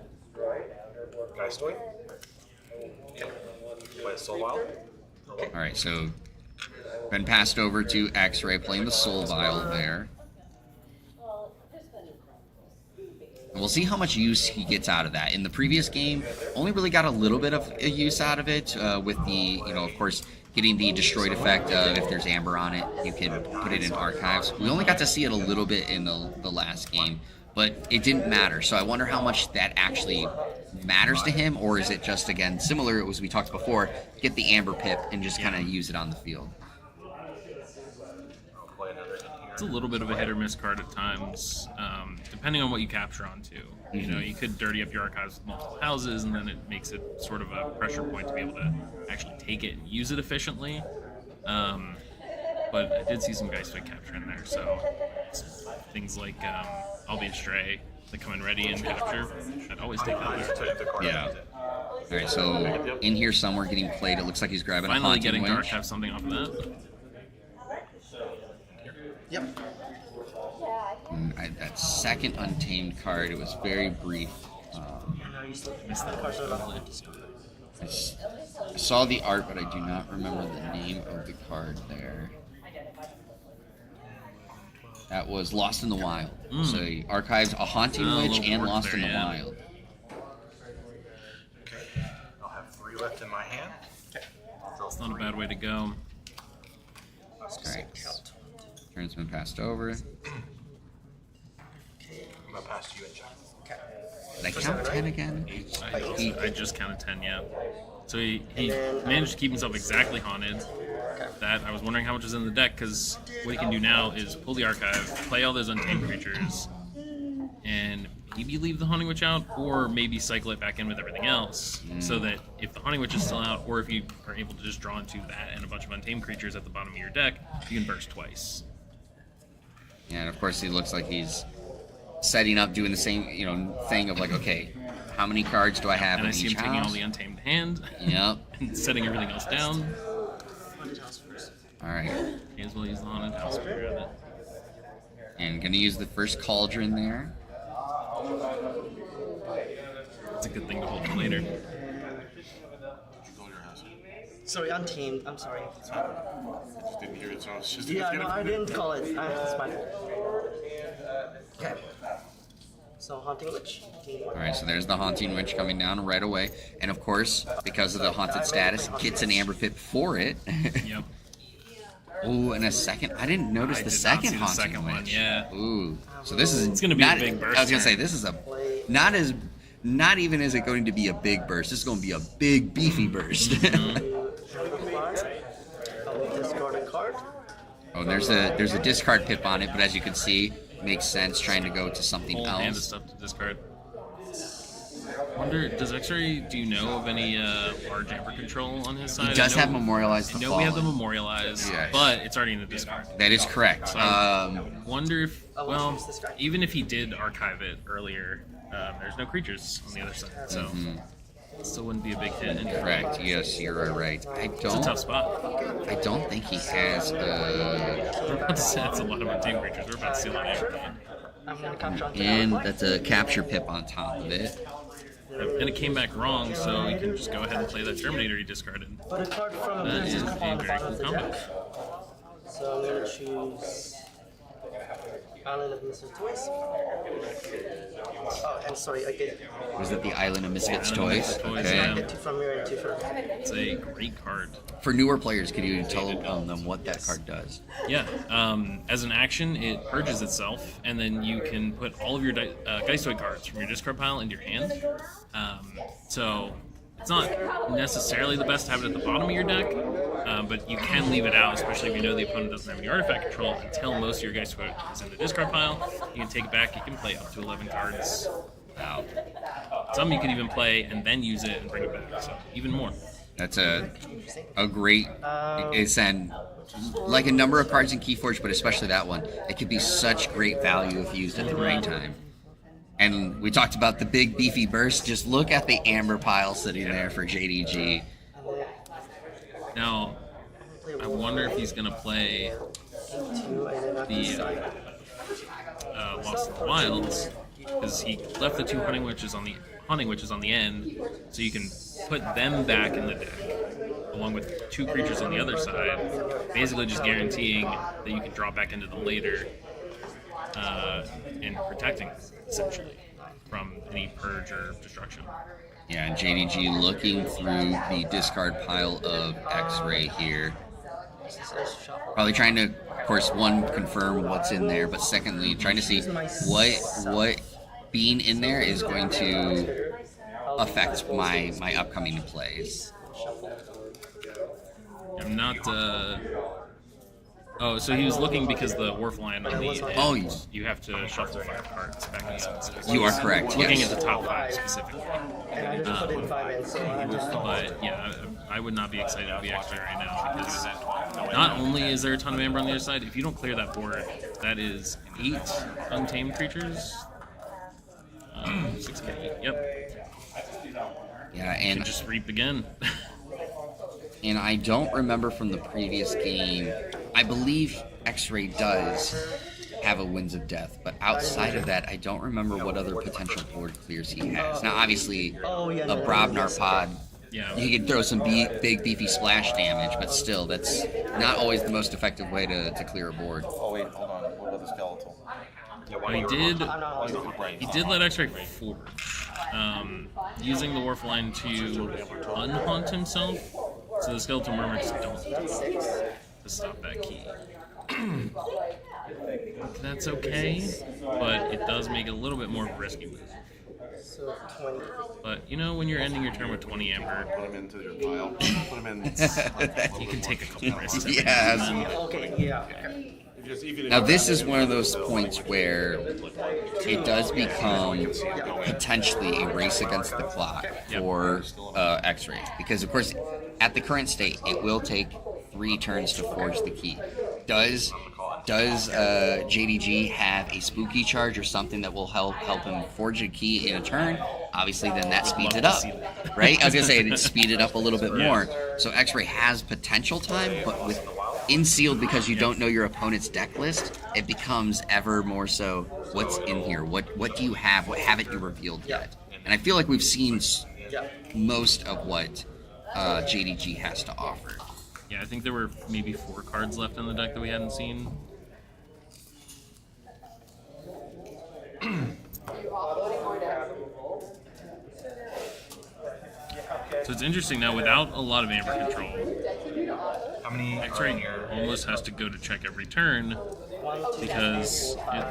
Geistoid? Play a Soul Vial? Alright, so been passed over to X-Ray playing the Soul Vial there. And we'll see how much use he gets out of that. In the previous game, only really got a little bit of use out of it with the, of course, getting the destroyed effect of if there's amber on it, you can put it in archives. We only got to see it a little bit in the last game, but it didn't matter. So I wonder how much that actually matters to him, or is it just, again, similar as we talked before, get the amber pip and just kind of use it on the field. It's a little bit of a hit or miss card at times, depending on what you capture onto. You could dirty up your archives with multiple houses, and then it makes it sort of a pressure point to be able to actually take it and use it efficiently. But I did see some Geistoid capture in there, so things like I'll Be Astray that come in ready and capture, I'd always take that. Yeah. Alright, so in here somewhere getting played, it looks like he's grabbing Finally a Haunting getting to Witch. archive something off of that. Yep. That second Untamed card, it was very brief. Missed that. I saw the art, but I do not remember the name of the card there. That was Lost in the Wild. So he archives a Haunting Witch and Lost in the Wild. Okay. I'll have 3 left in my hand. It's not a bad way to go. Alright. Turn's been passed over. I'm going to pass to you and Jack. Did I count 10 again? I just counted 10, yeah. So he managed to keep himself exactly haunted. That I was wondering how much is in the deck, because what he can do now is pull the archive, play all those untamed creatures, and maybe leave the Haunting Witch out, or maybe cycle it back in with everything else, so that if the Haunting Witch is still out, or if you are able to just draw into that and a bunch of untamed creatures at the bottom of your deck, you can burst twice. Yeah, and of course he looks like he's setting up, doing the same, thing of like, okay, how many cards do I have And in I see each him taking all house? the untamed hand, Yep. and setting everything else down. All right. May as well use the Haunted House. And gonna use the first Cauldron there. It's a good thing to hold for later. Sorry, Untamed. I'm sorry. Just didn't hear it, so I was just Yeah, no, I didn't call it. It's my fault. Okay. So, Haunting Witch. All right, so there's the Haunting Witch coming down right away. And of course, because of the haunted status, gets an Amber Pit for it. Yep. Ooh, and a second. I didn't notice the second Haunting Witch. One, yeah. Ooh. So this is It's gonna be not, a big burst. I was gonna say this is not even is it going to be a big burst. This is going to be a big beefy burst. Discard a card. Oh, there's a discard pip on it, but as you can see, makes sense trying to go to something Whole hand of else. stuff to discard. Wonder, does X-Ray, do you know of any large Amber control on his side? He does have Memorialize the I know we have the Fallen. Memorialize, Yes. but it's already in the discard. That is correct. So wonder if, well, even if he did archive it earlier, there's no creatures on the other side, so it still wouldn't be a big hit. Correct. Yes, you're right. It's a tough spot. I don't think he has. We're about to say it's a lot of untamed creatures. We're about to see a lot of Amber. I'm going to capture Untamed. And that's a capture pip on top of it. And it came back wrong, so you can just go ahead and play that Terminator you discarded. But a card from That this is is a on the very bottom cool of the combo. deck. So I'm going to choose Island of Mr. Toys. Oh, and sorry, I get Was it the Island of Misfits Toys? Toys, Okay. yeah. two from here and two from It's a great card. For newer players, could you tell them what that card does? Yeah, as an action, it purges itself, and then you can put all of your Geistoid cards from your discard pile into your hand. So it's not necessarily the best to have it at the bottom of your deck, but you can leave it out, especially if you know the opponent doesn't have any artifact control, until most of your Geistoid is in the discard pile. You can take it back, you can play up to 11 cards out. Some you can even play and then use it and bring it back, so even more. That's a great. It's like a number of cards in KeyForge, but especially that one. It could be such great value if used at the right time. And we talked about the big beefy burst. Just look at the Amber pile sitting there for JDG. Now, I wonder if he's gonna play the Lost in the Wilds, because he left the two Haunting Witches on the end, so you can put them back in the deck, along with two creatures on the other side, basically just guaranteeing that you can draw back into them later, and protecting, essentially, from any purge or destruction. Yeah, and JDG looking through the discard pile of X-Ray here. Probably trying to, of course, one, confirm what's in there, but secondly, trying to see what being in there is going to affect my upcoming plays. I'm not. Oh, so he was looking because the Wharf line on the end, Oh, you have to shuffle 5 cards back in the You are correct, Looking yes. at the top 5 specifically. But yeah, I would not be excited to be X-Ray right now, because not only is there a ton of Amber on the other side, if you don't clear that board, that is 8 untamed creatures. 6k. Yep. Yeah, You and can just reap again. And I don't remember from the previous game. I believe X-Ray does have a Winds of Death, but outside of that, I don't remember what other potential board clears he has. Now, obviously, a Brobnar pod, he could throw some big beefy splash damage, but still, that's not always the most effective way to clear a board. Oh wait, hold on. What about the skeletal? He did let X-Ray forward, using the Wharf line to unhaunt himself, so the Skeletal Murmurs don't to stop that key. That's okay, but it does make it a little bit more of a risky move. So 20. But, you know, when you're ending your turn with 20 amber, Put them into your pile. Put them in. you can take a couple risks. Yes. Okay, yeah. Okay. Now this is one of those points where it does become potentially a race against the clock for X-rays, because of course at the current state it will take 3 turns to forge the key. Does JDG have a spooky charge or something that will help him forge a key in a turn? Obviously, then that speeds it up, right? I was gonna say it'd speed it up a little bit more. So X-ray has potential time, but with Insealed, because you don't know your opponent's deck list, it becomes ever more so, what's in here? What do you have? What haven't you revealed yet? And I feel like we've seen most of what JDG has to offer. Yeah, I think there were maybe 4 cards left in the deck that we hadn't seen. So it's interesting now, without a lot of amber control, How many X-Ray almost has to go to check every turn, because it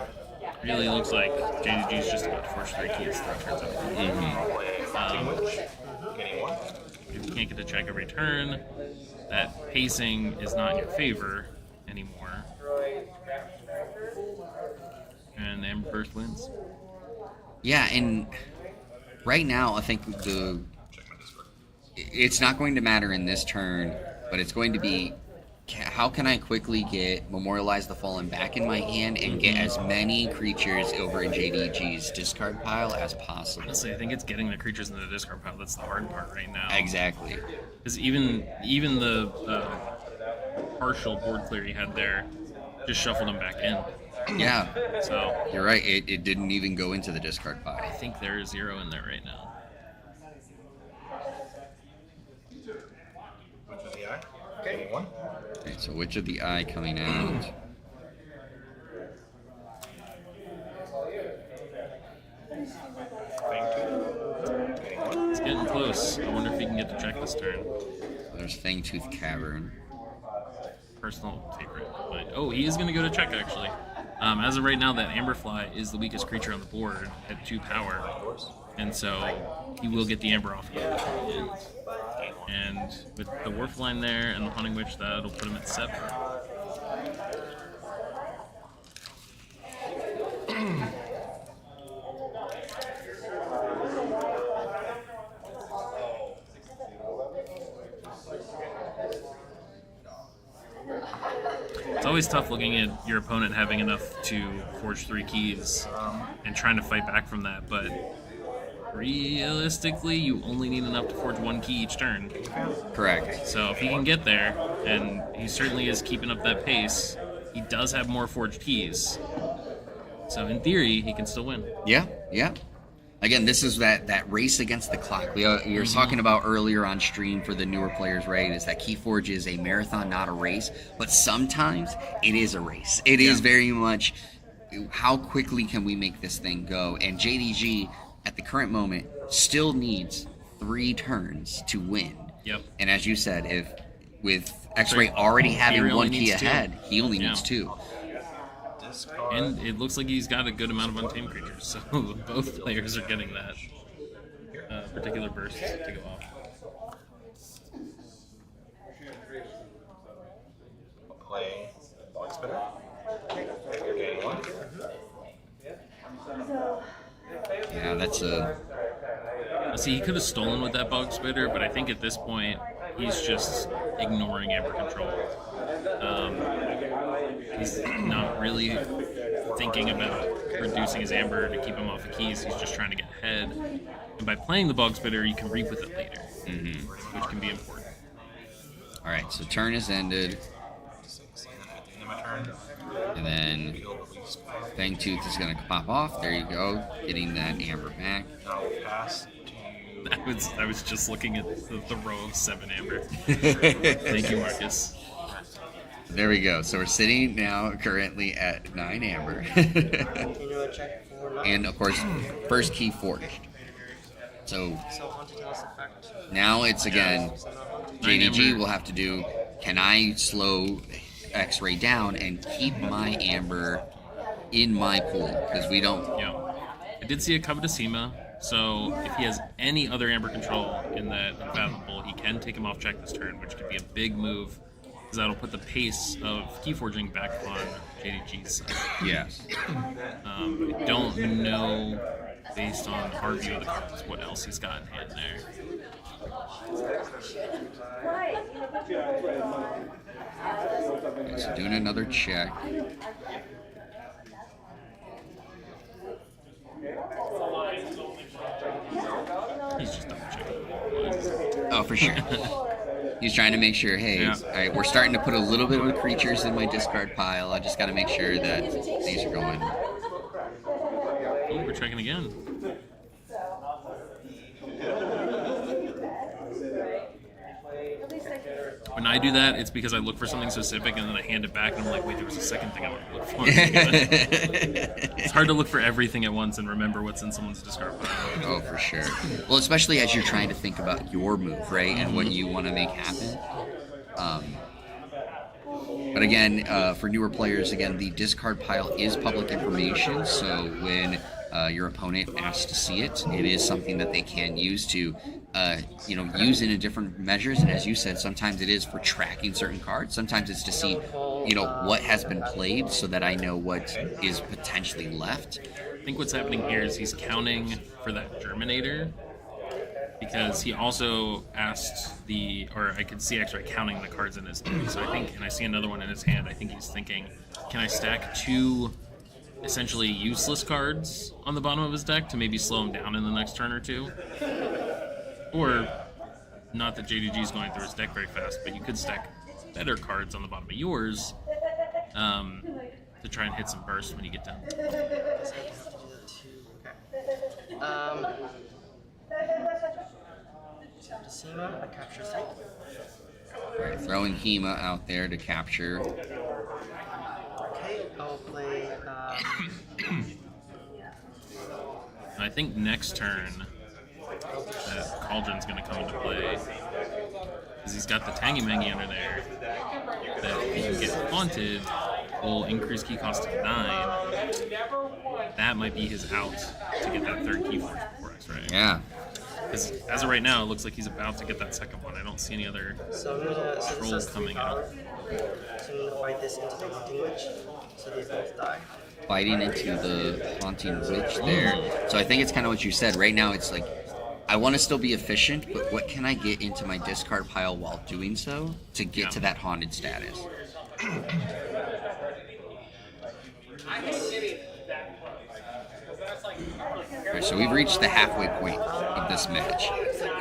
really looks like JDG's just about to force 3 keys 3 turns out. If you can't get to check every turn, that pacing is not in your favor anymore. And Amber Burst wins. Yeah, and right now I think it's not going to matter in this turn, but it's going to be how can I quickly get Memorialize the Fallen back in my hand and get as many creatures over in JDG's discard pile as possible. Honestly, I think it's getting the creatures in the discard pile that's the hard part right now. Exactly. Because even the partial board clear he had there just shuffled him back in. Yeah. So you're right. It didn't even go into the discard pile. I think there is 0 in there right now. Which is the eye? Okay, 1. Okay, so which of the eye coming out? It's getting close. I wonder if he can get to check this turn. There's Fangtooth Cavern. Personal favorite. Oh, he is going to go to check, actually. As of right now, that Amberfly is the weakest creature on the board at 2 power. And so he will get the Amber off of it. And with the Wharf line there and the Hunting Witch, that'll put him at 7. It's always tough looking at your opponent having enough to forge 3 keys and trying to fight back from that, but realistically, you only need enough to forge 1 key each turn. Correct. So if he can get there, and he certainly is keeping up that pace, he does have more forged keys. So in theory, he can still win. Yeah, yeah. Again, this is that race against the clock. We were talking about earlier on stream for the newer players, right? Is that KeyForge is a marathon, not a race. But sometimes it is a race. It is very much how quickly can we make this thing go? And JDG, at the current moment, still needs 3 turns to win. Yep. And as you said, if with X-Ray already having 1 key ahead, he only needs 2. And it looks like he's got a good amount of untamed creatures, so both players are getting that particular burst to go off. Play Bog Spitter. Okay, 1. Yeah, that's a... See, he could have stolen with that Bog Spitter, but I think at this point, he's just ignoring Amber Control. He's not really thinking about reducing his Amber to keep him off the keys. He's just trying to get ahead. And by playing the Bog Spitter, you can reap with it later, which can be important. All right, so turn is ended. And then Fangtooth is going to pop off. There you go, getting that Amber back. I was just looking at the row of 7 Amber. Thank you, Marcus. There we go. So we're sitting now currently at 9 Amber. And of course, first key forged. So now it's again, JDG will have to do, can I slow X-Ray down and keep my Amber in my pool? Because we don't... Yeah. I did see a Covetous Hema So if he has any other Amber control in that Unfathomable, he can take him off check this turn, which could be a big move, because that'll put the pace of KeyForging back on JDG's side. Yes. I don't know, based on our view of the cards, what else he's got in hand there. Okay, so doing another check. He's just double checking. Oh, for sure. He's trying to make sure, hey, Yeah. all right, we're starting to put a little bit of creatures in my discard pile. I just got to make sure that things are going. Oh, we're checking again. When I do that, it's because I look for something specific and then I hand it back and I'm like, wait, there was a second thing I want to look for. It's hard to look for everything at once and remember what's in someone's discard pile. Oh, for sure. Well, especially as you're trying to think about your move, right, and what you want to make happen. But again, for newer players, again, the discard pile is public information, so when your opponent asks to see it, it is something that they can use to, use in a different measures. And as you said, sometimes it is for tracking certain cards. Sometimes it's to see, what has been played, so that I know what is potentially left. I think what's happening here is he's counting for that Germinator, because he also asked I could see actually counting the cards in his deck. So I think, and I see another one in his hand, I think he's thinking, can I stack 2 essentially useless cards on the bottom of his deck to maybe slow him down in the next turn or two? Or, not that JDG is going through his deck very fast, but you could stack better cards on the bottom of yours to try and hit some burst when you get down. Decima, a capture site. Right, throwing Hema out there to capture. Okay, I'll play. I think next turn that Cauldron's going to come into play, because he's got the Tangy Mangy under there that if he can get haunted will increase key cost to 9. That might be his out to get that third KeyForge for us, right? Yeah. Because as of right now, it looks like he's about to get that second one. I don't see any other trolls coming out. So I'm gonna fight this into the Haunting Witch, so these both die. Fighting into the Haunting Witch there. So I think it's kind of what you said. Right now, it's like, I want to still be efficient, but what can I get into my discard pile while doing so to get to that haunted status? Alright, so we've reached the halfway point of this match,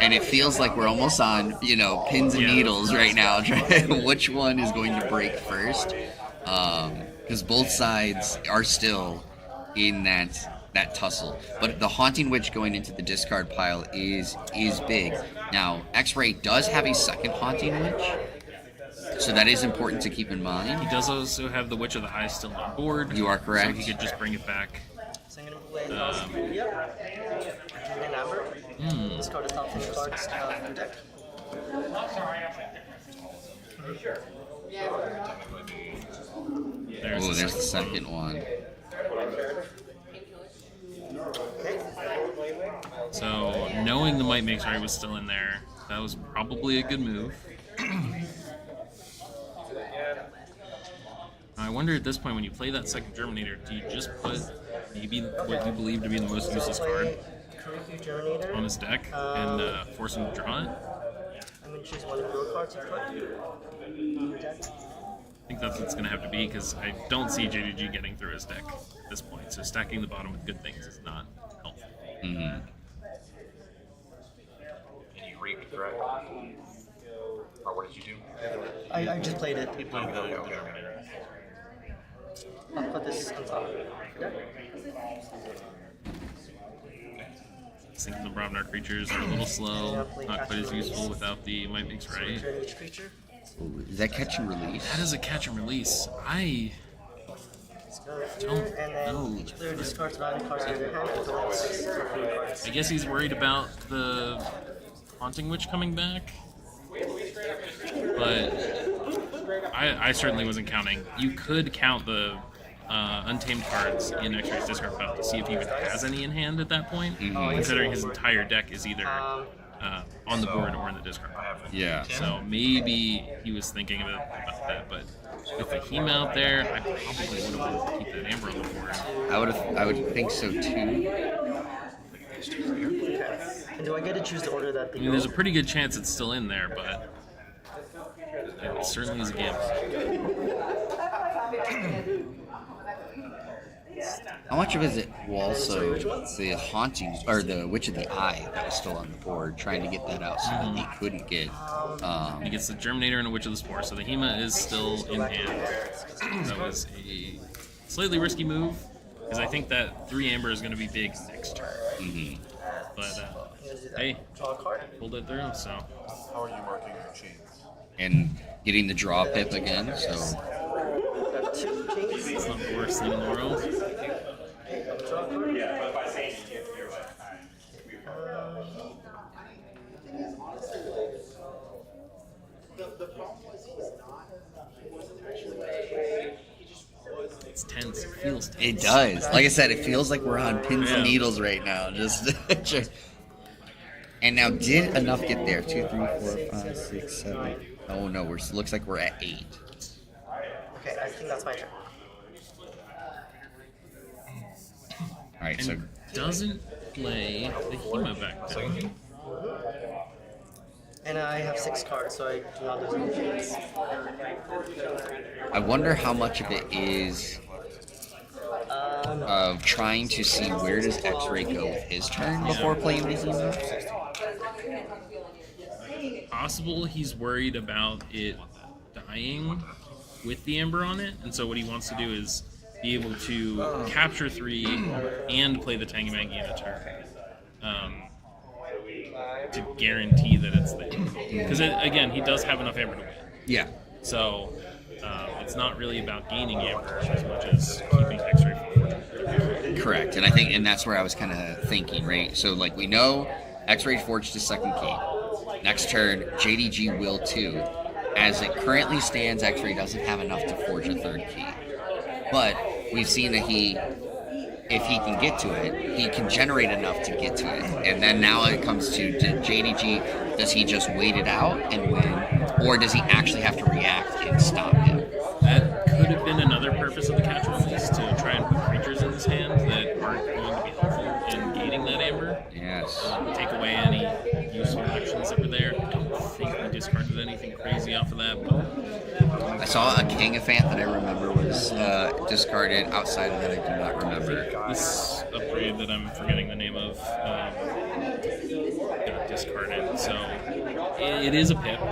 and it feels like we're almost on, pins and needles right now, trying which one is going to break first, because both sides are still in that tussle. But the Haunting Witch going into the discard pile is big. Now, X-Ray does have a second Haunting Witch, so that is important to keep in mind. He does also have the Witch of the Eye still on board. You are correct. So he could just bring it back. So I'm gonna play and Amber. Discard the top 6 cards of your deck. There's the second one. So, knowing the Might Makes Right was still in there, that was probably a good move. I wonder at this point, when you play that second Germinator, do you just put maybe what you believe to be the most useless card on his deck and force him to draw it? I'm going to choose one of your cards to put in your deck. I think that's what it's going to have to be, because I don't see JDG getting through his deck at this point, so stacking the bottom with good things is not helpful. Mm-hmm. And you reaped, correct? Or what did you do? I just played it. You played it, okay. I'll put this on top. Yeah. I think the Brobnar creatures are a little slow, not quite as useful without the Might Makes Right. Ooh, is that catch and release? That is a catch and release. I don't know. Each player discards value cards in their hand until it's I guess he's worried about the Haunting Witch coming back. But I certainly wasn't counting. You could count the untamed cards in X-Ray's discard pile to see if he even has any in hand at that point, considering his entire deck is either on the board or in the discard pile. Yeah. So maybe he was thinking about that, but with the Hema out there, I probably would have wanted to keep that Amber on the board. I would think so too. And do I get to choose the order that they I mean, there's a pretty good chance it's still in there, but it certainly is a gamble. How much of it is it also the Hauntings, or the Witch of the Eye that was still on the board, trying to get that out so that he couldn't get... He gets the Germinator and a Witch of the Spore, so the Hema is still in hand. That was a slightly risky move, because I think that 3 Amber is going to be big next turn. But, hey, pulled it through, so... How are you marking your chains? And getting the draw pip again, so... It's not the worst thing in the world. It's tense. It feels tense. It does. Like I said, it feels like we're on pins and needles right now. Just and now, did enough get there? 2, 3, 4, 5, 6, 7. Oh no, looks like we're at 8. Okay, I think that's my turn. All right, and so doesn't play the Hema back down. And I have 6 cards, so I do not lose any chance. I wonder how much of it is of trying to see where does X-Ray go with his turn before playing the Hema. Possible he's worried about it dying with the Amber on it, and so what he wants to do is be able to capture 3 and play the Tangy Mangy in a turn to guarantee that it's there. Because again, he does have enough Amber to win. Yeah. So it's not really about gaining Amber as much as keeping X-Ray from fortune. Correct, and I think, and that's where I was kind of thinking, right? So like we know, X-Ray forged his 2nd key. Next turn, JDG will too. As it currently stands, X-Ray doesn't have enough to forge a 3rd key. But we've seen that if he can get to it, he can generate enough to get to it. And then now it comes to JDG, does he just wait it out and win? Or does he actually have to react and stop him? That could have been another purpose of the catch roll, is to try and put creatures in his hand that aren't going to be helpful in gaining that Amber. Yes. Take away any useful actions that were there. I don't think we discarded anything crazy off of that, but I saw a Kangaphant that I remember was discarded. Outside of that, I do not remember. This upgrade that I'm forgetting the name of got discarded, so it is a pip. I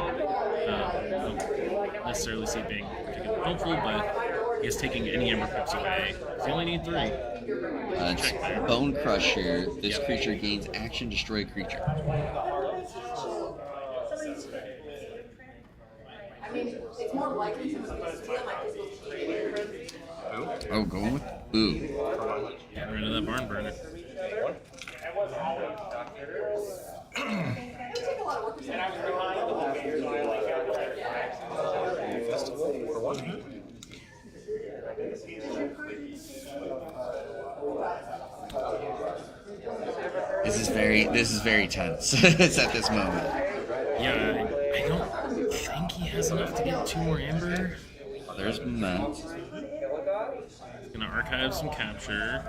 don't necessarily see it being particularly helpful, but I guess taking any Amber pips away, you only need 3. It's Bone Crusher. This creature gains action, destroy a creature. Oh, going with Boo. Get rid of that barn burner. This is very tense. It's at this moment. Yeah, I don't think he has enough to get 2 more Amber. There's that. He's gonna archive some capture.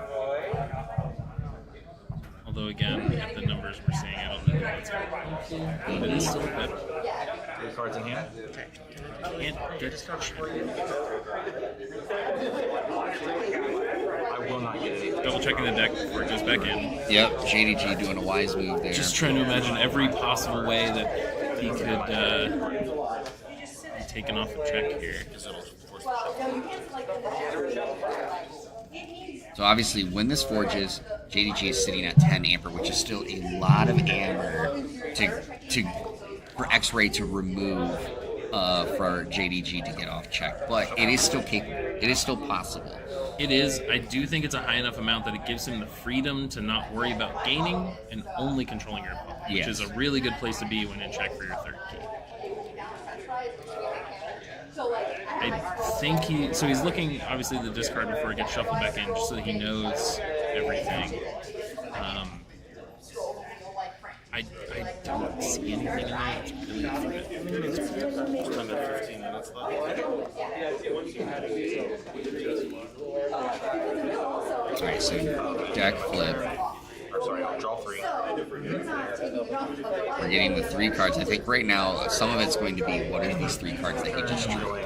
Although again, at the numbers we're seeing, I don't know if that's helpful. But it is still a pip. 3 cards in hand. Can't get discarded. I will not get it. Double checking the deck before it goes back in. Yep, JDG doing a wise move there. Just trying to imagine every possible way that he could be taken off a check here. So obviously, when this forges, JDG is sitting at 10 Amber, which is still a lot of Amber for X-Ray to remove for JDG to get off check. But it is still capable. It is still possible. It is. I do think it's a high enough amount that it gives him the freedom to not worry about gaining and only controlling your opponent, which is a really good place to be when in check for your 3rd key. I think he's looking obviously the discard before it gets shuffled back in, just so that he knows everything. I don't see anything in there. It's really Under 15 minutes left. Alright, so deck flip. Sorry, I'll draw 3. We're getting the 3 cards. I think right now some of it's going to be what are these 3 cards that he just drew. I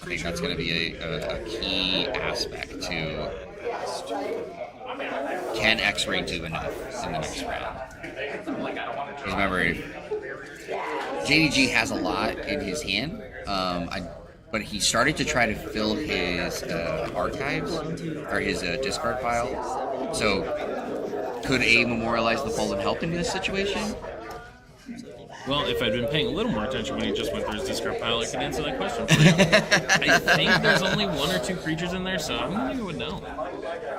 think that's going to be a key aspect to can X-Ray do enough in the next round. Remember, JDG has a lot in his hand, but he started to try to fill his archives or his discard pile. So, could a Memorialize the Fallen help in this situation? Well, if I'd been paying a little more attention when he just went through his discard pile, I could answer that question for you. I think there's only 1 or 2 creatures in there, so I'm going to go with no.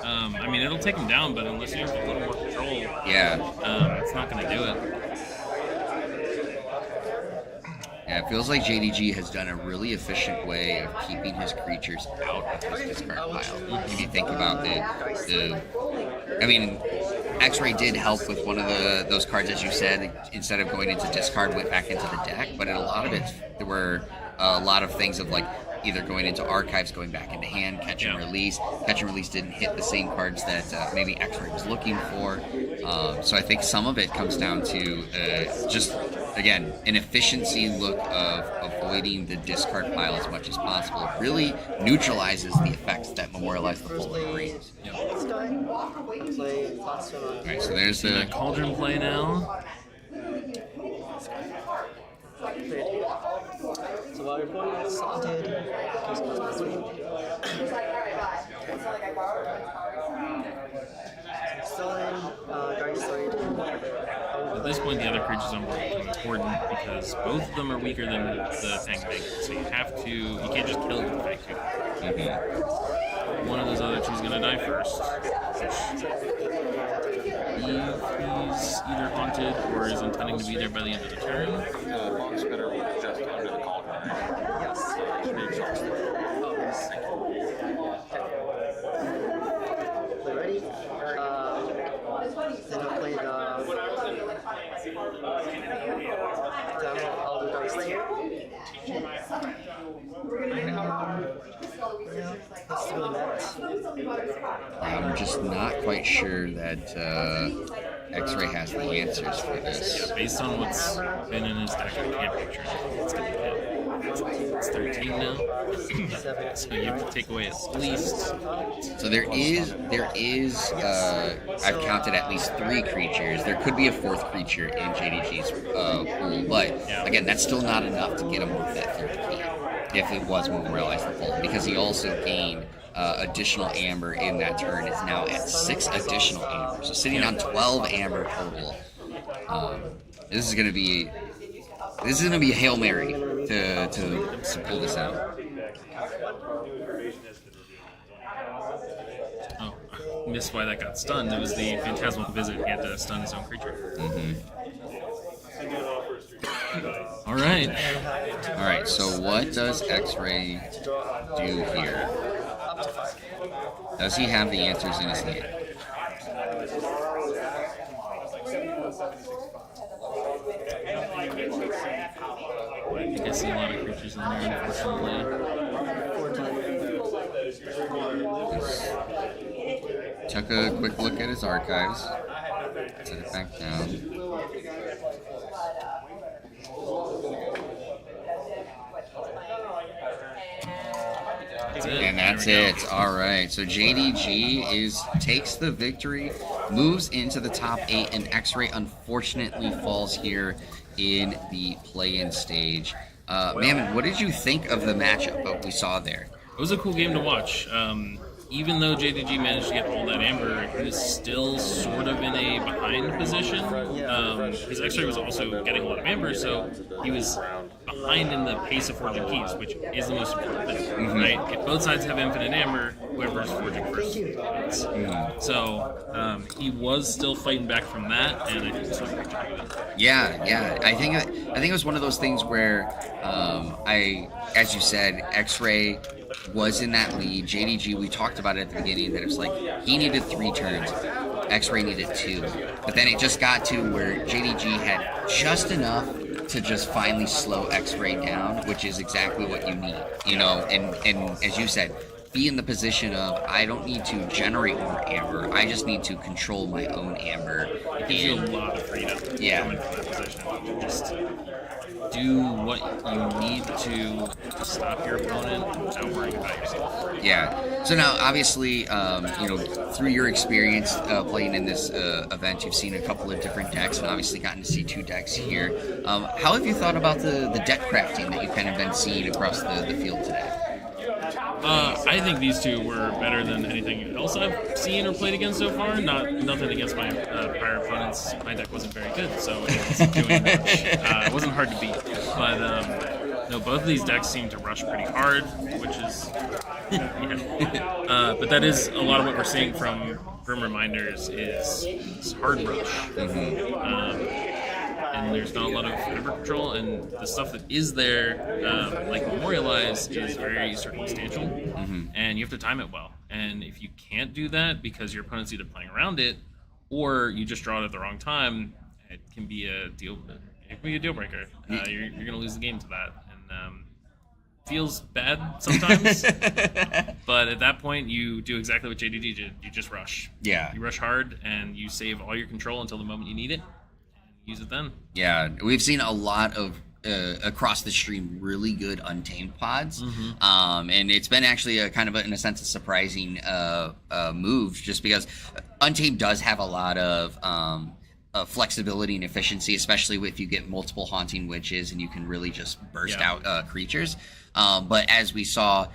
I mean, it'll take him down, but unless you have a little more control, it's not going to do it. Yeah, it feels like JDG has done a really efficient way of keeping his creatures out of his discard pile. If you think about I mean, X-Ray did help with one of those cards, as you said. Instead of going into discard, went back into the deck. But in a lot of it, there were a lot of things of like either going into archives, going back into hand, catch and release. Catch and release didn't hit the same cards that maybe X-Ray was looking for. So I think some of it comes down to just, again, an efficiency look of avoiding the discard pile as much as possible. It really neutralizes the effects that Memorialize the Fallen brings. Alright, so there's the Cauldron play now. So while your opponent is salted, At this point, the other creatures on board become important because both of them are weaker than the Fang Bang. So you can't just kill the Fang Bang. One of those other two is going to die first. He's either haunted or is intending to be there by the end of the turn. Long Spitter was just under the cauldron. Yes. Ready? Then I'll play the demo Elder Dice here. I'm just not quite sure that X-Ray has the answers for this. Yeah, based on what's been in his deck, I can't picture anything that's going to hit. It's 13 now, so you have to take away at least. So there is. I've counted at least 3 creatures. There could be a 4th creature in JDG's pool, but again, that's still not enough to get him over that 3rd key. If it was Memorialize the Fallen, because he also gained additional amber in that turn. Is now at 6 additional amber, so sitting on 12 amber total. This is gonna be a Hail Mary to pull this out. Oh, missed why that got stunned. It was the Phantasmal Visit. He had to stun his own creature. All right. So what does X-Ray do here? Does he have the answers in his hand? I think I see a lot of creatures in there, unfortunately. Took a quick look at his archives. Set it back down. And that's it. All right. So JDG takes the victory, moves into the top 8, and X-Ray unfortunately falls here in the play-in stage. Mammon, what did you think of the matchup that we saw there? It was a cool game to watch. Even though JDG managed to get all that amber, he was still sort of in a behind position. His X-Ray was also getting a lot of amber, so he was behind in the pace of forging keys, which is the most important thing, right? If both sides have infinite amber, whoever's forging first. So he was still fighting back from that, and I think he's doing a great job of it. Yeah. I think it was one of those things where as you said, X-Ray was in that lead. JDG, we talked about it at the beginning that it was like he needed 3 turns, X-Ray needed 2, but then it just got to where JDG had just enough to just finally slow X-Ray down, which is exactly what you need, you know. And as you said, be in the position of I don't need to generate more amber. I just need to control my own amber. It gives you a lot of freedom. Yeah. Coming from that position. Just do what you need to stop your opponent without worrying about yourself. Yeah. So now, obviously, through your experience playing in this event, you've seen a couple of different decks, and obviously gotten to see 2 decks here. How have you thought about the deck crafting that you've kind of been seeing across the field today? I think these 2 were better than anything else I've seen or played against so far. Nothing against my prior opponents. My deck wasn't very good, so it wasn't doing much. It wasn't hard to beat. But no, both of these decks seem to rush pretty hard, which is but that is a lot of what we're seeing from Grim Reminders is hard rush. And there's not a lot of river control, and the stuff that is there, like Memorialize, is very circumstantial, and you have to time it well. And if you can't do that because your opponent's either playing around it, or you just draw it at the wrong time, it can be a deal breaker. You're going to lose the game to that, and feels bad sometimes. But at that point, you do exactly what JDD did. You just rush. Yeah. You rush hard, and you save all your control until the moment you need it. Use it then. Yeah, we've seen a lot of across the stream really good Untamed pods, and it's been actually a kind of in a sense a surprising move, just because Untamed does have a lot of flexibility and efficiency, especially if you get multiple Haunting Witches and you can really just burst out creatures. But as we saw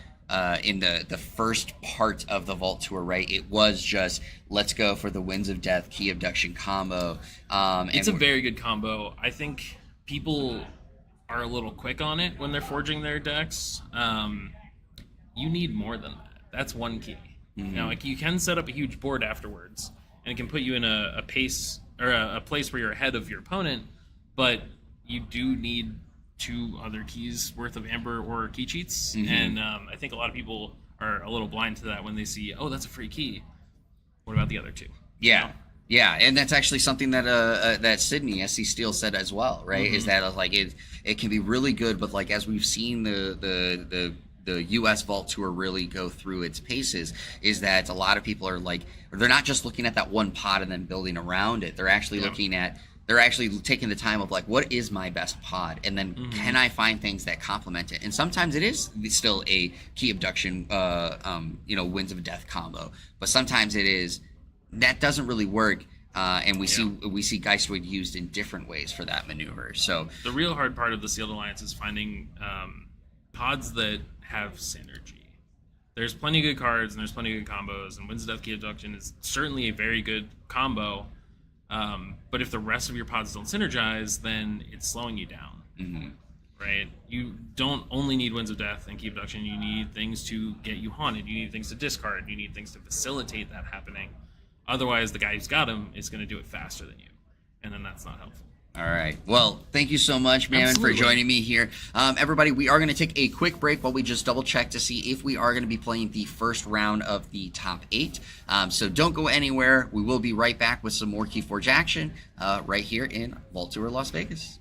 in the first part of the Vault Tour, right, it was just let's go for the Winds of Death Key Abduction combo. It's a very good combo. I think people are a little quick on it when they're forging their decks. You need more than that. That's one key. Now, like, you can set up a huge board afterwards, and it can put you in a pace or a place where you're ahead of your opponent, but you do need 2 other keys worth of amber or key cheats, and I think a lot of people are a little blind to that when they see, oh, that's a free key. What about the other 2? Yeah. You know? Yeah, and that's actually something that that Sydney SC Steel said as well, right? Is that like it can be really good, but like as we've seen the US Vault Tour really go through its paces, is that a lot of people are like, they're not just looking at that one pod and then building around it. They're actually looking at, they're actually taking the time of like, what is my best pod, and then can I find things that complement it? And sometimes it is still a Key Abduction, Winds of Death combo, but sometimes it is. That doesn't really work, and we see Geistwood used in different ways for that maneuver. So the real hard part of the Sealed Alliance is finding pods that have synergy. There's plenty of good cards and there's plenty of good combos, and Winds of Death Key Abduction is certainly a very good combo. But if the rest of your pods don't synergize, then it's slowing you down. Right? You don't only need Winds of Death and Key Abduction. You need things to get you haunted. You need things to discard. You need things to facilitate that happening. Otherwise, the guy who's got him is going to do it faster than you, and then that's not helpful. All right. Well, thank you so much, man, for joining me here. Everybody, we are going to take a quick break while we just double check to see if we are going to be playing the first round of the top 8. So don't go anywhere. We will be right back with some more KeyForge action right here in Vault Tour Las Vegas.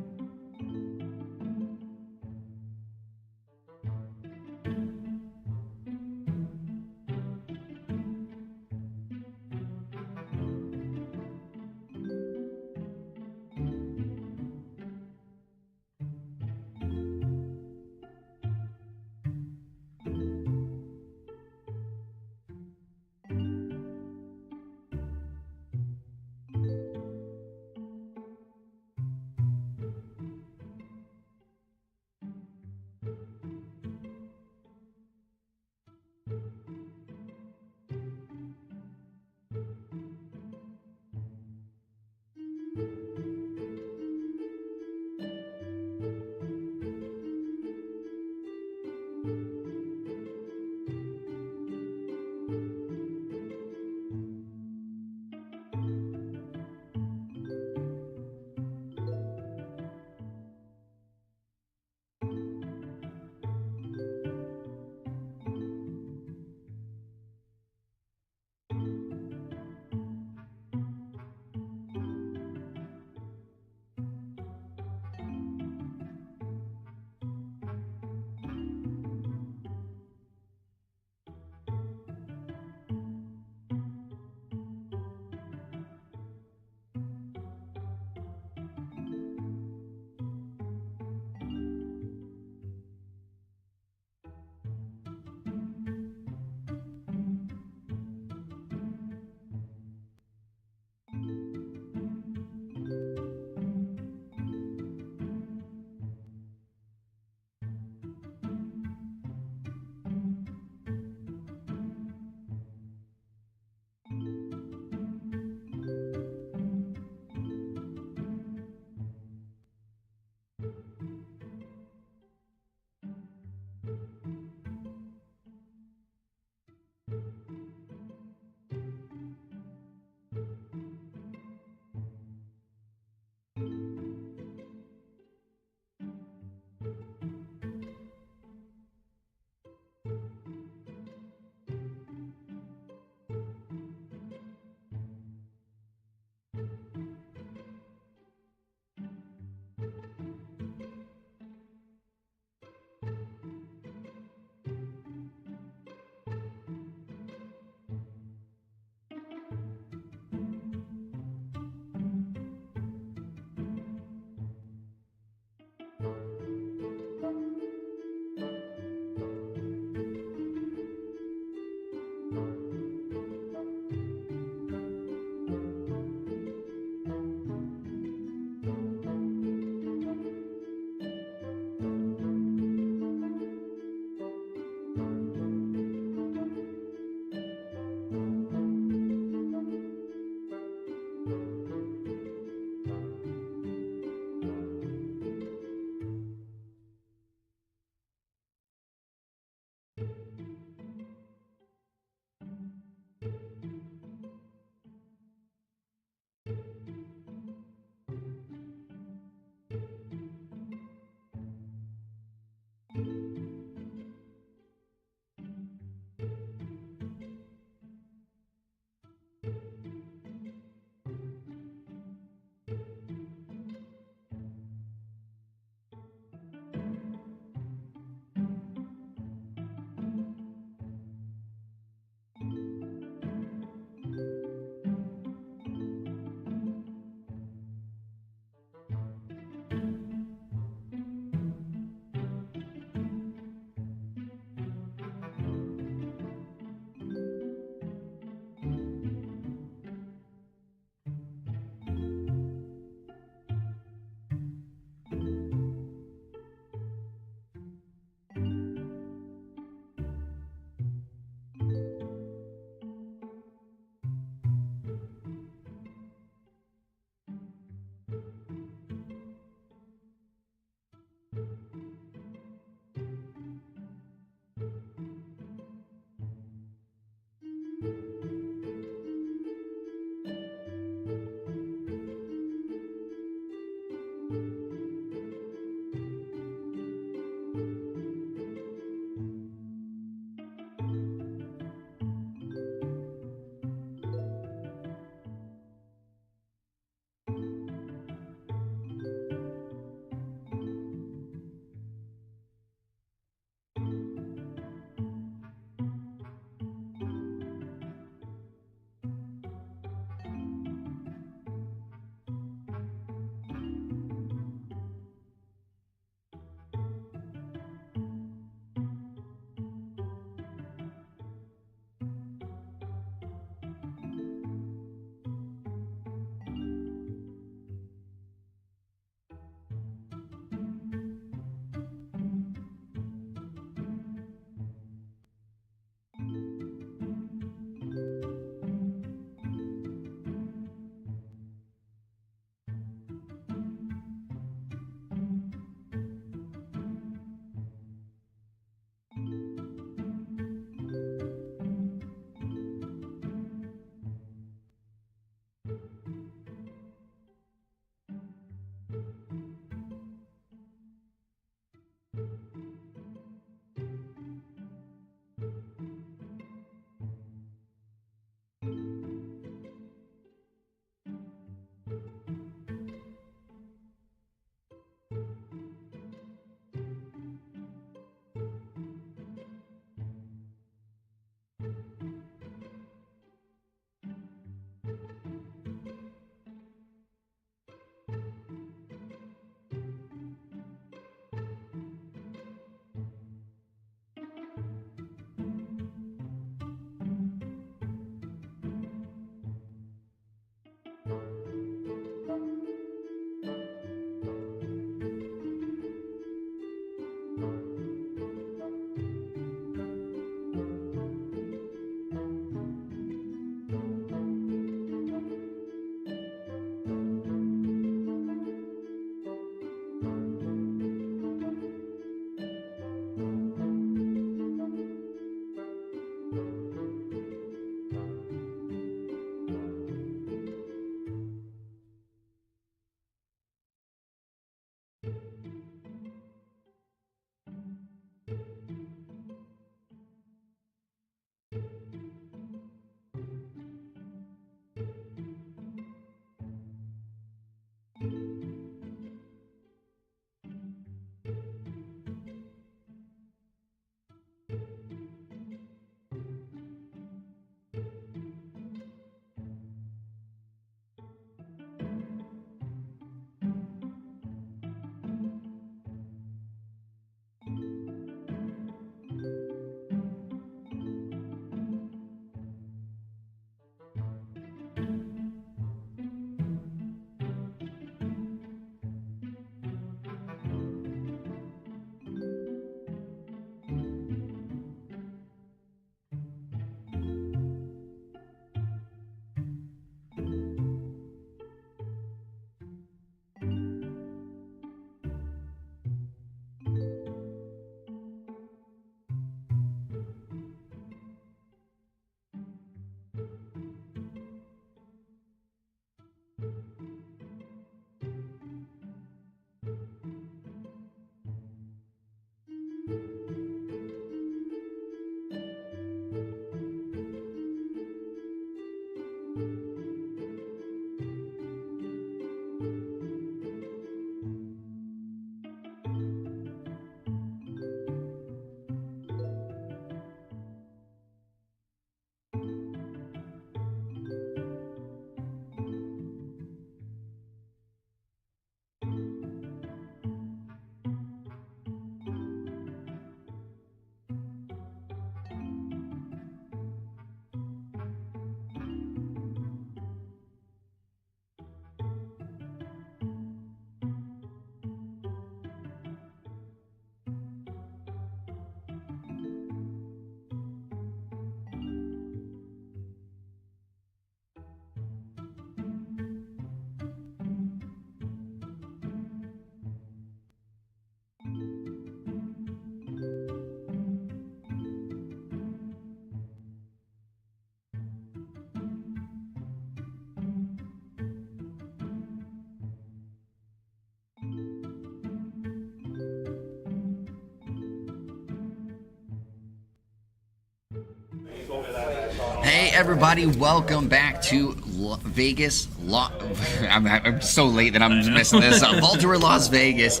everybody. Welcome back to Vegas. I'm so late that I'm messing this up. Vault Tour Las Vegas.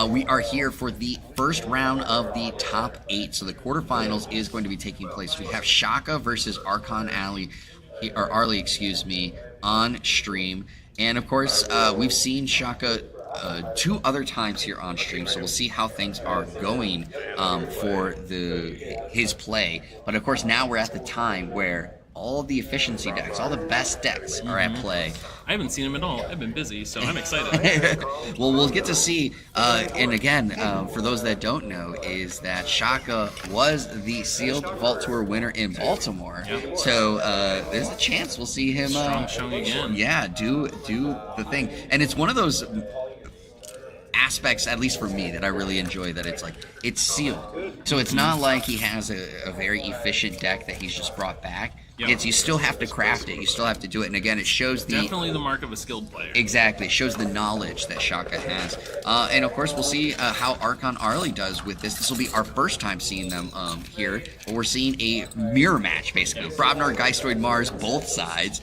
We are here for the first round of the top 8. So the quarterfinals is going to be taking place. We have Shaka versus Archon Arlie, excuse me, on stream. And of course, we've seen Shaka 2 other times here on stream, so we'll see how things are going for his play. But of course, now we're at the time where all the efficiency decks, all the best decks are at play. I haven't seen him at all. I've been busy, so I'm excited. Well, we'll get to see. And again, for those that don't know, is that Shaka was the sealed Vault Tour winner in Baltimore. Yep. So there's a chance we'll see him. Strong showing again. Yeah, do the thing. And it's one of those aspects, at least for me, that I really enjoy, that it's sealed. So it's not like he has a very efficient deck that he's just brought back. Yep. It's you still have to craft it. You still have to do it. And again, it shows definitely the mark of a skilled player. Exactly. It shows the knowledge that Shaka has. And of course, we'll see how Archon Arlie does with this. This will be our first time seeing them here. But we're seeing a mirror match, basically. Yep. Brobnar, Geistoid, Mars, both sides.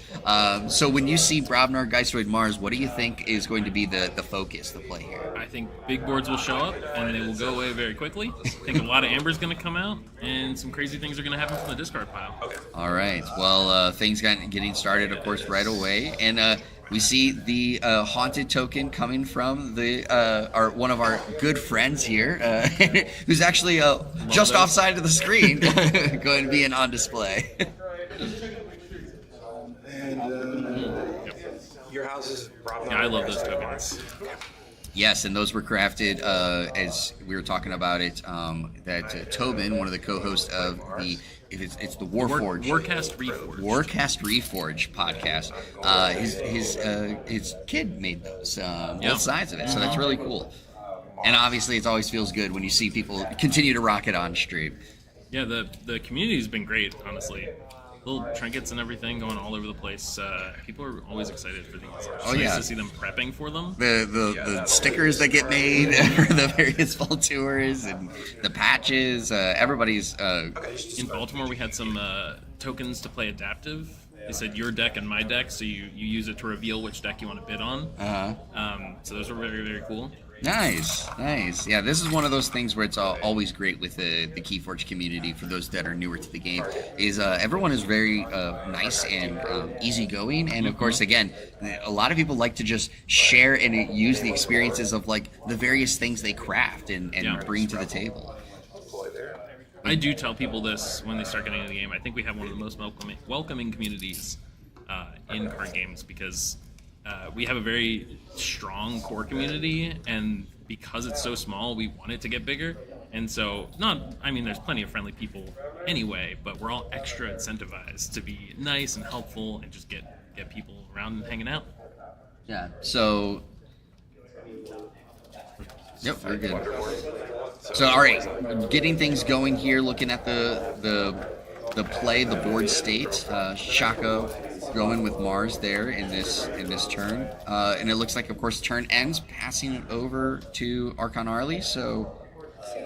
So when you see Brobnar, Geistoid, Mars, what do you think is going to be the focus, the play here? I think big boards will show up, and they will go away very quickly. I think a lot of Amber's going to come out, and some crazy things are going to happen from the discard pile. Okay. All right. Well, things getting started, of course, right away. And we see the haunted token coming from one of our good friends here, who's actually just offside of the screen, going to be on display. Your house is probably. Yeah, I love those tokens. Yes, and those were crafted, as we were talking about it, that Tobin, one of the co-hosts of it's the Warforge. Warcast Reforged. Warcast Reforged podcast. His kid made those, both sides of it, so that's really cool. And obviously, it always feels good when you see people continue to rock it on stream. Yeah, the community's been great, honestly. Little trinkets and everything going all over the place. People are always excited for these. It's nice to see them prepping for them. The stickers that get made for the various Vault Tours and the patches. Everybody's in Baltimore. We had some tokens to play adaptive. They said your deck and my deck, so you use it to reveal which deck you want to bid on. So those are very, very cool. Nice. Yeah, this is one of those things where it's always great with the KeyForge community. For those that are newer to the game, is everyone is very nice and easygoing, and of course, again, a lot of people like to just share and use the experiences of like the various things they craft and bring to the table. I do tell people this when they start getting into the game. I think we have one of the most welcoming communities in card games, because we have a very strong core community, and because it's so small, we want it to get bigger. And so, there's plenty of friendly people anyway, but we're all extra incentivized to be nice and helpful and just get people around and hanging out. Yeah, so... Yep, we're good. So, all right, getting things going here, looking at the play, the board state. Shaka going with Mars there in this turn, and it looks like, of course, turn ends, passing it over to Archon Arlie. So,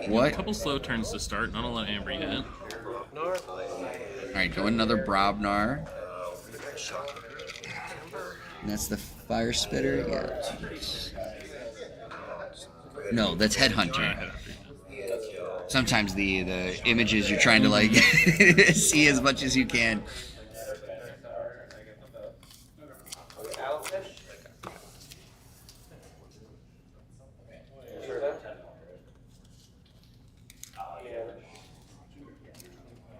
what? A couple slow turns to start, not a lot of Amber yet. All right, go another Brobnar. And that's the Fire Spitter. Yeah. No, that's Headhunter. Sometimes the images you're trying to see as much as you can.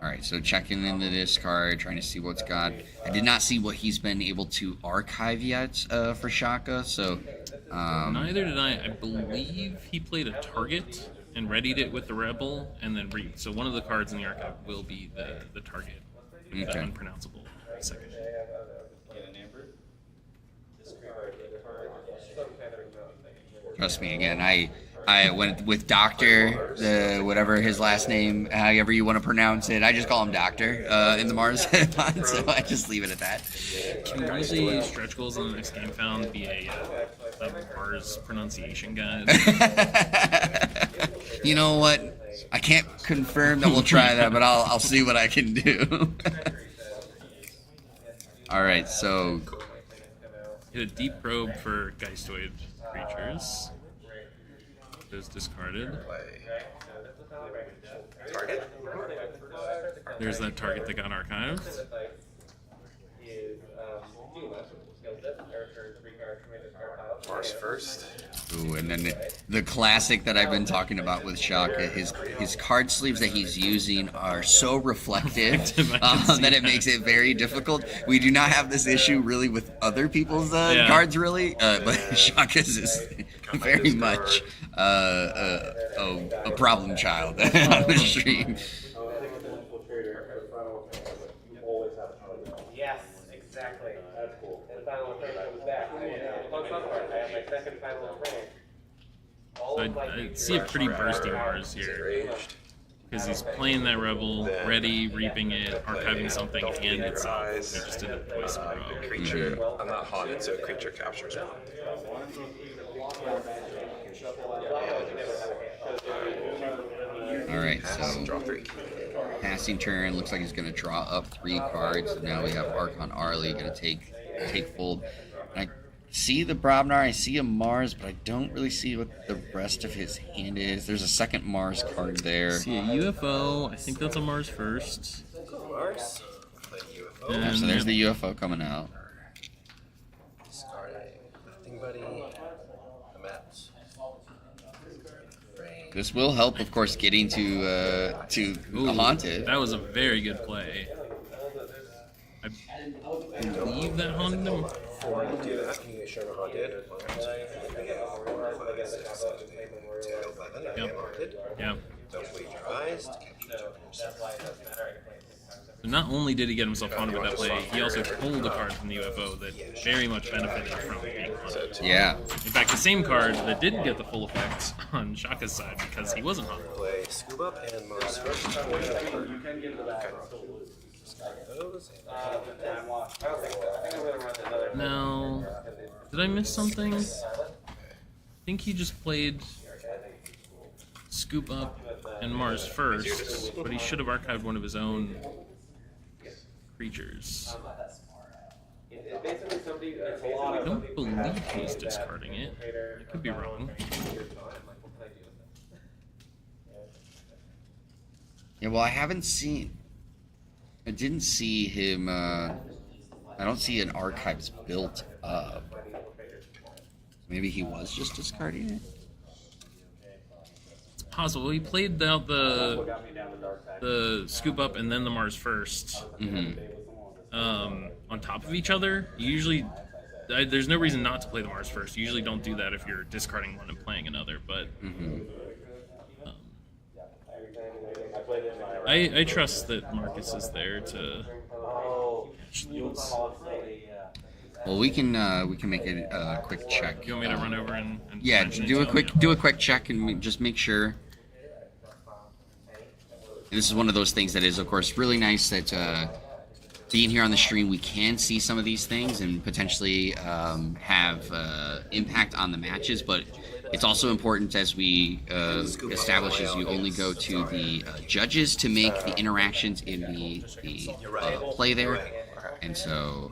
All right, so checking into this card, trying to see what's got. I did not see what he's been able to archive yet for Shaka, so... Neither did I. I believe he played a target and readied it with the Rebel, and then read. So one of the cards in the archive will be the target. Okay. The unpronounceable second. Trust me, again, I went with Doctor, whatever his last name, however you want to pronounce it. I just call him Doctor in the Mars pod, so I just leave it at that. Can one of the stretch goals on the next game found be a Mars pronunciation guide? You know what? I can't confirm that we'll try that, but I'll see what I can do. All right, so hit a deep probe for Geistoid creatures. Those discarded. Target? There's that target that got archived. Mars first. Ooh, and then the classic that I've been talking about with Shaka, his card sleeves that he's using are so reflective that it makes it very difficult. We do not have this issue really with other people's cards, really, but Shaka's is very much a problem child on the stream. Yes, exactly. That's cool. And the final frame comes back. I have my second final frame. So I see a pretty bursty Mars here. Because he's playing that Rebel, ready, reaping it, archiving something, and itself. He just did it twice in a row. Creature. I'm not haunted, so creature captures one. Alright, so draw 3. Passing turn, looks like he's going to draw up 3 cards. Now we have Archon Arlie going to take fold. I see the Brobnar, I see a Mars, but I don't really see what the rest of his hand is. There's a second Mars card there. See a UFO, I think that's a Mars first. Mars. Yeah, so there's the UFO coming out. Discarding. Lifting buddy. The maps. This will help, of course, getting to the Haunted. That was a very good play. I believe that haunted them. 4 to do that. Can you show me how I did? 11. I am haunted. Yeah. Don't bleed your eyes. So not only did he get himself haunted with that play, he also pulled a card from the UFO that very much benefited from being haunted. Yeah. In fact, the same card that didn't get the full effect on Shaka's side because he wasn't haunted. Play Scoop Up and Mars first. Now, did I miss something? I think he just played Scoop Up and Mars first, but he should have archived one of his own creatures. I don't believe he's discarding it. I could be wrong. Yeah, well, I didn't see him, I don't see an archives built up. Maybe he was just discarding it? It's possible. He played out the Scoop Up and then the Mars first. On top of each other. Usually, there's no reason not to play the Mars first. You usually don't do that if you're discarding one and playing another, but I trust that Marcus is there to catch these. Well, we can make a quick check. You want me to run over and yeah, do a quick check and just make sure. And this is one of those things that is, of course, really nice that being here on the stream, we can see some of these things and potentially have impact on the matches, but it's also important as we establish as you only go to the judges to make the interactions in the play there. And so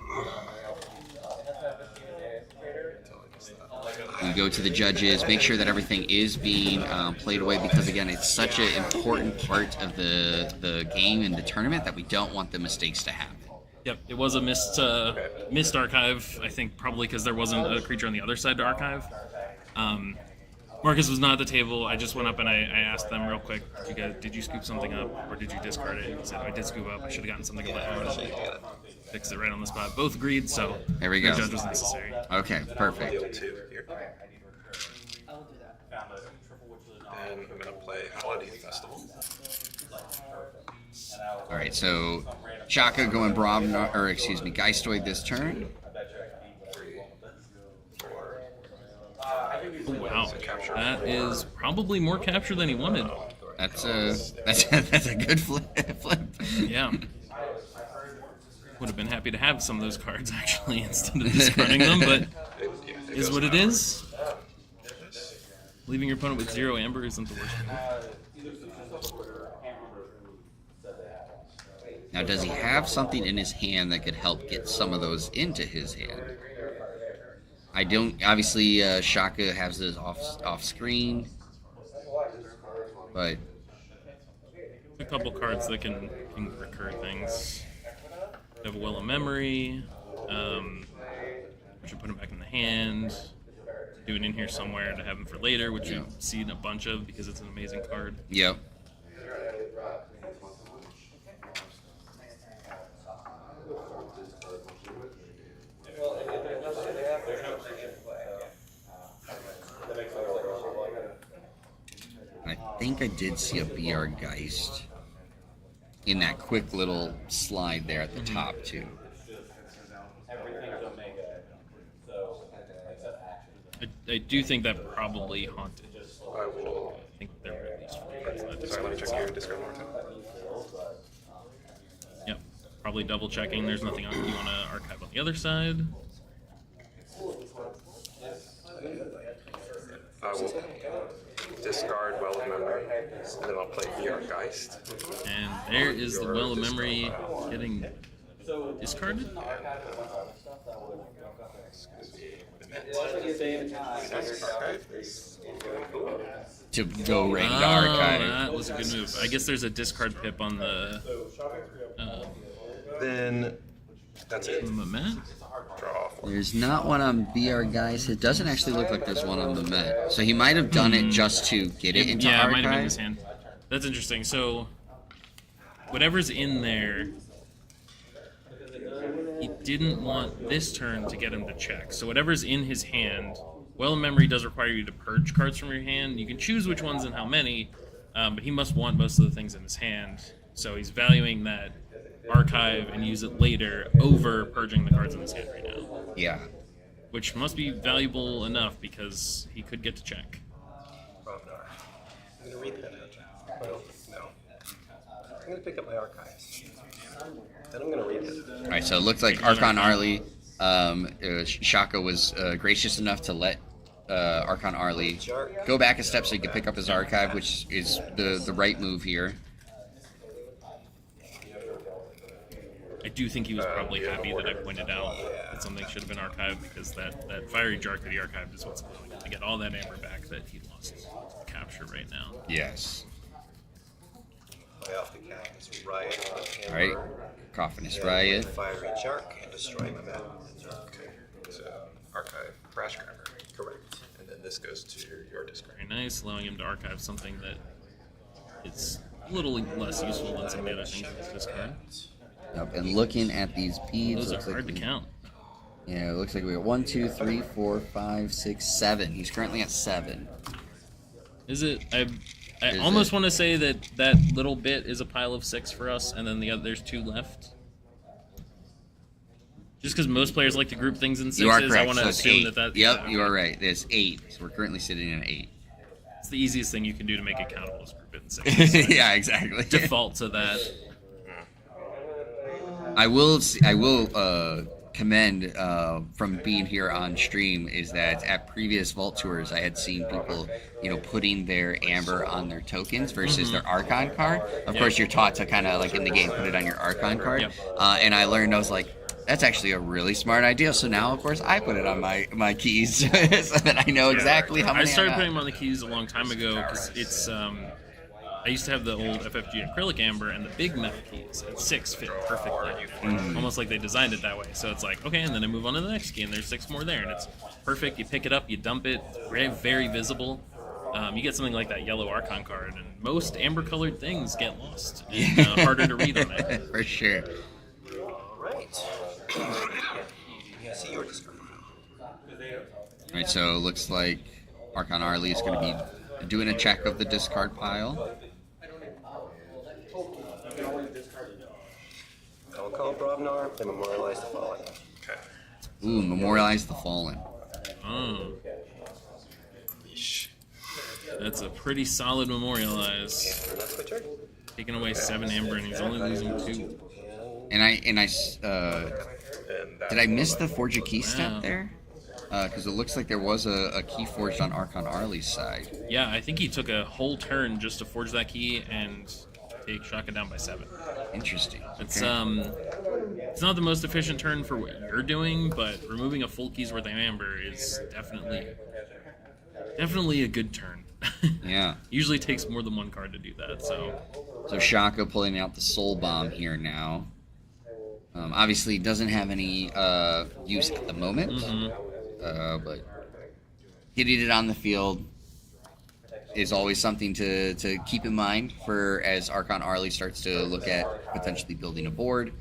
you go to the judges, make sure that everything is being played away, because again, it's such an important part of the game and the tournament that we don't want the mistakes to happen. Yep, it was a missed archive, I think probably because there wasn't a creature on the other side to archive. Marcus was not at the table. I just went up and I asked them real quick, did you scoop something up or did you discard it? He said, I did scoop up. I should have gotten something of my own. Fixed it right on the spot. Both agreed, so there we go. No judge was necessary. Okay, perfect. And I'm going to play Holiday Festival. All right, so Shaka going Geistoid this turn. Oh, wow, that is probably more capture than he wanted. That's a good flip. Yeah. Would have been happy to have some of those cards actually instead of discarding them, but is what it is. Leaving your opponent with 0 amber isn't the worst. Now, does he have something in his hand that could help get some of those into his hand? I don't. Obviously, Shaka has this off screen, but a couple cards that can recur things. Have a Well of Memory. We should put him back in the hand. Do it in here somewhere to have him for later, which you've seen a bunch of because it's an amazing card. Yep. I think I did see a BR Geist in that quick little slide there at the top, too. I do think that probably haunted. I think there were at least 4 cards in that discard. Let me check your discard more time. Yep. Probably double checking. There's nothing on you want to archive on the other side. I will discard Well of Memory, and then I'll play VR Geist. And there is the Well of Memory getting discarded. To go right into archive. That was a good move. I guess there's a discard pip on the. Then that's it. Mamet? Draw. There's not one on BR Guys. It doesn't actually look like there's one on the Met. So he might have done it just to get it into archive. Yeah, it might have been his hand. That's interesting. So whatever's in there, he didn't want this turn to get him to check. So whatever's in his hand, Well of Memory does require you to purge cards from your hand. You can choose which ones and how many, but he must want most of the things in his hand. So he's valuing that archive and use it later over purging the cards in his hand right now. Yeah. Which must be valuable enough because he could get to check. I'm going to read that out. Well, no. I'm going to pick up my archives. Then I'm going to read it. All right, so it looks like Archon Arlie, Shaka was gracious enough to let Archon Arlie go back a step so he could pick up his archive, which is the right move here. I do think he was probably happy that I pointed out that something should have been archived because that Fiery Jark that he archived is what's allowing him to get all that amber back that he lost capture right now. Yes. Play off the Cactus Riot. All right. Coffinus Riot. Fiery Jark and destroy my map. Okay. So archive Crash Cracker. Correct. And then this goes to your discard. Very nice, allowing him to archive something that is a little less useful than some of the other things in this discard. Yep, and looking at these beads, those are looks hard like to count. Yeah, it looks like we got 1, 2, 3, 4, 5, 6, 7. He's currently at 7. Is it? I almost want to say that little bit is a pile of 6 for us, and then there's 2 left. Just because most players like to group things in 6s, you are correct. I want to so assume 8. that. Yep, Yeah, you are right. There's 8. So we're currently sitting at 8. It's the easiest thing you can do to make it countable is group it in 6s. So yeah, exactly. Default to that. I will commend from being here on stream is that at previous Vault tours I had seen people, putting their amber on their tokens versus their Archon card. Of course, you're taught to kind of like in the game put it on your Archon card, and I learned I was like, that's actually a really smart idea. So now, of course, I put it on my keys so that I know exactly how many. I started putting them on the keys a long time ago because it's. I used to have the old FFG acrylic amber and the big metal keys, and 6 fit perfectly. Almost like they designed it that way. So it's like, okay, and then I move on to the next key, and there's 6 more there, and it's perfect. You pick it up, you dump it, very, very visible. You get something like that yellow Archon card, and most amber-colored things get lost and harder to read on it. For sure. Right. Yeah, see your discard. All right, so it looks like Archon Arlie is going to be doing a check of the discard pile. I'll call Brobnar, they memorialize the fallen. Okay. Ooh, memorialize the fallen. Oh. That's a pretty solid memorialize. That's my turn. Taking away 7 amber, and he's only losing 2. And I did I miss the Forge a Key step there? Because it looks like there was a key forged on Archon Arlie's side. Yeah, I think he took a whole turn just to forge that key and take Shaka down by 7. Interesting. It's Okay. it's not the most efficient turn for what you're doing, but removing a full keys worth of amber is definitely a good turn. Yeah. Usually takes more than one card to do that. So Shaka pulling out the Soul Bomb here now. Obviously, doesn't have any use at the moment, but hitting it on the field is always something to keep in mind for as Archon Arlie starts to look at potentially building a board.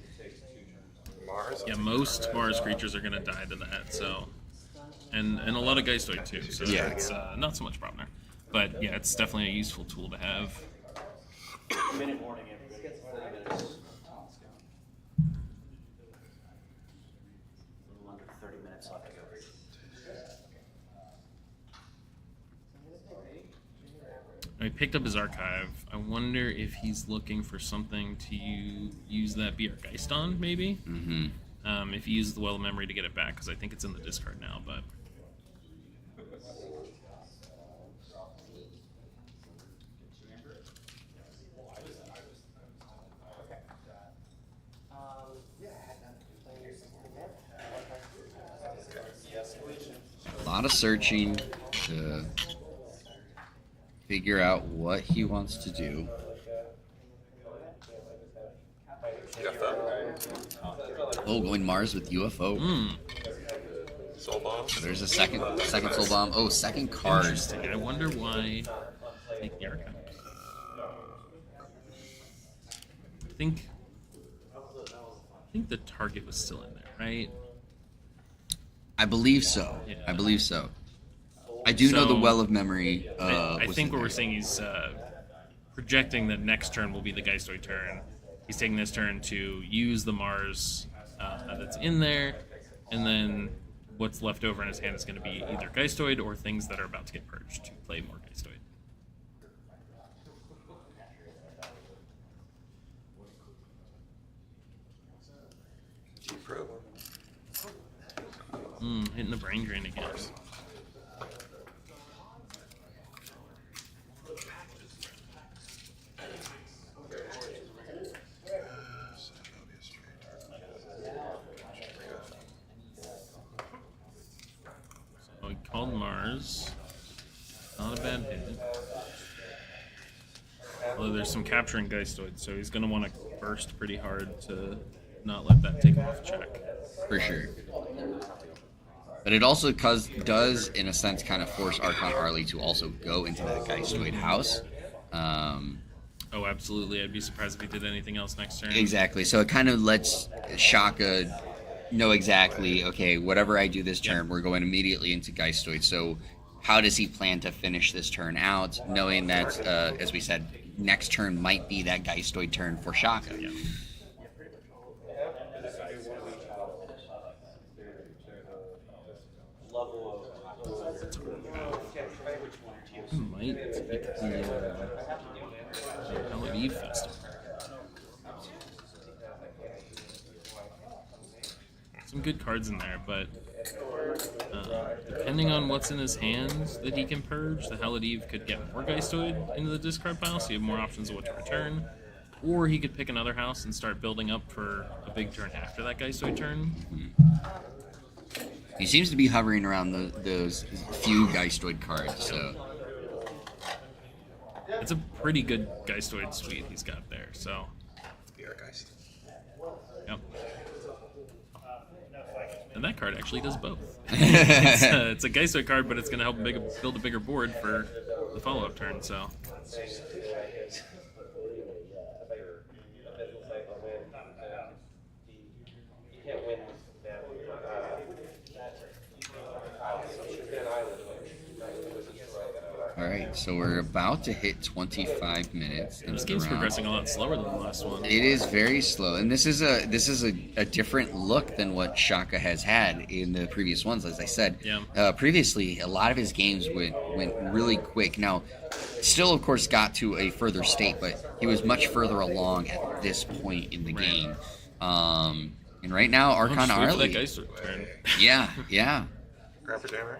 yeah, most Mars creatures are going to die to that. So, and a lot of Geistoid too. So Yeah. it's not so much problem there. But yeah, it's definitely a useful tool to have. Minute warning, everybody. 30 minutes left to go. I picked up his archive. I wonder if he's looking for something to use that BR Geist on, maybe? Mm-hmm. If he uses the Well of Memory to get it back, because I think it's in the discard now, but... A lot of searching to figure out what he wants to do. Oh, going Mars with UFO. Soul Bomb. So there's a second Soul Bomb. Oh, second card. Interesting. I wonder why take the Archon. I think the target was still in there, right? I believe so. Yeah. I believe so. I do know the So, Well of Memory. I was think in what there. we're saying is projecting that next turn will be the Geistoid turn. He's taking this turn to use the Mars that's in there, and then what's left over in his hand is going to be either Geistoid or things that are about to get purged to play more Geistoid. G-Pro. Hitting the brain drain again. So he called Mars. Not a bad hit. Although there's some capturing Geistoid, so he's going to want to burst pretty hard to not let that take him off check. For sure. But it also does, in a sense, kind of force Archon Arlie to also go into that Geistoid house. Oh, absolutely. I'd be surprised if he did anything else next turn. Exactly. So it kind of lets Shaka know exactly, okay, whatever I do this turn, we're going immediately into Geistoid. So how does he plan to finish this turn out, knowing that, as we said, next turn might be that Geistoid turn for Shaka? Yeah. Might take the Hell of Eve Festival. Some good cards in there, but depending on what's in his hands that he can purge, the Hell of Eve could get more Geistoid into the discard pile, so you have more options of what to return. Or he could pick another house and start building up for a big turn after that Geistoid turn. He seems to be hovering around those few Geistoid cards, so... It's a pretty good Geistoid suite he's got there, so... BR Geist. Yep. And that card actually does both. It's a Geistoid card, but it's going to help build a bigger board for the follow-up turn, so... Alright, so we're about to hit 25 minutes. This game's progressing a lot slower than the last one. It is very slow, and this is a different look than what Shaka has had in the previous ones. As I said, previously a lot of his games went really quick. Now, still of course got to a further state, but he was much further along at this point in the game. And right now, Archon Arlie. Yeah. Grab a jammer.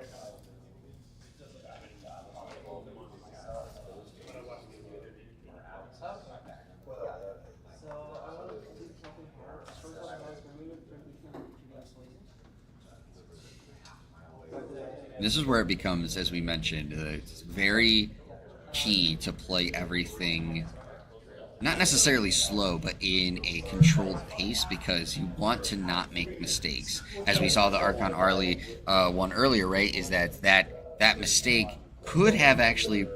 This is where it becomes, as we mentioned, it's very key to play everything not necessarily slow, but in a controlled pace, because you want to not make mistakes. As we saw the Archon Arlie one earlier, right, is that mistake could have actually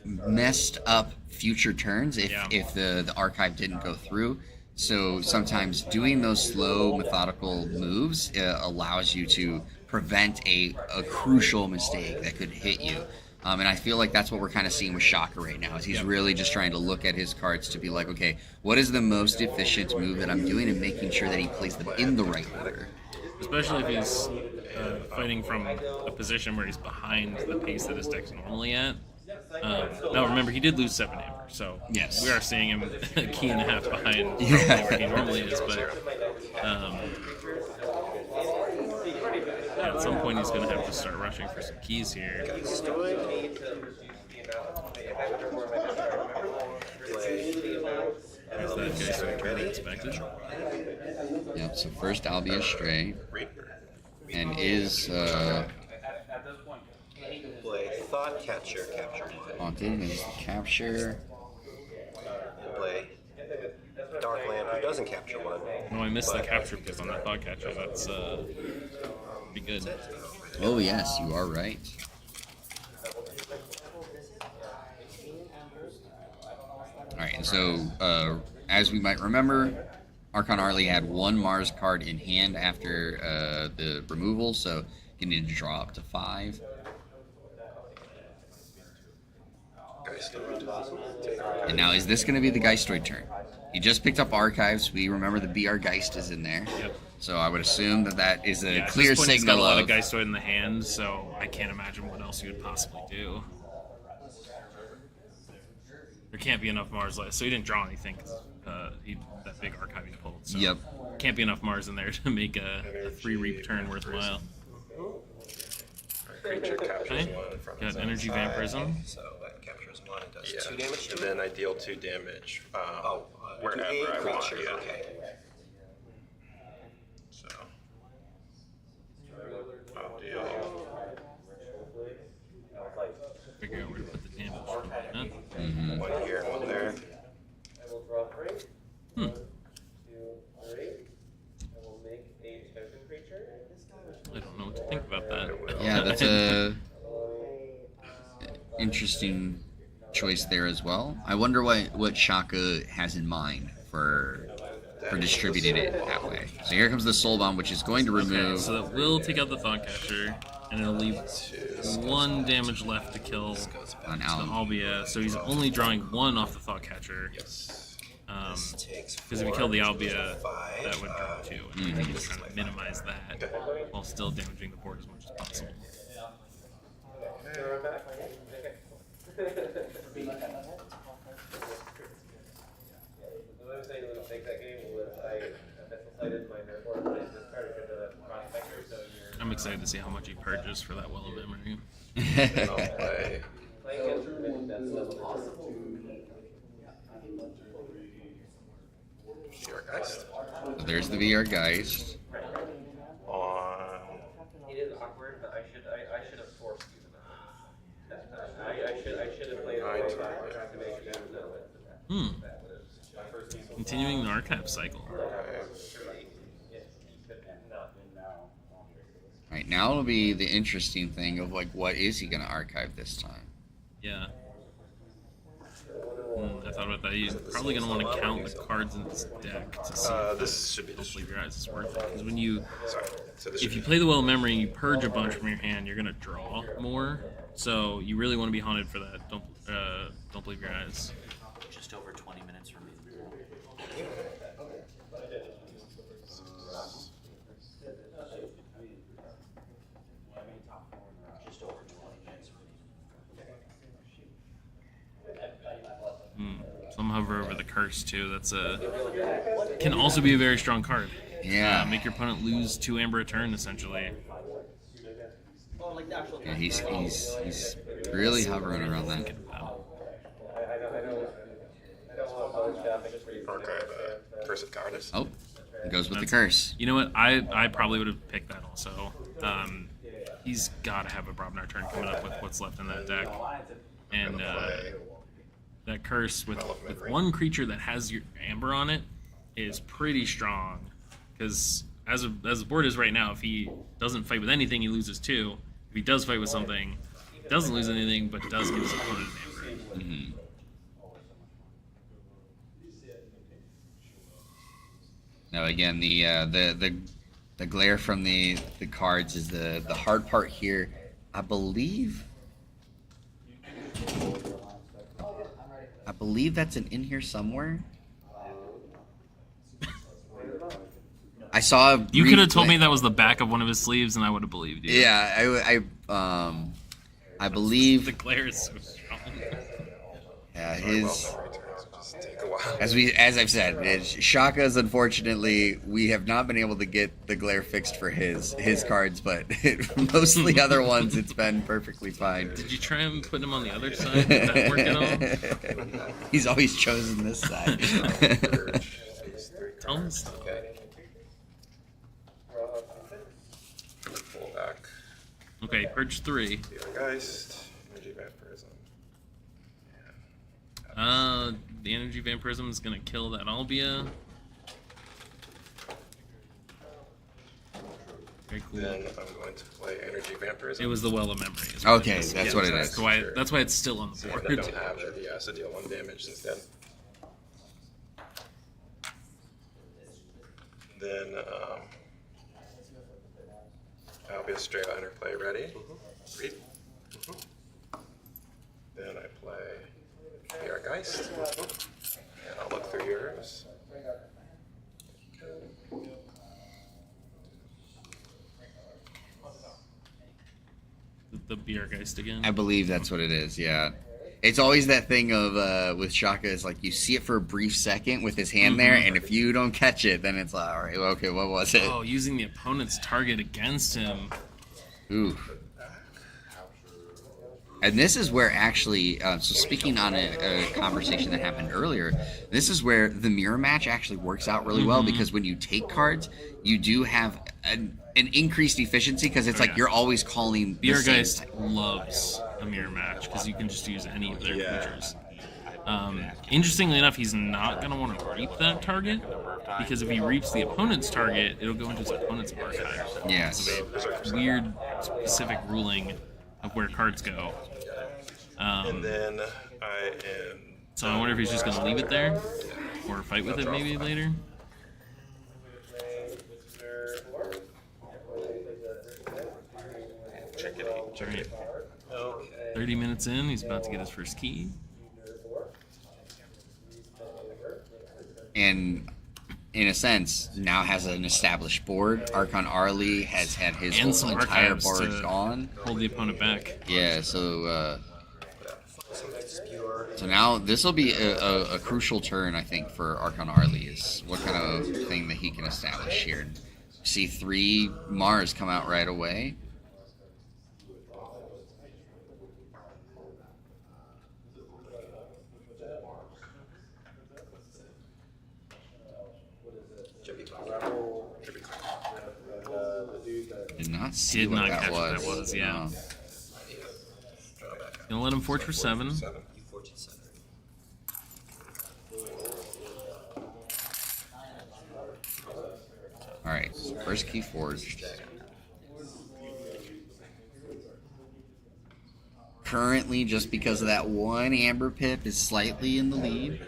messed up future turns if the archive didn't go through. So sometimes doing those slow, methodical moves allows you to prevent a crucial mistake that could hit you. And I feel like that's what we're kind of seeing with Shaka right now, is he's really just trying to look at his cards to be like, okay, what is the most efficient move that I'm doing, and making sure that he plays them in the right order. Especially if he's fighting from a position where he's behind the pace that his deck's normally at. Now remember, he did lose 7 Amber, so yes, we are seeing him a key and a half behind where he normally is, but at some point he's going to have to start rushing for some keys here. Is that guy so turn expected? Yep, so first Albia Stray, and is play Thought Catcher, capture one. Haunted is the capture. And play Dark Lamp, who doesn't capture one. No, I missed the capture pick on that thought catcher. That's be good. Oh yes, you are right. All right, and so as we might remember, Archon Arlie had 1 Mars card in hand after the removal, so you need to draw up to 5. And now, is this going to be the Geistoid turn? He just picked up Archives. We remember the BR Geist is in there. Yep. So I would assume that is a at clear this point, signal he's got a lot of of Geistoid in the hand, so I can't imagine what else he would possibly do. There can't be enough Mars left, so he didn't draw anything. That big archive he pulled. So yep. Can't be enough Mars in there to make a 3 reap turn worthwhile. Creature captures one from Got Energy Vampirism. So that captures one and does Yeah. 2 damage to And it? then I deal 2 damage wherever to a I want. creature, Yeah. okay. So I'll deal. Figure out where to put the damage. Huh? Mm-hmm. 1 here, 1 there. I don't know what to think about that. Yeah, that's a interesting choice there as well. I wonder what Shaka has in mind for distributing it that way. So here comes the Soul Bomb, which is going to remove. Okay, so that will take out the Thought Catcher, and it'll leave 1 damage left to kill on Albia. So he's only drawing 1 off the Thought Catcher. Because if you kill the Albia, that would draw 2. And I think he's trying to minimize that while still damaging the board as much as possible. I'm excited to see how much he purchased for that Well of Memory. I'll play. VR Geist. So there's the VR Geist. On. It is awkward, but I should have forced you to know. I should have played Continuing the archive cycle. Right, now it'll be the interesting thing of like, what is he going to archive this time? Yeah. I thought about that. He's probably going to want to count the cards in his deck to see if this should be Sleep Your Eyes is worth it. Because when you, So this if you play the Well of Memory and you purge a bunch from your hand, you're going to draw more. So you really want to be haunted for that. Don't believe your eyes. Just over 20 minutes remaining. Just over 20 minutes remaining. Some hover over the curse too. That's can also be a very strong card. Yeah. Make your opponent lose 2 amber a turn essentially. Yeah, he's really hovering around that. Archive Curse of Cowardice. Oh, it goes with the curse. You know what? I probably would have picked that also. he's got to have a Brobnar turn coming up with what's left in that deck. And that curse with one creature that has your Amber on it is pretty strong. Because as the board is right now, if he doesn't fight with anything, he loses 2. If he does fight with something, he doesn't lose anything, but does give his opponent an Amber. Mm-hmm. Now again, the glare from the cards is the hard part here. I believe that's in here somewhere. I saw. You could have told me that was the back of one of his sleeves, and I would have believed you. Yeah, I believe the glare is so strong. Yeah, his. As I've said, Shaka's, unfortunately, we have not been able to get the glare fixed for his cards, but mostly other ones, it's been perfectly fine. Did you try and put him on the other side? Did that work at all? He's always chosen this side. Tell him stuff. Pull back. Okay, purge 3. Geist, Energy Vampirism. The Energy Vampirism is going to kill that Albia. Very cool. Then I'm going to play Energy Vampirism. It was the Well of Memory. Okay, that's what it is. That's why it's still on the board. I don't have it. Yeah, so deal 1 damage instead. Then I'll be a straight liner play ready. Read. Then I play the Geist. And I'll look through yours. The Biergeist again? I believe that's what it is, yeah. It's always that thing of with Shaka is like you see it for a brief second with his hand there, and if you don't catch it, then it's like, all right, well, okay, what was it? Oh, using the opponent's target against him. Ooh. And this is where actually, so speaking on a conversation that happened earlier, this is where the mirror match actually works out really well, because when you take cards, you do have an increased efficiency, because it's like you're always calling the Biergeist loves a mirror match, because you can just use any of their creatures. Interestingly enough, he's not going to want to reap that target, because if he reaps the opponent's target, it'll go into his opponent's archive. Yes. It's a weird, specific ruling of where cards go. And then I am... So I wonder if he's just going to leave it there? Or fight with it maybe later? Check it out. Check it. 30 minutes in, he's about to get his first key. And in a sense, now has an established board. Archon Arlie has had his And some whole entire archives board to gone. Hold the opponent back. Yeah, so now this will be a crucial turn, I think, for Archon Arlie. Is what kind of thing that he can establish here. See 3 Mars come out right away. Did not see Did what not that catch was. what that was, yeah. No. Gonna let him forge for 7. Alright, first KeyForge. Currently, just because of that one Amber Pip, is slightly in the lead.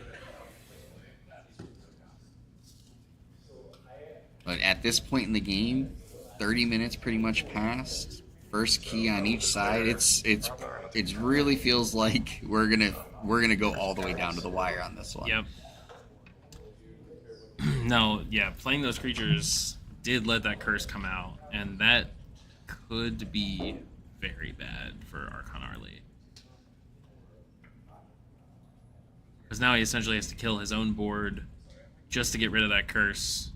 But at this point in the game, 30 minutes pretty much passed. First key on each side. It really feels like we're gonna go all the way down to the wire on this one. Yep. No, yeah, playing those creatures did let that curse come out, and that could be very bad for Archon Arlie. Because now he essentially has to kill his own board just to get rid of that curse.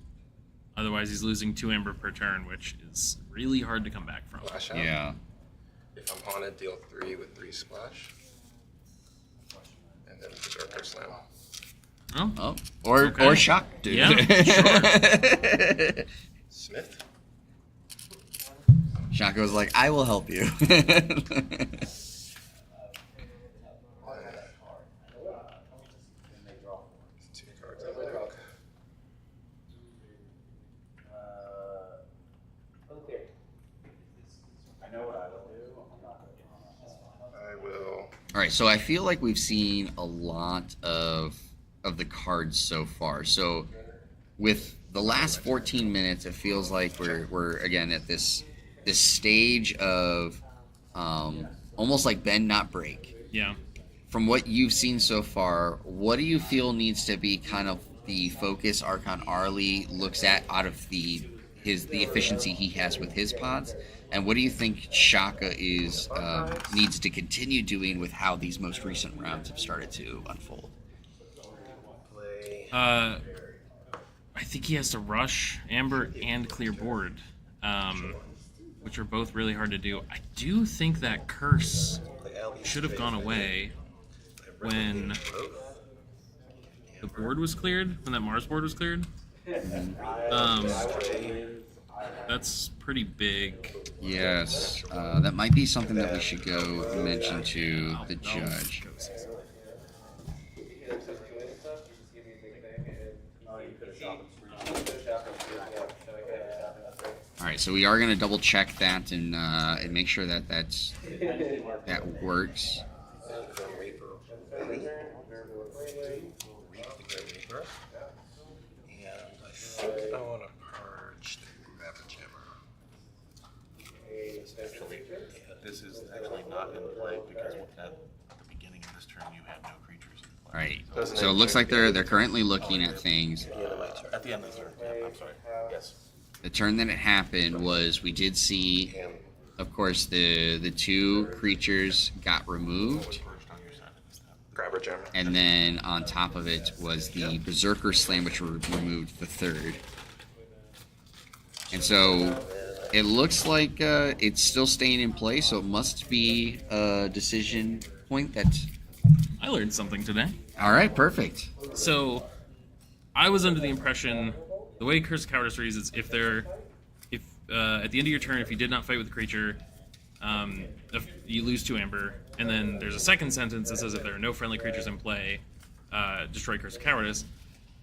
Otherwise, he's losing 2 Amber per turn, which is really hard to come back from. Flash out. Yeah. If I'm haunted, deal 3 with 3 splash. And then Berserker Slam. Oh. Or Shock, dude. Yeah, sure. Smith. Shaco's like, I will help you. All right, so I feel like we've seen a lot of the cards so far. So with the last 14 minutes, it feels like we're again at this stage of almost like bend not break. Yeah. From what you've seen so far, what do you feel needs to be kind of the focus Archon Arlie looks at out of the efficiency he has with his pods? And what do you think Shaka needs to continue doing with how these most recent rounds have started to unfold? I think he has to rush Amber and clear board, which are both really hard to do. I do think that curse should have gone away when the board was cleared, when that Mars board was cleared. That's pretty big. Yes, that might be something that we should go mention to the judge. All right, so we are going to double check that and make sure that that works. I want to purge the Grabber Jammer. Actually, this is actually not in play because at the beginning of this turn you had no creatures in play. Right. So it looks like they're currently looking at things. At the end of the turn. Yeah, I'm sorry. Yes. The turn that it happened was we did see, of course, the two creatures got removed. Grabber Jammer. And then on top of it was the Berserker Slam, which removed the third. And so it looks like it's still staying in play, so it must be a decision point that... I learned something today. All right, perfect. So I was under the impression the way Curse of Cowardice reads is if at the end of your turn, if you did not fight with the creature, if you lose 2 Amber. And then there's a second sentence that says if there are no friendly creatures in play, destroy Curse of Cowardice.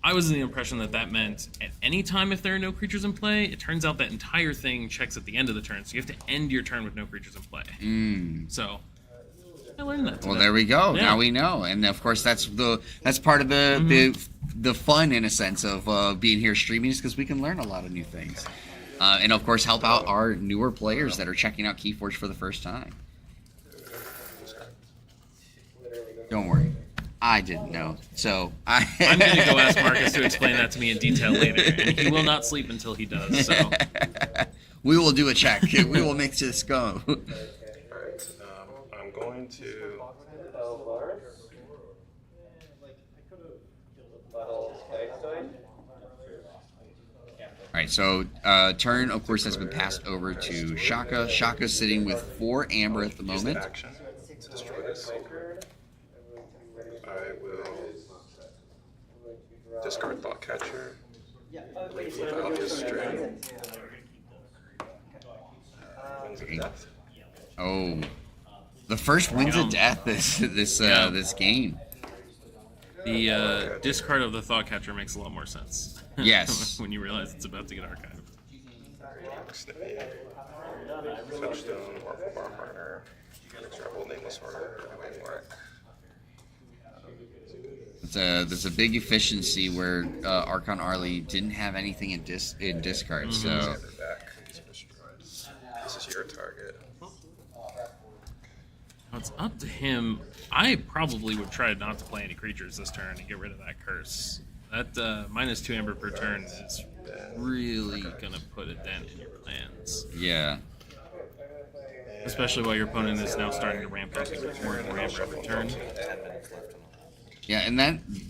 I was in the impression that meant at any time if there are no creatures in play. It turns out that entire thing checks at the end of the turn, so you have to end your turn with no creatures in play. So I learned that today. Well, there we go. Yeah. Now we know, and of course that's part of the fun in a sense of being here streaming is because we can learn a lot of new things, and of course help out our newer players that are checking out KeyForge for the first time. Don't worry. I didn't know. So I'm going to go ask Marcus to explain that to me in detail later, and he will not sleep until he does. So we will do a check. We will make this go. All right. I'm going to... All right, so turn, of course, has been passed over to Shaka. Shaka's sitting with 4 Amber at the moment. Action to destroy this. I will discard Thought Catcher. Leave without his string. Winds of Death. Oh, the first Winds of Death this game. The discard of the Thought Catcher makes a lot more sense. Yes. When you realize it's about to get archived. Snippy. Touchstone, Orphan Bar Partner. Extract Nameless Order. Wait for it. There's a big efficiency where Archon Arlie didn't have anything in discard, so... This is your target. Now it's up to him. I probably would try not to play any creatures this turn and get rid of that curse. That -2 Amber per turn is really going to put a dent in your plans. Yeah. Especially while your opponent is now starting to ramp up more and more Amber every turn. Yeah, and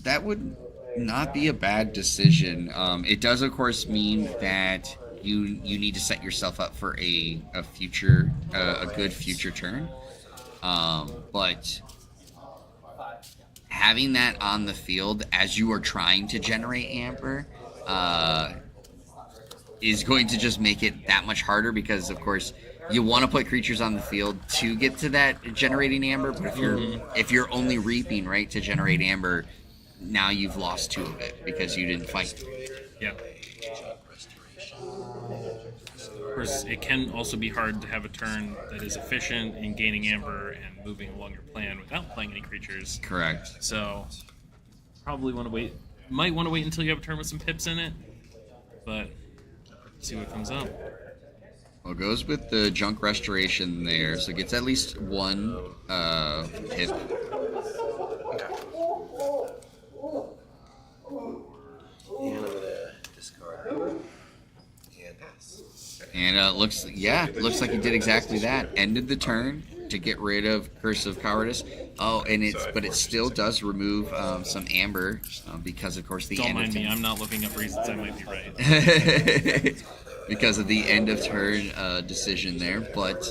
that would not be a bad decision. It does, of course, mean that you need to set yourself up for a future, a good future turn. But having that on the field as you are trying to generate Amber is going to just make it that much harder because, of course, you want to put creatures on the field to get to that generating amber, but if you're only reaping, right, to generate amber, now you've lost 2 of it because you didn't fight. Yeah. Of course, it can also be hard to have a turn that is efficient in gaining amber and moving along your plan without playing any creatures. Correct. So, probably want to wait. Might want to wait until you have a turn with some pips in it, but see what comes up. Well, goes with the junk restoration there, so gets at least 1 pip. And I'm gonna discard and pass. And looks like he did exactly that. Ended the turn to get rid of Curse of Cowardice. Oh, and but it still does remove some amber because, of course, the Don't end mind of me. I'm not looking up reasons I might be right. because of the end of turn decision there. But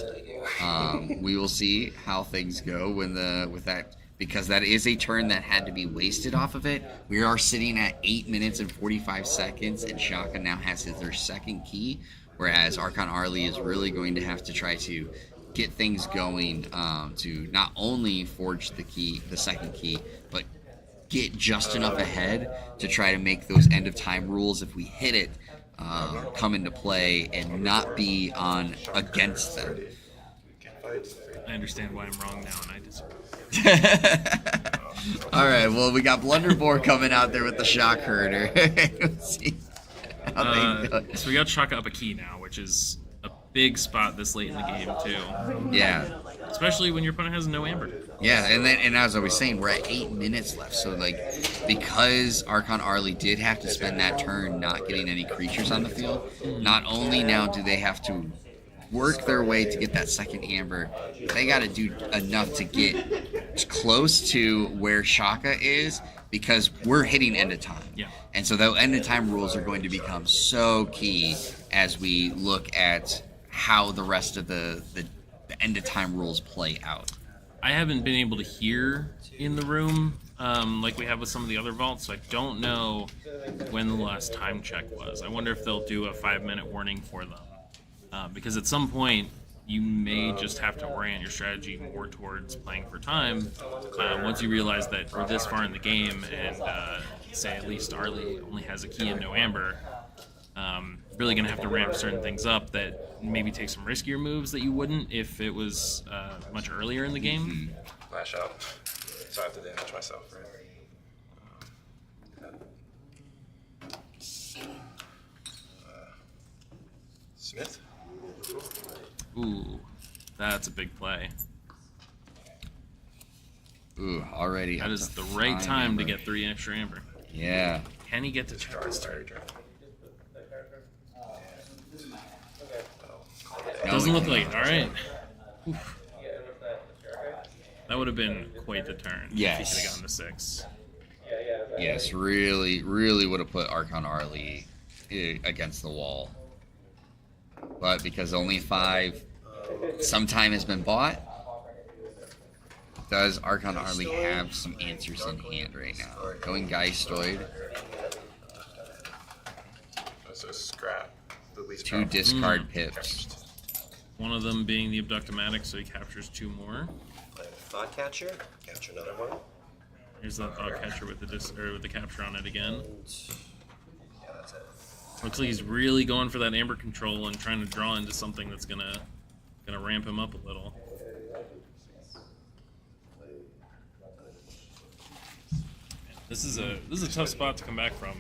we will see how things go with that. Because that is a turn that had to be wasted off of it. We are sitting at 8 minutes and 45 seconds, and Shaka now has their second key, whereas Archon Arlie is really going to have to try to get things going to not only forge the second key, but get just enough ahead to try to make those end of time rules, if we hit it, come into play and not be on against them. I understand why I'm wrong now, and I disagree. All right, well, we got Blunderbore coming out there with the Shock Herder. Let's see how so we got Shaka up a key now, which is a big spot this late in the game, too. Yeah. Especially when your opponent has no amber. Yeah, and as I was saying, we're at 8 minutes left. So, because Archon Arlie did have to spend that turn not getting any creatures on the field, not only now do they have to work their way to get that second amber, they got to do enough to get close to where Shaka is, because we're hitting end of time. Yeah. And so the end of time rules are going to become so key as we look at how the rest of the end of time rules play out. I haven't been able to hear in the room like we have with some of the other vaults, so I don't know when the last time check was. I wonder if they'll do a 5-minute warning for them. Because at some point, you may just have to orient your strategy more towards playing for time. Once you realize that we're this far in the game and say at least Arlie only has a key and no amber, really going to have to ramp certain things up that maybe take some riskier moves that you wouldn't if it was much earlier in the game. Flash out. So I have to damage myself, right? Smith? Ooh, that's a big play. Ooh, already. That is the right time to get 3 extra amber. Yeah. Can he get to charge? Doesn't look like it. All right. Oof. That would have been quite the turn. Yes. If he could have gotten to 6. Yes, really would have put Archon Arlie against the wall. But because only 5, some time has been bought, does Archon Arlie have some answers in hand right now? Going Geistoid. So scrap. The least 2 discard pips. One of them being the Abductomatic, so he captures 2 more. Thought Catcher. Capture another one. Here's that Thought Catcher with the capture on it again. Yeah, that's it. Looks like he's really going for that amber control and trying to draw into something that's gonna ramp him up a little. This is a tough spot to come back from.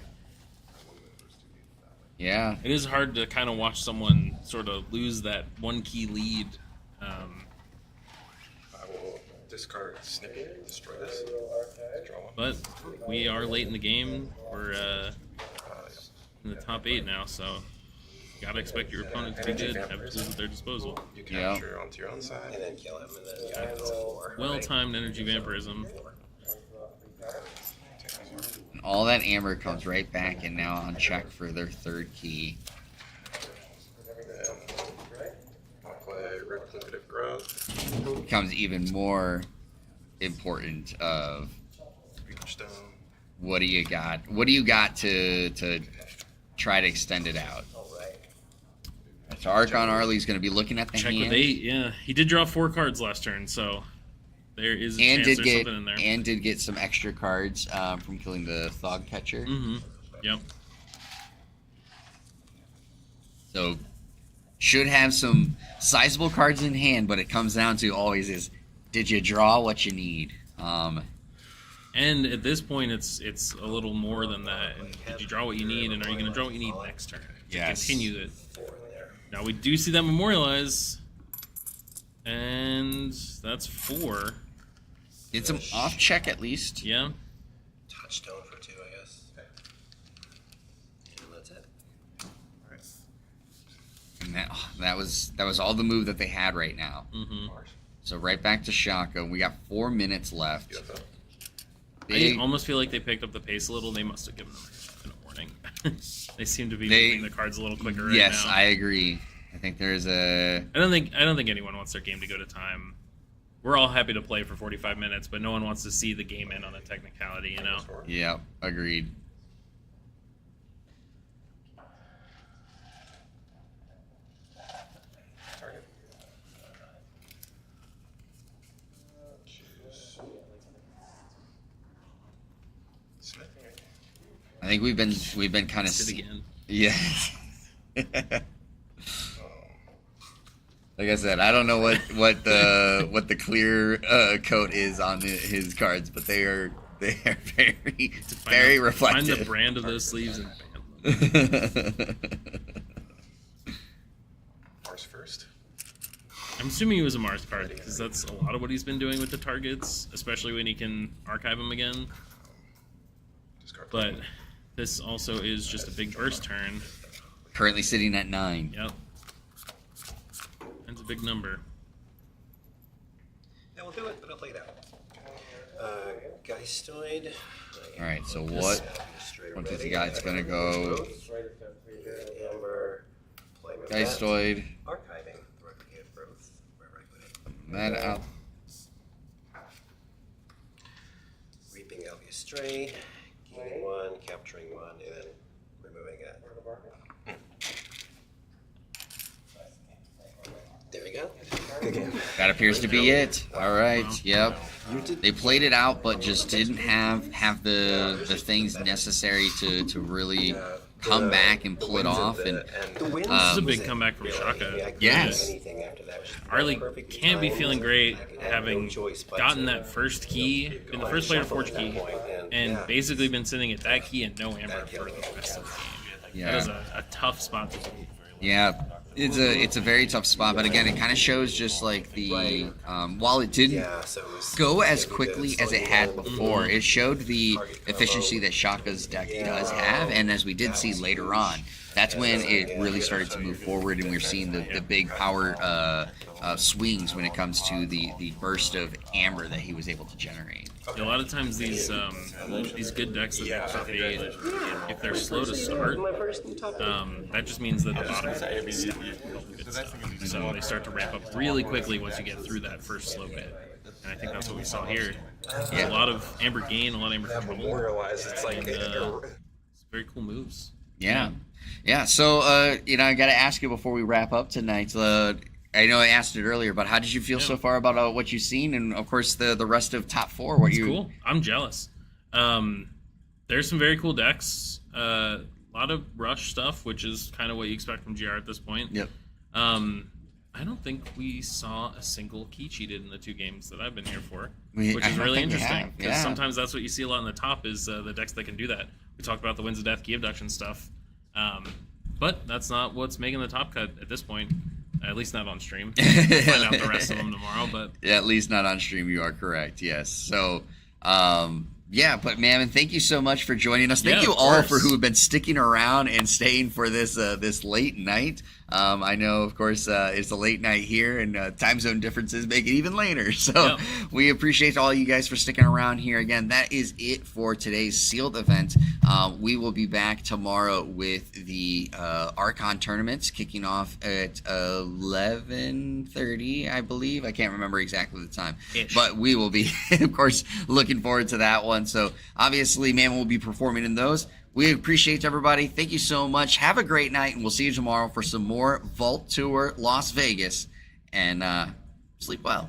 Yeah. It is hard to kind of watch someone sort of lose that 1 key lead. I will discard Snippy, destroy this, draw one. But we are late in the game. We're in the top 8 now, so you gotta expect your opponent to be good, have tools at their disposal. You capture onto your own side. And then kill him, and then it's a 4. Well-timed energy vampirism. And all that amber comes right back and now on check for their 3rd key. I'll play Replicative Growth. Becomes even more important of Stone. what do you got? What do you got to try to extend it out? I So Archon Arley's going to be looking at the Check hand. with 8. Yeah, he did draw 4 cards last turn, so there is a and chance did there's get something in there. and did get some extra cards from killing the Thog Catcher. Mm-hmm. Yep. So should have some sizable cards in hand, but it comes down to always is, did you draw what you need? And at this point, it's a little more than that. And did you draw what you need? And are you going to draw what you need next turn to continue it? Now we do see that memorialize, and that's 4. Did some off check at least. Yeah. Touchstone for 2, I guess. And that's it. And that was all the move that they had right now. Mm-hmm. So right back to Shaka. We got 4 minutes left. I almost feel like they picked up the pace a little. They must have given them a warning. They seem to be moving the cards a little quicker right now. Yes, I agree. I think there's a. I don't think anyone wants their game to go to time. We're all happy to play for 45 minutes, but no one wants to see the game end on a technicality, you know? Yeah, agreed. I think we've been kind of again. Yeah. Like I said, I don't know what the clear coat is on his cards, but they are very reflective. Find the brand of those sleeves and band them. Mars first. I'm assuming he was a Mars card because that's a lot of what he's been doing with the targets, especially when he can archive them again. But this also is just a big burst turn. Currently sitting at 9. Yep. That's a big number. Yeah, we'll do it, but I'll play it out. Geistoid. Alright, so what is the guy? It's going to go Amber. Geistoid. Archiving. The Replicated Growth. Wherever I put it. That out. Reaping Albius Stray. Gaining 1, capturing 1, and then removing it. There we go. Good game. That appears to be it. All right. Yep. They played it out, but just didn't have the things necessary to really come back and pull it off. And this is a big comeback from Shaka. Yes. Arlie can't be feeling great having gotten that first key, been the first player to forge key, and basically been sitting at that key and no amber for the rest of the game. Yeah. That is a tough spot to be. Yeah. It's a very tough spot, but again, it kind of shows just like the while it didn't go as quickly as it had before, it showed the efficiency that Shaka's deck does have, and as we did see later on, that's when it really started to move forward, and we're seeing the big power swings when it comes to the burst of amber that he was able to generate. A lot of times these good decks that they create, if they're slow to start, that just means that the bottom is good stuff. So they start to ramp up really quickly once you get through that first slow bit. And I think that's what we saw here. A lot of amber gain, a lot of amber control. It's like very cool moves. Yeah. So I got to ask you before we wrap up tonight. I know I asked it earlier, but how did you feel so far about what you've seen, and of course the rest of top 4? Cool. I'm jealous. There's some very cool decks. A lot of rush stuff, which is kind of what you expect from GR at this point. Yep. I don't think we saw a single key cheated in the 2 games that I've been here for, which is really interesting. Because yeah. sometimes that's what you see a lot in the top is the decks that can do that. We talked about the Winds of Death key abduction stuff, but that's not what's making the top cut at this point. At least not on stream. We'll find out the rest of them tomorrow, but yeah, at least not on stream. You are correct. Yes. So, but Mammon, thank you so much for joining us. Thank you all for who have been sticking around and staying for this this late night. I know, of course, it's a late night here, and time zone differences make it even later. So we appreciate all you guys for sticking around here. Again, that is it for today's sealed event. We will be back tomorrow with the Archon tournaments kicking off at 11:30, I believe. I can't remember exactly the time. But we will be, of course, looking forward to that one. So obviously, Mammon will be performing in those. We appreciate everybody. Thank you so much. Have a great night, and we'll see you tomorrow for some more Vault Tour Las Vegas. And sleep well.